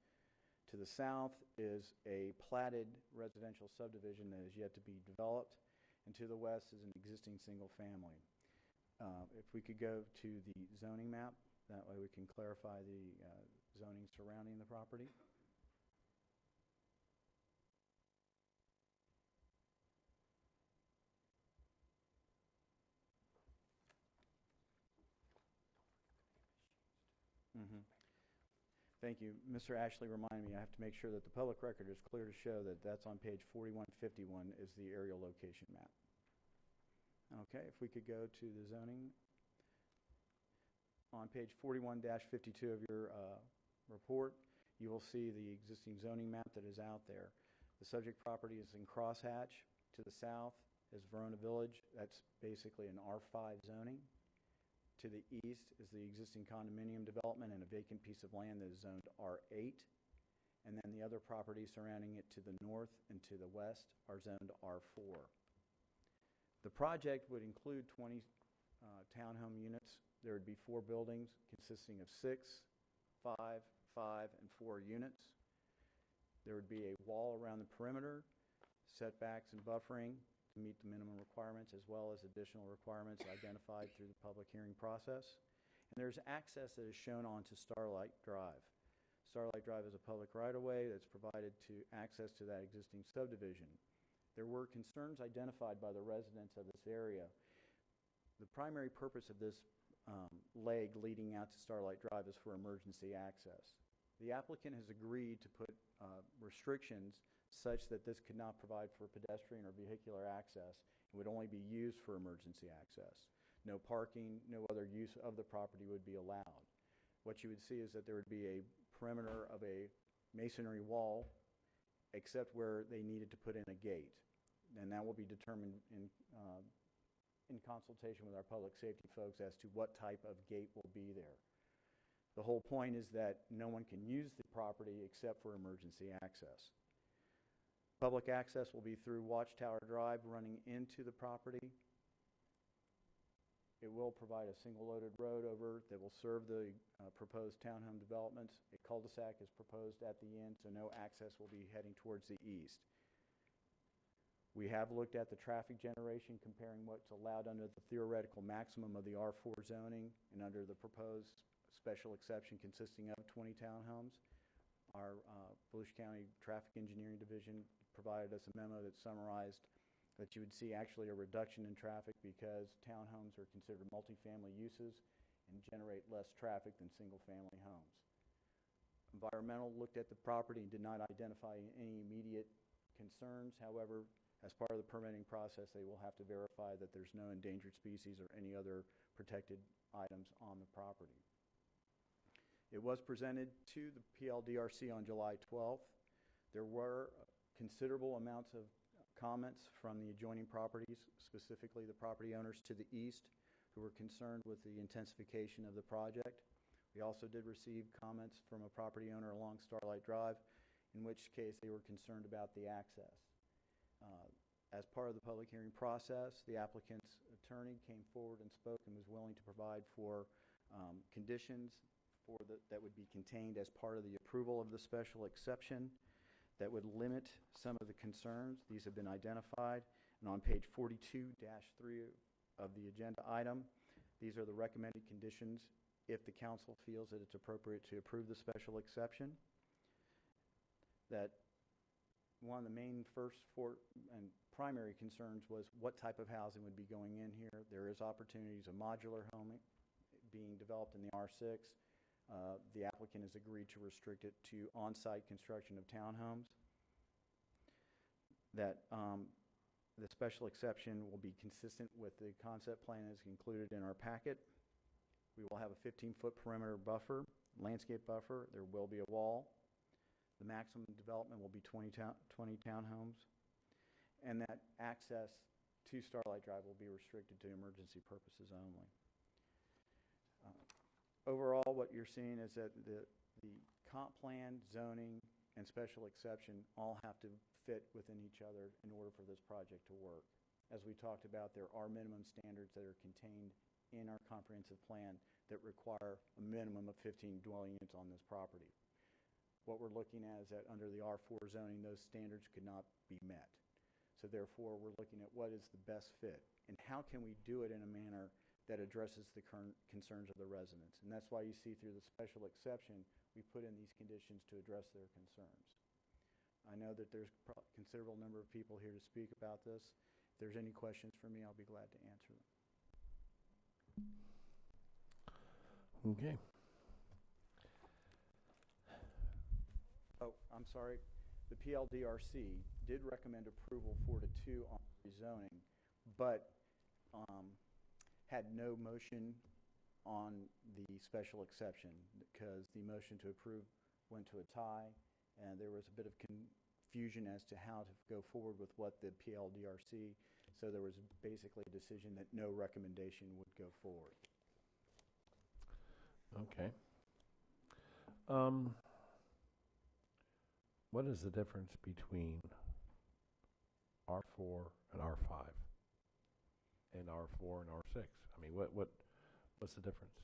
To the south is a platted residential subdivision that is yet to be developed. And to the west is an existing single family. If we could go to the zoning map, that way we can clarify the zoning surrounding the property. Thank you. Mr. Ashley reminded me, I have to make sure that the public record is clear to show that that's on page 4151 is the aerial location map. Okay, if we could go to the zoning. On page 41-52 of your report, you will see the existing zoning map that is out there. The subject property is in Crosshatch. To the south is Verona Village. That's basically an R5 zoning. To the east is the existing condominium development and a vacant piece of land that is zoned R8. And then the other properties surrounding it to the north and to the west are zoned R4. The project would include 20 townhome units. There would be 4 buildings consisting of 6, 5, 5, and 4 units. There would be a wall around the perimeter, setbacks and buffering to meet the minimum requirements, as well as additional requirements identified through the public hearing process. And there's access that is shown onto Starlight Drive. Starlight Drive is a public right-of-way that's provided to access to that existing subdivision. There were concerns identified by the residents of this area. The primary purpose of this leg leading out to Starlight Drive is for emergency access. The applicant has agreed to put restrictions such that this could not provide for pedestrian or vehicular access. It would only be used for emergency access. No parking, no other use of the property would be allowed. What you would see is that there would be a perimeter of a masonry wall, except where they needed to put in a gate. And that will be determined in consultation with our public safety folks as to what type of gate will be there. The whole point is that no one can use the property except for emergency access. Public access will be through Watchtower Drive running into the property. It will provide a single-loaded road over that will serve the proposed townhome developments. A cul-de-sac is proposed at the end, so no access will be heading towards the east. We have looked at the traffic generation, comparing what's allowed under the theoretical maximum of the R4 zoning and under the proposed special exception consisting of 20 townhomes. Our Volusia County Traffic Engineering Division provided us a memo that summarized that you would see actually a reduction in traffic because townhomes are considered multifamily uses and generate less traffic than single-family homes. Environmental looked at the property and did not identify any immediate concerns. However, as part of the permitting process, they will have to verify that there's no endangered species or any other protected items on the property. It was presented to the PLDRC on July 12th. There were considerable amounts of comments from the adjoining properties, specifically the property owners to the east, who were concerned with the intensification of the project. We also did receive comments from a property owner along Starlight Drive, in which case they were concerned about the access. As part of the public hearing process, the applicant's attorney came forward and spoke and was willing to provide for conditions that would be contained as part of the approval of the special exception that would limit some of the concerns. These have been identified. And on page 42-3 of the agenda item, these are the recommended conditions if the council feels that it's appropriate to approve the special exception. That one of the main first and primary concerns was what type of housing would be going in here. There is opportunities of modular home being developed in the R6. The applicant has agreed to restrict it to on-site construction of townhomes. That the special exception will be consistent with the concept plan as included in our packet. We will have a 15-foot perimeter buffer, landscape buffer. There will be a wall. The maximum development will be 20 townhomes. And that access to Starlight Drive will be restricted to emergency purposes only. Overall, what you're seeing is that the comp plan, zoning, and special exception all have to fit within each other in order for this project to work. As we talked about, there are minimum standards that are contained in our comprehensive plan that require a minimum of 15 dwelling units on this property. What we're looking at is that under the R4 zoning, those standards could not be met. So therefore, we're looking at what is the best fit and how can we do it in a manner that addresses the current concerns of the residents. And that's why you see through the special exception, we put in these conditions to address their concerns. I know that there's a considerable number of people here to speak about this. If there's any questions for me, I'll be glad to answer them. Okay. Oh, I'm sorry. The PLDRC did recommend approval 4-2 on rezoning, but had no motion on the special exception because the motion to approve went to a tie, and there was a bit of confusion as to how to go forward with what the PLDRC. So there was basically a decision that no recommendation would go forward. Okay. What is the difference between R4 and R5 and R4 and R6? I mean, what's the difference?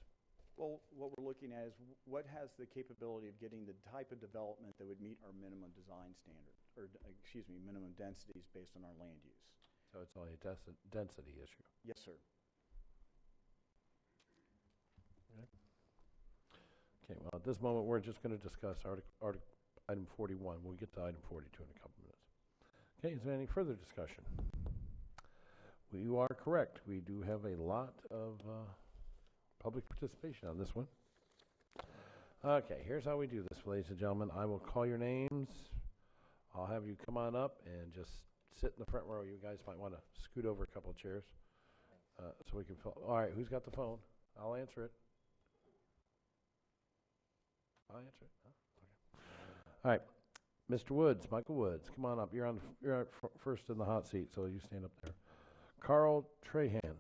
Well, what we're looking at is what has the capability of getting the type of development that would meet our minimum design standard, or excuse me, minimum densities based on our land use. So it's only a density issue. Yes, sir. Okay, well, at this moment, we're just going to discuss item 41. We'll get to item 42 in a couple minutes. Okay, is there any further discussion? You are correct. We do have a lot of public participation on this one. Okay, here's how we do this, ladies and gentlemen. I will call your names. I'll have you come on up and just sit in the front row. You guys might want to scoot over a couple of chairs so we can fill. All right, who's got the phone? I'll answer it. I'll answer it. Oh, okay. All right, Mr. Woods, Michael Woods, come on up. You're first in the hot seat, so you stand up there. Carl Trahan,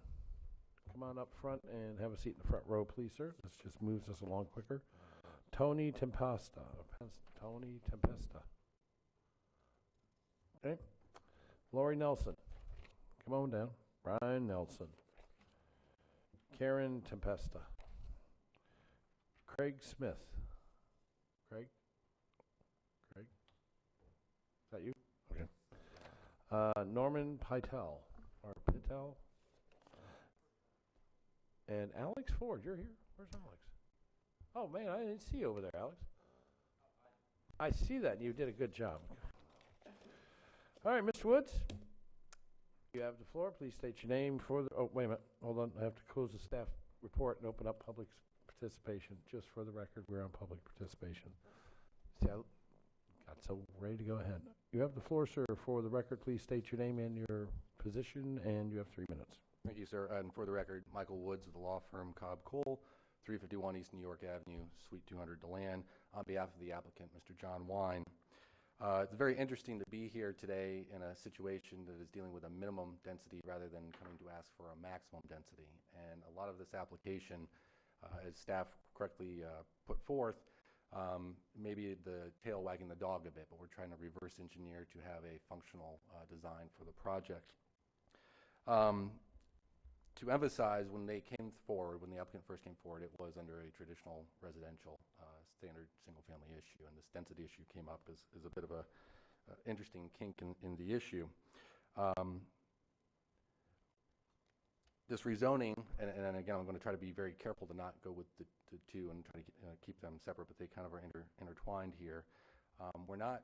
come on up front and have a seat in the front row, please, sir. This just moves us along quicker. Tony Tempesta. Okay. Lori Nelson, come on down. Brian Nelson. Karen Tempesta. Craig Smith. Craig? Is that you? Okay. Norman Pytel. Or Patel. And Alex Ford, you're here? Where's Alex? Oh, man, I didn't see you over there, Alex. I see that, and you did a good job. All right, Mr. Woods, you have the floor. Please state your name for the, oh, wait a minute. Hold on. I have to close the staff report and open up public participation. Just for the record, we're on public participation. See, I got so ready to go ahead. You have the floor, sir. For the record, please state your name and your position, and you have 3 minutes. Thank you, sir. And for the record, Michael Woods of the law firm Cobb Cole, 351 East New York Avenue, Suite 200, DeLand, on behalf of the applicant, Mr. John Wine. It's very interesting to be here today in a situation that is dealing with a minimum density rather than coming to ask for a maximum density. And a lot of this application, as staff correctly put forth, maybe the tail wagging the dog a bit, but we're trying to reverse engineer to have a functional design for the project. To emphasize, when they came forward, when the applicant first came forward, it was under a traditional residential standard single-family issue, and this density issue came up as a bit of a interesting kink in the issue. This rezoning, and again, I'm going to try to be very careful to not go with the two and try to keep them separate, but they kind of are intertwined here. We're not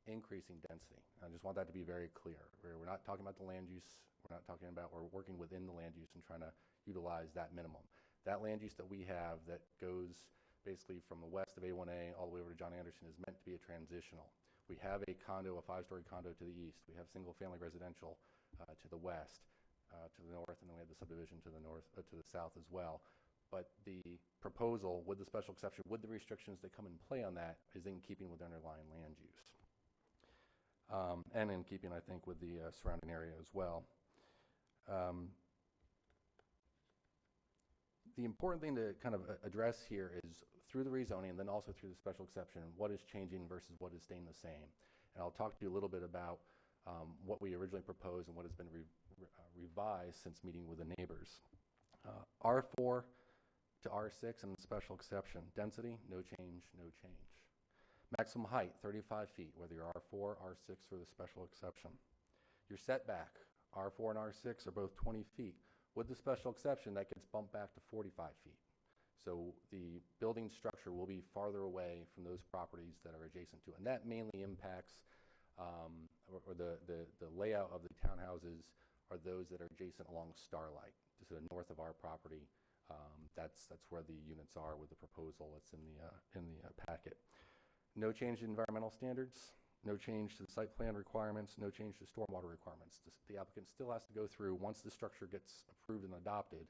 increasing density. I just want that to be very clear. We're not talking about the land use. We're not talking about, we're working within the land use and trying to utilize that minimum. That land use that we have that goes basically from the west of A1A all the way over to John Anderson is meant to be a transitional. We have a condo, a 5-story condo to the east. We have single-family residential to the west, to the north, and then we have the subdivision to the north, to the south as well. But the proposal with the special exception, with the restrictions that come in play on that, is in keeping with the underlying land use. And in keeping, I think, with the surrounding area as well. The important thing to kind of address here is through the rezoning and then also through the special exception, what is changing versus what is staying the same. And I'll talk to you a little bit about what we originally proposed and what has been revised since meeting with the neighbors. R4 to R6 and special exception. Density, no change, no change. Maximum height, 35 feet, whether you're R4, R6, or the special exception. Your setback, R4 and R6 are both 20 feet. With the special exception, that gets bumped back to 45 feet. So the building structure will be farther away from those properties that are adjacent to it. And that mainly impacts, or the layout of the townhouses are those that are adjacent along Starlight, to the north of our property. That's where the units are with the proposal that's in the packet. No change in environmental standards, no change to the site plan requirements, no change to stormwater requirements. The applicant still has to go through, once the structure gets approved and adopted,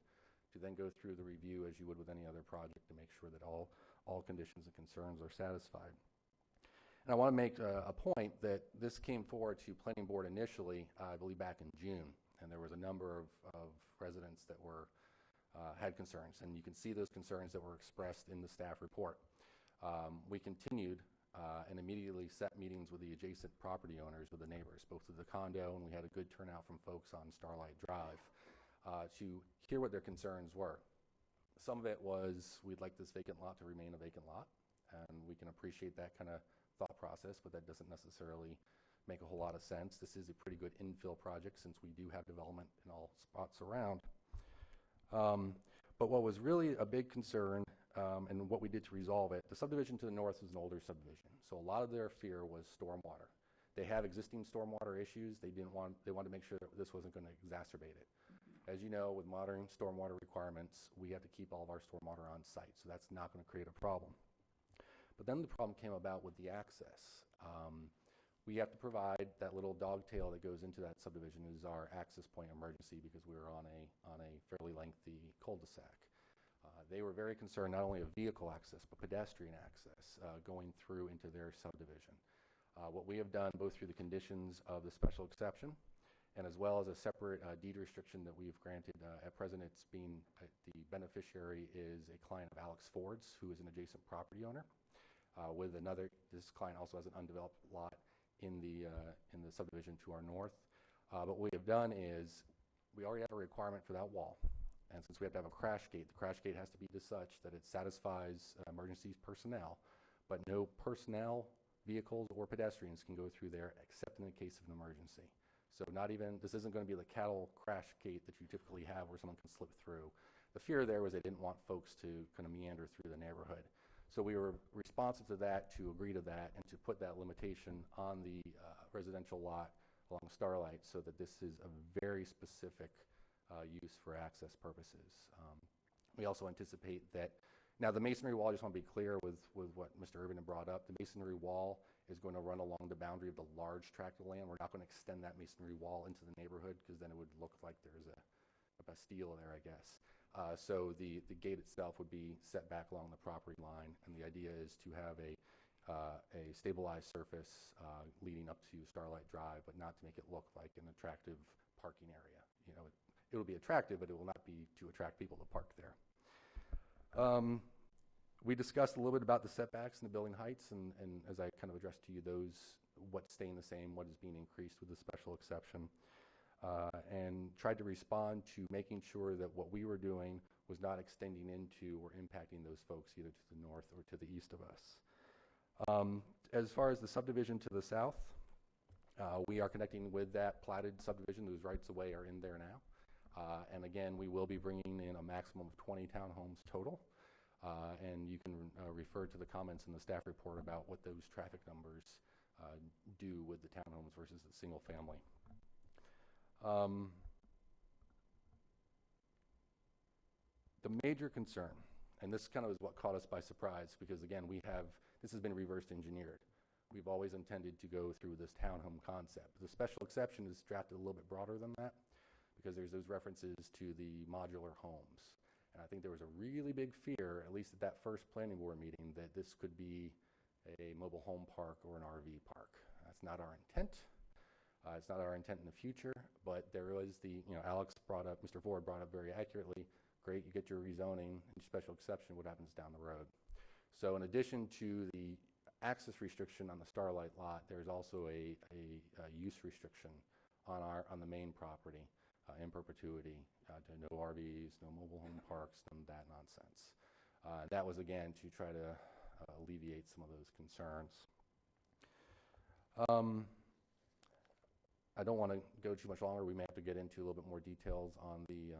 to then go through the review as you would with any other project to make sure that all conditions and concerns are satisfied. And I want to make a point that this came forward to Planning Board initially, I believe back in June, and there was a number of residents that were had concerns, and you can see those concerns that were expressed in the staff report. We continued and immediately set meetings with the adjacent property owners, with the neighbors, both of the condo, and we had a good turnout from folks on Starlight Drive to hear what their concerns were. Some of it was, we'd like this vacant lot to remain a vacant lot, and we can appreciate that kind of thought process, but that doesn't necessarily make a whole lot of sense. This is a pretty good infill project since we do have development in all spots around. But what was really a big concern, and what we did to resolve it, the subdivision to the north is an older subdivision, so a lot of their fear was stormwater. They have existing stormwater issues. They wanted to make sure that this wasn't going to exacerbate it. As you know, with modern stormwater requirements, we have to keep all of our stormwater on site, so that's not going to create a problem. But then the problem came about with the access. We have to provide that little dogtail that goes into that subdivision is our access point emergency, because we were on a fairly lengthy cul-de-sac. They were very concerned not only of vehicle access, but pedestrian access going through into their subdivision. What we have done, both through the conditions of the special exception and as well as a separate deed restriction that we've granted, at present it's being, the beneficiary is a client of Alex Ford's, who is an adjacent property owner. With another, this client also has an undeveloped lot in the subdivision to our north. But what we have done is, we already have a requirement for that wall. And since we have to have a crash gate, the crash gate has to be such that it satisfies emergency personnel, but no personnel, vehicles, or pedestrians can go through there except in the case of an emergency. So this isn't going to be the cattle crash gate that you typically have where someone can slip through. The fear there was they didn't want folks to kind of meander through the neighborhood. So we were responsive to that, to agree to that, and to put that limitation on the residential lot along Starlight, so that this is a very specific use for access purposes. We also anticipate that, now the masonry wall, I just want to be clear with what Mr. Urban had brought up, the masonry wall is going to run along the boundary of the large tract of land. We're not going to extend that masonry wall into the neighborhood, because then it would look like there's a Bastille there, I guess. So the gate itself would be set back along the property line, and the idea is to have a stabilized surface leading up to Starlight Drive, but not to make it look like an attractive parking area. You know, it will be attractive, but it will not be to attract people to park there. We discussed a little bit about the setbacks and the building heights, and as I kind of addressed to you, what's staying the same, what is being increased with the special exception. And tried to respond to making sure that what we were doing was not extending into or impacting those folks either to the north or to the east of us. As far as the subdivision to the south, we are connecting with that platted subdivision. Those rights of way are in there now. And again, we will be bringing in a maximum of 20 townhomes total. And you can refer to the comments in the staff report about what those traffic numbers do with the townhomes versus the single family. The major concern, and this kind of is what caught us by surprise, because again, this has been reverse engineered. We've always intended to go through this townhome concept. The special exception is drafted a little bit broader than that, because there's those references to the modular homes. And I think there was a really big fear, at least at that first planning board meeting, that this could be a mobile home park or an RV park. That's not our intent. It's not our intent in the future, but there was Mr. Ford brought up very accurately, great, you get your rezoning and special exception, what happens down the road? So in addition to the access restriction on the Starlight lot, there's also a use restriction on the main property in perpetuity, to no RVs, no mobile home parks, none of that nonsense. That was, again, to try to alleviate some of those concerns. I don't want to go too much longer. We may have to get into a little bit more details on the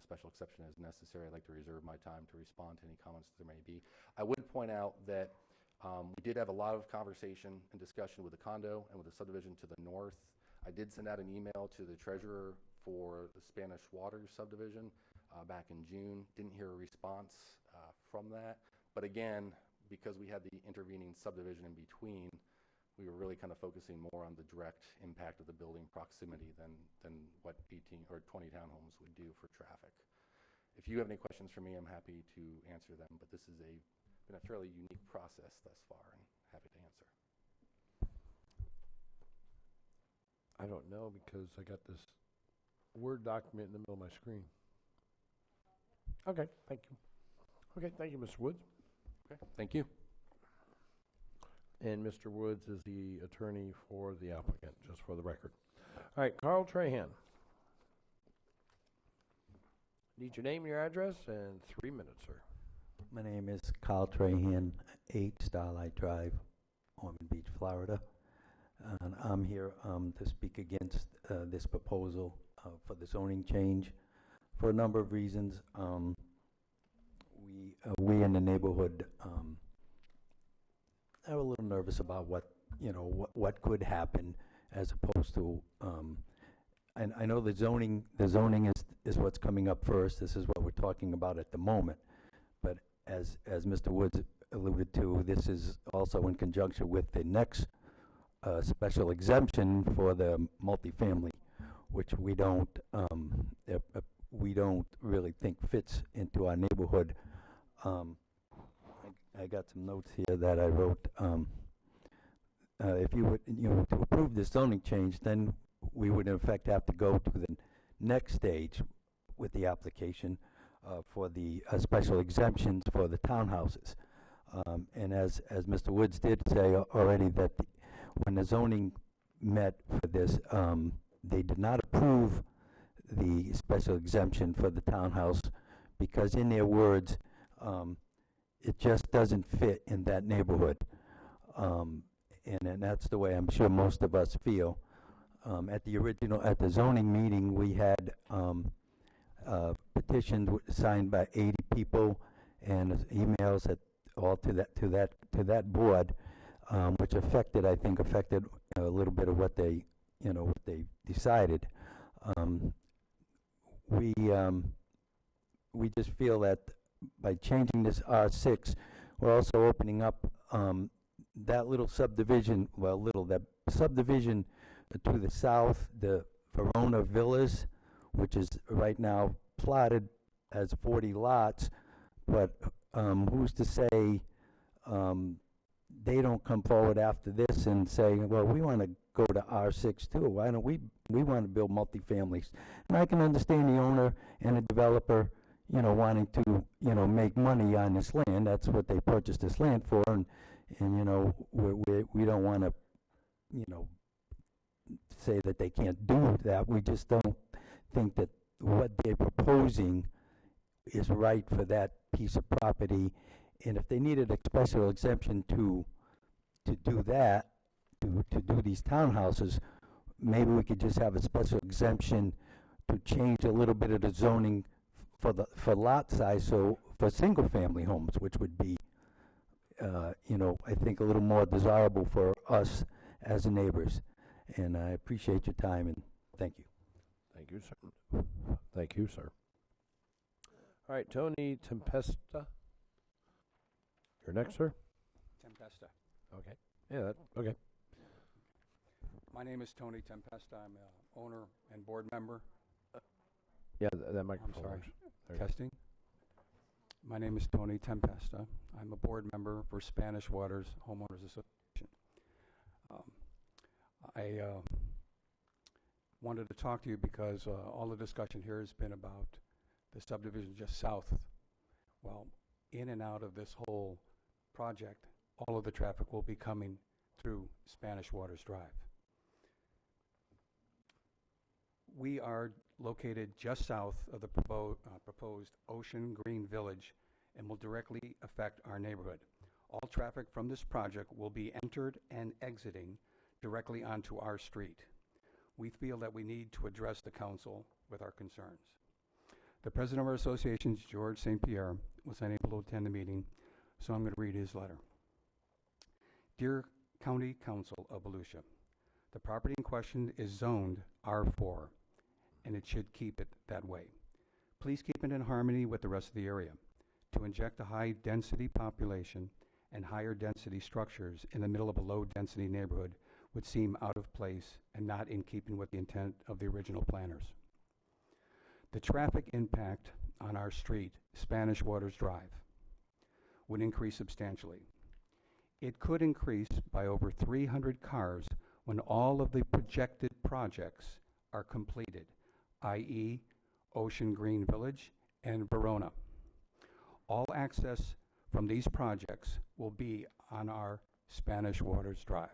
special exception as necessary. I'd like to reserve my time to respond to any comments there may be. I would point out that we did have a lot of conversation and discussion with the condo and with the subdivision to the north. I did send out an email to the treasurer for the Spanish Waters subdivision back in June. Didn't hear a response from that. But again, because we had the intervening subdivision in between, we were really kind of focusing more on the direct impact of the building proximity than what 18 or 20 townhomes would do for traffic. If you have any questions for me, I'm happy to answer them, but this has been a fairly unique process thus far, and happy to answer. I don't know because I got this Word document in the middle of my screen. Okay, thank you. Okay, thank you, Mr. Woods. Okay, thank you. And Mr. Woods is the attorney for the applicant, just for the record. All right, Carl Trahan. Need your name and your address and 3 minutes, sir. My name is Carl Trahan, 8 Starlight Drive, Ormond Beach, Florida. And I'm here to speak against this proposal for the zoning change for a number of reasons. We in the neighborhood are a little nervous about what could happen, as opposed to, and I know the zoning is what's coming up first. This is what we're talking about at the moment. But as Mr. Woods alluded to, this is also in conjunction with the next special exemption for the multifamily, which we don't really think fits into our neighborhood. I got some notes here that I wrote. If you would, to approve this zoning change, then we would in effect have to go to the next stage with the application for the special exemptions for the townhouses. And as Mr. Woods did say already, that when the zoning met for this, they did not approve the special exemption for the townhouse because, in their words, it just doesn't fit in that neighborhood. And that's the way I'm sure most of us feel. At the zoning meeting, we had petitions signed by 80 people and emails all to that board, which affected a little bit of what they decided. We just feel that by changing this R6, we're also opening up that little subdivision, that subdivision to the south, the Verona Villas, which is right now plotted as 40 lots, but who's to say they don't come forward after this and say, well, we want to go to R6 too. Why don't we want to build multifamilies? And I can understand the owner and the developer, wanting to, make money on this land. That's what they purchased this land for, and we don't want to, say that they can't do that. We just don't think that what they're proposing is right for that piece of property. And if they needed a special exemption to do that, to do these townhouses, maybe we could just have a special exemption to change a little bit of the zoning for lot size, so for single family homes, which would be, I think a little more desirable for us as neighbors. And I appreciate your time, and thank you. Thank you, sir. Thank you, sir. All right, Tony Tempesta. You're next, sir. Tempesta. Okay. Yeah, okay. My name is Tony Tempesta. I'm an owner and board member. Yeah, that microphone. I'm sorry. There Testing. My name is Tony Tempesta. I'm a board member for Spanish Waters Homeowners Association. I wanted to talk to you because all the discussion here has been about the subdivision just south. Well, in and out of this whole project, all of the traffic will be coming through Spanish Waters Drive. We are located just south of the proposed Ocean Green Village and will directly affect our neighborhood. All traffic from this project will be entered and exiting directly onto our street. We feel that we need to address the council with our concerns. The president of our association, George St. Pierre, was unable to attend the meeting, so I'm going to read his letter. Dear County Council of Volusia, the property in question is zoned R4, and it should keep it that way. Please keep it in harmony with the rest of the area. To inject a high-density population and higher density structures in the middle of a low density neighborhood would seem out of place and not in keeping with the intent of the original planners. The traffic impact on our street, Spanish Waters Drive, would increase substantially. It could increase by over 300 cars when all of the projected projects are completed, i.e. Ocean Green Village and Verona. All access from these projects will be on our Spanish Waters Drive.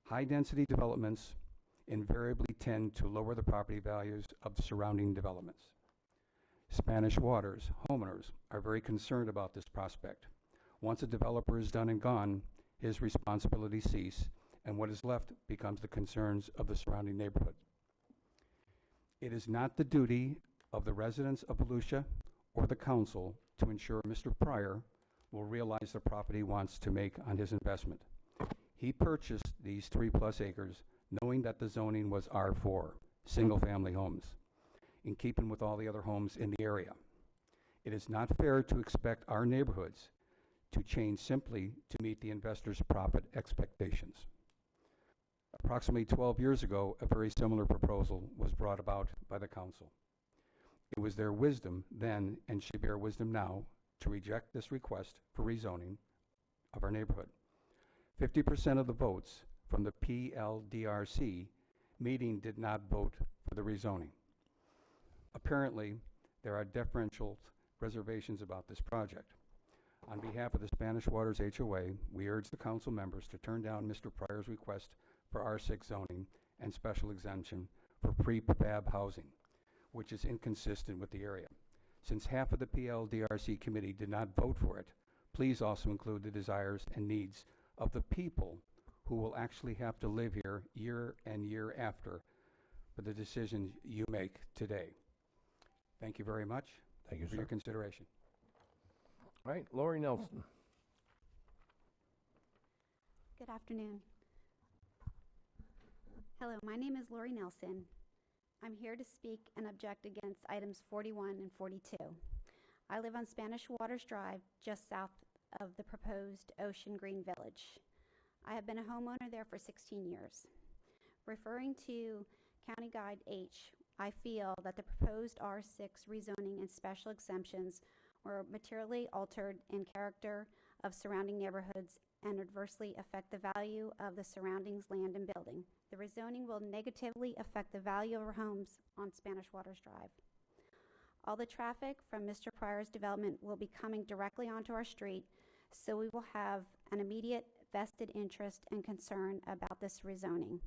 High-density developments invariably tend to lower the property values of surrounding developments. Spanish Waters homeowners are very concerned about this prospect. Once a developer is done and gone, his responsibilities cease, and what is left becomes the concerns of the surrounding neighborhood. It is not the duty of the residents of Volusia or the council to ensure Mr. Pryor will realize the profit he wants to make on his investment. He purchased these 3+ acres knowing that the zoning was R4, single-family homes, in keeping with all the other homes in the area. It is not fair to expect our neighborhoods to change simply to meet the investor's profit expectations. Approximately 12 years ago, a very similar proposal was brought about by the council. It was their wisdom then, and should be our wisdom now, to reject this request for rezoning of our neighborhood. 50% of the votes from the PLDRC meeting did not vote for the rezoning. Apparently, there are deferential reservations about this project. On behalf of the Spanish Waters HOA, we urge the council members to turn down Mr. Pryor's request for R6 zoning and special exemption for prefab housing, which is inconsistent with the area. Since half of the PLDRC committee did not vote for it, please also include the desires and needs of the people who will actually have to live here year and year after for the decisions you make today. Thank you very much. Thank you, for sir. your consideration. All right, Lori Nelson. Good afternoon. Hello, my name is Lori Nelson. I'm here to speak and object against items 41 and 42. I live on Spanish Waters Drive, just south of the proposed Ocean Green Village. I have been a homeowner there for 16 years. Referring to County Guide H, I feel that the proposed R6 rezoning and special exemptions were materially altered in character of surrounding neighborhoods and adversely affect the value of the surroundings land and building. The rezoning will negatively affect the value of our homes on Spanish Waters Drive. All the traffic from Mr. Pryor's development will be coming directly onto our street, so we will have an immediate vested interest and concern about this rezoning.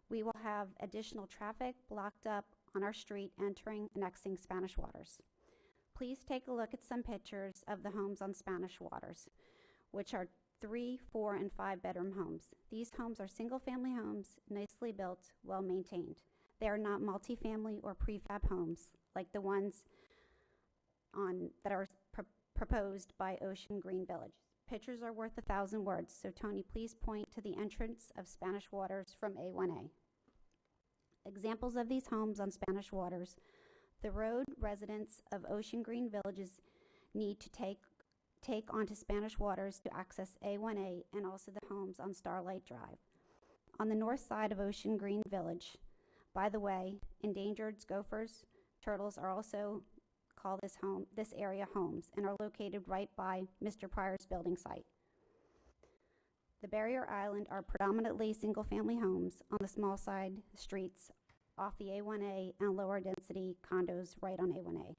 We will have additional traffic blocked up on our street entering and exiting Spanish Waters. Please take a look at some pictures of the homes on Spanish Waters, which are 3, 4, and 5 bedroom homes. These homes are single-family homes, nicely built, well-maintained. They are not multifamily or prefab homes like the ones that are proposed by Ocean Green Village. Pictures are worth 1,000 words, so Tony, please point to the entrance of Spanish Waters from A1A. Examples of these homes on Spanish Waters: the road residents of Ocean Green Villages need to take onto Spanish Waters to access A1A, and also the homes on Starlight Drive. On the north side of Ocean Green Village, by the way, endangered gophers, turtles are also call this area homes and are located right by Mr. Pryor's building site. The barrier island are predominantly single-family homes on the small side streets off the A1A and lower density condos right on A1A.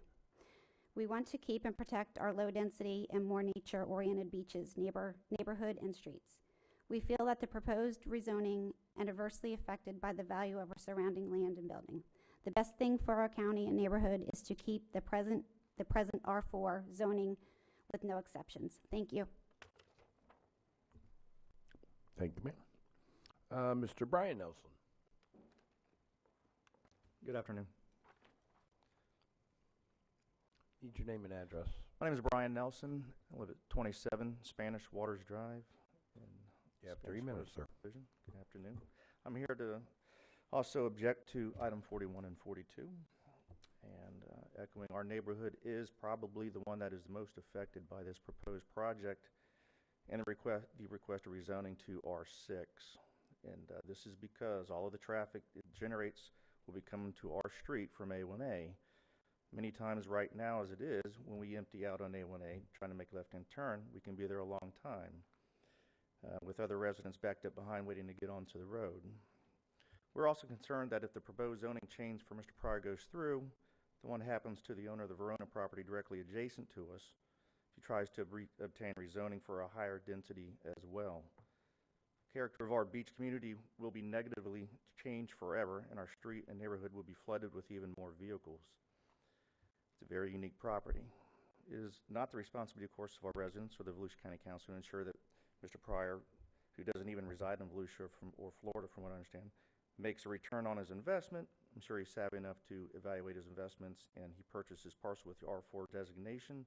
We want to keep and protect our low density and more nature-oriented beaches, neighborhood, and streets. We feel that the proposed rezoning and adversely affected by the value of our surrounding land and building. The best thing for our county and neighborhood is to keep the present R4 zoning with no exceptions. Thank you. Thank you, ma'am. Mr. Brian Nelson. Good afternoon. Need your name and address. My name is Brian Nelson. I live at 27 Spanish Waters Drive. You have 3 minutes, sir. Good afternoon. I'm here to also object to item 41 and 42. And echoing, our neighborhood is probably the one that is most affected by this proposed project. and the request of rezoning to R6. And this is because all of the traffic it generates will be coming to our street from A1A. Many times right now, as it is, when we empty out on A1A, trying to make a left-hand turn, we can be there a long time, with other residents backed up behind waiting to get onto the road. We're also concerned that if the proposed zoning change for Mr. Pryor goes through, the one happens to the owner of the Verona property directly adjacent to us, if he tries to obtain rezoning for a higher density as well. Character of our beach community will be negatively changed forever, and our street and neighborhood will be flooded with even more vehicles. It's a very unique property. It is not the responsibility, of course, of our residents or the Volusia County Council to ensure that Mr. Pryor, who doesn't even reside in Volusia or Florida, from what I understand, makes a return on his investment. I'm sure he's savvy enough to evaluate his investments, and he purchased his parcel with the R4 designation,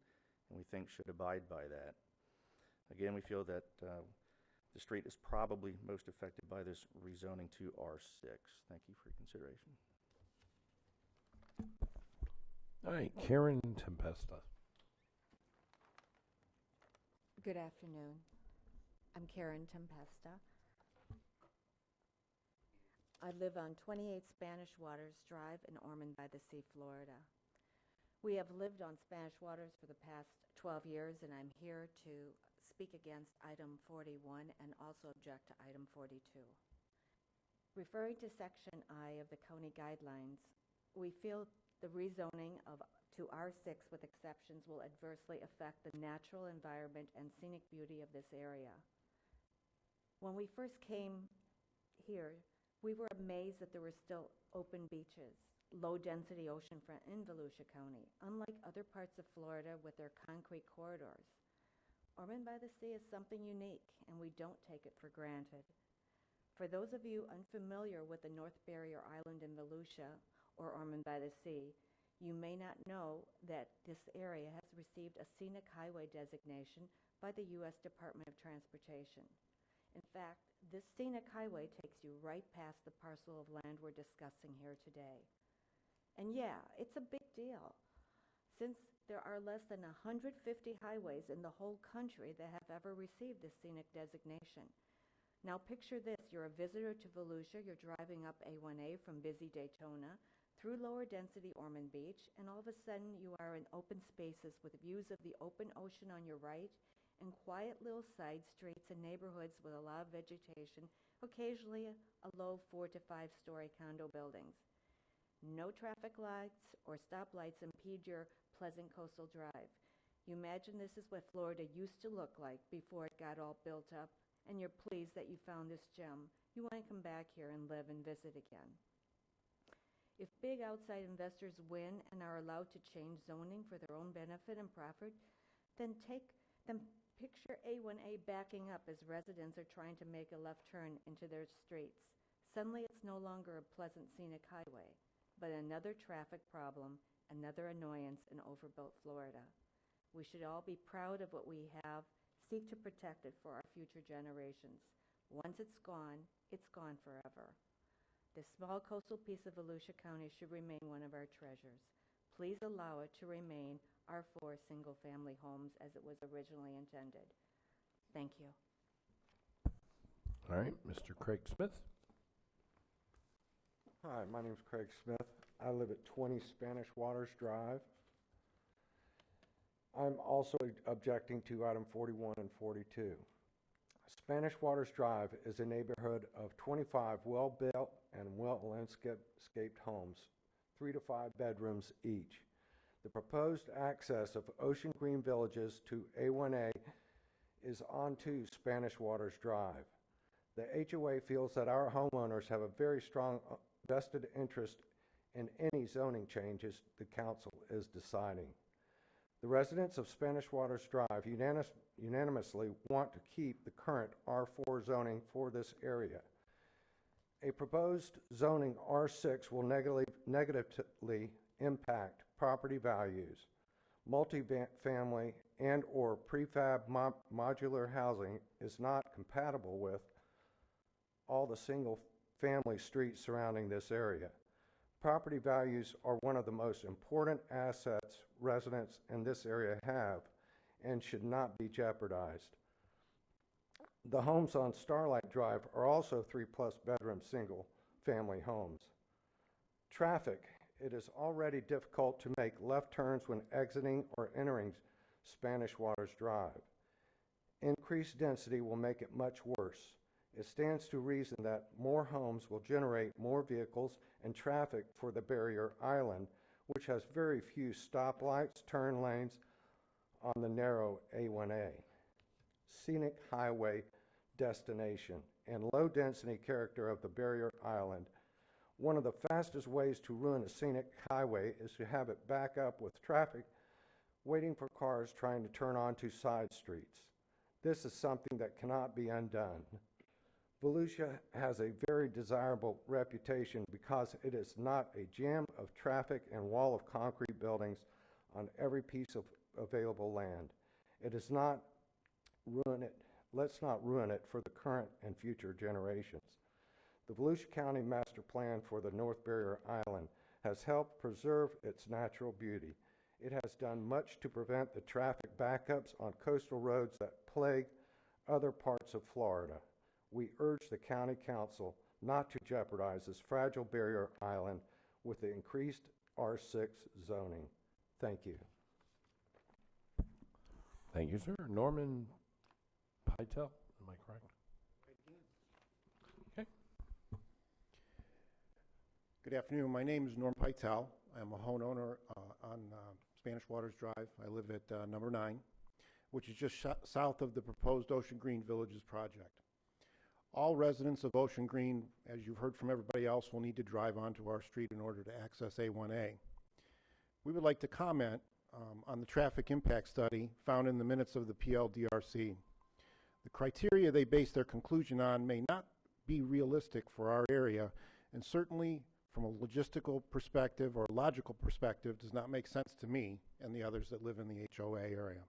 and we think should abide by that. Again, we feel that the street is probably most affected by this rezoning to R6. Thank you for your consideration. All right, Karen Tempesta. Good afternoon. I'm Karen Tempesta. I live on 28 Spanish Waters Drive in Ormond by the Sea, Florida. We have lived on Spanish Waters for the past 12 years, and I'm here to speak against item 41 and also object to item 42. Referring to Section I of the county guidelines, we feel the rezoning to R6 with exceptions will adversely affect the natural environment and scenic beauty of this area. When we first came here, we were amazed that there were still open beaches, low-density oceanfront in Volusia County, unlike other parts of Florida with their concrete corridors. Ormond by the Sea is something unique, and we don't take it for granted. For those of you unfamiliar with the North Barrier Island in Volusia or Ormond by the Sea, you may not know that this area has received a scenic highway designation by the U.S. Department of Transportation. In fact, this scenic highway takes you right past the parcel of land we're discussing here today. And yeah, it's a big deal, since there are less than 150 highways in the whole country that have ever received this scenic designation. Now picture this, you're a visitor to Volusia, you're driving up A1A from busy Daytona, through lower density Ormond Beach, and all of a sudden you are in open spaces with views of the open ocean on your right and quiet little side streets and neighborhoods with a lot of vegetation, occasionally a low 4 to 5 story condo buildings. No traffic lights or stoplights impede your pleasant coastal drive. You imagine this is what Florida used to look like before it got all built up, and you're pleased that you found this gem. You want to come back here and live and visit again. If big outside investors win and are allowed to change zoning for their own benefit and profit, then picture A1A backing up as residents are trying to make a left turn into their streets. Suddenly it's no longer a pleasant scenic highway, but another traffic problem, another annoyance in overbuilt Florida. We should all be proud of what we have, seek to protect it for our future generations. Once it's gone forever. This small coastal piece of Volusia County should remain one of our treasures. Please allow it to remain our 4 single-family homes as it was originally intended. Thank you. All right, Mr. Craig Smith. Hi, my name's Craig Smith. I live at 20 Spanish Waters Drive. I'm also objecting to item 41 and 42. Spanish Waters Drive is a neighborhood of 25 well-built and well-landscaped homes, 3 to 5 bedrooms each. The proposed access of Ocean Green Villages to A1A is onto Spanish Waters Drive. The HOA feels that our homeowners have a very strong vested interest in any zoning changes the council is deciding. The residents of Spanish Waters Drive unanimously want to keep the current R4 zoning for this area. A proposed zoning R6 will negatively impact property values. Multifamily and or prefab modular housing is not compatible with all the single-family streets surrounding this area. Property values are one of the most important assets residents in this area have and should not be jeopardized. The homes on Starlight Drive are also 3-plus bedroom single-family homes. Traffic. It is already difficult to make left turns when exiting or entering Spanish Waters Drive. Increased density will make it much worse. It stands to reason that more homes will generate more vehicles and traffic for the barrier island, which has very few stoplights, turn lanes on the narrow A1A. Scenic highway destination and low-density character of the barrier island. One of the fastest ways to ruin a scenic highway is to have it back up with traffic waiting for cars trying to turn onto side streets. This is something that cannot be undone. Volusia has a very desirable reputation because it is not a jam of traffic and wall of concrete buildings on every piece of available land. It is not ruin it. Let's not ruin it for the current and future generations. The Volusia County Master Plan for the North Barrier Island has helped preserve its natural beauty. It has done much to prevent the traffic backups on coastal roads that plague other parts of Florida. We urge the County Council not to jeopardize this fragile barrier island with the increased R6 zoning. Thank you. Thank you, sir. Norman Pytel, am I correct? Okay. Good afternoon. My name is Norm Pytel. I'm a homeowner on Spanish Waters Drive. I live at number 9, which is just south of the proposed Ocean Green Villages project. All residents of Ocean Green, as you've heard from everybody else, will need to drive onto our street in order to access A1A. We would like to comment on the traffic impact study found in the minutes of the PLDRC. The criteria they base their conclusion on may not be realistic for our area, and certainly from a logistical perspective or logical perspective does not make sense to me and the others that live in the HOA area.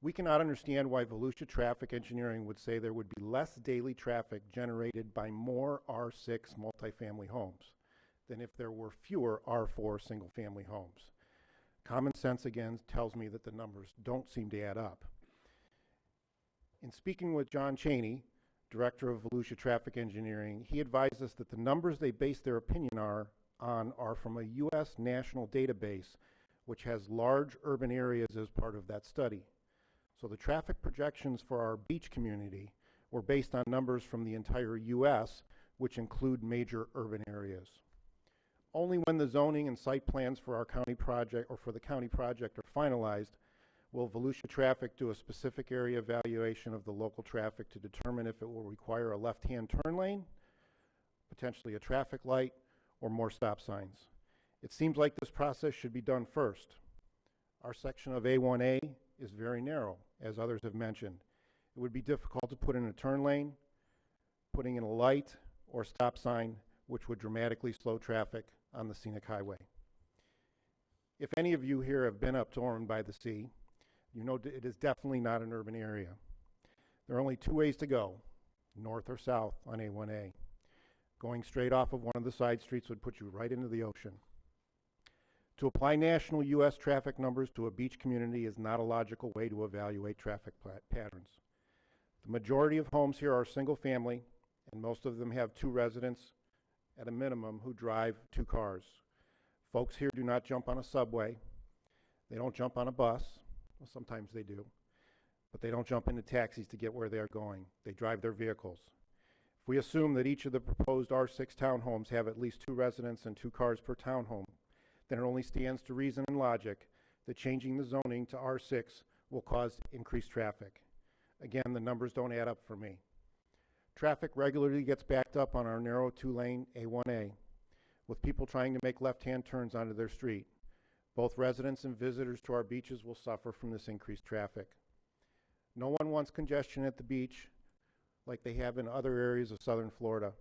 We cannot understand why Volusia Traffic Engineering would say there would be less daily traffic generated by more R6 multifamily homes than if there were fewer R4 single-family homes. Common sense, again, tells me that the numbers don't seem to add up. In speaking with John Cheney, Director of Volusia Traffic Engineering, he advised us that the numbers they base their opinion on are from a U.S. national database, which has large urban areas as part of that study. So the traffic projections for our beach community were based on numbers from the entire U.S., which include major urban areas. Only when the zoning and site plans for our county project or for the county project are finalized will Volusia Traffic do a specific area evaluation of the local traffic to determine if it will require a left-hand turn lane, potentially a traffic light, or more stop signs. It seems like this process should be done first. Our section of A1A is very narrow, as others have mentioned. It would be difficult to put in a turn lane, putting in a light or stop sign, which would dramatically slow traffic on the scenic highway. If any of you here have been up to Ormond by the Sea, you know it is definitely not an urban area. There are only 2 ways to go, north or south on A1A. Going straight off of one of the side streets would put you right into the ocean. To apply national U.S. traffic numbers to a beach community is not a logical way to evaluate traffic patterns. The majority of homes here are single family, and most of them have 2 residents at a minimum who drive 2 cars. Folks here do not jump on a subway. They don't jump on a bus. Well, sometimes they do. But they don't jump into taxis to get where they are going. They drive their vehicles. If we assume that each of the proposed R6 townhomes have at least 2 residents and 2 cars per townhome, then it only stands to reason and logic that changing the zoning to R6 will cause increased traffic. Again, the numbers don't add up for me. Traffic regularly gets backed up on our narrow 2-lane A1A, with people trying to make left-hand turns onto their street. Both residents and visitors to our beaches will suffer from this increased traffic. No one wants congestion at the beach like they have in other areas of southern Florida.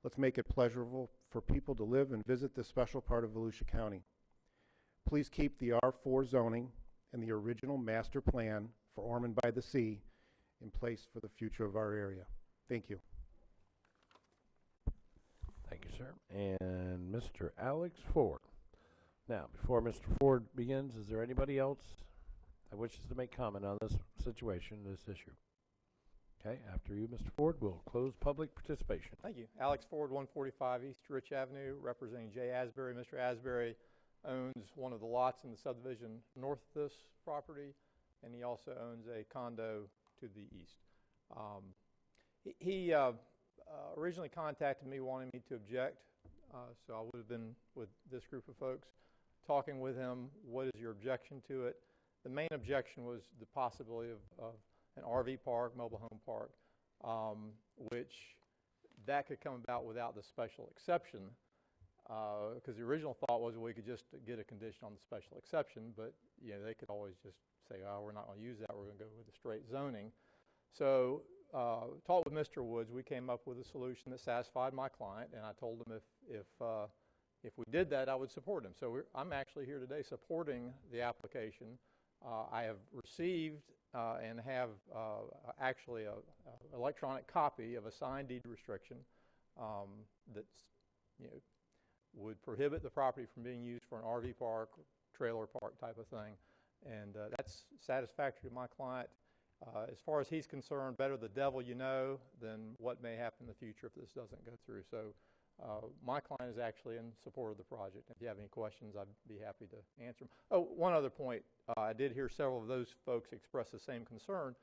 Let's make it pleasurable for people to live and visit this special part of Volusia County. Please keep the R4 zoning and the original master plan for Ormond by the Sea in place for the future of our area. Thank you. Thank you, sir. And Mr. Alex Ford. Now, before Mr. Ford begins, is there anybody else that wishes to make comment on this situation, this issue? Okay, after you, Mr. Ford, we'll close public participation. Thank you. Alex Ford, 145 East Rich Avenue, representing Jay Asbury. Mr. Asbury owns one of the lots in the subdivision north of this property, and he also owns a condo to the east. He originally contacted me wanting me to object, so I would have been with this group of folks talking with him, what is your objection to it? The main objection was the possibility of an RV park, mobile home park, which that could come about without the special exception, because the original thought was we could just get a condition on the special exception, but you know, they could always just say, oh, we're not going to use that, we're going to go with the straight zoning. So talked with Mr. Woods, we came up with a solution that satisfied my client, and I told him if we did that, I would support him. So I'm actually here today supporting the application. I have received and have actually an electronic copy of a signed deed restriction that's, you know, would prohibit the property from being used for an RV park, trailer park type of thing, and that's satisfactory to my client. As far as he's concerned, better the devil you know than what may happen in the future if this doesn't go through. So my client is actually in support of the project. If you have any questions, I'd be happy to answer them. Oh, one other point. I did hear several of those folks express the same concern.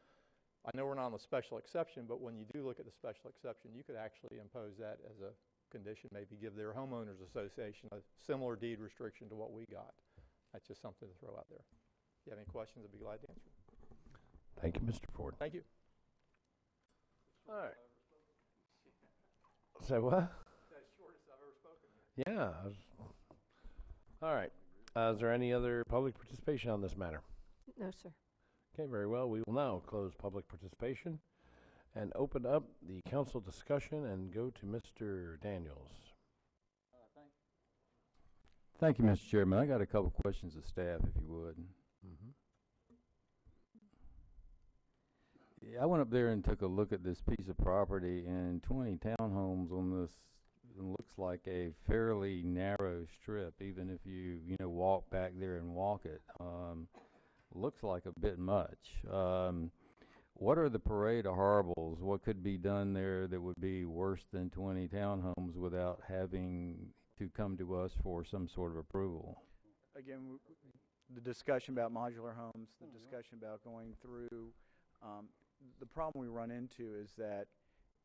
I know we're not on the special exception, but when you do look at the special exception, you could actually impose that as a condition, maybe give their homeowners association a similar deed restriction to what we got. That's just something to throw out there. If you have any questions, I'd be glad to answer. Thank you, Mr. Ford. Thank you. All right. Say what? That's the shortest I've ever spoken. Yeah. All right. Is there any other public participation on this matter? No, sir. Okay, very well. We will now close public participation and open up the council discussion and go to Mr. Daniels. Thank you, Mr. Chairman. I got a couple questions of staff, if you would. Yeah, I went up there and took a look at this piece of property, and 20 townhomes on this. It looks like a fairly narrow strip, even if you walk back there and walk it. Looks like a bit much. What are the parade of horribles? What could be done there that would be worse than 20 townhomes without having to come to us for some sort of approval? Again, the discussion about modular homes, the discussion about going through, the problem we run into is that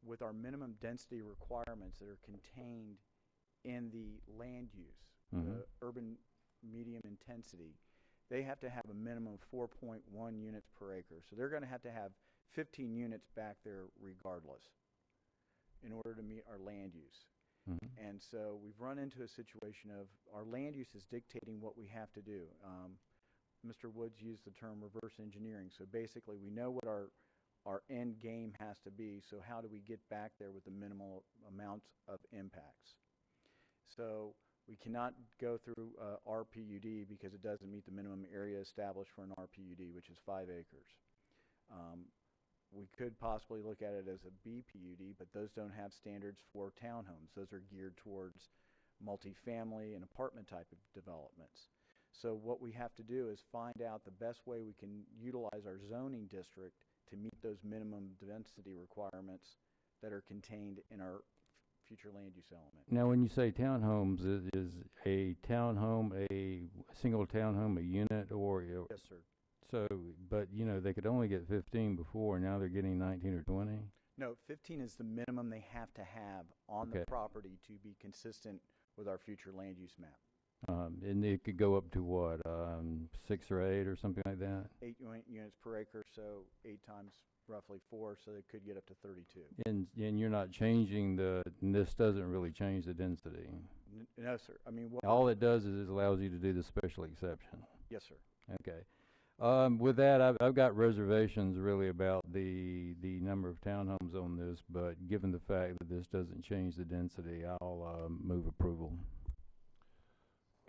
with our minimum density requirements that are contained in the land use, the urban medium intensity, they have to have a minimum of 4.1 units per acre. So they're going to have 15 units back there regardless in order to meet our land use. And so we've run into a situation of our land use is dictating what we have to do. Mr. Woods used the term reverse engineering. So basically we know what our end game has to be, so how do we get back there with the minimal amount of impacts? So we cannot go through RPUD because it doesn't meet the minimum area established for an RPUD, which is 5 acres. We could possibly look at it as a BPUD, but those don't have standards for townhomes. Those are geared towards multifamily and apartment type of developments. So what we have to do is find out the best way we can utilize our zoning district to meet those minimum density requirements that are contained in our future land use element. Now, when you say townhomes, is a townhome a single townhome a unit or? Yes, sir. So, but they could only get 15 before, now they're getting 19 or 20? No, 15 is the minimum they have to have on the property to be consistent with our future land use map. And it could go up to what, 6 or 8 or something like that? 8 units per acre, so 8 times roughly 4, so it could get up to 32. And you're not changing this doesn't really change the density? No, sir. I mean, all it does is it allows you to do the special exception? Yes, sir. Okay. With that, I've got reservations really about the number of townhomes on this, but given the fact that this doesn't change the density, I'll move approval.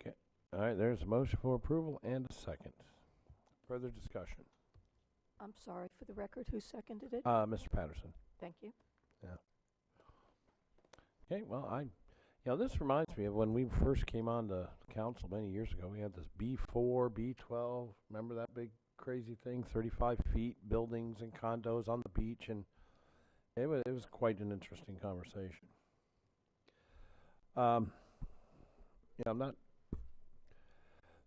Okay. All right, there's a motion for approval and a second. Further discussion? I'm sorry, for the record, who seconded it? Mr. Patterson. Thank you. Yeah. Okay, well, this reminds me of when we first came on to council many years ago. We had this B4, B12. Remember that big crazy thing? 35 feet, buildings and condos on the beach. And It was quite an interesting conversation. I'm not,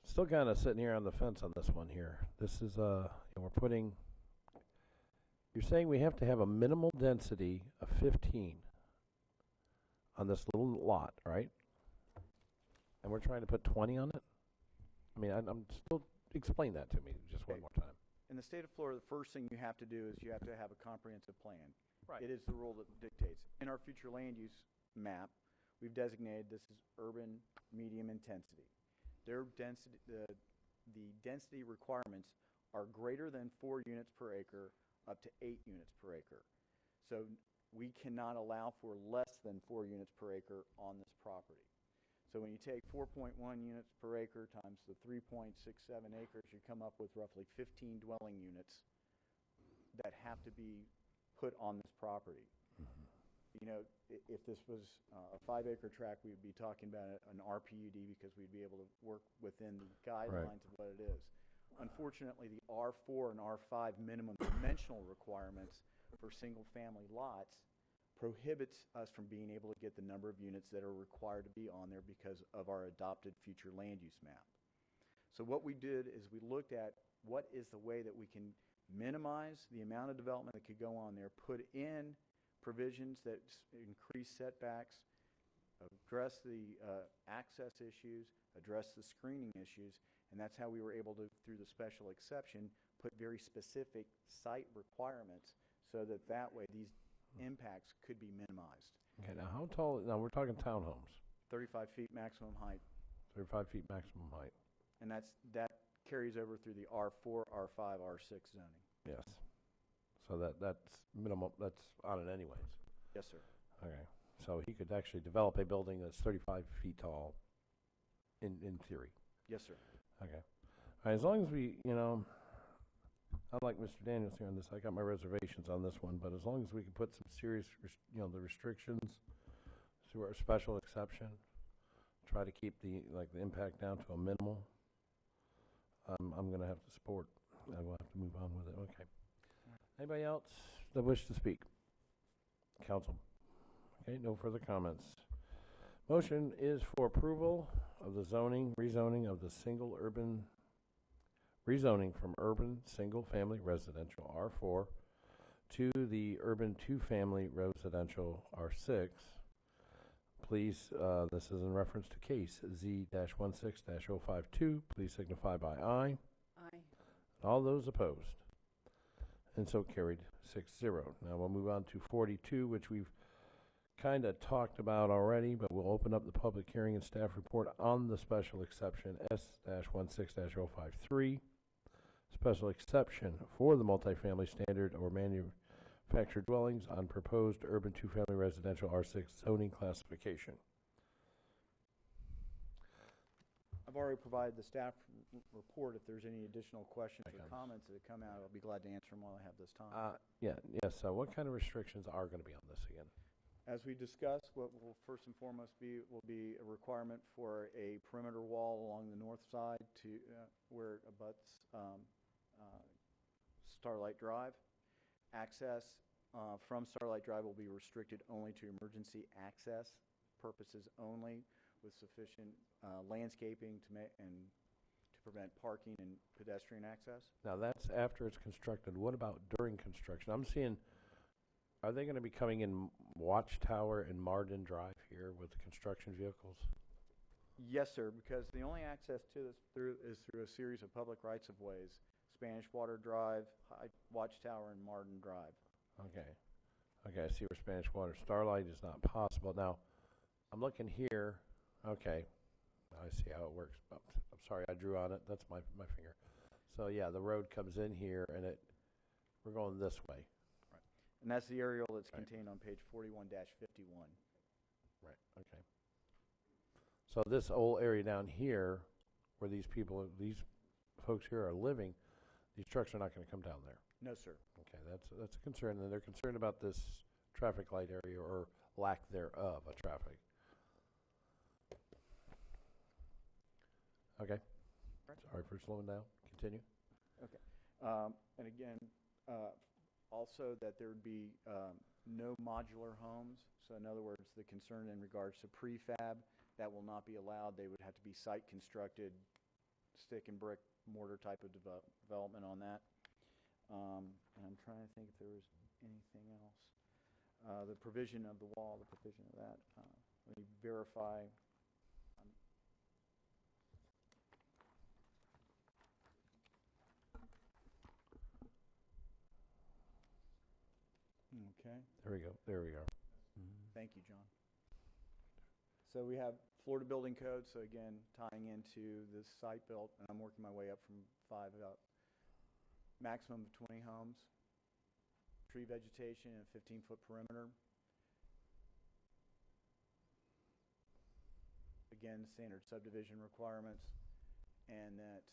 still kind of sitting here on the fence on this one here. This is, we're putting, you're saying we have to have a minimal density of 15 on this little lot, right? And we're trying to put 20 on it? I mean, I'm still, explain that to me just one more time. In the state of Florida, the first thing you have to do is you have to have a comprehensive plan. Right. It is the rule that dictates. In our future land use map, we've designated this as urban medium intensity. Their density, the density requirements are greater than 4 units per acre up to 8 units per acre. So we cannot allow for less than 4 units per acre on this property. So when you take 4.1 units per acre times the 3.67 acres, you come up with roughly 15 dwelling units that have to be put on this property. You know, if this was a 5-acre tract, we would be talking about an RPUD because we'd be able to work within the guidelines of what it is. Unfortunately, the R4 and R5 minimum dimensional requirements for single-family lots prohibits us from being able to get the number of units that are required to be on there because of our adopted future land use map. So what we did is we looked at what is the way that we can minimize the amount of development that could go on there, put in provisions that increase setbacks, address the access issues, address the screening issues, and that's how we were able to, through the special exception, put very specific site requirements so that that way these impacts could be minimized. Okay, now how tall, now we're talking townhomes. 35 feet maximum height. 35 feet maximum height. And that carries over through the R4, R5, R6 zoning. Yes. So that's minimum, that's on it anyways. Yes, sir. Okay. So he could actually develop a building that's 35 feet tall in theory. Yes, sir. Okay. All right, as long as we, unlike Mr. Daniels here on this, I got my reservations on this one, but as long as we can put some serious, the restrictions through our special exception, try to keep the impact down to a minimal, I'm going to have to support. I will have to move on with it. Okay. Anybody else that wish to speak? Council. Okay, no further comments. Motion is for approval of the rezoning of the rezoning from urban single-family residential R4 to the urban two-family residential R6. Please, this is in reference to case Z-16-052. Please signify by aye. Aye. All those opposed. And so carried 6-0. Now we'll move on to 42, which we've kind of talked about already, but we'll open up the public hearing and staff report on the special exception S-16-053. Special exception for the multifamily standard or manufactured dwellings on proposed urban two-family residential R6 zoning classification. I've already provided the staff report. If there's any additional questions or comments that come out, I'll be glad to answer them while I have this time. Yes. What kind of restrictions are going to be on this again? As we discussed, what will first and foremost will be a requirement for a perimeter wall along the north side to where it abuts Starlight Drive. Access from Starlight Drive will be restricted only to emergency access purposes only, with sufficient landscaping to prevent parking and pedestrian access. Now that's after it's constructed. What about during construction? I'm seeing, are they going to be coming in Watchtower and Marden Drive here with the construction vehicles? Yes, sir, because the only access to this is through a series of public rights-of-ways: Spanish Water Drive, Watchtower, and Marden Drive. Okay, I see where Spanish Water. Starlight is not possible. Now, I'm looking here. Okay, I see how it works. I'm sorry, I drew on it. That's my finger. So yeah, the road comes in here, and we're going this way. Right, and that's the aerial that's contained on page 41-51. Right. Okay. So this whole area down here, where these folks here are living, these trucks are not going to come down there. No, sir. Okay, that's a concern, and they're concerned about this traffic light area or lack thereof of traffic. Okay. Sorry for slowing down. Continue. Okay. And again, also that there would be no modular homes. So in other words, the concern in regards to prefab, that will not be allowed. They would have to be site constructed, stick and brick mortar type of development on that. And I'm trying to think if there was anything else. The provision of the wall, the provision of that. Let me verify. Okay. There we go. There we are. Thank you, John. So we have Florida Building Code, so again, tying into this site built, and I'm working my way up from 5 up. Maximum of 20 homes, tree vegetation, and a 15-foot perimeter. Again, standard subdivision requirements, and that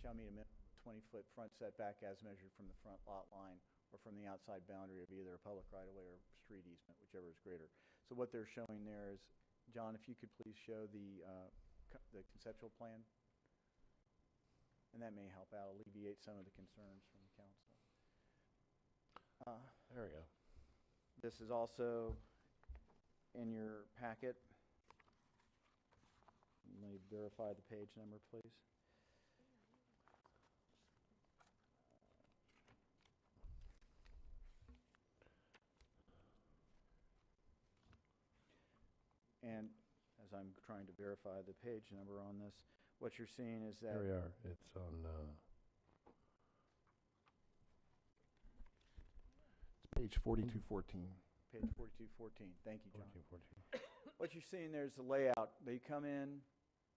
shall meet a minimum 20-foot front setback as measured from the front lot line or from the outside boundary of either a public right-of-way or street easement, whichever is greater. So what they're showing there is, John, if you could please show the conceptual plan, and that may help out alleviate some of the concerns from the council. There we go. This is also in your packet. Let me verify the page number, please. And as I'm trying to verify the page number on this, what you're seeing is that... There we are. It's on... It's page 4214. Page 4214. Thank you, John. 4214. What you're seeing there is the layout. They come in,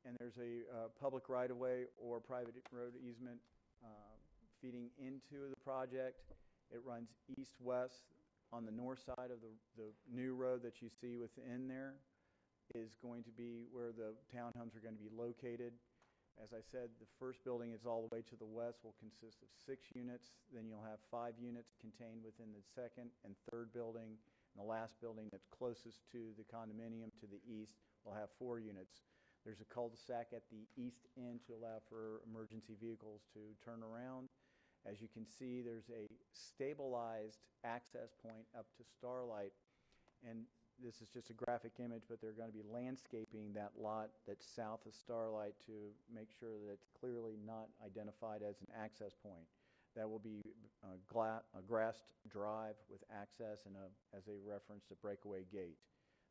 and there's a public right-of-way or private road easement feeding into the project. It runs east-west. On the north side of the new road that you see within there is going to be where the townhomes are going to be located. As I said, the first building is all the way to the west, will consist of 6 units. Then you'll have 5 units contained within the second and third building. And the last building that's closest to the condominium to the east will have 4 units. There's a cul-de-sac at the east end to allow for emergency vehicles to turn around. As you can see, there's a stabilized access point up to Starlight. And this is just a graphic image, but they're going to be landscaping that lot that's south of Starlight to make sure that it's clearly not identified as an access point. That will be a grassed drive with access and as a reference to breakaway gate.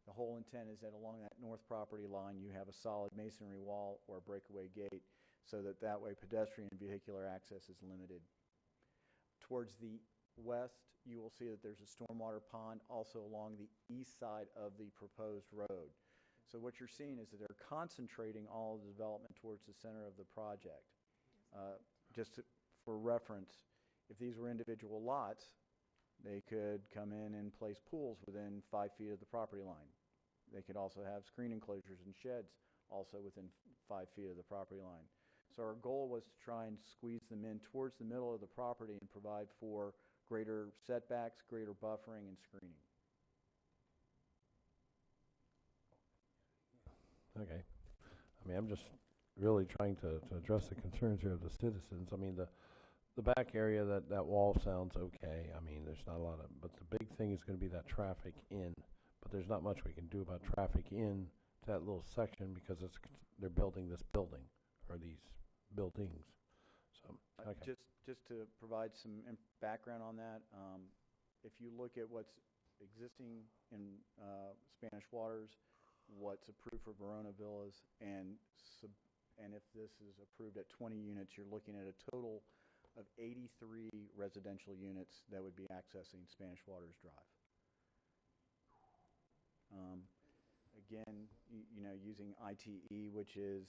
The whole intent is that along that north property line, you have a solid masonry wall or a breakaway gate so that way pedestrian and vehicular access is limited. Towards the west, you will see that there's a stormwater pond also along the east side of the proposed road. So what you're seeing is that they're concentrating all of the development towards the center of the project. For reference, if these were individual lots, they could come in and place pools within 5 feet of the property line. They could also have screen enclosures and sheds also within 5 feet of the property line. So our goal was to try and squeeze them in towards the middle of the property and provide for greater setbacks, greater buffering, and screening. Okay. I mean, I'm just really trying to address the concerns here of the citizens. I mean, the back area, that wall sounds okay. I mean, there's not a lot of, but the big thing is going to be that traffic in. But there's not much we can do about traffic in to that little section because they're building this building or these buildings. So, okay. Just to provide some background on that, if you look at what's existing in Spanish Waters, what's approved for Verona Villas, and if this is approved at 20 units, you're looking at a total of 83 residential units that would be accessing Spanish Waters Drive. Again, using ITE, which is,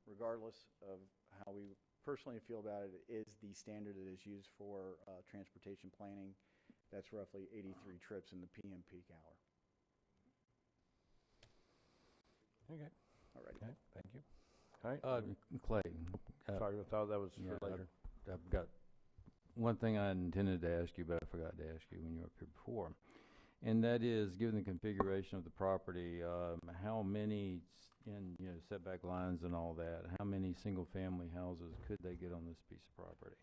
regardless of how we personally feel about it, is the standard that is used for transportation planning. That's roughly 83 trips in the PM peak hour. Okay. All right. Okay. Thank you. All right. Clay. Sorry, I thought that was yeah, for later. I've got one thing I intended to ask you, but I forgot to ask you when you were up here before. And that is, given the configuration of the property, how many, setback lines and all that, how many single-family houses could they get on this piece of property?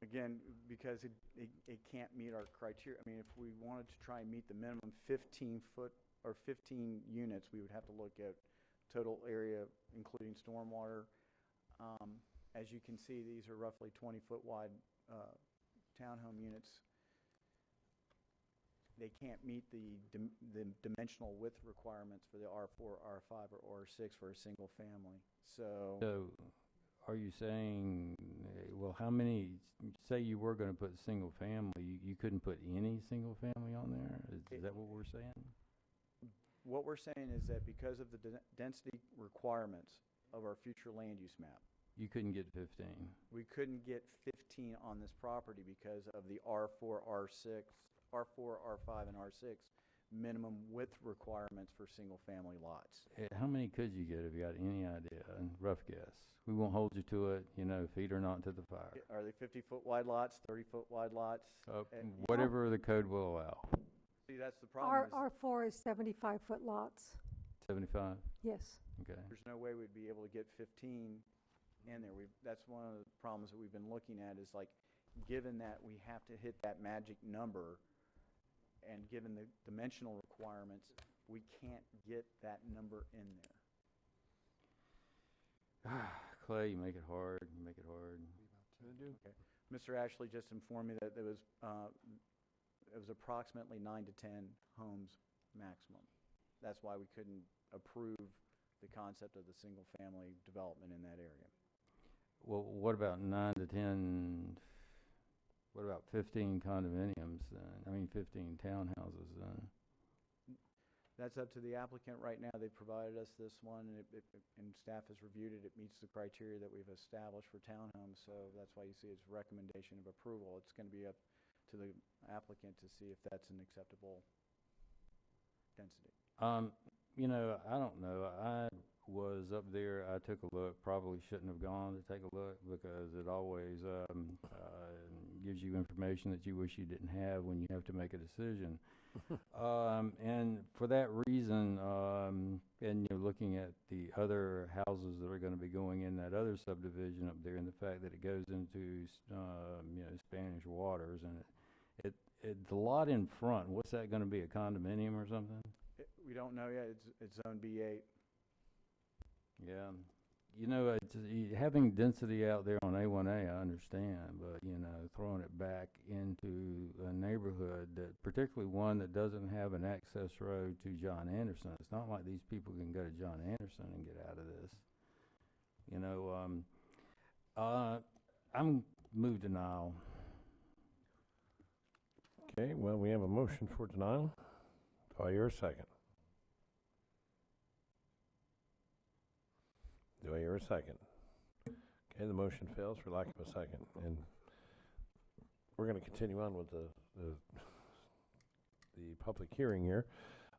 Again, because it can't meet our criteria. I mean, if we wanted to try and meet the minimum 15-foot or 15 units, we would have to look at total area, including stormwater. As you can see, these are roughly 20-foot wide townhome units. They can't meet the dimensional width requirements for the R4, R5, or R6 for a single family. So are you saying, well, how many, say you were going to put single family, you couldn't put any single family on there? Is that what we're saying? What we're saying is that because of the density requirements of our future land use map, You couldn't get 15. we couldn't get 15 on this property because of the R4, R6, R4, R5, and R6 minimum width requirements for single-family lots. How many could you get if you got any idea? Rough guess. We won't hold you to it, feet or not to the fire. Are they 50-foot wide lots, 30-foot wide lots? Whatever the code will allow. See, that's the problem. R4 is 75-foot lots. 75? Yes. Okay. There's no way we'd be able to get 15 in there. That's one of the problems that we've been looking at is like, given that we have to hit that magic number and given the dimensional requirements, we can't get that number in there. Clay, you make it hard. You make it hard. Okay. Mr. Ashley just informed me that it was approximately 9 to 10 homes maximum. That's why we couldn't approve the concept of the single-family development in that area. Well, what about 9 to 10? What about 15 condominiums then? I mean, 15 townhouses then? That's up to the applicant right now. They provided us this one, and staff has reviewed it. It meets the criteria that we've established for townhomes, so that's why you see its recommendation of approval. It's going to be up to the applicant to see if that's an acceptable density. I don't know. I was up there. I took a look. Probably shouldn't have gone to take a look because it always gives you information that you wish you didn't have when you have to make a decision. And for that reason, and looking at the other houses that are going to be going in that other subdivision up there, and the fact that it goes into Spanish Waters, and the lot in front, what's that going to be? A condominium or something? We don't know yet. It's zone B8. Yeah. Having density out there on A1A, I understand, but, throwing it back into a neighborhood that, particularly one that doesn't have an access road to John Anderson, it's not like these people can go to John Anderson and get out of this. I'm moved denial. Okay, well, we have a motion for denial. Do I hear a second? Do I hear a second? Okay, the motion fails for lack of a second. And we're going to continue on with the public hearing here.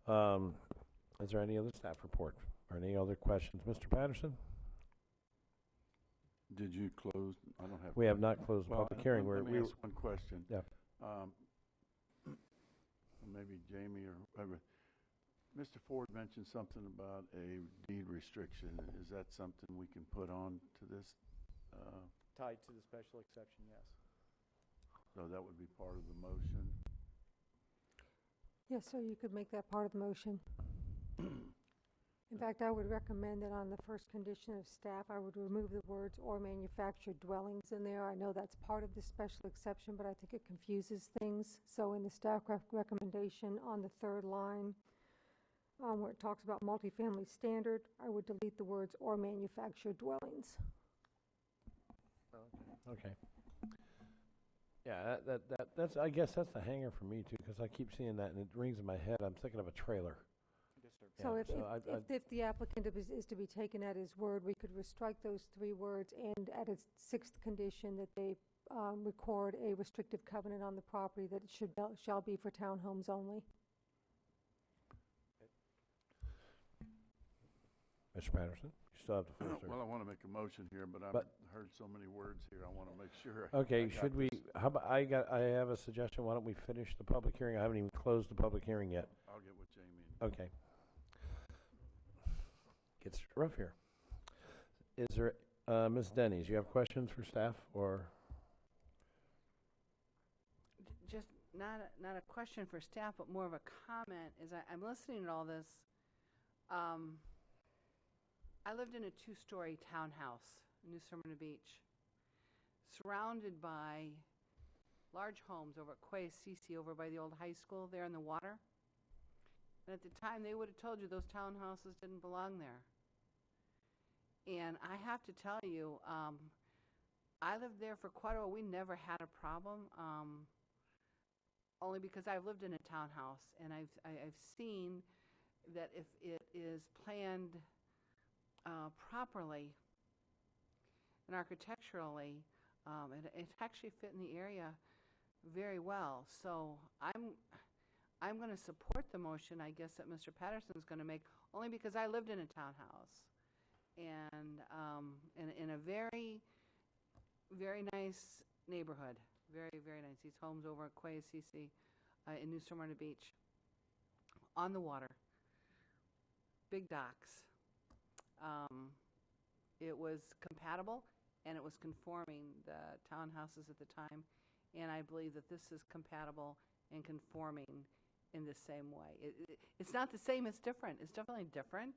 Is there any other staff report or any other questions? Mr. Patterson? Did you close? I don't have. We have not closed the public hearing. Let me ask one question. Yeah. Maybe Jamie or whoever. Mr. Ford mentioned something about a deed restriction. Is that something we can put on to this? Tied to the special exception, yes. So that would be part of the motion? Yes, sir, you could make that part of the motion. In fact, I would recommend that on the first condition of staff, I would remove the words "or manufactured dwellings" in there. I know that's part of the special exception, but I think it confuses things. So in the staff recommendation on the third line, where it talks about multifamily standard, I would delete the words "or manufactured dwellings." Okay. Yeah, that's. I guess that's the hanger for me too, because I keep seeing that and it rings in my head. I'm thinking of a trailer. So Yeah, if the applicant is to be taken at his word, we could restrike those 3 words and add a 6th condition that they record a restrictive covenant on the property that it shall be for townhomes only. Mr. Patterson, you still have the floor, sir. Well, I want to make a motion here, but I've heard so many words here. I want to make sure. Okay, I got should we? this. How about I have a suggestion. Why don't we finish the public hearing? I haven't even closed the public hearing yet. I'll get with Jamie. Okay. Gets rough here. Is there, Ms. Denny's, you have questions for staff or? not a question for staff, but more of a comment, is I'm listening to all this. I lived in a 2-story townhouse in New Smyrna Beach, surrounded by large homes over at Quay Cece, over by the old high school there in the water. And at the time, they would have told you those townhouses didn't belong there. And I have to tell you, I lived there for quite a while. We never had a problem, only because I've lived in a townhouse, and I've seen that if it is planned properly and architecturally, it actually fit in the area very well. So I'm going to support the motion, I guess, that Mr. Patterson's going to make, only because I lived in a townhouse, and in a very, very nice neighborhood. Very, very nice. These homes over at Quay Cece in New Smyrna Beach, on the water, big docks. It was compatible, and it was conforming, the townhouses at the time, and I believe that this is compatible and conforming in the same way. It's not the same, it's different. It's definitely different.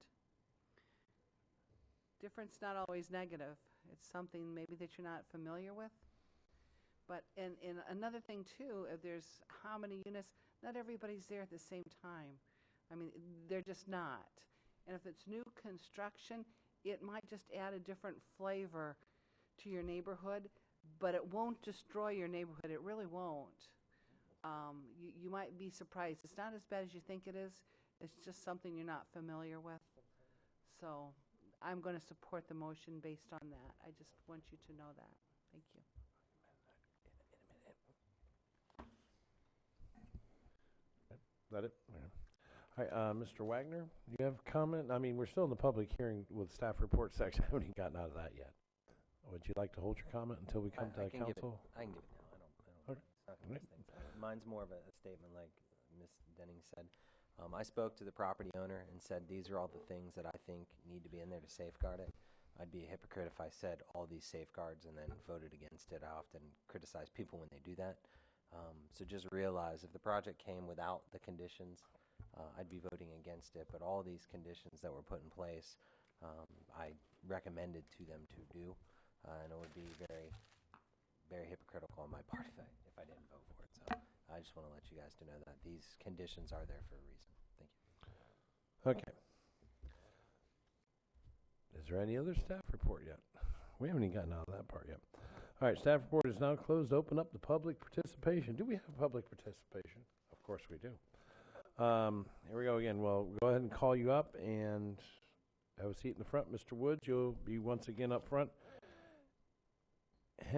Different's not always negative. It's something maybe that you're not familiar with. But, and another thing too, if there's how many units, not everybody's there at the same time. I mean, they're just not. And if it's new construction, it might just add a different flavor to your neighborhood, but it won't destroy your neighborhood. It really won't. You might be surprised. It's not as bad as you think it is. It's just something you're not familiar with. So I'm going to support the motion based on that. I just want you to know that. Thank you. Is that it? Okay. All right, Mr. Wagner, do you have a comment? I mean, we're still in the public hearing with staff report section. I haven't even gotten out of that yet. Would you like to hold your comment until we come to council? I can give it now. Okay. It's not going to mess things up. Mine's more of a statement, like Ms. Denning said. I spoke to the property owner and said, these are all the things that I think need to be in there to safeguard it. I'd be a hypocrite if I said all these safeguards and then voted against it. I often criticize people when they do that. So just realize if the project came without the conditions, I'd be voting against it. But all these conditions that were put in place, I recommended to them to do. And it would be very, very hypocritical on my part if I didn't vote for it. So I just want to let you guys to know that these conditions are there for a reason. Thank you. Okay. Is there any other staff report yet? We haven't even gotten out of that part yet. All right, staff report is now closed. Open up the public participation. Do we have public participation? Of course we do. Here we go again. Well, we'll go ahead and call you up and have a seat in the front. Mr. Woods, you'll be once again up front.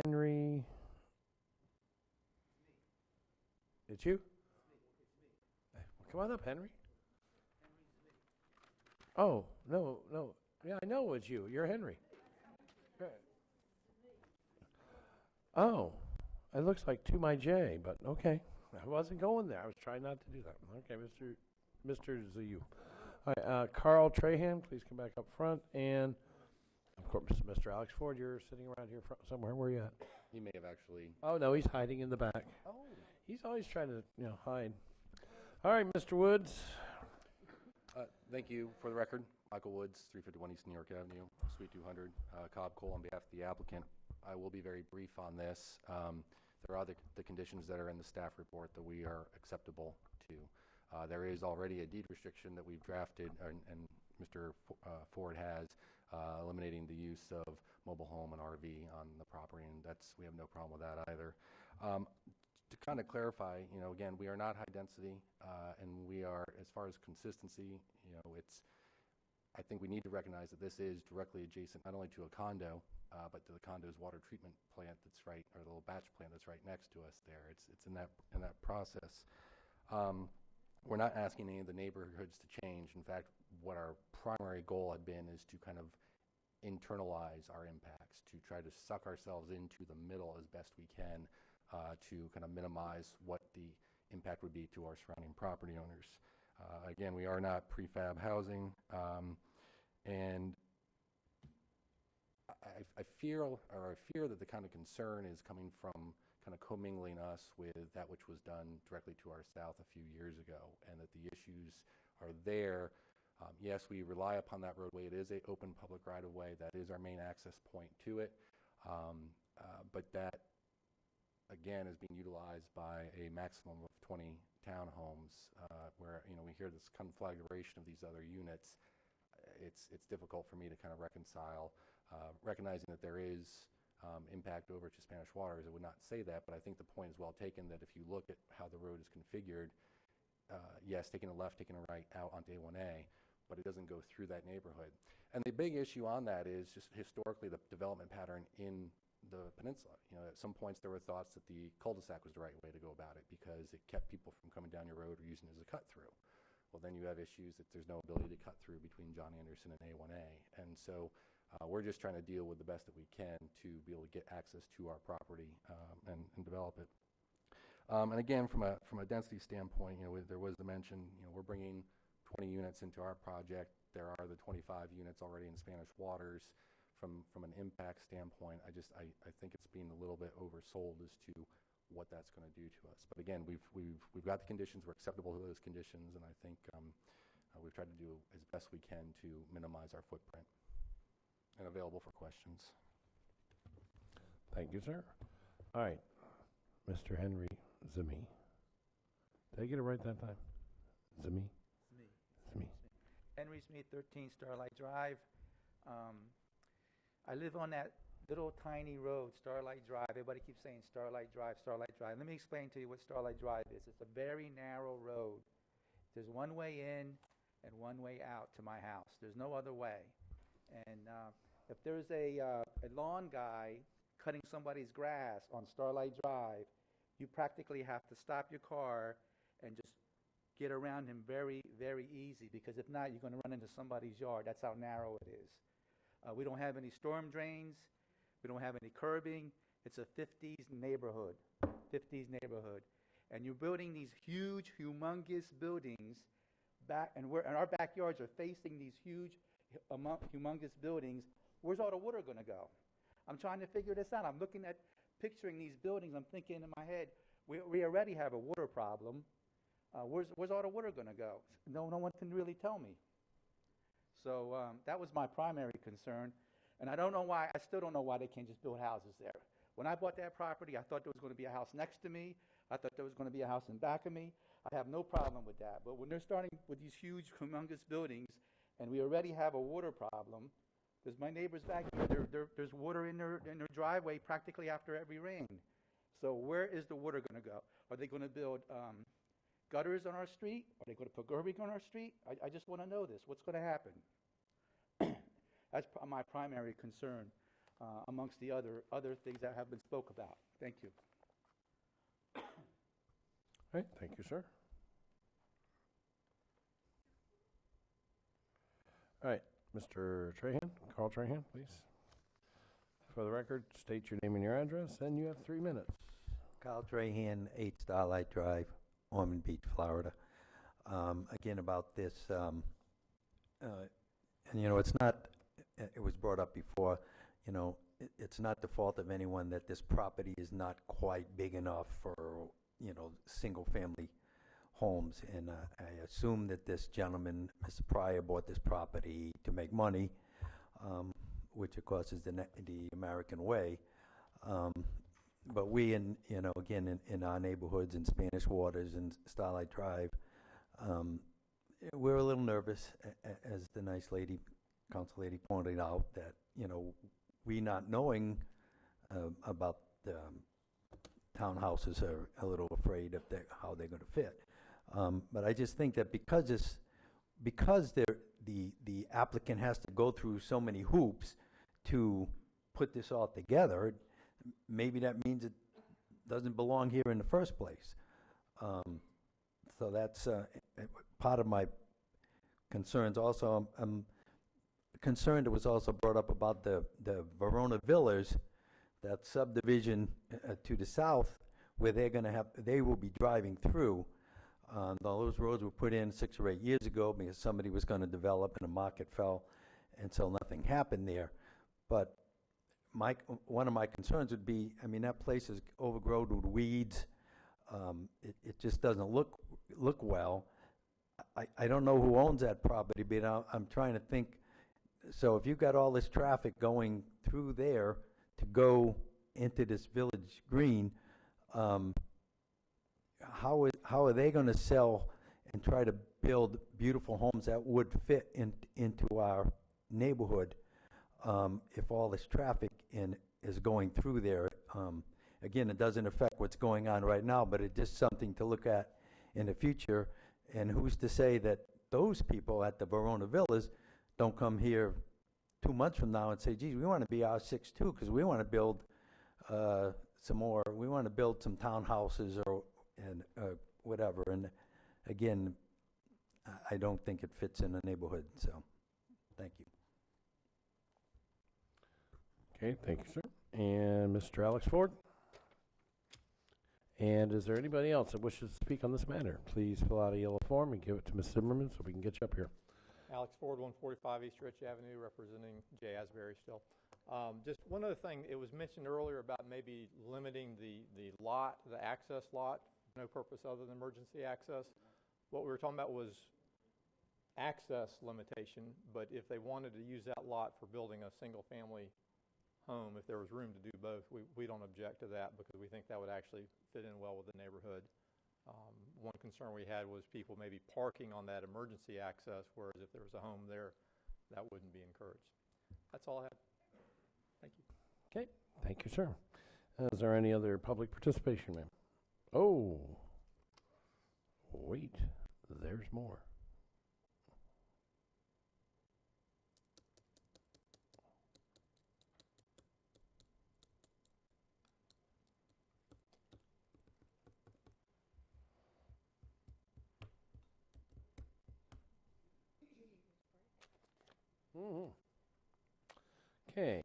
Henry. It's you? Come on up, Henry. Oh, no. Yeah, I know it's you. You're Henry. Oh, it looks like To My J, but okay. I wasn't going there. I was trying not to do that. Okay, Mr. Zayu. All right, Carl Trahan, please come back up front. And, of course, Mr. Alex Ford, you're sitting around here somewhere. Where are you at? He may have actually... Oh, no, he's hiding in the back. Oh. He's always trying to, hide. All right, Mr. Woods. Thank you. For the record, Michael Woods, 351 East New York Avenue, Suite 200, Cobb Cole, on behalf of the applicant. I will be very brief on this. There are the conditions that are in the staff report that we are acceptable to. There is already a deed restriction that we've drafted, and Mr. Ford has, eliminating the use of mobile home and RV on the property, and we have no problem with that either. To kind of clarify, again, we are not high density, and we are, as far as consistency, I think we need to recognize that this is directly adjacent not only to a condo, but to the condo's water treatment plant that's right, or the little batch plant that's right next to us there. It's in that process. We're not asking any of the neighborhoods to change. In fact, what our primary goal had been is to kind of internalize our impacts, to try to suck ourselves into the middle as best we can, to kind of minimize what the impact would be to our surrounding property owners. Again, we are not prefab housing, and I fear that the kind of concern is coming from kind of commingling us with that which was done directly to our south a few years ago, and that the issues are there. Yes, we rely upon that roadway. It is a open public right-of-way. That is our main access point to it. But that, again, is being utilized by a maximum of 20 townhomes, where, you know, we hear this conflagration of these other units. It's difficult for me to kind of reconcile, recognizing that there is impact over to Spanish Waters. I would not say that, but I think the point is well taken that if you look at how the road is configured, yes, taking a left, taking a right out onto A1A, but it doesn't go through that neighborhood. And the big issue on that is just historically the development pattern in the peninsula. You know, at some points there were thoughts that the cul-de-sac was the right way to go about it because it kept people from coming down your road or using it as a cut-through. Well, then you have issues that there's no ability to cut through between John Anderson and A1A. And so we're just trying to deal with the best that we can to be able to get access to our property and develop it. And again, from a density standpoint, you know, there was the mention, you know, we're bringing 20 units into our project. There are the 25 units already in Spanish Waters. From an impact standpoint, I think it's being a little bit oversold as to what that's going to do to us. But again, we've got the conditions. We're acceptable to those conditions, and I think we've tried to do as best we can to minimize our footprint. And available for questions. Thank you, sir. All right, Mr. Henry Zimi. Did I get it right that time? Zimi? Zimi. Henry Smith, 13 Starlight Drive. I live on that little tiny road, Starlight Drive. Everybody keeps saying Starlight Drive, Starlight Drive. Let me explain to you what Starlight Drive is. It's a very narrow road. There's one way in and one way out to my house. There's no other way. And if there's a lawn guy cutting somebody's grass on Starlight Drive, you practically have to stop your car and just get around him very, very easy, because if not, you're going to run into somebody's yard. That's how narrow it is. We don't have any storm drains. We don't have any curbing. It's a 50s neighborhood, And you're building these huge, humongous buildings back, and our backyards are facing these huge, humongous buildings. Where's all the water going to go? I'm trying to figure this out. I'm looking at, picturing these buildings. I'm thinking in my head, we already have a water problem. Where's all the water going to go? No one can really tell me. So that was my primary concern. And I don't know why, I still don't know why they can't just build houses there. When I bought that property, I thought there was going to be a house next to me. I thought there was going to be a house in back of me. I have no problem with that. But when they're starting with these huge, humongous buildings, and we already have a water problem, because my neighbors back here, there's water in their driveway practically after every rain. So where is the water going to go? Are they going to build gutters on our street? Are they going to put garbage on our street? I just want to know this. What's going to happen? That's my primary concern amongst the other things that have been spoke about. Thank you. All right, thank you, sir. All right, Mr. Trahan, Carl Trahan, please. For the record, state your name and your address, and you have 3 minutes. Carl Trahan, 8 Starlight Drive, Ormond Beach, Florida. Again, about this, and you know, it's not, it was brought up before, you know, it's not the fault of anyone that this property is not quite big enough for, you know, single-family homes. And I assume that this gentleman, Mr. Pryor, bought this property to make money, which of course is the American way. But we, you know, again, in our neighborhoods, in Spanish Waters and Starlight Drive, we're a little nervous, as the nice lady, council lady pointed out, that, you know, we not knowing about the townhouses are a little afraid of how they're going to fit. But I just think that because the applicant has to go through so many hoops to put this all together, maybe that means it doesn't belong here in the first place. So that's part of my concerns. Also, I'm concerned, it was also brought up about the Verona Villas, that subdivision to the south, where they will be driving through. Those roads were put in 6 or 8 years ago because somebody was going to develop and the market fell, and so nothing happened there. But one of my concerns would be, I mean, that place is overgrown with weeds. It just doesn't look well. I don't know who owns that property, but I'm trying to think. So if you've got all this traffic going through there to go into this village green, how are they going to sell and try to build beautiful homes that would fit into our neighborhood if all this traffic is going through there? Again, it doesn't affect what's going on right now, but it's just something to look at in the future. And who's to say that those people at the Verona Villas don't come here 2 months from now and say, geez, we want to be R6 too, because we want to build some more, we want to build some townhouses and whatever. And again, I don't think it fits in the neighborhood, so thank you. Okay, thank you, sir. And Mr. Alex Ford? And is there anybody else that wishes to speak on this matter? Please fill out a yellow form and give it to Ms. Zimmerman so we can get you up here. Alex Ford, 145 East Rich Avenue, representing Jay Asbury still. Just one other thing, it was mentioned earlier about maybe limiting the access lot, no purpose other than emergency access. What we were talking about was access limitation, but if they wanted to use that lot for building a single family home, if there was room to do both, we don't object to that because we think that would actually fit in well with the neighborhood. One concern we had was people maybe parking on that emergency access, whereas if there was a home there, that wouldn't be encouraged. That's all I have. Thank you. Okay, thank you, sir. Is there any other public participation, ma'am? Oh, wait, there's more. Okay.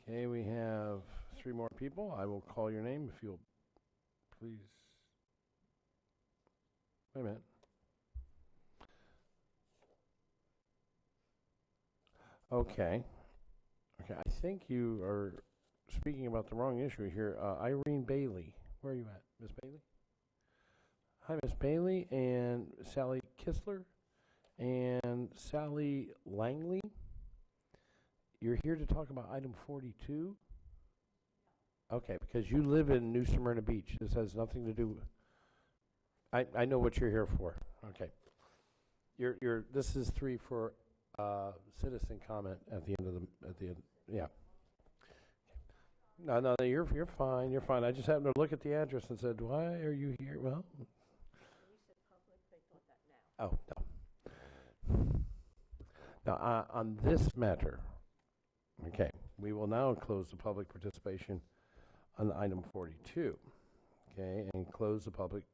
Okay, we have 3 more people. I will call your name if you'll please. Wait a minute. Okay. Okay, I think you are speaking about the wrong issue here. Irene Bailey. Where are you at, Miss Bailey? Hi, Miss Bailey and Sally Kistler and Sally Langley. You're here to talk about item 42? Okay, because you live in New Smyrna Beach. This has nothing to do with, I know what you're here for. Okay. This is 3 for citizen comment at the end, yeah. No, you're fine, you're fine. I just happened to look at the address and said, why are you here? Well. You said public, they thought that now. Oh, no. Now, on this matter, okay, we will now close the public participation on item 42, okay, and close the public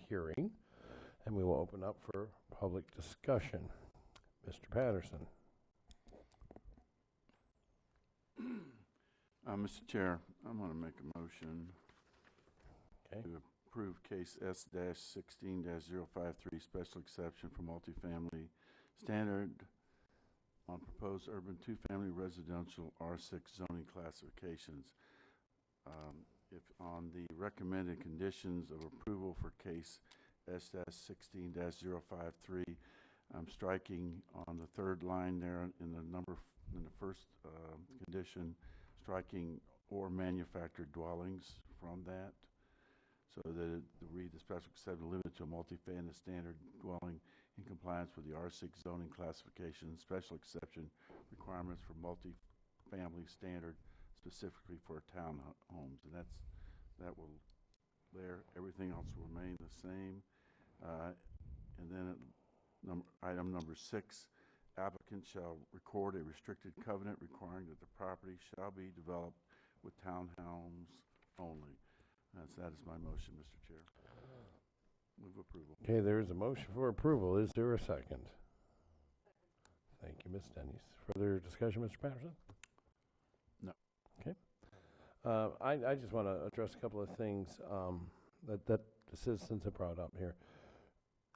hearing, and we will open up for public discussion. Mr. Patterson. Mr. Chair, I'm going to make a motion to approve case S-16-053 special exception for multifamily standard on proposed urban 2-family residential R6 zoning classifications. If on the recommended conditions of approval for case S-16-053, I'm striking on the 3rd line there in the first condition, striking or manufactured dwellings from that, so that it read the special exception limited to a multifamily standard dwelling in compliance with the R6 zoning classification special exception requirements for multifamily standard specifically for townhomes, and that will there. Everything else will remain the same. And then item number 6, applicant shall record a restricted covenant requiring that the property shall be developed with townhomes only. That is my motion, Mr. Chair. Move approval. Okay, there is a motion for approval. Is there a second? Thank you, Ms. Denny's. Further discussion, Mr. Patterson? No. Okay. I just want to address a couple of things that the citizens have brought up here.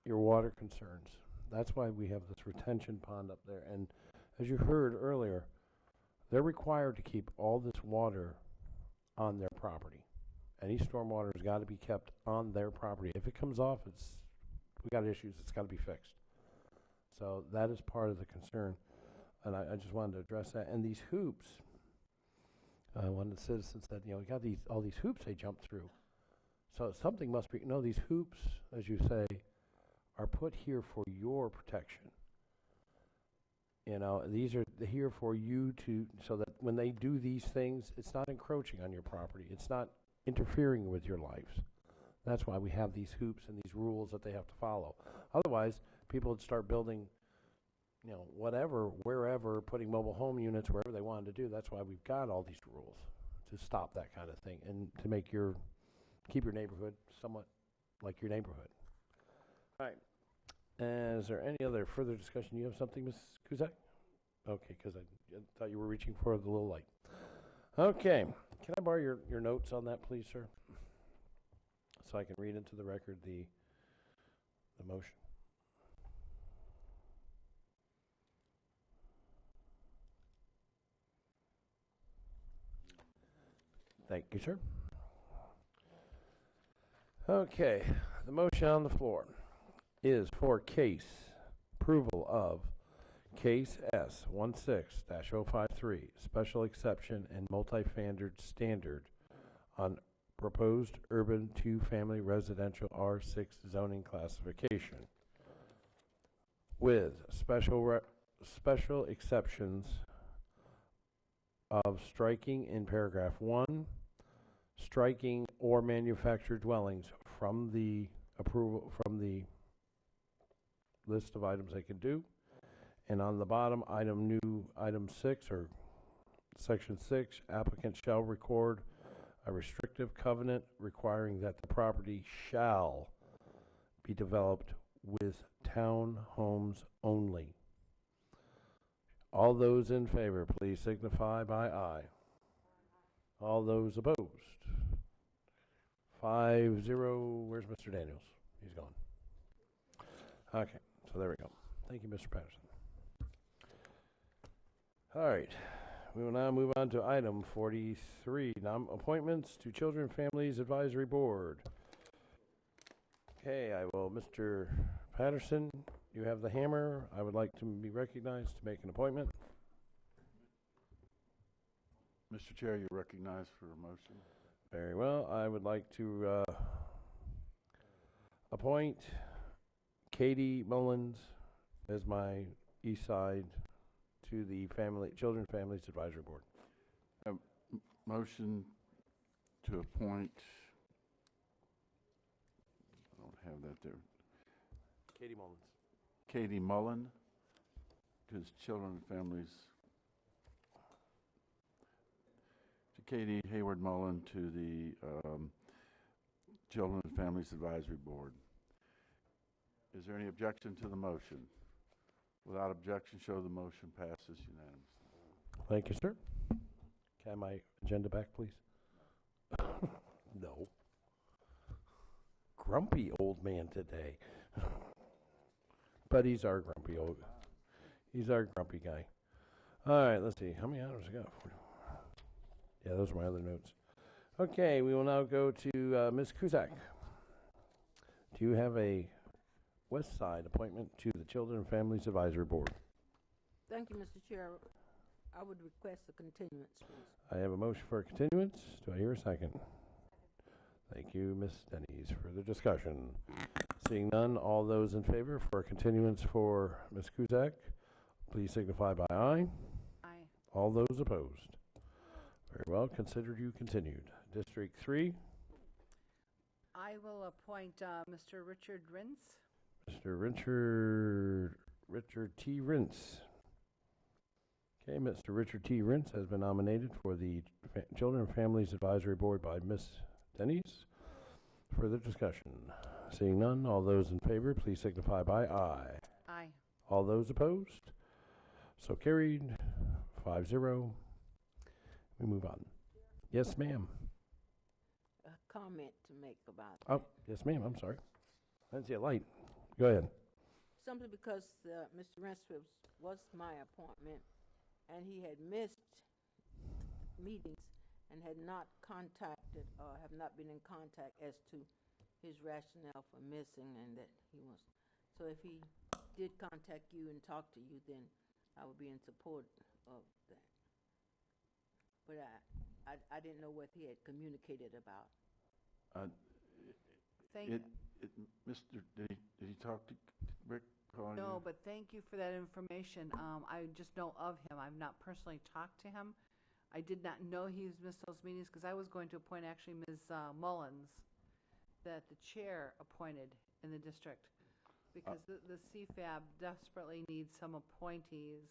Your water concerns. That's why we have this retention pond up there. And as you heard earlier, they're required to keep all this water on their property. Any stormwater has got to be kept on their property. If it comes off, we got issues. It's got to be fixed. So that is part of the concern, and I just wanted to address that. And these hoops, one of the citizens said, you got all these hoops they jump through. So something must be. No, these hoops, as you say, are put here for your protection. These are here for you so that when they do these things, it's not encroaching on your property. It's not interfering with your lives. That's why we have these hoops and these rules that they have to follow. Otherwise, people would start building, whatever, wherever, putting mobile home units wherever they wanted to do. That's why we've got all these rules to stop that kind of thing and to keep your neighborhood somewhat like your neighborhood. All right. Is there any other further discussion? You have something, Ms. Kuzak? Okay, because I thought you were reaching for the little light. Okay. Can I borrow your notes on that, please, sir? So I can read into the record the motion. Thank you, sir. Okay. The motion on the floor is for approval of case S16-053, special exception and multi-standard on proposed urban two-family residential R6 zoning classification with special exceptions of striking in paragraph 1, striking or manufactured dwellings from the list of items they can do. And on the bottom, item 6 or section 6, applicant shall record a restrictive covenant requiring that the property shall be developed with town homes only. All those in favor, please signify by aye. All those opposed? 5-0. Where's Mr. Daniels? He's gone. Okay, so there we go. Thank you, Mr. Patterson. All right, we will now move on to item 43, appointments to Children and Families Advisory Board. Okay, Mr. Patterson, you have the hammer. I would like to be recognized to make an appointment. Mr. Chair, you're recognized for a motion. Very well. I would like to appoint Katie Mullins as my east side to the Children and Families Advisory Board. Motion to appoint, I don't have that there. Katie Mullins. Katie Mullen to the Children and Families. To Katie Hayward Mullen to the Children and Families Advisory Board. Is there any objection to the motion? Without objection, show the motion passes unanimously. Thank you, sir. Can I have my agenda back, please? No. Grumpy old man today. But he's our grumpy guy. All right, let's see. How many items I got? Yeah, those are my other notes. Okay, we will now go to Ms. Kuzak. Do you have a West Side appointment to the Children and Families Advisory Board? Thank you, Mr. Chair. I would request a continuance, please. I have a motion for a continuance. Do I hear a second? Thank you, Ms. Denny's. Further discussion? Seeing none, all those in favor for a continuance for Ms. Kuzak, please signify by aye. Aye. All those opposed? Very well, considered you continued. District 3. I will appoint Mr. Richard Rintz. Mr. Richard T. Rintz. Okay, Mr. Richard T. Rintz has been nominated for the Children and Families Advisory Board by Ms. Denny's. Further discussion? Seeing none, all those in favor, please signify by aye. Aye. All those opposed? So carried. 5-0. We move on. Yes, ma'am. A comment to make about Oh, yes, ma'am. I'm sorry. I didn't see a light. Go ahead. Simply because Mr. Rensford was my appointment, and he had missed meetings and had not contacted or have not been in contact as to his rationale for missing and that he wants. So if he did contact you and talk to you, then I would be in support of that. But I didn't know what he had communicated about. Thank you. Did he talk to Rick? calling No, you? but thank you for that information. I just know of him. I've not personally talked to him. I did not know he's missed those meetings because I was going to appoint actually Ms. Mullins, that the chair appointed in the district, because the CFAB desperately needs some appointees.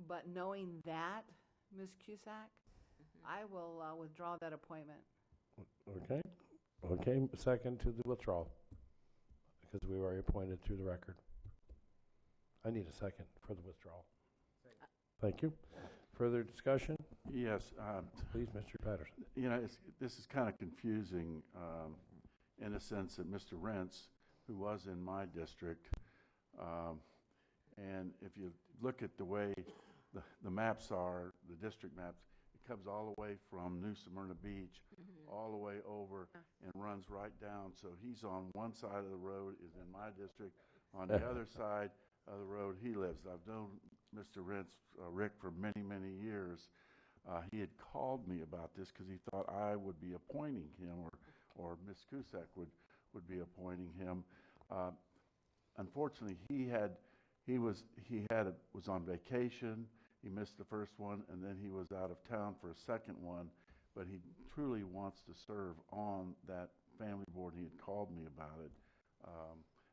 But knowing that, Ms. Cusack, I will withdraw that appointment. Okay. Okay, second to the withdrawal, because we were appointed through the record. I need a second for the withdrawal. Thank you. Further discussion? Yes. Please, Mr. Patterson. You know, this is kind of confusing in the sense that Mr. Rentz, who was in my district, and if you look at the way the maps are, the district maps, it comes all the way from New Smyrna Beach all the way over and runs right down. So he's on one side of the road, is in my district. On the other side of the road, he lives. I've known Mr. Rentz, Rick, for many, many years. He had called me about this because he thought I would be appointing him, or Ms. Cusack would be appointing him. Unfortunately, was on vacation. He missed the first one, and then he was out of town for a second one. But he truly wants to serve on that family board, and he had called me about it.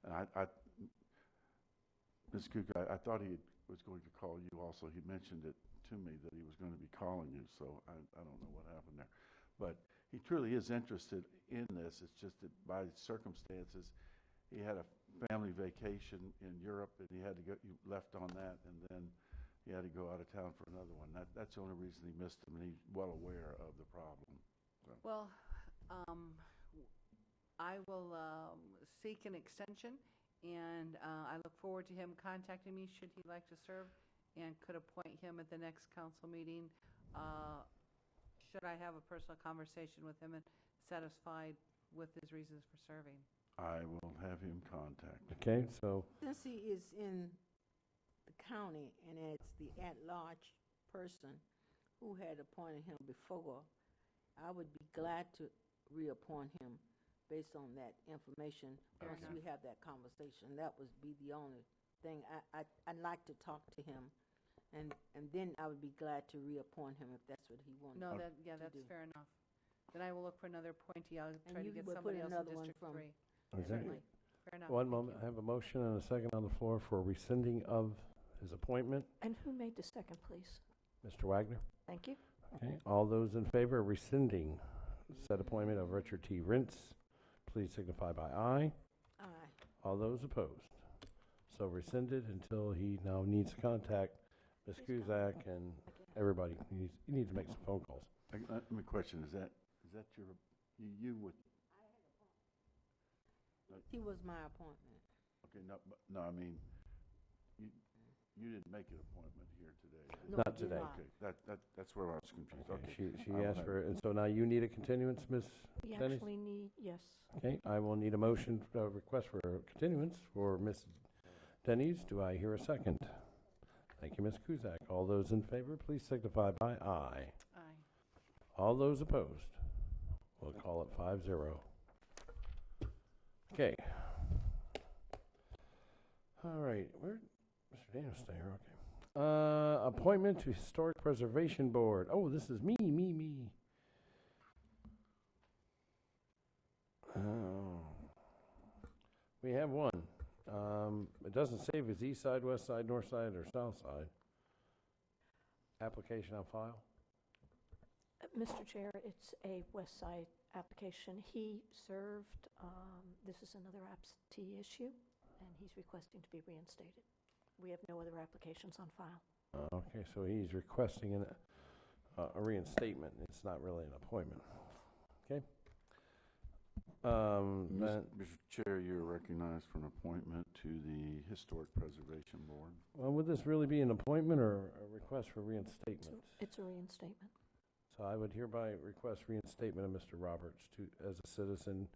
And Ms. Cook, I thought he was going to call you also. He mentioned it to me that he was going to be calling you, so I don't know what happened there. But he truly is interested in this. It's just that by circumstances, he had a family vacation in Europe, and he left on that, and then he had to go out of town for another one. That's the only reason he missed him, and he's well aware of the problem. So. Well, I will seek an extension, and I look forward to him contacting me should he like to serve, and could appoint him at the next council meeting should I have a personal conversation with him and satisfied with his reasons for serving. I will have him contact. Okay, so. Since he is in the county and it's the at-large person who had appointed him before, I would be glad to reappoint him based on that information once we have that conversation. That would be the only thing. I'd like to talk to him, and then I would be glad to reappoint him if that's what he wanted. No, that's fair enough. Then I will look for another appointee. I'll try to you get would somebody put else in another one District from- 3. Okay. Certainly. Fair enough. One Thank moment. you. I have a motion and a second on the floor for rescinding of his appointment. And who made the second, please? Mr. Wagner? Thank you. Okay. All those in favor of rescinding said appointment of Richard T. Rentz, please signify by aye. Aye. All those opposed. So rescinded until he now needs to contact Ms. Cusack and everybody. He needs to make some phone calls. Let me question, is that you would? He was my appointment. Okay, no, I mean, you didn't make an appointment here today. did No, Not I did today. not. Okay, that's where I was confused. Okay. She asked for it, and so now you need a continuance, Ms. We Dennis? actually need, yes. Okay, I will need a motion, request for a continuance for Ms. Denny's. Do I hear a second? Thank you, Ms. Cusack. All those in favor, please signify by aye. Aye. All those opposed? We'll call it 5-0. Okay. All right, where, Mr. Daniels stay here, okay. Appointment to Historic Preservation Board. Oh, this is me. Oh. We have one. It doesn't say if it's east side, west side, north side, or south side. Application on file? Mr. Chair, it's a West Side application. He served, this is another absentee issue, and he's requesting to be reinstated. We have no other applications on file. Okay, so he's requesting a reinstatement. It's not really an appointment. Okay. Mr. Chair, you're recognized for an appointment to the Historic Preservation Board. Well, would this really be an appointment or a request for reinstatement? It's a reinstatement. So I would hereby request reinstatement of Mr. Roberts as a citizen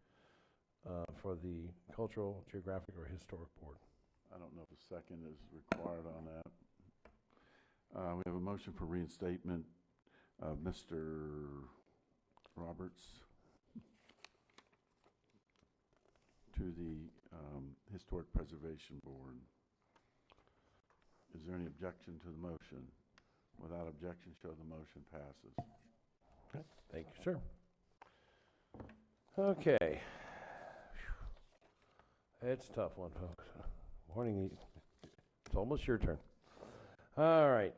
for the Cultural, Geographic, or Historic Board. I don't know if a second is required on that. We have a motion for reinstatement of Mr. Roberts to the Historic Preservation Board. Is there any objection to the motion? Without objection, show the motion passes. Okay. Thank you, sir. Okay. It's a tough one, folks. Morning. It's almost your turn. All right.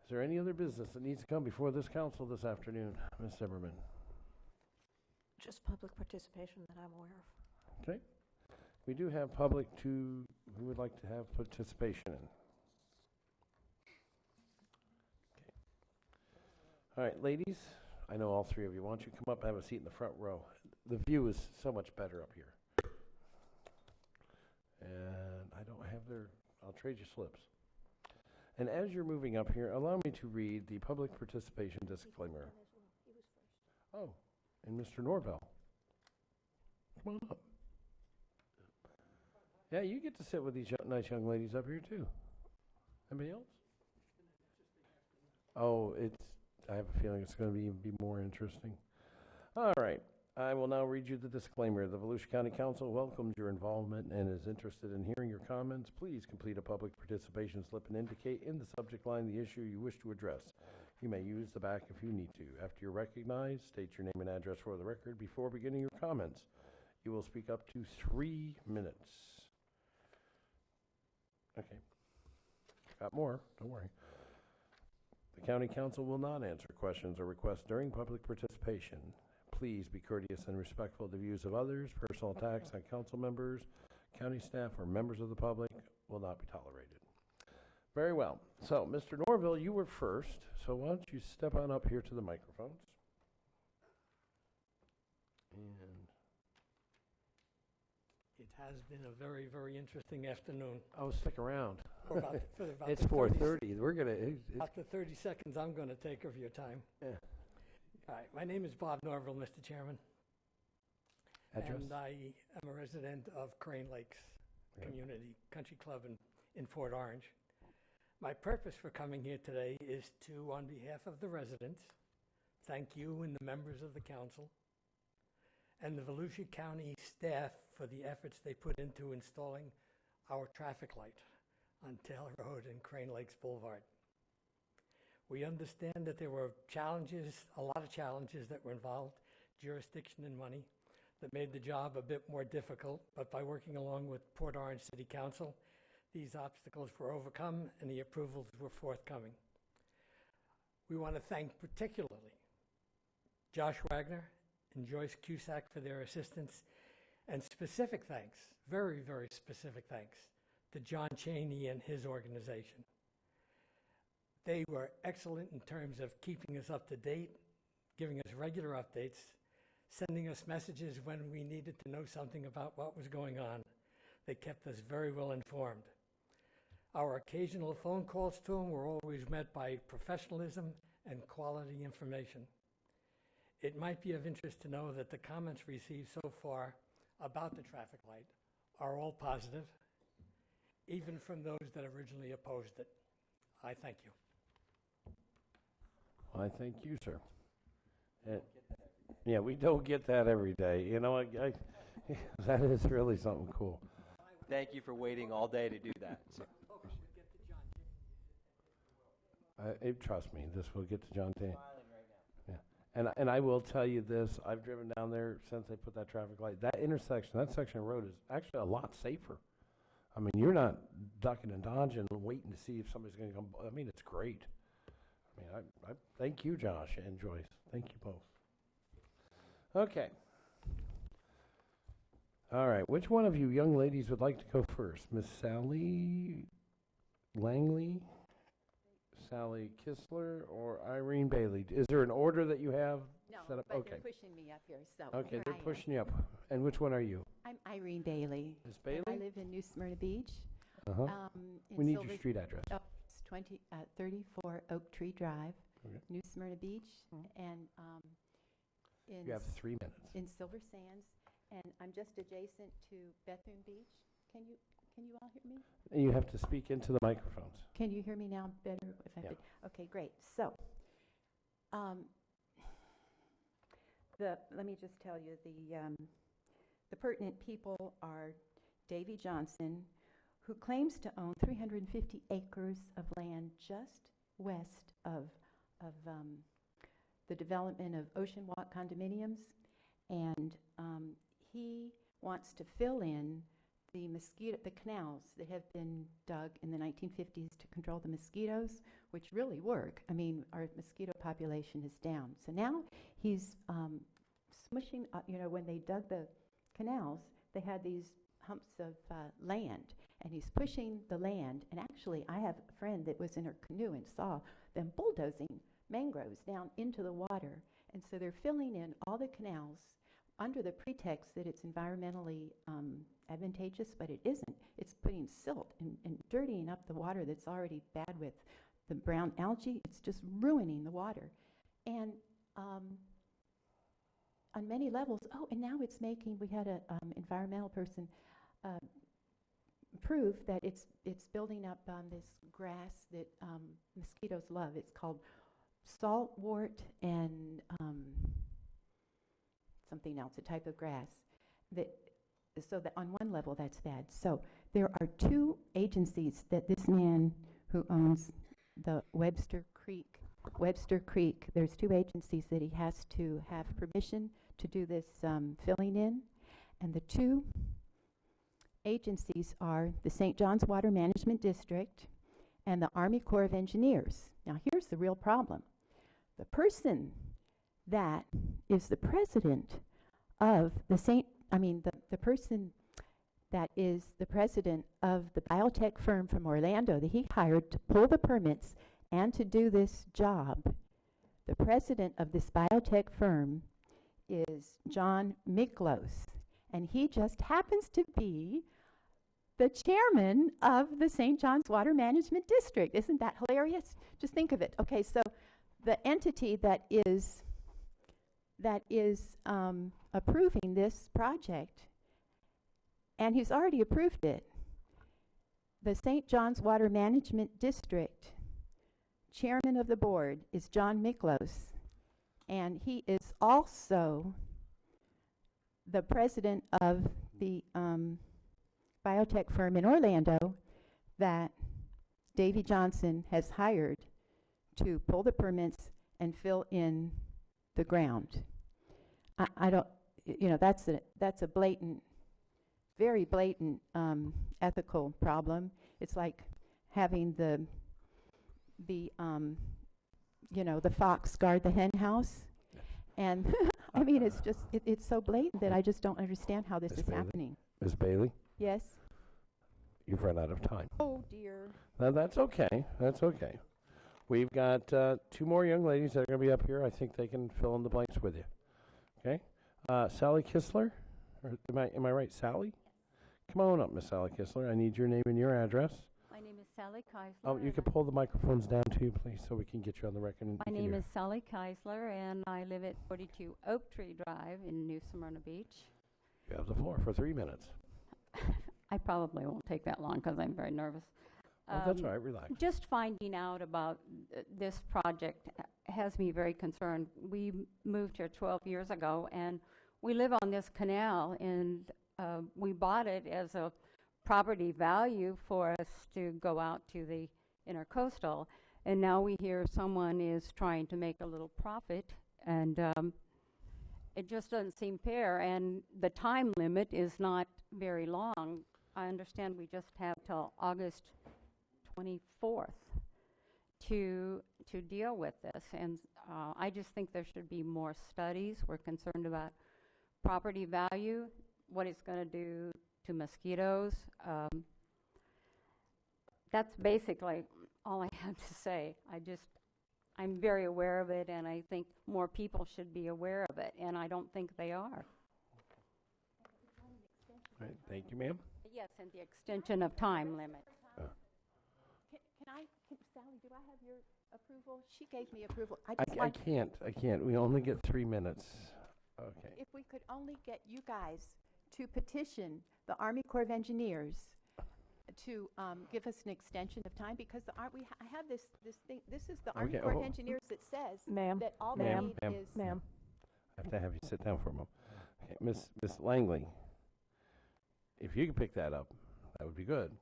Is there any other business that needs to come before this council this afternoon, Ms. Zimmerman? Just public participation that I'm aware of. Okay. We do have public who would like to have participation in. Okay. All right, ladies, I know all three of you. Why don't you come up and have a seat in the front row? The view is so much better up here. And I don't have I'll trade you slips. And as you're moving up here, allow me to read the public participation disclaimer. Oh, and Mr. Norvell. Come on up. Yeah, you get to sit with these nice young ladies up here too. Anybody else? Oh, I have a feeling it's going to be more interesting. All right. I will now read you the disclaimer. The Volusia County Council welcomes your involvement and is interested in hearing your comments. Please complete a public participation slip and indicate in the subject line the issue you wish to address. You may use the back if you need to. After you're recognized, state your name and address for the record before beginning your comments. You will speak up to 3 minutes. Okay. Got more. Don't worry. The County Council will not answer questions or requests during public participation. Please be courteous and respectful of the views of others. Personal attacks on council members, county staff, or members of the public will not be tolerated. Very well. So, Mr. Norville, you were first, so why don't you step on up here to the microphones. And it has been a very, very interesting afternoon. oh, stick around. For about It's the 4:30. We're gonna. About the 30 seconds I'm going to take of your time. Yeah. All right, my name is Bob Norville, Mr. Chairman. Address? And I am a resident of Crane Lakes Right. Community Country Club in Fort Orange. My purpose for coming here today is to, on behalf of the residents, thank you and the members of the council and the Volusia County staff for the efforts they put into installing our traffic light on Taylor Road and Crane Lakes Boulevard. We understand that there were challenges, a lot of challenges that were involved, jurisdiction and money, that made the job a bit more difficult, but by working along with Port Orange City Council, these obstacles were overcome and the approvals were forthcoming. We want to thank particularly Josh Wagner and Joyce Cusack for their assistance, and specific thanks, very, very specific thanks, to John Cheney and his organization. They were excellent in terms of keeping us up to date, giving us regular updates, sending us messages when we needed to know something about what was going on. They kept us very well informed. Our occasional phone calls to them were always met by professionalism and quality information. It might be of interest to know that the comments received so far about the traffic light are all positive, even from those that originally opposed it. I thank you. I thank you, sir. Yeah, we don't get that every day. You know, that is really something cool. Thank you for waiting all day to do that. Trust me, this will get to John Cheney. Yeah, and I will tell you this: I've driven down there since they put that traffic light. That intersection, that section of road is actually a lot safer. I mean, you're not ducking and dodging and waiting to see if somebody's going to come. I mean, it's great. I mean, I thank you, Josh and Joyce. Thank you both. Okay. All right. Which one of you young ladies would like to go first? Miss Sally Langley? Sally Kistler or Irene Bailey. Is there an order that you have No, set up? but Okay. they're pushing me up here, so Okay, here they're I am. pushing you up. And which one are you? I'm Irene Bailey. Ms. and I Bailey? live in New Smyrna Beach. Uh-huh. In We need your Silver- street address. Oh, it's 34 Oak Tree Drive, Okay. New Smyrna Beach, and You have 3 minutes. in Silver Sands, and I'm just adjacent to Bethune Beach. Can you all hear me? And you have to speak into the microphones. Can you hear me now better? If I Yeah. could? Okay, great. So, let me just tell you, the pertinent people are Davy Johnson, who claims to own 350 acres of land just west of the development of Ocean Walk condominiums, and he wants to fill in the canals that have been dug in the 1950s to control the mosquitoes, which really work. I mean, our mosquito population is down. So now he's smushing, when they dug the canals, they had these humps of land, and he's pushing the land. And actually, I have a friend that was in her canoe and saw them bulldozing mangroves down into the water. And so they're filling in all the canals under the pretext that it's environmentally advantageous, but it isn't. It's putting silt and dirtying up the water that's already bad with the brown algae. It's just ruining the water. And on many levels, and now it's making, we had an environmental person prove that it's building up this grass that mosquitoes love. It's called saltwort and something else, a type of grass. So that on one level, that's bad. So there are 2 agencies that this man who owns the Webster Creek, there's 2 agencies that he has to have permission to do this filling in. And the 2 agencies are the St. John's Water Management District and the Army Corps of Engineers. Now, here's the real problem. The person that is the president of the person that is the president of the biotech firm from Orlando that he hired to pull the permits and to do this job, the president of this biotech firm is John Miklos, and he just happens to be the chairman of the St. John's Water Management District. Isn't that hilarious? Just think of it. Okay, so the entity that is approving this project, and he's already approved it, the St. John's Water Management District chairman of the board is John Miklos, and he is also the president of the biotech firm in Orlando that Davy Johnson has hired to pull the permits and fill in the ground. I don't, that's a blatant, very blatant ethical problem. It's like having the fox guard the hen house. And I mean, it's just, it's so blatant that I just don't understand how this is happening. Ms. Bailey, Yes? you've run out of time. Oh, dear. Now, that's okay. That's okay. We've got 2 more young ladies that are going to be up here. I think they can fill in the blanks with you. Okay? Sally Kistler? Or am I right? Sally? Come on up, Miss Sally Kistler. I need your name and your address. My name is Sally Keisler. Oh, you and can pull the microphones down to you, please, so we can get you on the record. and My you can name hear. is Sally Keisler, and I live at 42 Oak Tree Drive in New Smyrna Beach. You have the floor for 3 minutes. I probably won't take that long because I'm very nervous. Oh, that's all right. Relax. Just finding out about this project has me very concerned. We moved here 12 years ago, and we live on this canal, and we bought it as a property value for us to go out to the intercoastal, and now we hear someone is trying to make a little profit, and it just doesn't seem fair, and the time limit is not very long. I understand we just have till August 24th to deal with this, and I just think there should be more studies. We're concerned about property value, what it's going to do to mosquitoes. That's basically all I have to say. I'm very aware of it, and I think more people should be aware of it, and I don't think they are. All right, thank you, ma'am. Yes, and the extension of time limit. Sally, do I have your approval? She gave me approval. I can't. We only get 3 minutes. Okay. If we could only get you guys to petition the Army Corps of Engineers to give us an extension of time, because I have this thing. This is the Army Corps of Engineers that says that all they need is. Ma'am, I have to have you sit down for a moment. Okay, Miss Langley, if you could pick that up, that would be good.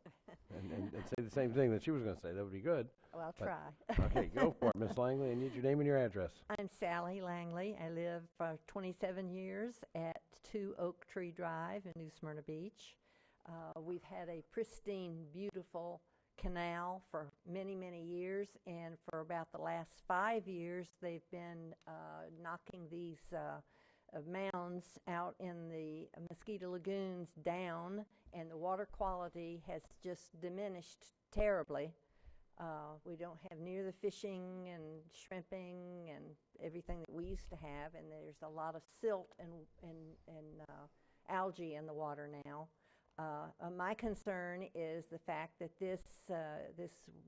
and say the same thing that she was going to say. That would be good. Well, I'll But- try. Okay, go for it, Miss Langley. I need your name and your address. I'm Sally Langley. I live for 27 years at 2 Oak Tree Drive in New Smyrna Beach. We've had a pristine, beautiful canal for many, many years, and for about the last 5 years, they've been knocking these mounds out in the mosquito lagoons down, and the water quality has just diminished terribly. We don't have near the fishing and shrimping and everything that we used to have, and there's a lot of silt and algae in the water now. My concern is the fact that this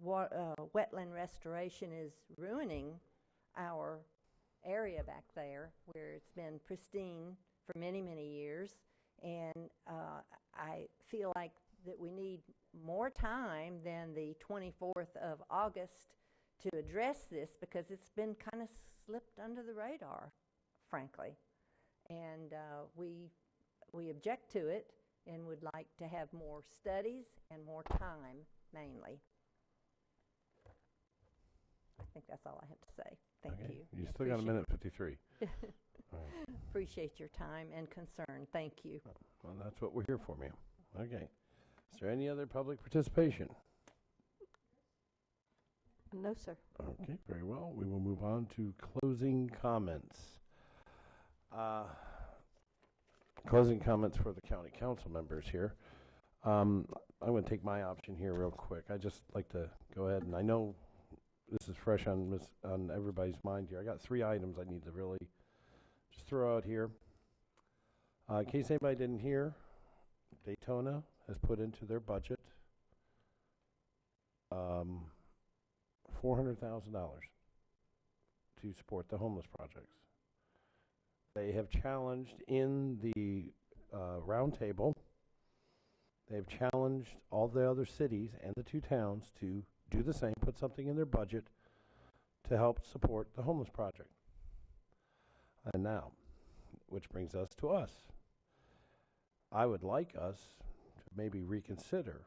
wetland restoration is ruining our area back there where it's been pristine for many, many years, and I feel like that we need more time than the 24th of August to address this, because it's been kind of slipped under the radar, frankly, and we object to it and would like to have more studies and more time, mainly. I think that's all I have to say. Thank Okay. you. You still got a minute 53. All right. Appreciate your time and concern. Thank you. Well, that's what we're here for, ma'am. Okay. Is there any other public participation? No, sir. Okay, very well. We will move on to closing comments. Closing comments for the county council members here. I'm going to take my option here real quick. I just like to go ahead, and I know this is fresh on everybody's mind here. I got 3 items I need to really just throw out here. In case anybody didn't hear, Daytona has put into their budget $400,000 to support the homeless projects. They have challenged in the roundtable, they've challenged all the other cities and the 2 towns to do the same, put something in their budget to help support the homeless project. And now, which brings us to us. I would like us to maybe reconsider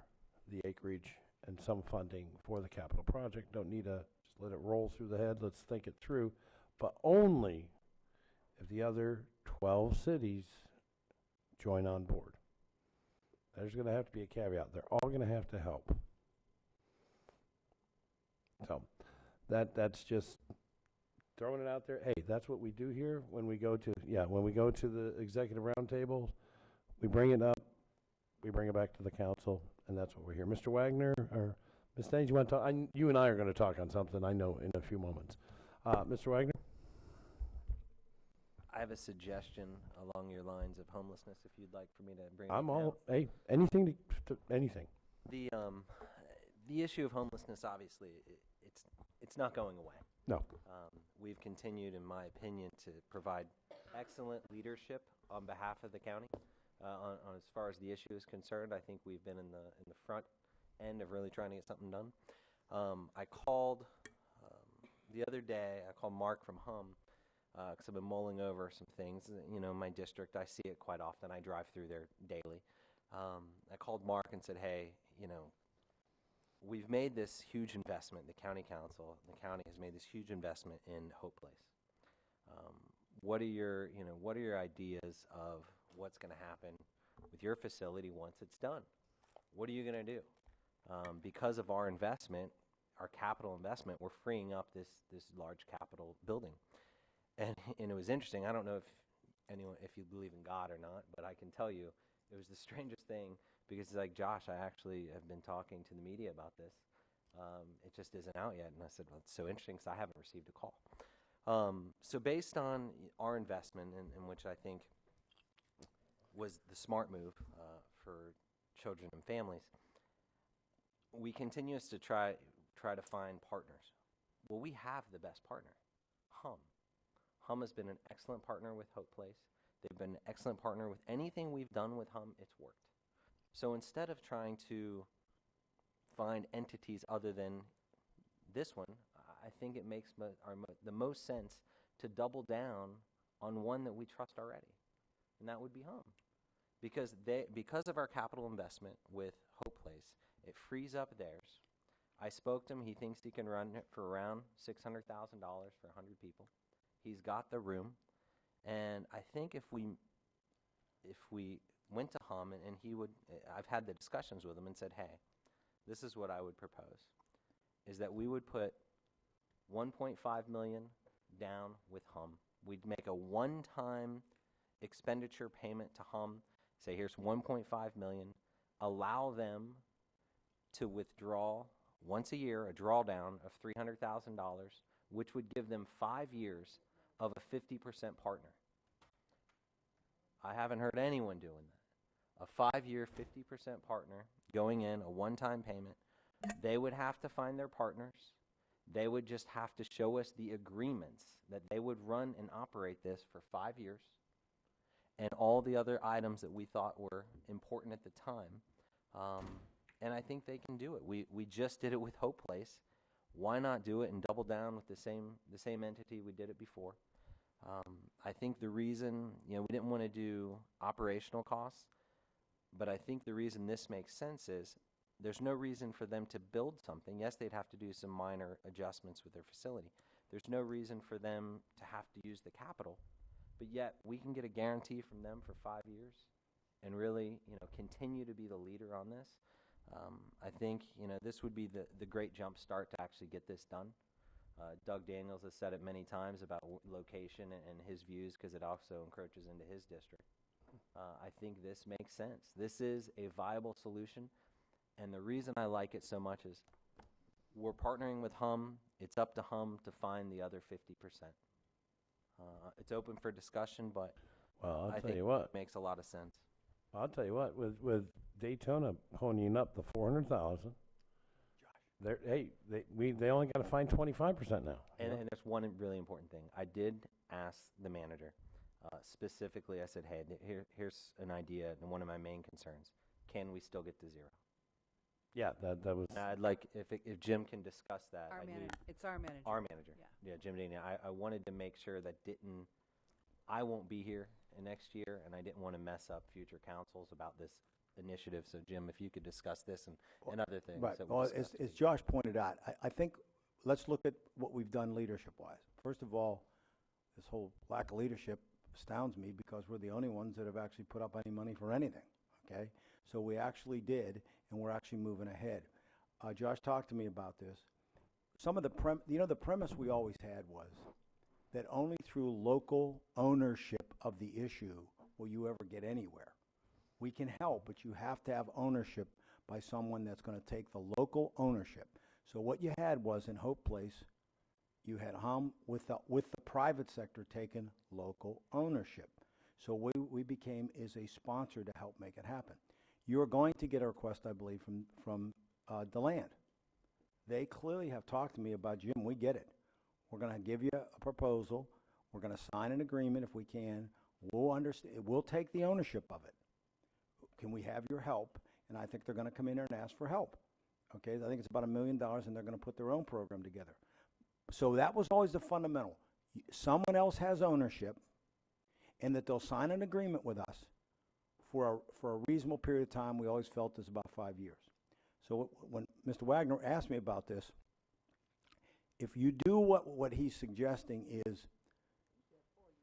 the acreage and some funding for the capital project. Don't need to just let it roll through the head. Let's think it through, but only if the other 12 cities join on board. There's going to have to be a caveat. They're all going to have to help. So that's just throwing it out there. Hey, that's what we do here when we go to the executive roundtable. We bring it up, we bring it back to the council, and that's what we're here. Mr. Wagner or Ms. Staines, you want to talk? You and I are going to talk on something, I know, in a few moments. Mr. Wagner? I have a suggestion along your lines of homelessness, if you'd like for me to bring I'm it all, now. hey, anything to anything. The issue of homelessness, obviously, it's not going away. No. We've continued, in my opinion, to provide excellent leadership on behalf of the county. On as far as the issue is concerned, I think we've been in the front end of really trying to get something done. I called the other day. I called Mark from Hum because I've been mulling over some things. You know, my district, I see it quite often. I drive through there daily. I called Mark and said, "Hey, you know, we've made this huge investment. The county council, the county has made this huge investment in Hope Place. What are your ideas of what's going to happen with your facility once it's done? What are you going to do? Because of our investment, our capital investment, we're freeing up this large capital building." And it was interesting. I don't know if you believe in God or not, but I can tell you it was the strangest thing, because it's like, Josh, I actually have been talking to the media about this, It just isn't out yet. And I said, well, it's so interesting because I haven't received a call. So based on our investment, in which I think was the smart move for children and families, we continue to try to find partners. Well, we have the best partner, Hum. Hum has been an excellent partner with Hope Place. They've been an excellent partner with anything we've done with Hum. It's worked. So instead of trying to find entities other than this one, I think it makes the most sense to double down on one that we trust already, and that would be Hum. Because of our capital investment with Hope Place, it frees up theirs. I spoke to him. He thinks he can run it for around $600,000 for 100 people. He's got the room, and I think if we went to Hum and he would, I've had the discussions with him and said, hey, this is what I would propose, is that we would put $1.5 million down with Hum. We'd make a one-time expenditure payment to Hum, say here's $1.5 million, allow them to withdraw once a year a drawdown of $300,000, which would give them 5 years of a 50% partner. I haven't heard anyone doing that. A 5-year, 50% partner going in, a one-time payment. They would have to find their partners. They would just have to show us the agreements that they would run and operate this for 5 years, and all the other items that we thought were important at the time. And I think they can do it. We just did it with Hope Place. Why not do it and double down with the same entity we did it before? I think the reason, we didn't want to do operational costs, but I think the reason this makes sense is there's no reason for them to build something. Yes, they'd have to do some minor adjustments with their facility. There's no reason for them to have to use the capital, but yet we can get a guarantee from them for 5 years and really, continue to be the leader on this. I think, this would be the great jump start to actually get this done. Doug Daniels has said it many times about location and his views because it also encroaches into his district. I think this makes sense. This is a viable solution, and the reason I like it so much is we're partnering with Hum. It's up to Hum to find the other 50%. It's open for discussion, but I think it makes a lot of sense. I'll tell you what, with Daytona ponying up the 400,000, they only got to find 25% now. And there's one really important thing. I did ask the manager specifically. I said, "Hey, here's an idea, and one of my main concerns: can we still get to zero?" Yeah, that was. I'd like if Jim can discuss that. It's our manager. Our manager. Yeah, Jim Daney. I wanted to make sure that I won't be here next year, and I didn't want to mess up future councils about this initiative. So, Jim, if you could discuss this and other things. Right. That we Well, discussed. as Josh pointed out, I think let's look at what we've done leadership-wise. First of all, this whole lack of leadership astounds me because we're the only ones that have actually put up any money for anything, okay? So we actually did, and we're actually moving ahead. Josh talked to me about this. Some of the premise we always had was that only through local ownership of the issue will you ever get anywhere. We can help, but you have to have ownership by someone that's going to take the local ownership. So what you had was in Hope Place, you had Hum with the private sector taking local ownership. So we became as a sponsor to help make it happen. You're going to get a request, I believe, from DeLand. They clearly have talked to me about, Jim, we get it. We're going to give you a proposal. We're going to sign an agreement if we can. We'll understand. We'll take the ownership of it. Can we have your help? And I think they're going to come in there and ask for help. Okay, I think it's about $1 million, and they're going to put their own program together. So that was always the fundamental. Someone else has ownership, and that they'll sign an agreement with us for a reasonable period of time. We always felt is about 5 years. So when Mr. Wagner asked me about this, if you do what he's suggesting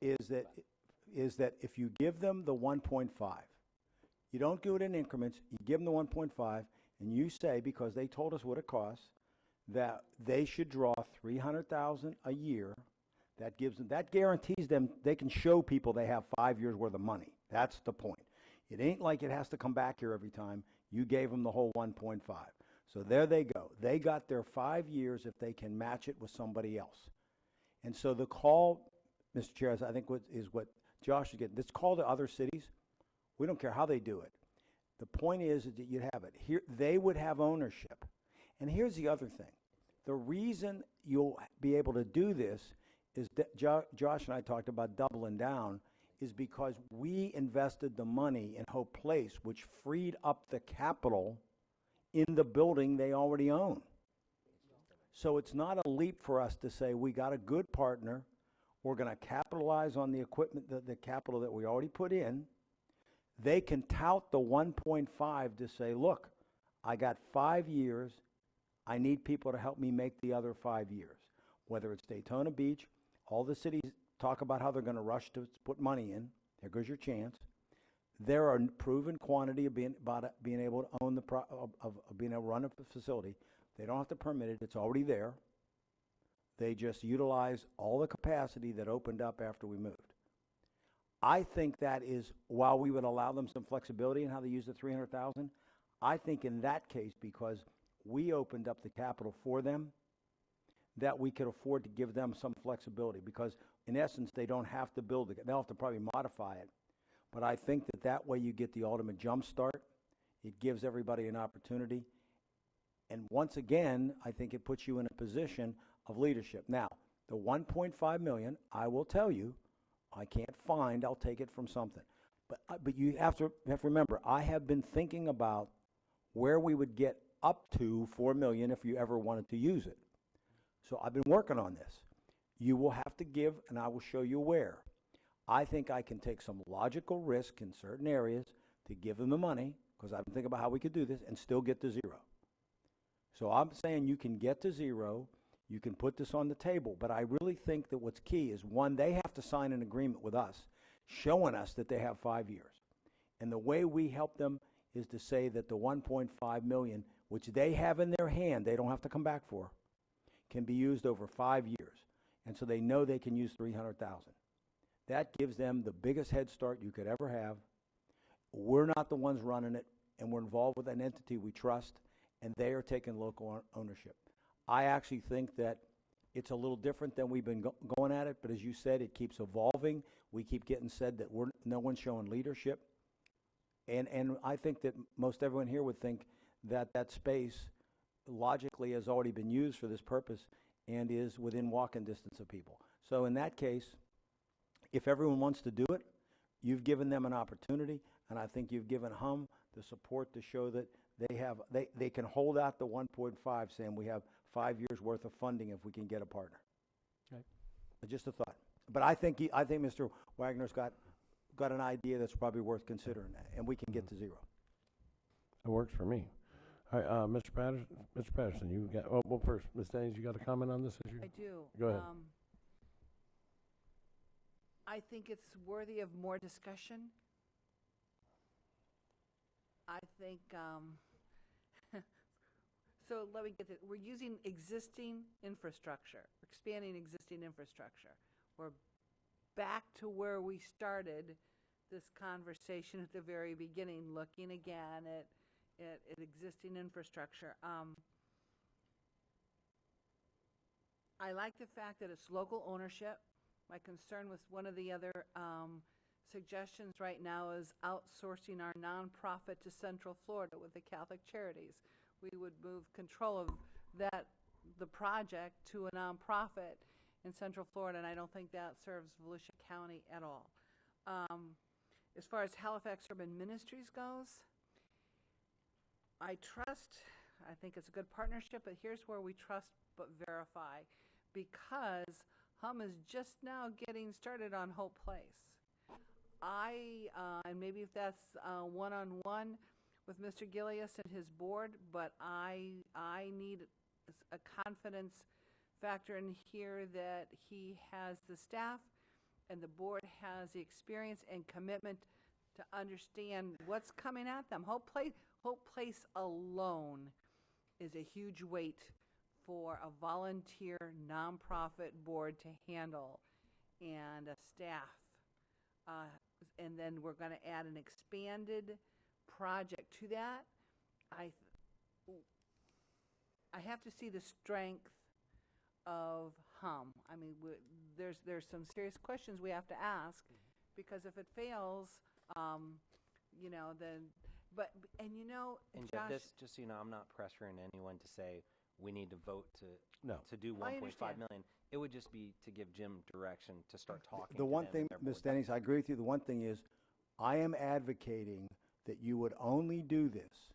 is that if you give them the 1.5, you don't do it in increments, you give them the 1.5, and you say, because they told us what it costs, that they should draw $300,000 a year. That guarantees them they can show people they have 5 years worth of money. That's the point. It ain't like it has to come back here every time. You gave them the whole 1.5. So there they go. They got their 5 years if they can match it with somebody else. And so the call, Mr. Chair, is I think is what Josh is getting. This call to other cities, we don't care how they do it. The point is that you'd have it. Here, they would have ownership. And here's the other thing. The reason you'll be able to do this is that Josh and I talked about doubling down is because we invested the money in Hope Place, which freed up the capital in the building they already own. So it's not a leap for us to say we got a good partner, we're going to capitalize on the equipment, the capital that we already put in. They can tout the 1.5 to say, look, I got 5 years, I need people to help me make the other 5 years. Whether it's Daytona Beach, all the cities talk about how they're going to rush to put money in. There goes your chance. There are proven quantity of being able to own being able to run a facility. They don't have to permit it. It's already there. They just utilize all the capacity that opened up after we moved. I think that is, while we would allow them some flexibility in how they use the $300,000, I think in that case, because we opened up the capital for them, that we could afford to give them some flexibility, because in essence, they don't have to build it. They'll have to probably modify it. But I think that way you get the ultimate jump start. It gives everybody an opportunity. And once again, I think it puts you in a position of leadership. Now, the $1.5 million, I will tell you, I can't find, I'll take it from something. But you have to remember, I have been thinking about where we would get up to $4 million if you ever wanted to use it. So I've been working on this. You will have to give, and I will show you where. I think I can take some logical risk in certain areas to give them the money, because I've been thinking about how we could do this, and still get to zero. So I'm saying you can get to zero, you can put this on the table, but I really think that what's key is, one, they have to sign an agreement with us, showing us that they have 5 years. And the way we help them is to say that the $1.5 million, which they have in their hand, they don't have to come back for, can be used over 5 years. And so they know they can use $300,000. That gives them the biggest head start you could ever have. We're not the ones running it, and we're involved with an entity we trust, and they are taking local ownership. I actually think that it's a little different than we've been going at it, but as you said, it keeps evolving. We keep getting said that no one's showing leadership. And I think that most everyone here would think that that space logically has already been used for this purpose and is within walking distance of people. So in that case, if everyone wants to do it, you've given them an opportunity, and I think you've given HUM the support to show that they can hold out the 1.5, saying we have 5 years worth of funding if we can get a partner. Okay. Just a thought. But I think Mr. Wagner's got an idea that's probably worth considering, and we can get to zero. It works for me. All right, Mr. Patterson, you got, well, first, Ms. Daines, you got a comment on this issue? I do. Go ahead. I think it's worthy of more discussion. I think, so let me get this. We're using existing infrastructure, expanding existing infrastructure. We're back to where we started this conversation at the very beginning, looking again at existing infrastructure. I like the fact that it's local ownership. My concern with one of the other suggestions right now is outsourcing our nonprofit to Central Florida with the Catholic Charities. We would move control of the project to a nonprofit in Central Florida, and I don't think that serves Volusia County at all. As far as Halifax Urban Ministries goes, I think it's a good partnership, but here's where we trust but verify, because HUM is just now getting started on Hope Place. And maybe if that's one-on-one with Mr. Gilius and his board, but I need a confidence factor in here that he has the staff and the board has the experience and commitment to understand what's coming at them. Hope Place alone is a huge weight for a volunteer nonprofit board to handle, and a staff. And then we're going to add an expanded project to that. I have to see the strength of HUM. I mean, there's some serious questions we have to ask, because if it fails, you know, then, and you know, And Josh. this, just so you know, I'm not pressuring anyone to say we need to vote to do I 1.5 understand. million. It would just be to give Jim direction to start talking. The to one them thing, and their Ms. board. Dennings, I agree with you. The one thing is, I am advocating that you would only do this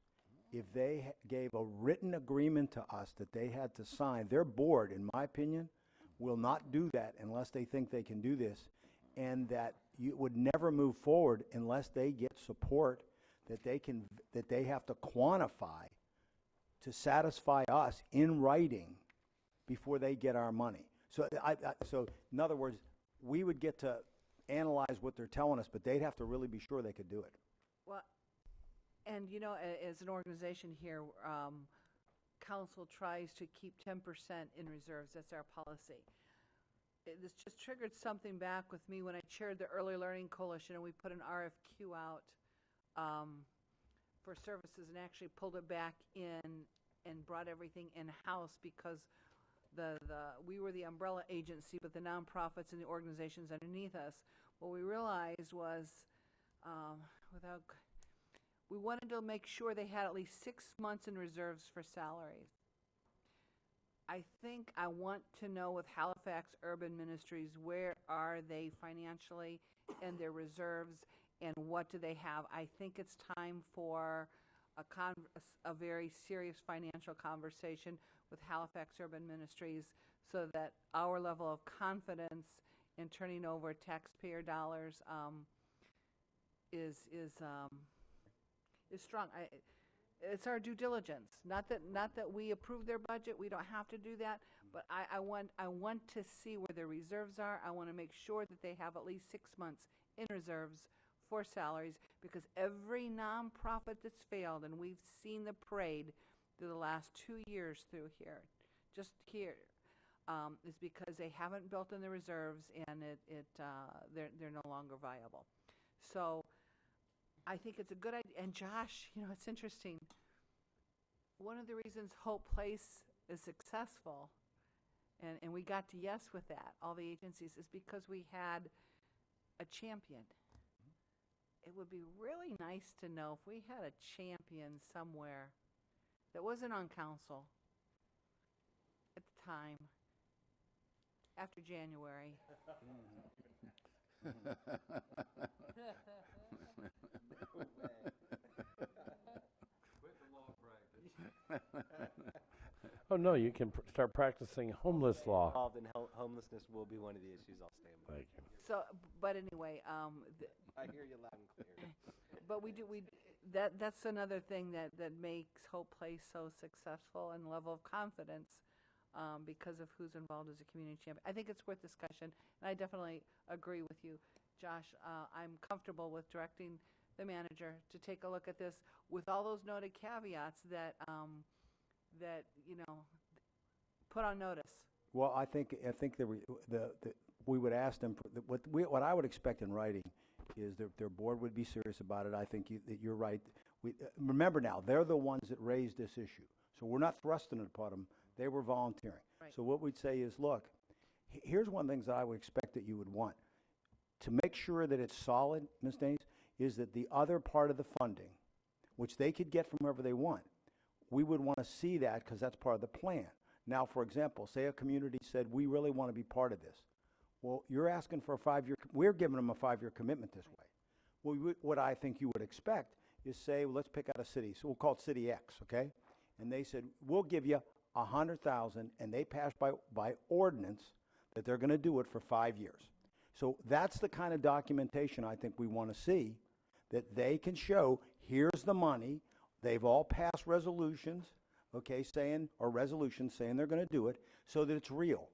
if they gave a written agreement to us that they had to sign. Their board, in my opinion, will not do that unless they think they can do this, and that you would never move forward unless they get support that they have to quantify to satisfy us in writing before they get our money. So so in other words, we would get to analyze what they're telling us, but they'd have to really be sure they could do it. Well, and you know, as an organization here, council tries to keep 10% in reserves. That's our policy. This just triggered something back with me when I chaired the Early Learning Coalition, and we put an RFQ out for services, and actually pulled it back in and brought everything in-house, because we were the umbrella agency, but the nonprofits and the organizations underneath us, what we realized was, we wanted to make sure they had at least 6 months in reserves for salaries. I think I want to know with Halifax Urban Ministries, where are they financially and their reserves, and what do they have? I think it's time for a very serious financial conversation with Halifax Urban Ministries, so that our level of confidence in turning over taxpayer dollars is strong. It's our due diligence. Not that we approve their budget. We don't have to do that. But I want to see where their reserves are. I want to make sure that they have at least 6 months in reserves for salaries, because every nonprofit that's failed, and we've seen the parade through the last 2 years through here, just here, is because they haven't built in the reserves, and they're no longer viable. So I think it's a good idea. And Josh, you know, it's interesting. One of the reasons Hope Place is successful, and we got to yes with that, all the agencies, is because we had a champion. It would be really nice to know if we had a champion somewhere that wasn't on council at the time, after January. Oh, no, you can start practicing homeless law. Involved in homelessness will be one of the issues I'll stand by. Thank you. So, but anyway, I hear you loud and clear. but that's another thing that makes Hope Place so successful, and level of confidence, because of who's involved as a community champion. I think it's worth discussion, and I definitely agree with you, Josh. I'm comfortable with directing the manager to take a look at this with all those noted caveats that you know, put on notice. Well, I think we would ask them, what I would expect in writing is their board would be serious about it. I think that you're right. Remember now, they're the ones that raised this issue. So we're not thrusting it upon them. They were volunteering. Right. So what we'd say is, look, here's one of the things that I would expect that you would want. To make sure that it's solid, Ms. Danes, is that the other part of the funding, which they could get from wherever they want, we would want to see that, because that's part of the plan. Now, for example, say a community said, we really want to be part of this. Well, you're asking for a 5-year, we're giving them a 5-year commitment this way. Well, what I think you would expect is say, well, let's pick out a city. So we'll call it City X, okay? And they said, we'll give you $100,000, and they passed by ordinance that they're going to do it for 5 years. So that's the kind of documentation I think we want to see, that they can show, here's the money. They've all passed resolutions, okay, resolutions saying they're going to do it, so that it's real.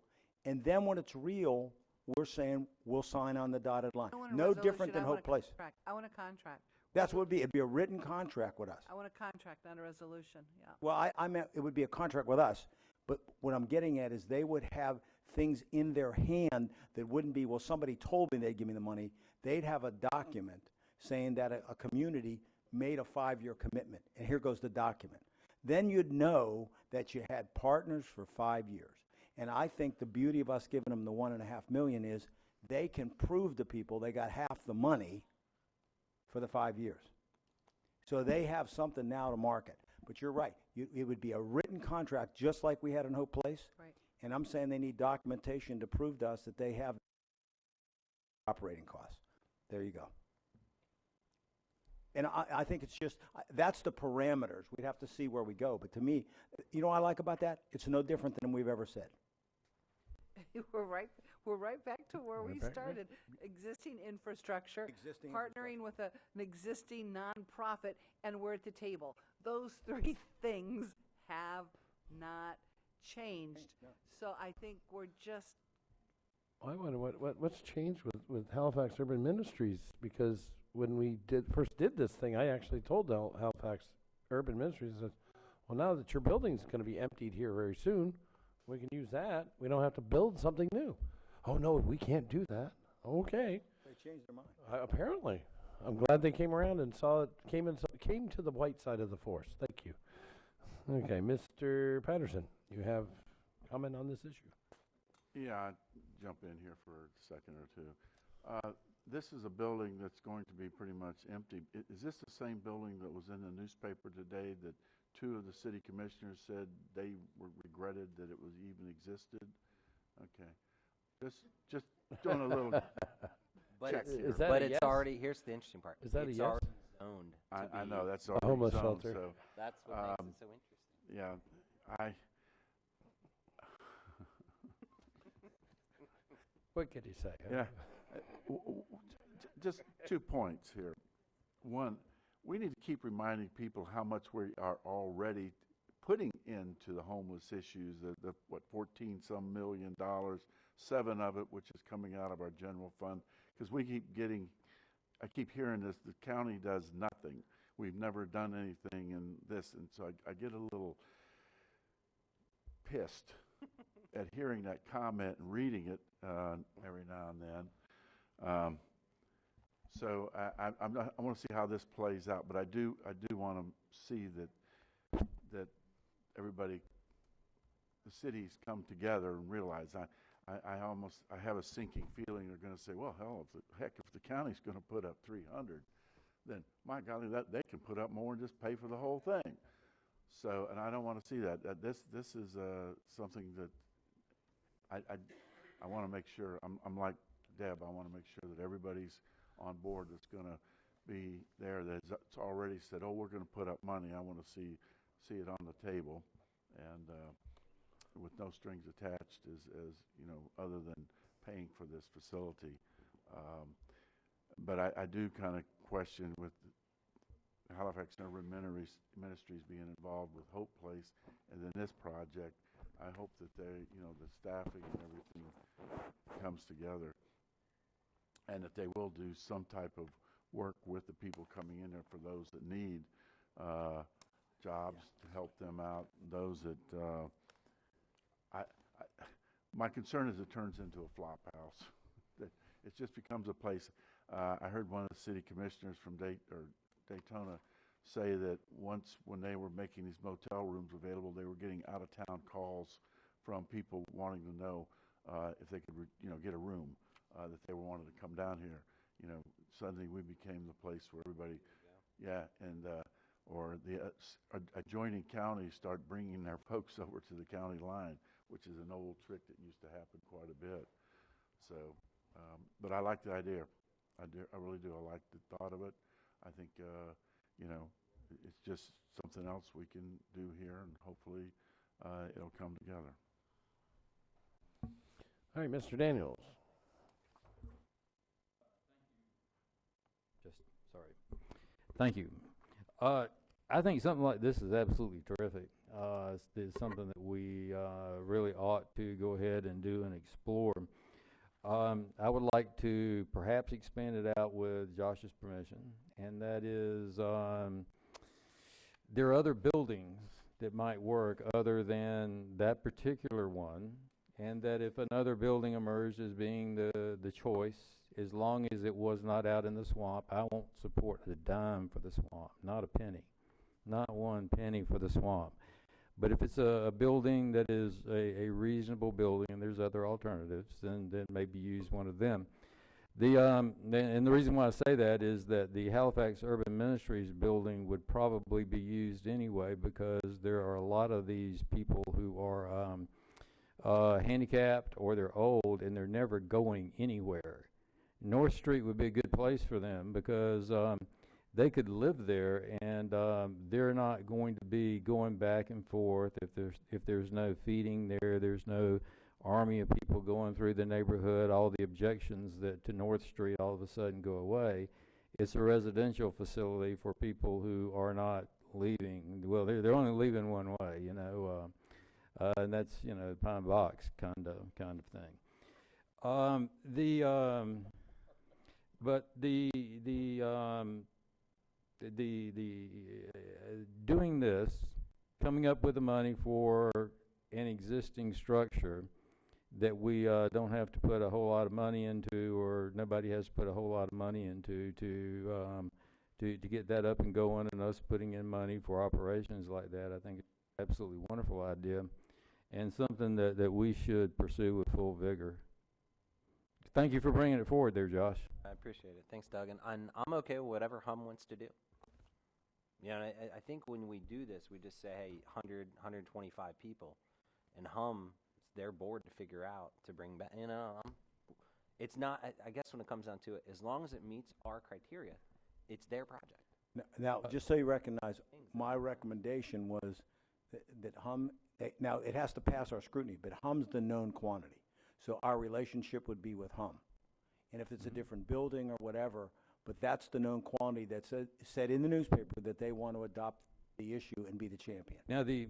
And then when it's real, we're saying we'll sign on the dotted line. No different than Hope Place. I want a contract. That's what it would be. It'd be a written contract with us. I want a contract, not a resolution, yeah. Well, I meant it would be a contract with us, but what I'm getting at is they would have things in their hand that wouldn't be, well, somebody told me they'd give me the money. They'd have a document saying that a community made a 5-year commitment, and here goes the document. Then you'd know that you had partners for 5 years. And I think the beauty of us giving them the 1.5 million is they can prove to people they got half the money for the 5 years. So they have something now to market. But you're right. It would be a written contract just like we had in Hope Place. Right. And I'm saying they need documentation to prove to us that they have operating costs. There you go. And I think it's just, that's the parameters. We'd have to see where we go. But to me, you know what I like about that? It's no different than we've ever said. We're right back to where we back, started. Existing infrastructure, partnering with an existing nonprofit, and we're at the table. Those three things have not changed. So I think we're just. I wonder what's changed with Halifax Urban Ministries, because when we first did this thing, I actually told Halifax Urban Ministries, I said, well, now that your building's going to be emptied here very soon, we can use that. We don't have to build something new. Oh, no, we can't do that. Okay. They changed their mind. Apparently. I'm glad they came around and saw it, came to the white side of the force. Thank you. Okay, Mr. Patterson, you have comment on this issue? Yeah, I'll jump in here for a second or two. This is a building that's going to be pretty much empty. Is this the same building that was in the newspaper today that 2 of the city commissioners said they regretted that it was even existed? Okay. Just doing a little But check it's, here. but it's already, here's the interesting part. Is that a it's yes? already zoned. I know, that's a already homeless zoned, shelter. so. That's what makes it so interesting. Yeah, What could you say? Yeah. Just 2 points here. One, we need to keep reminding people how much we are already putting into the homeless issues, the 14-some million dollars, 7 of it, which is coming out of our general fund, because I keep hearing this, the county does nothing. We've never done anything in this, and so I get a little pissed at hearing that comment and reading it every now and then. So I want to see how this plays out, but I do want to see that everybody, the cities come together and realize. I have a sinking feeling they're going to say, well, if the county's going to put up 300, then my golly, that they can put up more and just pay for the whole thing. So, and I don't want to see that. This is something that I want to make sure. I'm like Deb. I want to make sure that everybody's on board that's going to be there. That's already said, oh, we're going to put up money. I want to see it on the table, and with no strings attached, as you know, other than paying for this facility. But I do kind of question with Halifax Urban Ministries being involved with Hope Place and then this project. I hope that the staffing and everything comes together, and that they will do some type of work with the people coming in there for those that need jobs to help them out. Those that my concern is it turns into a flop house. That it just becomes a place. I heard one of the city commissioners from Daytona say that when they were making these motel rooms available, they were getting out-of-town calls from people wanting to know if they could, get a room, that they wanted to come down here. Suddenly we became the place where everybody, or the adjoining counties start bringing their folks over to the county line, which is an old trick that used to happen quite a bit. So, but I like the idea. I really do. I like the thought of it. I think, it's just something else we can do here, and hopefully it'll come together. All right, Mr. Daniels. Thank you. I think something like this is absolutely terrific. It's something that we really ought to go ahead and do and explore. I would like to perhaps expand it out with Josh's permission, and that is there are other buildings that might work other than that particular one, and that if another building emerged as being the choice, as long as it was not out in the swamp, I won't support a dime for the swamp, not a penny. not one penny for the swamp. But if it's a building that is a reasonable building, and there's other alternatives, then maybe use one of them. And the reason why I say that is that the Halifax Urban Ministries building would probably be used anyway, because there are a lot of these people who are handicapped or they're old and they're never going anywhere. North Street would be a good place for them, because they could live there, and they're not going to be going back and forth if there's no feeding there, there's no army of people going through the neighborhood, all the objections that to North Street all of a sudden go away. It's a residential facility for people who are not leaving. Well, they're only leaving one way, you know, and that's, you know, Pine Box kind of thing. Doing this, coming up with the money for an existing structure that we don't have to put a whole lot of money into, or nobody has to put a whole lot of money into to get that up and going, and us putting in money for operations like that, I think it's an absolutely wonderful idea, and something that we should pursue with full vigor. Thank you for bringing it forward there, Josh. I appreciate it. Thanks, Doug. And I'm okay with whatever HUM wants to do. You know, I think when we do this, we just say, hey, 100, 125 people, and HUM, it's their board to figure out to bring back. You know, it's not. I guess when it comes down to it, as long as it meets our criteria, it's their project. Now, just so you recognize, my recommendation was that HUM. Now, it has to pass our scrutiny, but HUM's the known quantity. So our relationship would be with HUM. And if it's a different building or whatever, but that's the known quantity that's said in the newspaper that they want to adopt the issue and be the champion. Now, the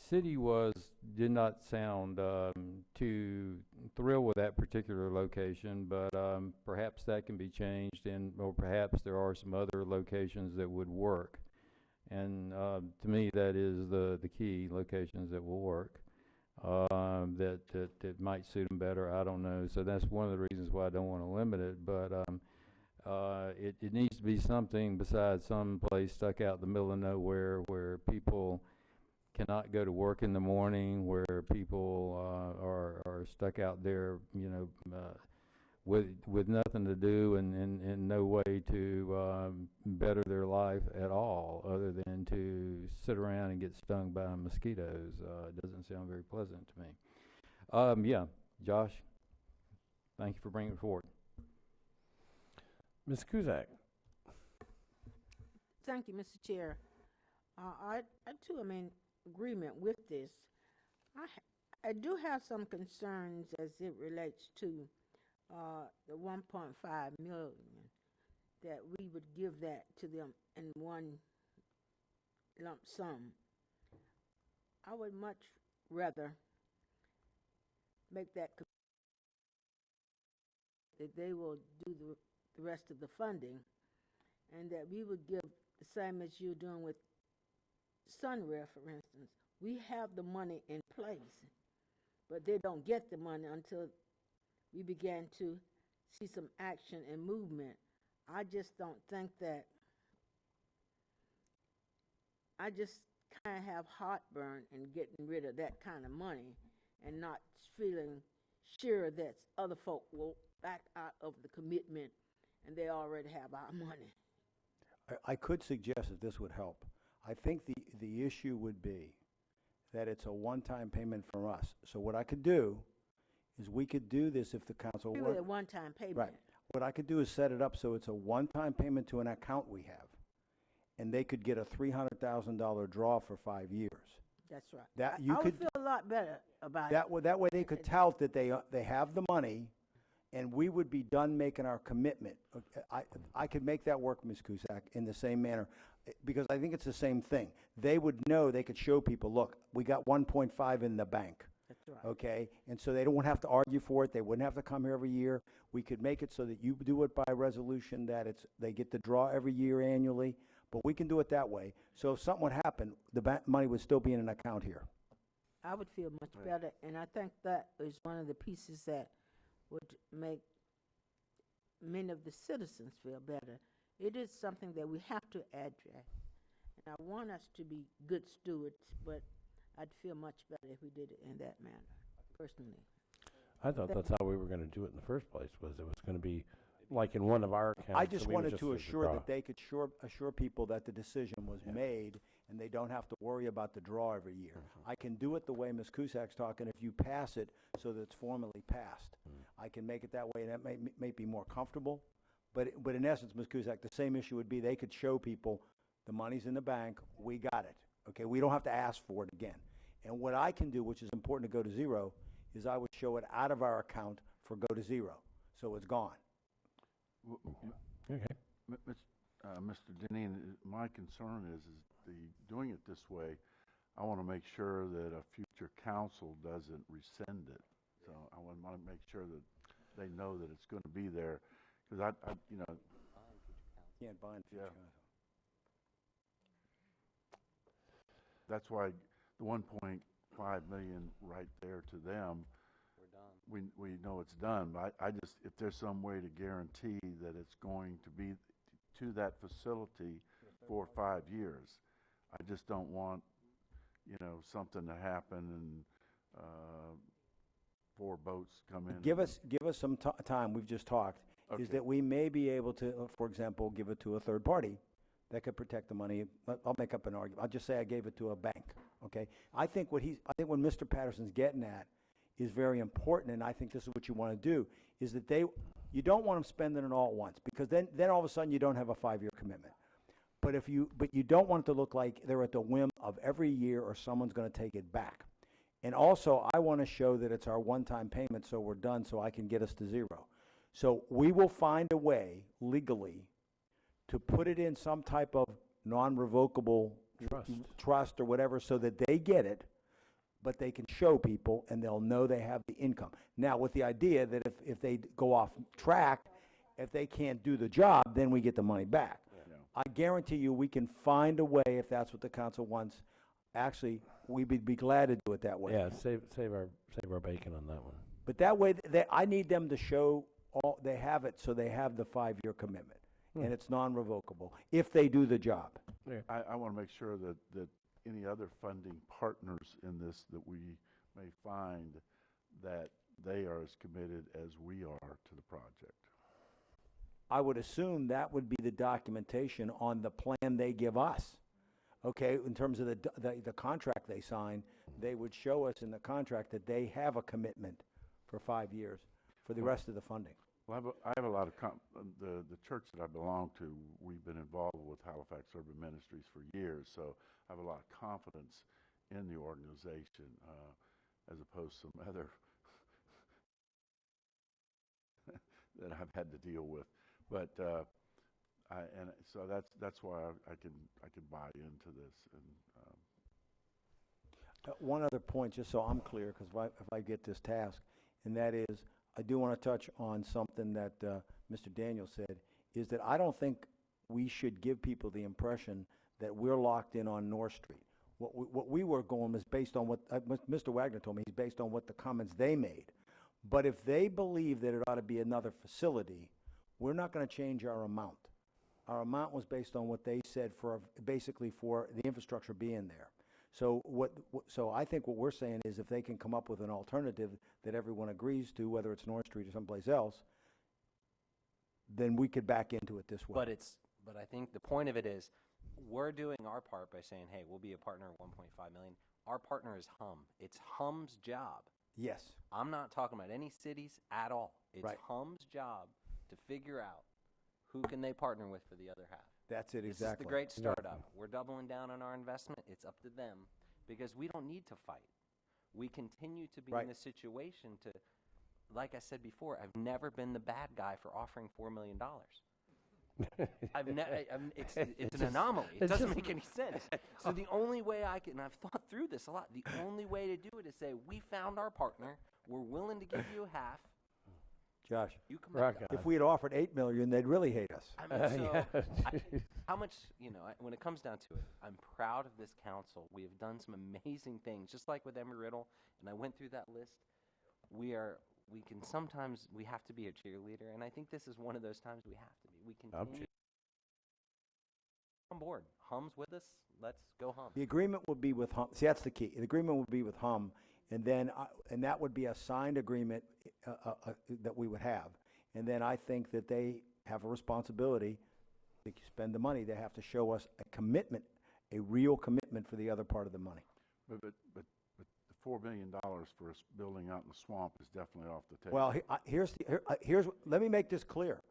city did not sound too thrilled with that particular location, but perhaps that can be changed, or perhaps there are some other locations that would work. And to me, that is the key, locations that will work. That might suit them better. I don't know. So that's one of the reasons why I don't want to limit it. But it needs to be something besides some place stuck out in the middle of nowhere where people cannot go to work in the morning, where people are stuck out there, you know, with nothing to do and no way to better their life at all, other than to sit around and get stung by mosquitoes. It doesn't sound very pleasant to me. Yeah, Josh, thank you for bringing it forward. Ms. Kuzak. Thank you, Mr. Chair. I too am in agreement with this. I do have some concerns as it relates to the 1.5 million, that we would give that to them in one lump sum. I would much rather make that they will do the rest of the funding, and that we would give the same as you're doing with Sunrare, for instance. We have the money in place, but they don't get the money until we began to see some action and movement. I just don't think that, I just kind of have heartburn in getting rid of that kind of money and not feeling sure that other folk will back out of the commitment and they already have our money. I could suggest that this would help. I think the issue would be that it's a one-time payment from us. So what I could do is we could do this if the council Really were. a one-time payment. Right. What I could do is set it up so it's a one-time payment to an account we have, and they could get a $300,000 draw for 5 years. That's right. That I would feel a lot better about that it. that way they could tout that they have the money, and we would be done making our commitment. I could make that work, Ms. Cusack, in the same manner, because I think it's the same thing. They would know, they could show people, look, we got 1.5 in the bank. That's right. Okay, and so they don't have to argue for it. They wouldn't have to come here every year. We could make it so that you do it by resolution, that they get the draw every year annually, but we can do it that way. So if something would happen, the money would still be in an account here. I would feel much better, and I think that is one of the pieces that would make many of the citizens feel better. It is something that we have to address, I want us to be good stewards, but I'd feel much better if we did it in that manner, personally. I thought that's how we were going to do it in the first place, was it was going to be like in one of our accounts. I just and we would wanted to assure draw. that they could assure people that the decision was made and they don't have to worry about the draw every year. I can do it the way Ms. Kusak's talking, if you pass it so that it's formally passed. I can make it that way, and that may be more comfortable. But in essence, Ms. Kusak, the same issue would be they could show people the money's in the bank, we got it. Okay, we don't have to ask for it again. And what I can do, which is important to Go to Zero, is I would show it out of our account for Go to Zero, so it's gone. Okay. Mr. Deneen, my concern is doing it this way, I want to make sure that a future council doesn't rescind it. So I want to make sure that they know that it's going to be there, because I Can't bind future council. That's why the 1.5 million right there to them, we know it's done. But I just, if there's some way to guarantee that it's going to be to that facility for 5 years, I just don't want, something to happen and 4 boats come in. Give us some time, we've just talked, is that we may be able to, for example, give it to a third party that could protect the money. I'll make up an argument. I'll just say I gave it to a bank, okay? I think what Mr. Patterson's getting at is very important, and I think this is what you want to do, is that you don't want them spending it all at once, because then all of a sudden you don't have a 5-year commitment. But you don't want it to look like they're at the whim of every year or someone's going to take it back. And also, I want to show that it's our one-time payment, so we're done, so I can get us to zero. So we will find a way legally to put it in some type of non-revocable trust or whatever, so that they get it, but they can show people and they'll know they have the income. Now, with the idea that if they go off track, if they can't do the job, then we get the money back. I guarantee you we can find a way, if that's what the council wants. Actually, we'd be glad to do it that way. Yeah, save our bacon on that one. But that way, I need them to show they have it, so they have the 5-year commitment, and it's non-revocable if they do the job. Yeah. I want to make sure that any other funding partners in this that we may find, that they are as committed as we are to the project. I would assume that would be the documentation on the plan they give us. Okay, in terms of the contract they sign, they would show us in the contract that they have a commitment for 5 years for the rest of the funding. Well, I have a lot of the church that I belong to, we've been involved with Halifax Urban Ministries for years, so I have a lot of confidence in the organization, as opposed to some other that I've had to deal with. But so that's why I can buy into this. And one other point, just so I'm clear, because if I get this task, and that is, I do want to touch on something that Mr. Daniel said, is that I don't think we should give people the impression that we're locked in on North Street. What we were going was based on what Mr. Wagner told me. He's based on what the comments they made. But if they believe that it ought to be another facility, we're not going to change our amount. Our amount was based on what they said basically for the infrastructure being there. So so I think what we're saying is, if they can come up with an alternative that everyone agrees to, whether it's North Street or someplace else, then we could back into it this way. But I think the point of it is, we're doing our part by saying, hey, we'll be a partner of 1.5 million. Our partner is HUM. It's HUM's job. Yes. I'm not talking about any cities at all. It's Right. HUM's job to figure out who can they partner with for the other half. That's it, This exactly. is the great startup. We're doubling down on our investment. It's up to them, because we don't need to fight. We continue to be Right. in a situation to, like I said before, I've never been the bad guy for offering $4 million. It's an anomaly. It doesn't make any sense. So the only way I can, and I've thought through this a lot, the only way to do it is say, we found our partner, we're willing to give you half. Josh, You come back up. if we had offered $8 million, they'd really hate us. I mean, so how much, when it comes down to it, I'm proud of this council. We have done some amazing things, just like with Embry-Riddle, and I went through that list. We have to be a cheerleader, and I think this is one of those times we have to be. We continue On board. Hum's with us. Let's go Hum. The agreement would be with Hum. See, that's the key. The agreement would be with Hum, and then, and that would be a signed agreement that we would have. And then I think that they have a responsibility to spend the money. They have to show us a commitment, a real commitment for the other part of the money. But the $4 million for us building out in the swamp is definitely off the table. Well, let me make this clear.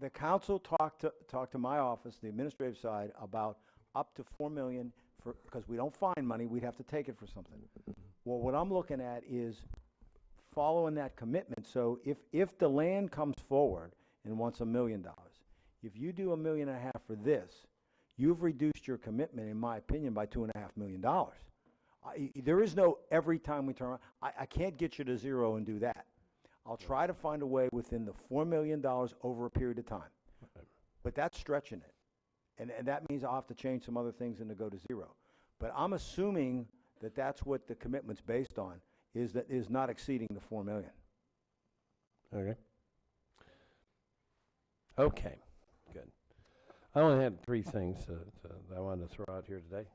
The council talked to my office, the administrative side, about up to $4 million because we don't find money, we'd have to take it for something. Well, what I'm looking at is following that commitment. So if the land comes forward and wants $1 million, if you do $1.5 million for this, you've reduced your commitment, in my opinion, by $2.5 million. There is no every time we turn around. I can't get you to zero and do that. I'll try to find a way within the $4 million over a period of time. But that's stretching it. And that means I'll have to change some other things and to go to zero. But I'm assuming that that's what the commitment's based on, is not exceeding the $4 million. Okay. Okay, good. I only had 3 things that I wanted to throw out here today.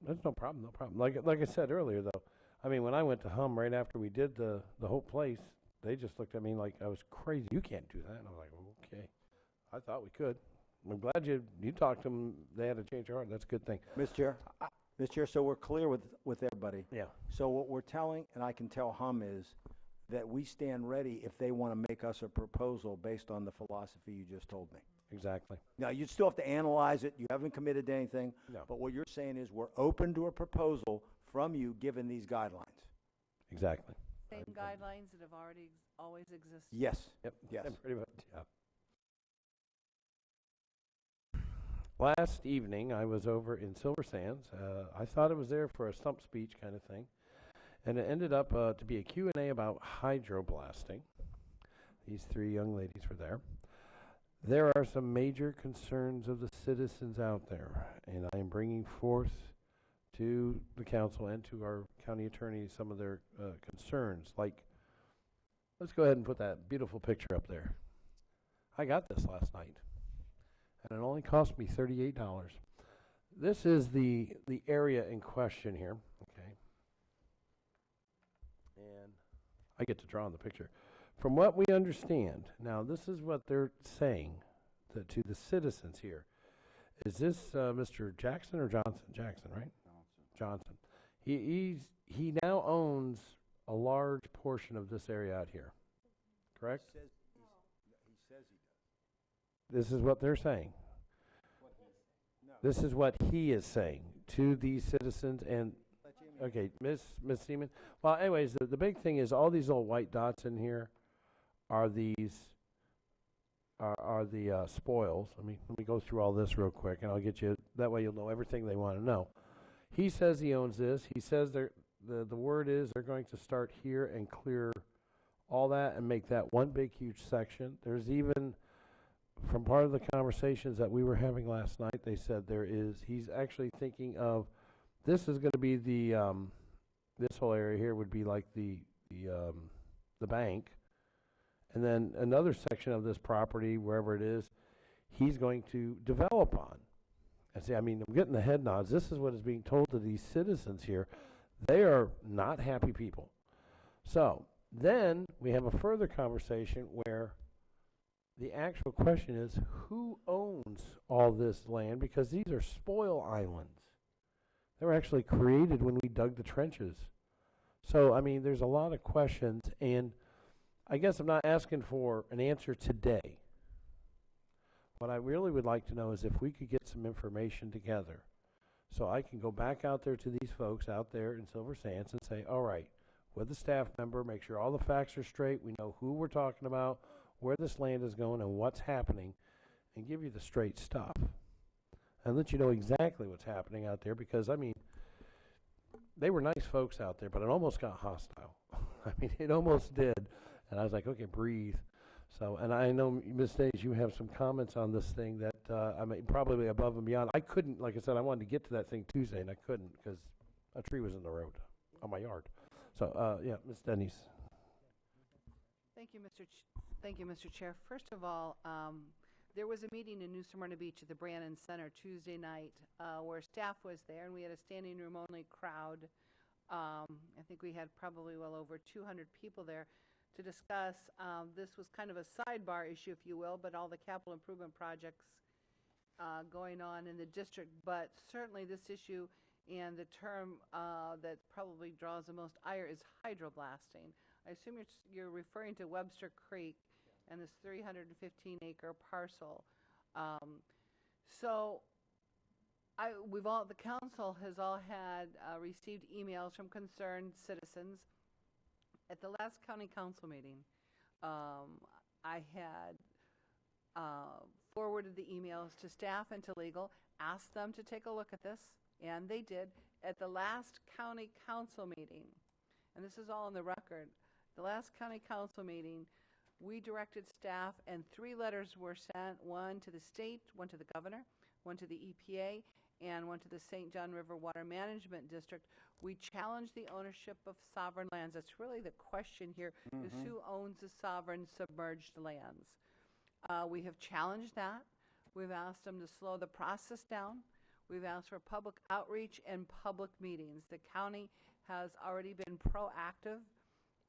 That's no problem, no problem. Like I said earlier, though, I mean, when I went to Hum right after we did the whole place, they just looked at me like I was crazy. You can't do that. And I was like, okay. I thought we could. I'm glad you talked to them. They had to change their heart. That's a good thing. Mr. Chair, so we're clear with everybody. Yeah. So what we're telling, and I can tell Hum, is that we stand ready if they want to make us a proposal based on the philosophy you just told me. Exactly. Now, you still have to analyze it. You haven't committed to anything. No. But what you're saying is we're open to a proposal from you given these guidelines. Exactly. Same guidelines that have already always existed? Yes. Yep. Yes. Pretty much, yeah. Last evening, I was over in Silver Sands. I thought it was there for a stump speech kind of thing. And it ended up to be a Q&A about hydroblasting. These 3 young ladies were there. There are some major concerns of the citizens out there, and I am bringing forth to the council and to our county attorney some of their concerns. Like, let's go ahead and put that beautiful picture up there. I got this last night, and it only cost me $38. This is the area in question here, okay? And I get to draw on the picture. From what we understand, now this is what they're saying to the citizens here. Is this Mr. Jackson or Johnson? Jackson, right? Johnson. He now owns a large portion of this area out here, correct? He says he does. This is what they're saying. This is what he is saying to these citizens. And okay, Miss Seaman. Well, anyways, the big thing is all these little white dots in here are the spoils. Let me go through all this real quick, and I'll get you. That way, you'll know everything they want to know. He says he owns this. He says the word is they're going to start here and clear all that and make that one big huge section. There's even, from part of the conversations that we were having last night, they said he's actually thinking of, this is going to be this whole area here would be like the bank. And then another section of this property, wherever it is, he's going to develop on. And see, I mean, I'm getting the head nods. This is what is being told to these citizens here. They are not happy people. So then we have a further conversation where the actual question is, who owns all this land? Because these are spoil islands. They were actually created when we dug the trenches. So, I mean, there's a lot of questions, and I guess I'm not asking for an answer today. What I really would like to know is if we could get some information together so I can go back out there to these folks out there in Silver Sands and say, all right, with the staff member, make sure all the facts are straight, we know who we're talking about, where this land is going and what's happening, and give you the straight stuff. And let you know exactly what's happening out there, because, I mean, they were nice folks out there, but it almost got hostile. I mean, it almost did. And I was like, okay, breathe. So, and I know, Ms. Days, you have some comments on this thing that, I mean, probably above and beyond. I couldn't, like I said, I wanted to get to that thing Tuesday, and I couldn't because a tree was in the road on my yard. So, yeah, Ms. Denny's. Thank you, Mr. Chair. First of all, There was a meeting in New Smyrna Beach at the Brannan Center Tuesday night where staff was there, and we had a standing room only crowd. I think we had probably well over 200 people there to discuss. This was kind of a sidebar issue, if you will, but all the capital improvement projects going on in the district. But certainly this issue and the term that probably draws the most ire is hydroblasting. I assume you're referring to Webster Creek and this 315-acre parcel. So the council has all had received emails from concerned citizens. At the last county council meeting, I had forwarded the emails to staff and to legal, asked them to take a look at this, and they did. At the last county council meeting, and this is all in the record, the last county council meeting, we directed staff, and 3 letters were sent, one to the state, one to the governor, one to the EPA, and one to the St. John River Water Management District. We challenged the ownership of sovereign lands. That's really the question here, is who owns the sovereign submerged lands. We have challenged that. We've asked them to slow the process down. We've asked for public outreach and public meetings. The county has already been proactive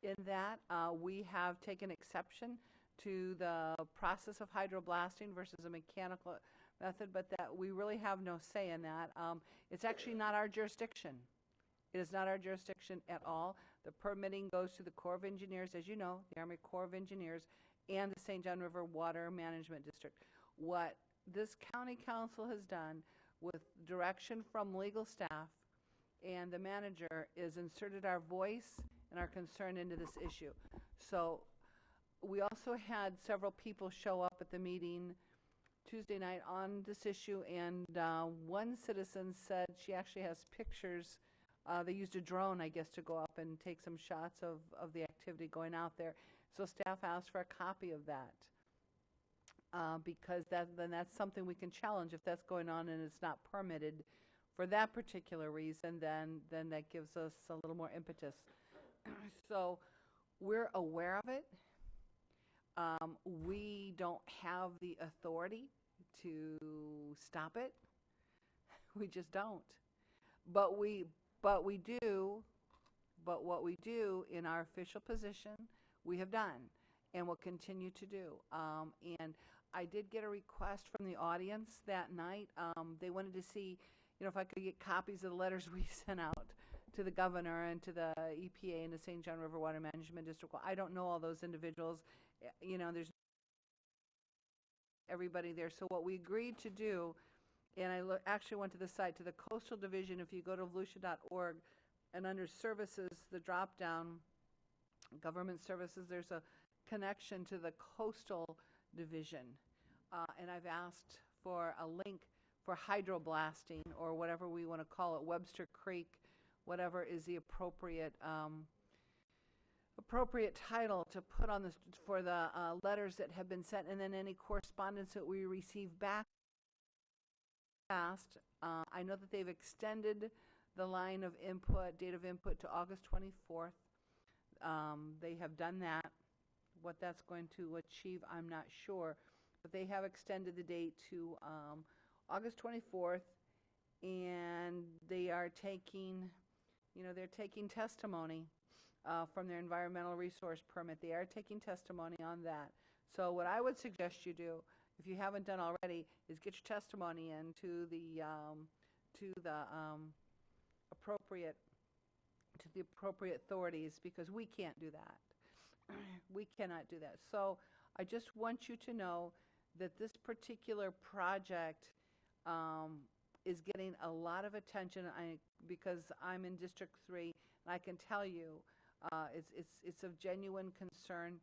in that. We have taken exception to the process of hydroblasting versus a mechanical method, but that we really have no say in that. It's actually not our jurisdiction. It is not our jurisdiction at all. The permitting goes to the Corps of Engineers, as you know, the Army Corps of Engineers, and the St. John River Water Management District. What this county council has done with direction from legal staff and the manager is inserted our voice and our concern into this issue. So we also had several people show up at the meeting Tuesday night on this issue, and one citizen said she actually has pictures. They used a drone, I guess, to go up and take some shots of the activity going out there. So staff asked for a copy of that because then that's something we can challenge. If that's going on and it's not permitted for that particular reason, then that gives us a little more impetus. So we're aware of it. We don't have the authority to stop it. We just don't. But what we do in our official position, we have done and will continue to do. And I did get a request from the audience that night. They wanted to see, if I could get copies of the letters we sent out to the governor and to the EPA and the St. John River Water Management District. Well, I don't know all those individuals. There's everybody there. So what we agreed to do, and I actually went to the site, to the Coastal Division. If you go to volusia.org and under Services, the drop-down, Government Services, there's a connection to the Coastal Division. And I've asked for a link for hydroblasting, or whatever we want to call it, Webster Creek, whatever is the appropriate title to put on this for the letters that have been sent, and then any correspondence that we receive back. I know that they've extended the line of input, date of input, to August 24th. They have done that. What that's going to achieve, I'm not sure, but they have extended the date to August 24th, and they are taking, they're taking testimony from their environmental resource permit. They are taking testimony on that. So what I would suggest you do, if you haven't done already, is get your testimony in to the appropriate authorities, because we can't do that. We cannot do that. So I just want you to know that this particular project is getting a lot of attention. Because I'm in District 3, and I can tell you it's of genuine concern.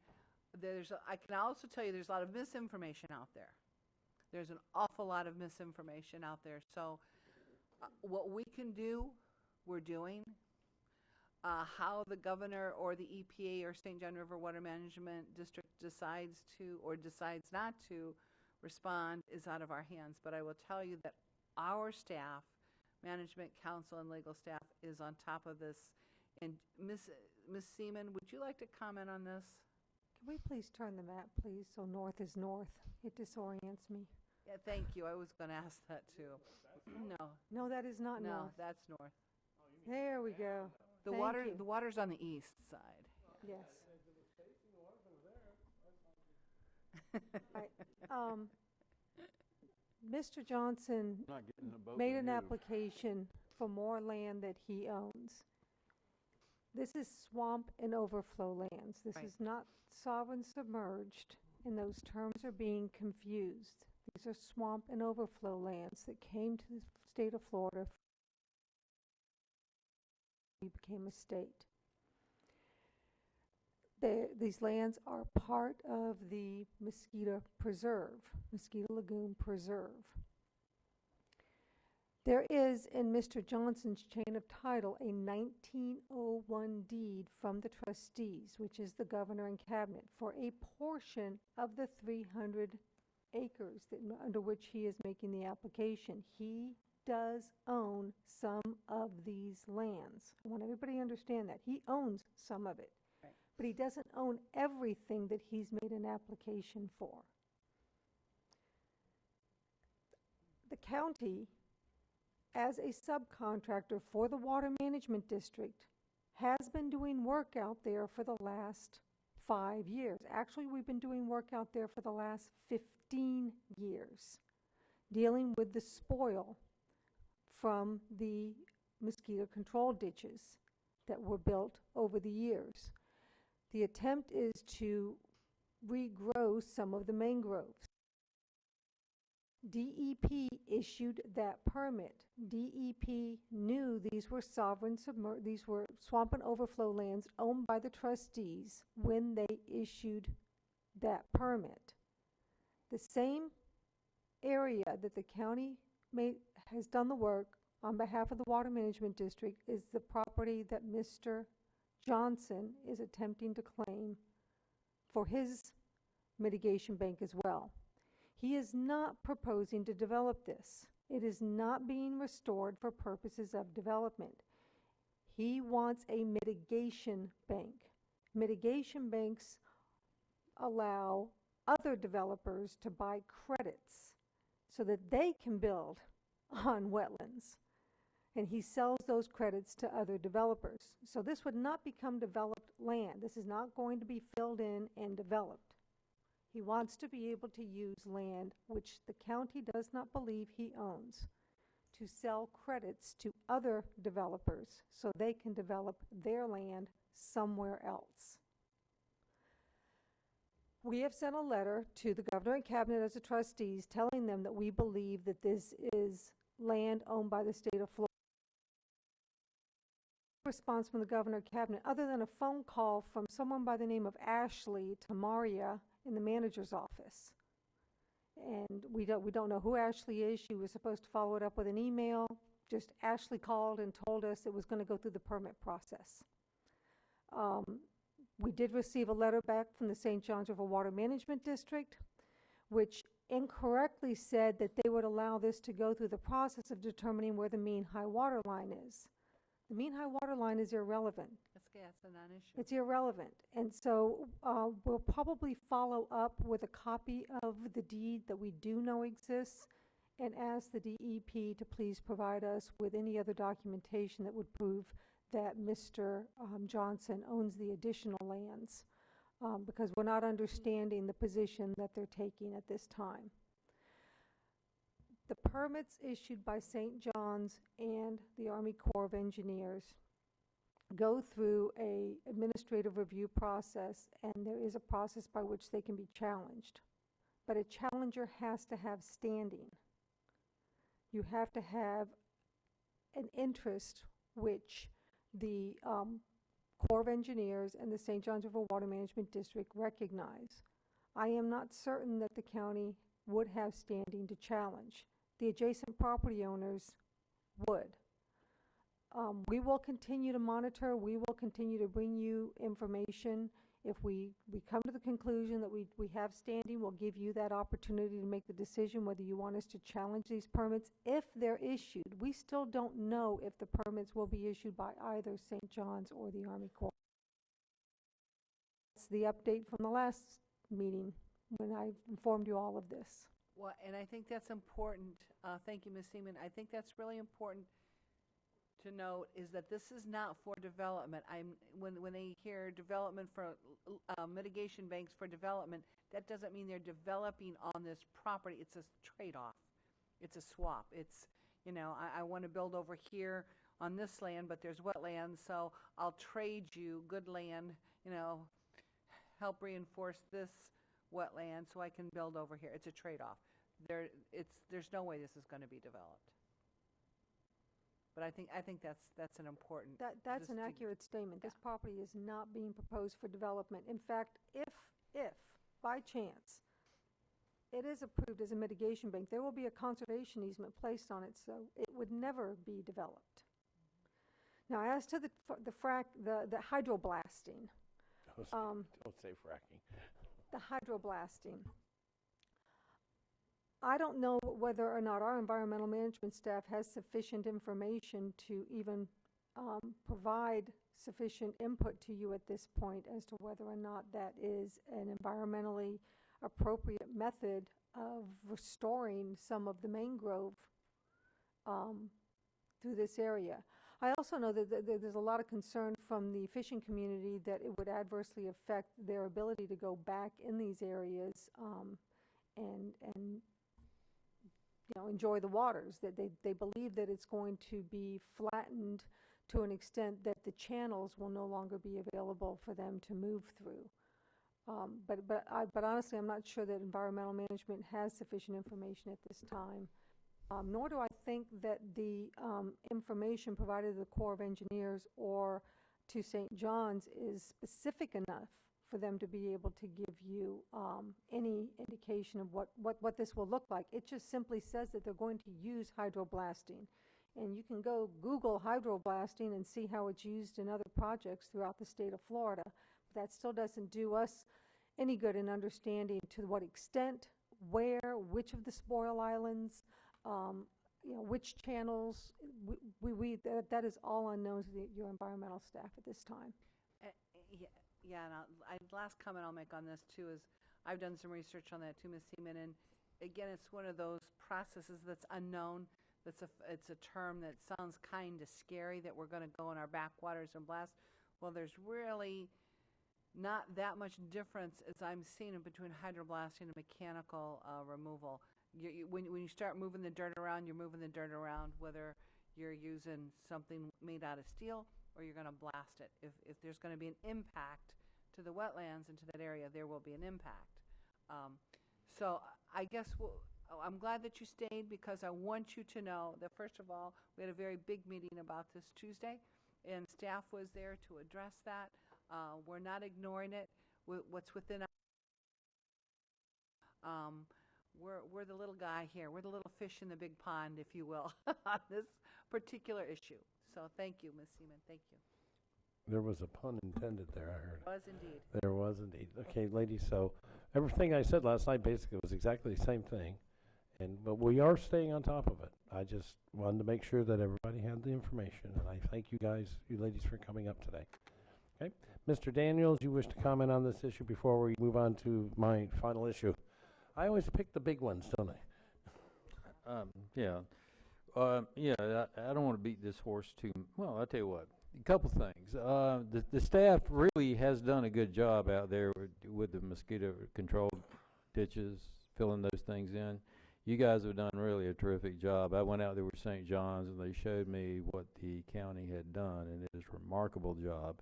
I can also tell you there's a lot of misinformation out there. There's an awful lot of misinformation out there. So what we can do, we're doing. How the governor or the EPA or St. John River Water Management District decides to or decides not to respond is out of our hands. But I will tell you that our staff, management, council, and legal staff, is on top of this. And Ms. Seaman, would you like to comment on this? Can we please turn the map, please, so north is north? It disorients me. Yeah, thank you. I was going to ask that too. No. No, that is not No, north. that's north. There we go. The Thank water, you. the water's on the east side. Yes. Mr. Johnson Not getting in a boat made with an you. application for more land that he owns. This is swamp and overflow lands. This Right. is not sovereign submerged, and those terms are being confused. These are swamp and overflow lands that came to the state of Florida. We became a state. These lands are part of the Mosquito Preserve, Mosquito Lagoon Preserve. There is in Mr. Johnson's chain of title a 1901 deed from the trustees, which is the governor and cabinet, for a portion of the 300 acres under which he is making the application. He does own some of these lands. I want everybody to understand that. He owns some of it. Right. But he doesn't own everything that he's made an application for. The county, as a subcontractor for the Water Management District, has been doing work out there for the last 5 years. Actually, we've been doing work out there for the last 15 years, dealing with the spoil from the mosquito control ditches that were built over the years. The attempt is to regrow some of the mangroves. DEP issued that permit. DEP knew these were these were swamp and overflow lands owned by the trustees when they issued that permit. The same area that the county has done the work on behalf of the Water Management District is the property that Mr. Johnson is attempting to claim for his mitigation bank as well. He is not proposing to develop this. It is not being restored for purposes of development. He wants a mitigation bank. Mitigation banks allow other developers to buy credits so that they can build on wetlands. And he sells those credits to other developers. So this would not become developed land. This is not going to be filled in and developed. He wants to be able to use land which the county does not believe he owns to sell credits to other developers so they can develop their land somewhere else. We have sent a letter to the governor and cabinet as the trustees telling them that we believe that this is land owned by the state of Florida. Response from the governor and cabinet other than a phone call from someone by the name of Ashley to Maria in the manager's office. And we don't know who Ashley is. She was supposed to follow it up with an email. Just Ashley called and told us it was going to go through the permit process. We did receive a letter back from the St. Johns River Water Management District, which incorrectly said that they would allow this to go through the process of determining where the mean high water line is. The mean high water line is irrelevant. That's a non-issue. It's irrelevant. And so we'll probably follow up with a copy of the deed that we do know exists and ask the DEP to please provide us with any other documentation that would prove that Mr. Johnson owns the additional lands because we're not understanding the position that they're taking at this time. The permits issued by St. John's and the Army Corps of Engineers go through a administrative review process, and there is a process by which they can be challenged. But a challenger has to have standing. You have to have an interest which the Corps of Engineers and the St. Johns River Water Management District recognize. I am not certain that the county would have standing to challenge. The adjacent property owners would. We will continue to monitor. We will continue to bring you information. If we come to the conclusion that we have standing, we'll give you that opportunity to make the decision whether you want us to challenge these permits. If they're issued, we still don't know if the permits will be issued by either St. John's or the Army Corps. the update from the last meeting when I informed you all of this. Well, and I think that's important. Thank you, Ms. Seaman. I think that's really important to note is that this is not for development. When they hear development for mitigation banks for development, that doesn't mean they're developing on this property. It's a trade-off. It's a swap. It's, you know, I want to build over here on this land, but there's wetlands, so I'll trade you good land, you know, help reinforce this wetland so I can build over here. It's a trade-off. There's no way this is going to be developed. But I think that's an important. That's an accurate statement. This property is not being proposed for development. In fact, if by chance it is approved as a mitigation bank, there will be a conservation easement placed on it, so it would never be developed. Now, as to the hydroblasting, Don't say fracking. the hydroblasting, I don't know whether or not our environmental management staff has sufficient information to even provide sufficient input to you at this point as to whether or not that is an environmentally appropriate method of restoring some of the mangrove through this area. I also know that there's a lot of concern from the fishing community that it would adversely affect their ability to go back in these areas and you know, enjoy the waters, that they believe that it's going to be flattened to an extent that the channels will no longer be available for them to move through. But honestly, I'm not sure that environmental management has sufficient information at this time. Nor do I think that the information provided to the Corps of Engineers or to St. John's is specific enough for them to be able to give you any indication of what this will look like. It just simply says that they're going to use hydroblasting. And you can go Google hydroblasting and see how it's used in other projects throughout the state of Florida. But that still doesn't do us any good in understanding to what extent, where, which of the spoil islands, you know, which channels. That is all unknown to your environmental staff at this time. Yeah, and last comment I'll make on this too is I've done some research on that too, Ms. Seaman, and again, it's one of those processes that's unknown. It's a term that sounds kind of scary, that we're going to go in our backwaters and blast. Well, there's really not that much difference as I'm seeing between hydroblasting and mechanical removal. When you start moving the dirt around, you're moving the dirt around, whether you're using something made out of steel or you're going to blast it. If there's going to be an impact to the wetlands and to that area, there will be an impact. So I guess I'm glad that you stayed, because I want you to know that, first of all, we had a very big meeting about this Tuesday, and staff was there to address that. We're not ignoring it. What's within our we're the little guy here. We're the little fish in the big pond, if you will, on this particular issue. So thank you, Ms. Seaman. Thank you. There was a pun intended there, I heard. Was indeed. There was indeed. Okay, ladies, so everything I said last night basically was exactly the same thing. But we are staying on top of it. I just wanted to make sure that everybody had the information, and I thank you guys, you ladies, for coming up today. Okay, Mr. Daniels, you wish to comment on this issue before we move on to my final issue? I always pick the big ones, don't I? Yeah. I don't want to beat this horse too. Well, I'll tell you what. A couple things. The staff really has done a good job out there with the mosquito control ditches, filling those things in. You guys have done really a terrific job. I went out there with St. John's and they showed me what the county had done, and it is a remarkable job.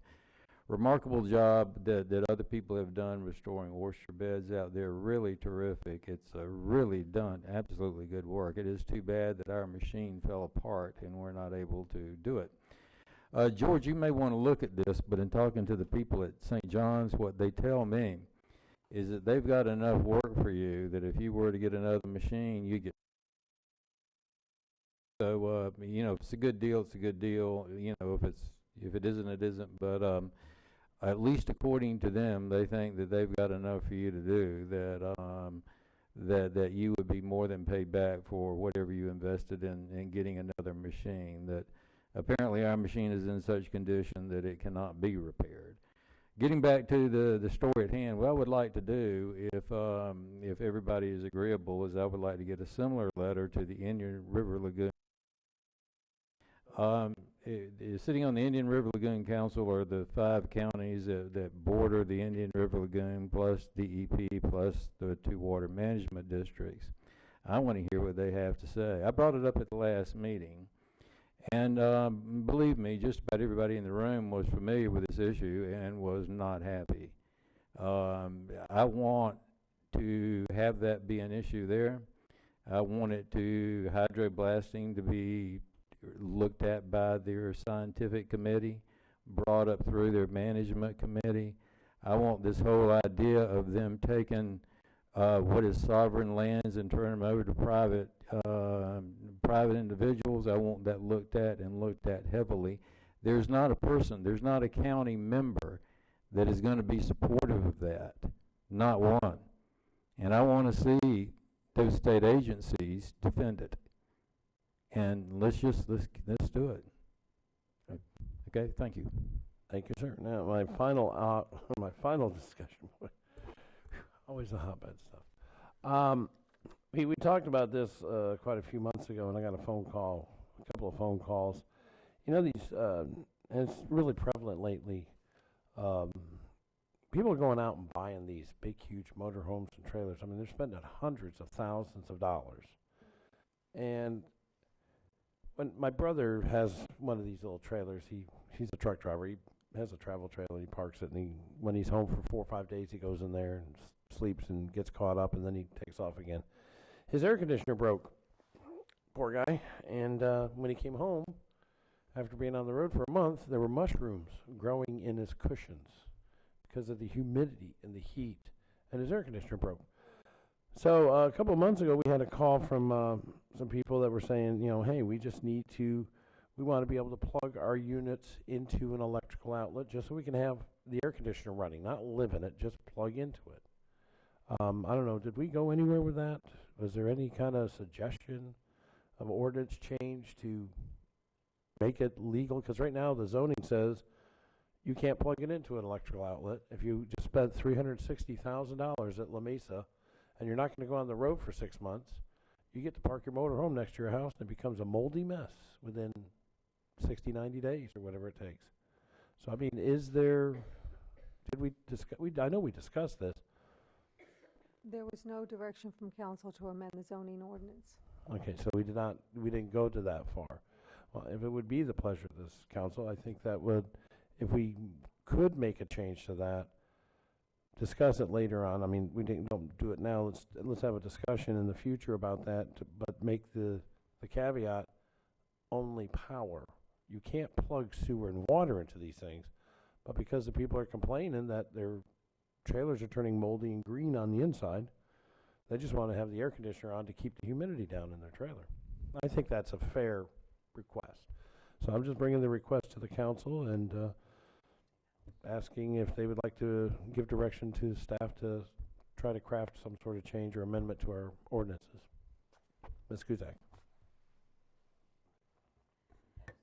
Remarkable job that other people have done restoring oyster beds out there. Really terrific. It's really done absolutely good work. It is too bad that our machine fell apart and we're not able to do it. George, you may want to look at this, but in talking to the people at St. John's, what they tell me is that they've got enough work for you that if you were to get another machine, you get. So you know, if it's a good deal, it's a good deal. You know, if it isn't, it isn't. But at least according to them, they think that they've got enough for you to do that you would be more than paid back for whatever you invested in getting another machine. That apparently our machine is in such condition that it cannot be repaired. getting back to the story at hand, what I would like to do, if everybody is agreeable, is I would like to get a similar letter to the Indian River Lagoon. Sitting on the Indian River Lagoon Council are the 5 counties that border the Indian River Lagoon, plus DEP, plus the 2 water management districts. I want to hear what they have to say. I brought it up at the last meeting, and believe me, just about everybody in the room was familiar with this issue and was not happy. I want to have that be an issue there. I want it to hydroblasting to be looked at by their scientific committee, brought up through their management committee. I want this whole idea of them taking what is sovereign lands and turning them over to private individuals. I want that looked at and looked at heavily. There's not a person, there's not a county member that is going to be supportive of that, not one. And I want to see those state agencies defend it. And let's do it. Okay, thank you. Thank you, sir. Now, my final discussion, always the hotbed stuff. We talked about this quite a few months ago, and I got a couple of phone calls. You know, these, and it's really prevalent lately, people are going out and buying these big, huge motorhomes and trailers. I mean, they're spending hundreds of thousands of dollars. And when my brother has one of these little trailers, he's a truck driver. He has a travel trailer, and he parks it, and when he's home for 4 or 5 days, he goes in there and sleeps and gets caught up, and then he takes off again. His air conditioner broke, poor guy, and when he came home, after being on the road for a month, there were mushrooms growing in his cushions because of the humidity and the heat, and his air conditioner broke. So a couple of months ago, we had a call from some people that were saying, hey, we want to be able to plug our units into an electrical outlet just so we can have the air conditioner running, not live in it, just plug into it. I don't know, did we go anywhere with that? Was there any kind of suggestion of ordinance change to make it legal? Because right now the zoning says you can't plug it into an electrical outlet. If you just spent $360,000 at La Mesa and you're not going to go on the road for 6 months, you get to park your motor home next to your house and it becomes a moldy mess within 60, 90 days or whatever it takes. So, I mean, did we discuss, I know we discussed this. There was no direction from council to amend the zoning ordinance. Okay, so we didn't go to that far. Well, if it would be the pleasure of this council, I think that would, if we could make a change to that, discuss it later on. I mean, don't do it now. Let's have a discussion in the future about that, but make the caveat only power. You can't plug sewer and water into these things, but because the people are complaining that their trailers are turning moldy and green on the inside, they just want to have the air conditioner on to keep the humidity down in their trailer. I think that's a fair request. So I'm just bringing the request to the council and asking if they would like to give direction to staff to try to craft some sort of change or amendment to our ordinances. Ms. Cusack.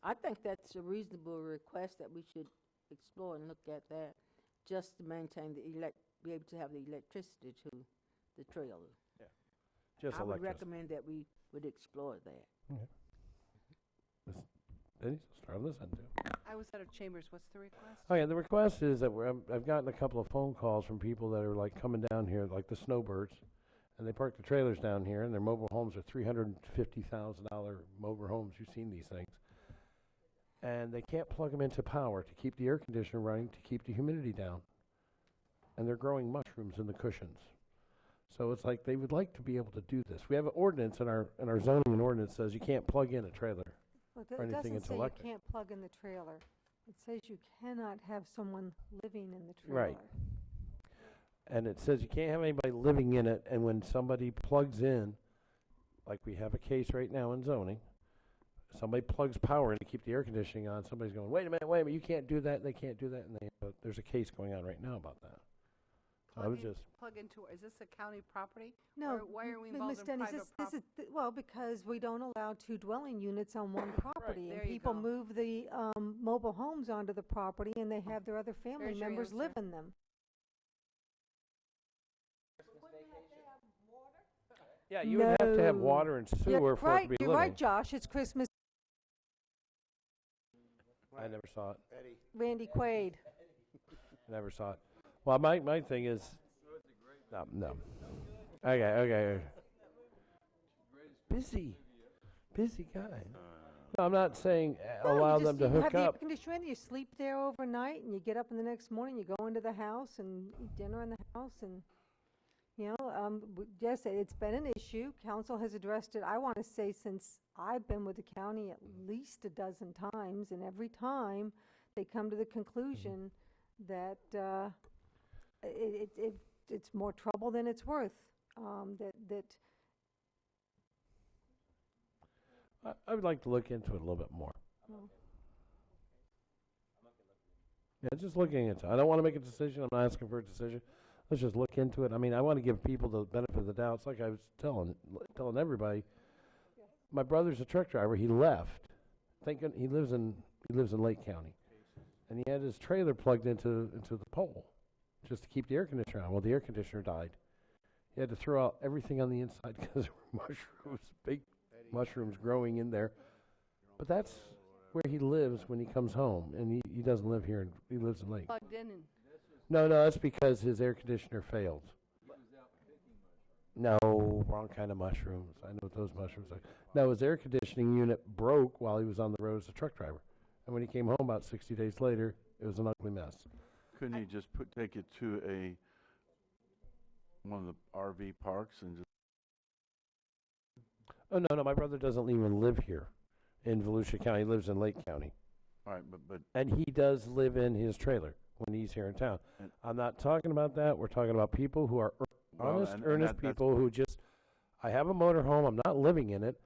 I think that's a reasonable request that we should explore and look at that, just to maintain be able to have the electricity to the trailer. Yeah. Just I would electricity. recommend that we would explore that. Okay. Ms. Denny, start on this end too. I was out of chambers. What's the request? Oh yeah, the request is that I've gotten a couple of phone calls from people that are like coming down here, like the snowbirds, and they park the trailers down here, and their mobile homes are $350,000 mobile homes. You've seen these things. And they can't plug them into power to keep the air conditioner running, to keep the humidity down. And they're growing mushrooms in the cushions. So it's like they would like to be able to do this. We have an ordinance in our zoning, and ordinance says you can't plug in a trailer or It anything doesn't into say you electric. can't plug in the trailer. It says you cannot have someone living in the trailer. Right. And it says you can't have anybody living in it, and when somebody plugs in, like we have a case right now in zoning, somebody plugs power in to keep the air conditioning on, somebody's going, wait a minute, you can't do that, they can't do that, and there's a case going on right now about that. I was just, plug into, is this a county property? No. Or why are we Ms. involved in Dennis, private this property? is, well, because we don't allow 2 dwelling units on one property. There And you people go. move the mobile homes onto the property, and they have their other family There's your members live answer. in them. yeah, you would have to have No. water and You're sewer for it to be You're living. right, Josh, it's Christmas. I never saw it. Randy Quaid. Never saw it. Well, my thing is, no. Okay. Busy guy. No, I'm not saying Well, allow you them just- to you hook have the air up. conditioner in, you sleep there overnight, and you get up in the next morning, you go into the house and eat dinner in the house, and, yes, it's been an issue. Council has addressed it, I want to say, since I've been with the county at least a dozen times, and every time they come to the conclusion that it's more trouble than it's worth. I would like to look into it a little bit more. Well, Yeah, just looking into it. I don't want to make a decision. I'm not asking for a decision. Let's just look into it. I mean, I want to give people the benefit of the doubt. It's like I was telling everybody. My brother's a truck driver. He left, thinking he lives in Lake County, and he had his trailer plugged into the pole just to keep the air conditioner on. Well, the air conditioner died. He had to throw out everything on the inside because there were mushrooms, big mushrooms growing in there. But that's where he lives when he comes home, and he doesn't live here. He lives in Lake. Plugged in and. No, that's because his air conditioner failed. No, wrong kind of mushrooms. I know what those mushrooms are. No, his air conditioning unit broke while he was on the road as a truck driver. And when he came home about 60 days later, it was an ugly mess. Couldn't he just take it to one of the RV parks and just? Oh, no, my brother doesn't even live here in Volusia County. He lives in Lake County. All right, but And he does live in his trailer when he's here in town. And- I'm not talking about that. We're talking about people who are Well, honest, and earnest that's- people who just, I have a motor home. I'm not living in it.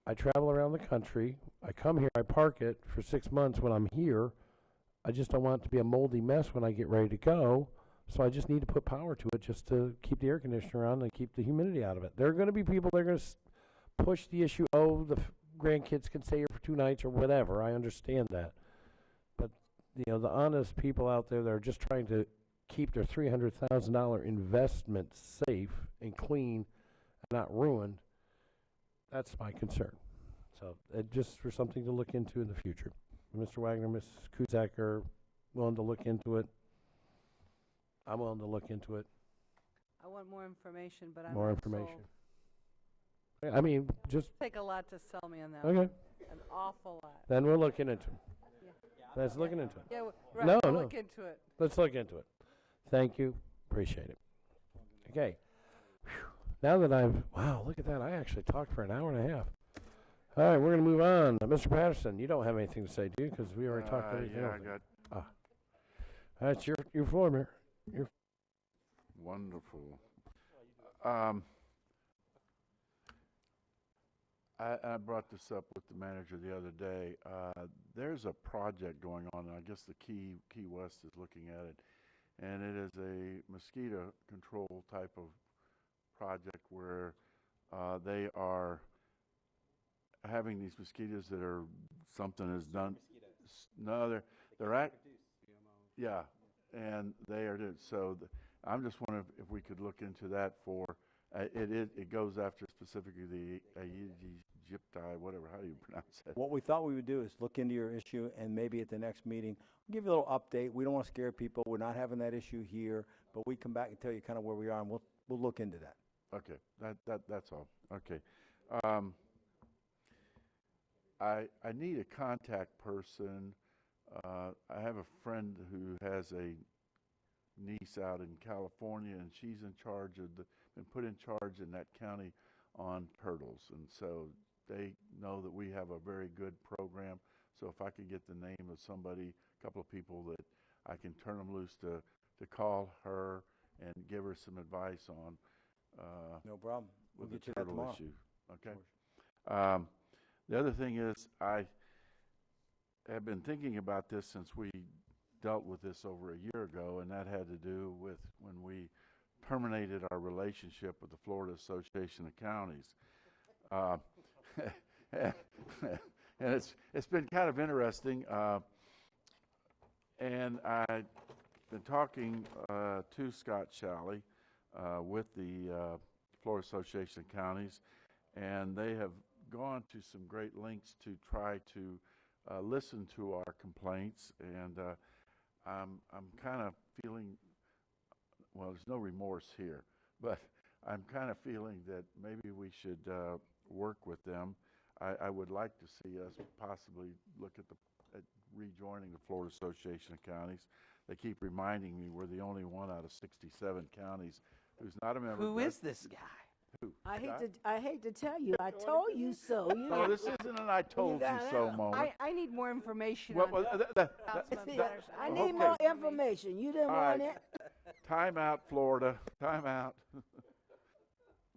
I travel around the country. I come here. I park it for 6 months when I'm here. I just don't want it to be a moldy mess when I get ready to go. So I just need to put power to it just to keep the air conditioner on and keep the humidity out of it. There are going to be people that are going to push the issue, the grandkids can stay here for 2 nights or whatever. I understand that. But, the honest people out there that are just trying to keep their $300,000 investment safe and clean and not ruined, that's my concern. So just for something to look into in the future. Mr. Wagner, Ms. Kuzak are willing to look into it. I'm willing to look into it. I want more information, but I'm More not information. sold. I mean, just, Take a lot to sell me on that. okay. one. An awful lot. Then we're looking into it. Let's look into it. Yeah, right, No, we'll no. look into it. Let's look into it. Thank you. Appreciate it. Okay. Whew. Now that wow, look at that. I actually talked for an hour and a half. All right, we're going to move on. Mr. Patterson, you don't have anything to say, do you? Because we already talked everything Yeah, else. I got That's your floor, Mayor. wonderful. I brought this up with the manager the other day. There's a project going on, and I guess the Key West is looking at it, and it is a mosquito control type of project where they are having these mosquitoes that are something is done. No, they're yeah, and they are so. I'm just wondering if we could look into that for. It goes after specifically the Aedes aegypti, whatever, how do you pronounce that? What we thought we would do is look into your issue, and maybe at the next meeting, give you a little update. We don't want to scare people. We're not having that issue here, but we come back and tell you kind of where we are, and we'll look into that. Okay, that's all. Okay. I need a contact person. I have a friend who has a niece out in California, and she's in charge of been put in charge in that county on turtles, and so they know that we have a very good program. So if I could get the name of somebody, a couple of people that I can turn them loose to call her and give her some advice on. No problem. We'll With get the you that turtle tomorrow. issue. Okay. The other thing is I have been thinking about this since we dealt with this over a year ago, and that had to do with when we terminated our relationship with the Florida Association of Counties. And it's been kind of interesting. And I've been talking to Scott Shalley with the Florida Association of Counties, and they have gone to some great lengths to try to listen to our complaints. And I'm kind of feeling, well, there's no remorse here, but I'm kind of feeling that maybe we should work with them. I would like to see us possibly look at rejoining the Florida Association of Counties. They keep reminding me we're the only one out of 67 counties who's not a member. Who is this guy? Who? I hate to tell you, I told you so. You No, this isn't an I told you so moment. I need more information Well, on See, I need more information. You didn't All want right. it? Time out, Florida. Time out.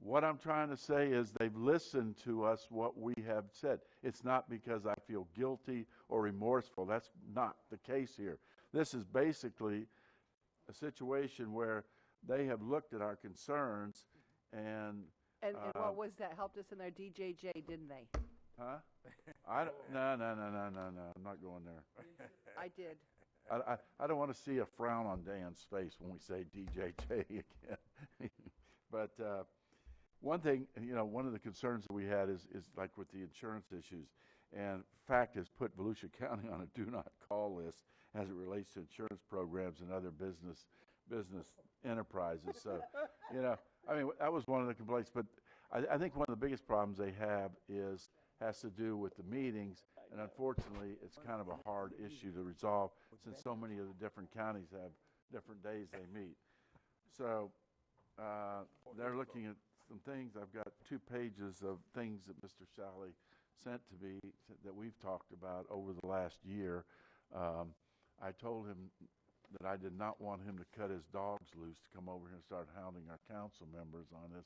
What I'm trying to say is they've listened to us, what we have said. It's not because I feel guilty or remorseful. That's not the case here. This is basically a situation where they have looked at our concerns and And what was that? Helped us in their DJJ, didn't they? Huh? No, I'm not going there. I did. I don't want to see a frown on Dan's face when we say DJJ again. But one thing, one of the concerns that we had is like with the insurance issues, and FACT has put Volusia County on a do not call list as it relates to insurance programs and other business enterprises. So, that was one of the complaints. But I think one of the biggest problems they have has to do with the meetings, and unfortunately, it's kind of a hard issue to resolve since so many of the different counties have different days they meet. So they're looking at some things. I've got 2 pages of things that Mr. Shalley sent to me that we've talked about over the last year. I told him that I did not want him to cut his dogs loose to come over here and start hounding our council members on this.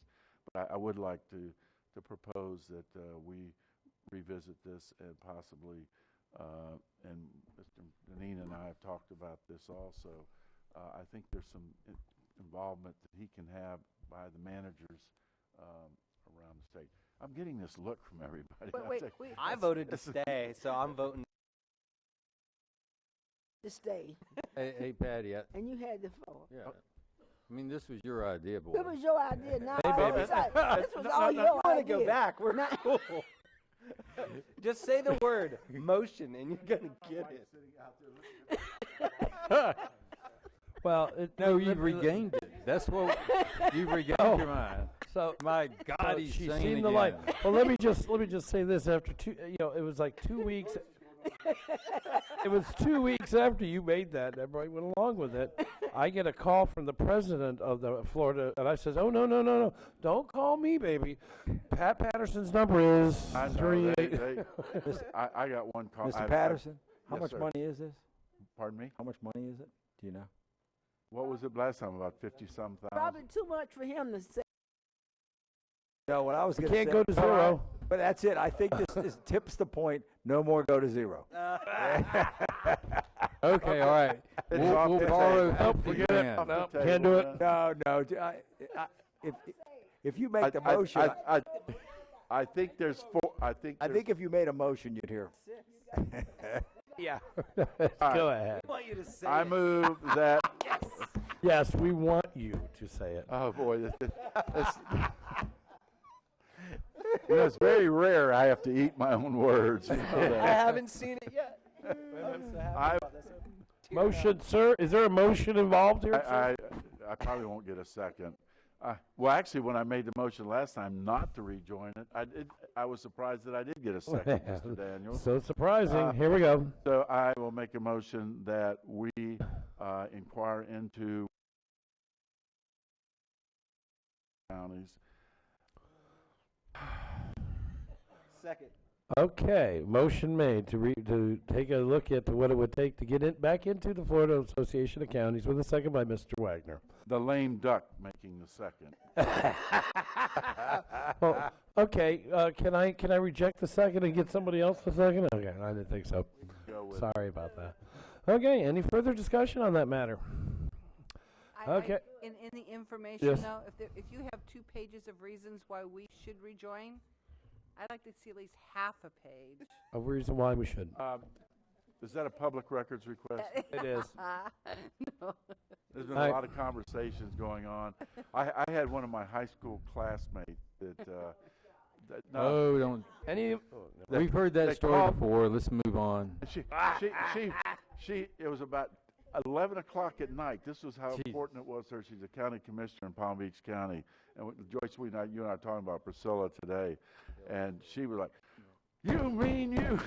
But I would like to propose that we revisit this and possibly, and Mr. Deneen and I have talked about this also. I think there's some involvement that he can have by the managers around the state. I'm getting this look from everybody. Wait. I voted to stay, so I'm voting To stay. Hey, Patty. And you had the floor. Yeah. I mean, this was your idea, boy. It was your idea. Now, Hey, baby. this was all your I want idea. to go back. We're Not- cool. Just say the word motion, and you're gonna get it. Well, no, you've regained it. That's what you've regained your mind. So My God, he's she's singing seen the again. light. Well, let me just say this. After it was like 2 weeks. It was 2 weeks after you made that, and everybody went along with it. I get a call from the president of the Florida, and I says, "Oh no, don't call me, baby. Pat Patterson's number is I know, 38." I got one call. Mr. Patterson, how yes, much sir. money is this? Pardon me? How much money is it? Do you know? What was it last time? About 50-some thousand? Probably too much for him to say. No, what I was We going to say. can't go to zero. But that's it. I think this tips the point. No more go to zero. Okay, all right. It's We'll off the borrow table. 50 Forget it. grand. No, the can't do table, it. No. If you make the motion, I think there's four. I think if you made a motion, you'd hear. Yeah. All right. Go ahead. want you to say I move that. Yes, we want you to say it. Oh boy, it's very rare I have to eat my own words. You know I that. haven't seen it yet. Motion, sir. Is there a motion involved here? sir? I probably won't get a second. Well, actually, when I made the motion last time not to rejoin it, I was surprised that I did get a second, Mr. Daniels. So surprising. Here we go. So I will make a motion that we inquire into counties. Second. Okay, motion made to take a look at what it would take to get back into the Florida Association of Counties, with a second by Mr. Wagner. The lame duck making the second. Well, okay, can I reject the second and get somebody else the second? Okay, I didn't think so. Go with Sorry about that. Okay, any further discussion on that matter? Okay. In the information, Yes. though, if you have 2 pages of reasons why we should rejoin, I'd like to see at least half a page. A reason why we should. Is that a public records request? It is. No. There's been a lot of conversations going on. I had one of my high school classmates that, Oh, don't. We've heard that story called- before. Let's move on. It was about 11 o'clock at night. This was how important it was to her. She's a county commissioner in Palm Beach County. And Joyce, you and I are talking about Priscilla today. And she was like, "You mean you?"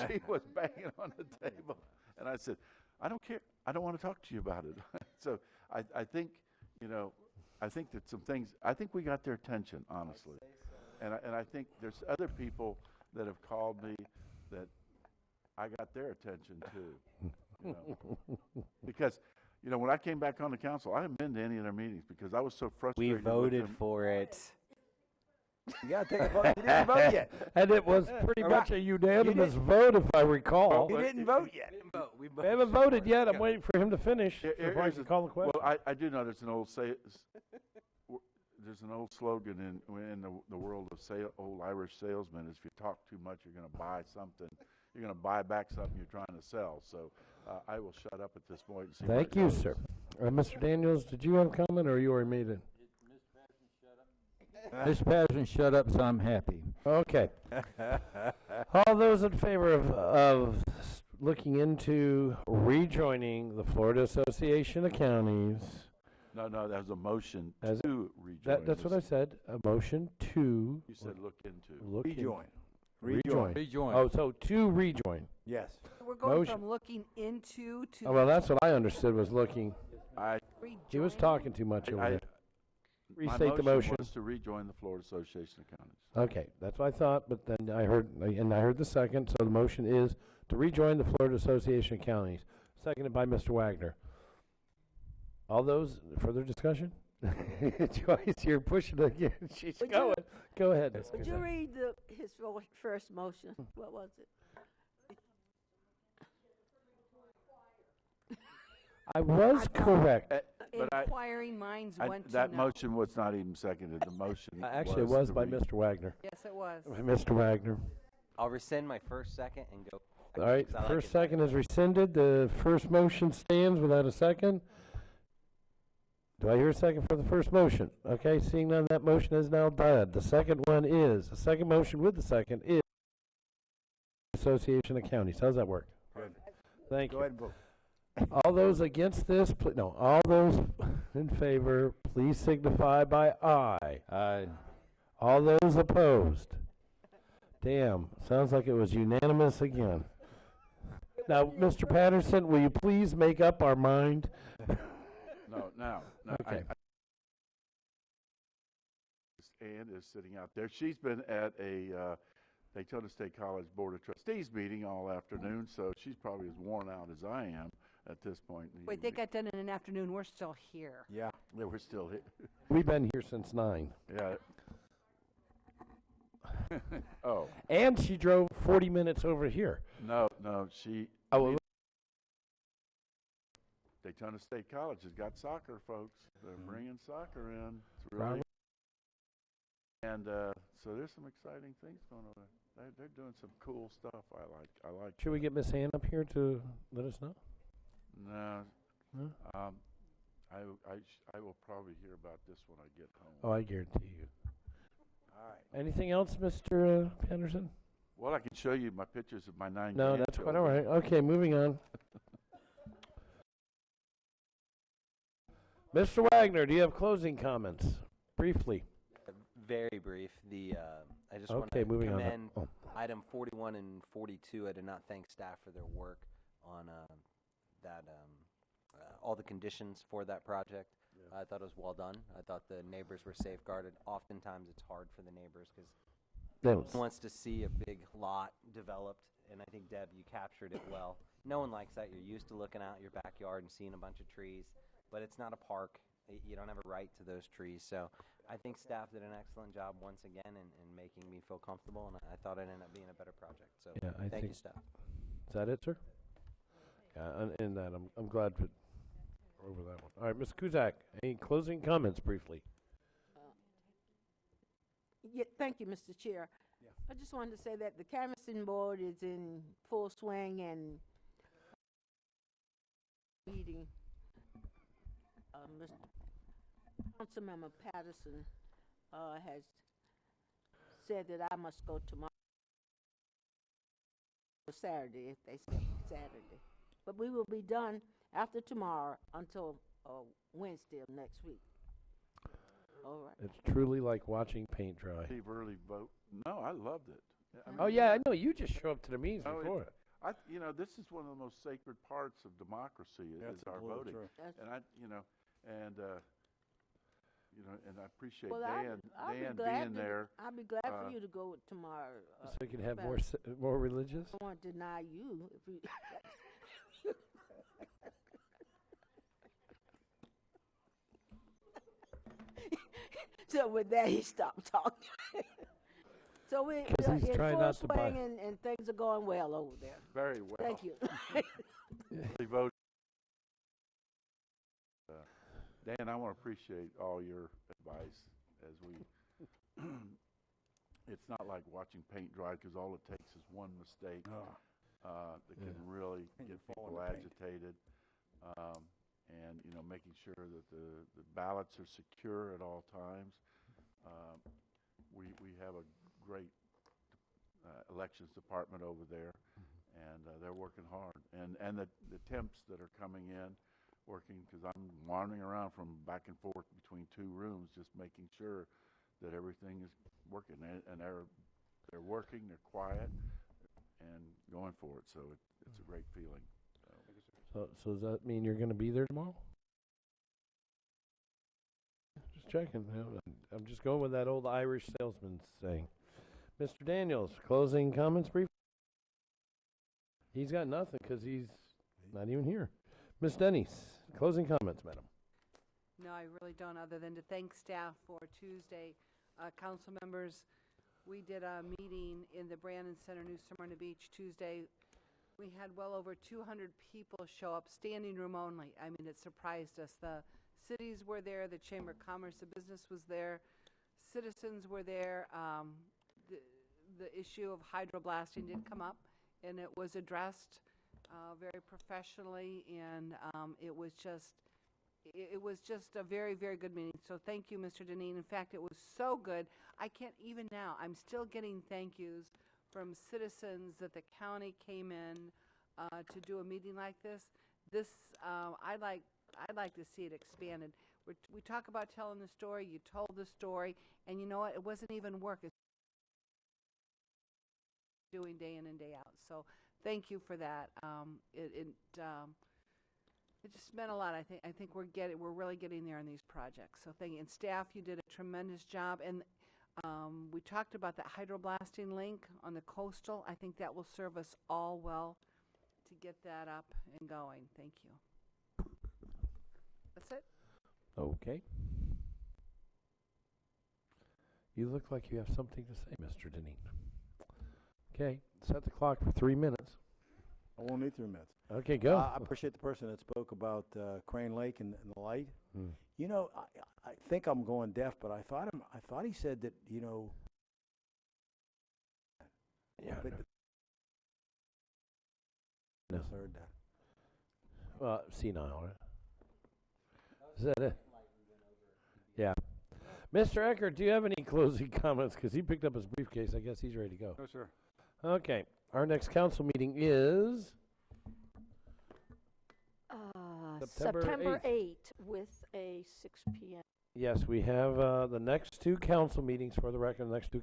She was banging on the table. And I said, "I don't care. I don't want to talk to you about it." So I think, I think that some things, I think we got their attention, honestly. And I think there's other people that have called me that I got their attention too. Because, when I came back on the council, I haven't been to any of their meetings because I was so We frustrated. with voted them. for it. You gotta take a vote. You didn't vote yet. And it was pretty much a unanimous vote, if I recall. You didn't vote yet. We haven't voted yet. I'm waiting for him to finish before I Here's can call the question. Well, I do know there's an old slogan in the world of old Irish salesmen is if you talk too much, you're going to buy something. You're going to buy back something you're trying to sell. So I will shut up at this point. And see where Thank it you, goes. sir. Mr. Daniels, did you have a comment or you already made it? Mr. Patterson, shut up, so I'm happy. Okay. All those in favor of looking into rejoining the Florida Association of Counties? No, that was a motion As to rejoin. That's what I said. A motion to. You said look into. Rejoin. Rejoin. Oh, so to rejoin. Yes. We're going Motion. from looking into to. Oh, well, that's what I understood was looking. I He was talking too much over there. My Restate the motion. was to rejoin the Florida Association of Counties. Okay, that's what I thought, but then I heard the second, so the motion is to rejoin the Florida Association of Counties, seconded by Mr. Wagner. All those, further discussion? Joyce, you're pushing it again. She's Would going. you- Go ahead. Would you read his first motion? What was it? I was correct. But Inquiring minds want to that know. motion was not even seconded. The motion Actually, it was to by Mr. Wagner. Yes, it was. By Mr. Wagner. I'll rescind my first, second, and go. All right, 'cause I like first it. second is rescinded. The first motion stands without a second. Do I hear a second for the first motion? Okay, seeing none, that motion is now died. The second motion with the second is Association of Counties. How's that work? Good. Thank Go you. ahead and vote. All those against this, all those in favor, please signify by aye. Aye. All those opposed? Damn, sounds like it was unanimous again. Now, Mr. Patterson, will you please make up our mind? No. Okay. Ann is sitting out there. She's been at a Daytona State College Board of Trustees meeting all afternoon, so she's probably as worn out as I am at this point. in the Wait, they evening. got done in an afternoon. We're still here. Yeah. Yeah, we're still here. We've been here since 9. Yeah. Oh. And she drove 40 minutes over here. No, she. Oh, well, Daytona State College has got soccer, folks. They're bringing soccer in. It's really, Probably. and so there's some exciting things going on. They're doing some cool stuff. I like. should we get Miss Ann up here to let us know? No. Huh? I will probably hear about this when I get home. Oh, I guarantee you. All right. Anything else, Mr. Patterson? Well, I can show you my pictures of my 9 No, that's quite all right. Okay, moving on. Mr. Wagner, do you have closing comments? Briefly. Very brief. I just want Okay, to moving on. commend Oh. item 41 and 42. I did not thank staff for their work on all the conditions for that project. I thought it was well done. I thought the neighbors were safeguarded. Oftentimes, it's hard for the neighbors because no one wants to see a big lot developed. And I think, Deb, you captured it well. No one likes that. You're used to looking out your backyard and seeing a bunch of trees, but it's not a park. You don't have a right to those trees. So I think staff did an excellent job once again in making me feel comfortable, and I thought it ended up being a better project. So Yeah, I thank you, think- staff. Is that it, sir? and that, I'm glad we're over that one. All right, Ms. Kuzak, any closing comments briefly? Yeah, thank you, Mr. Chair. I just wanted to say that the canvassing board is in full swing and meeting. Mr. Councilmember Patterson has said that I must go tomorrow or Saturday, if they say Saturday. But we will be done after tomorrow until Wednesday of next week. All right. It's truly like watching paint dry. Leave early vote. No, I loved it. I mean, Oh, yeah, I know. You just show up to the meetings No, before. this is one of the most sacred parts of democracy is our absolutely voting. true. And and I appreciate Well, Dan I'll be being glad there. I'll be glad for you to go tomorrow. So you can have Pat. more religious? I won't deny you if you. So with that, he stopped talking. So we're 'Cause he's in trying full not to buy- swing and things are going well over there. Very well. Thank you. Early vote. Dan, I want to appreciate all your advice as we. It's not like watching paint dry because all it takes is one mistake that can really And you get fall people into paint. agitated. And making sure that the ballots are secure at all times. We have a great elections department over there, and they're working hard. And the temps that are coming in, working, because I'm wandering around from back and forth between two rooms, just making sure that everything is working. And they're working, they're quiet, and going for it. So it's a great feeling. So does that mean you're going to be there tomorrow? Just checking. I'm just going with that old Irish salesman saying. Mr. Daniels, closing comments brief? He's got nothing because he's not even here. Ms. Denny's, closing comments, madam. No, I really don't, other than to thank staff for Tuesday. Council members, we did a meeting in the Brandon Center, New Smyrna Beach, Tuesday. We had well over 200 people show up, standing room only. I mean, it surprised us. The cities were there, the Chamber of Commerce, the business was there, citizens were there. The issue of hydroblasting did come up, and it was addressed very professionally, and it was just a very, very good meeting. So thank you, Mr. Deneen. In fact, it was so good, I can't even now, I'm still getting thank yous from citizens that the county came in to do a meeting like this. I'd like to see it expanded. We talk about telling the story, you told the story, and you know what, it wasn't even work. It's doing day in and day out. So thank you for that. It just meant a lot. I think we're really getting there on these projects. So thank you. And staff, you did a tremendous job. And we talked about that hydroblasting link on the coastal. I think that will serve us all well to get that up and going. Thank you. That's it. Okay. You look like you have something to say, Mr. Deneen. Okay, set the clock for 3 minutes. I won't need 3 minutes. Okay, go. I appreciate the person that spoke about Crane Lake and the light. Hmm. You know, I think I'm going deaf, but I thought he said that, Yeah. but No. misheard that. Well, senile, right? Is that it? Yeah. Mr. Eckert, do you have any closing comments? Because he picked up his briefcase. I guess he's ready to go. No, sir. Okay. Our next council meeting is September 8th with a 6 p.m. Yes, we have the next two council meetings, for the record. The next two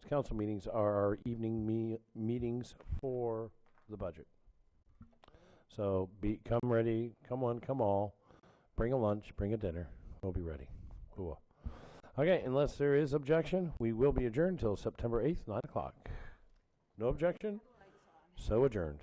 council meetings are our evening meetings for the budget. So come ready, come one, come all. Bring a lunch, bring a dinner. We'll be ready. Cool. Okay, unless there is objection, we will be adjourned until September 8th, 9 o'clock. No objection? So adjourned.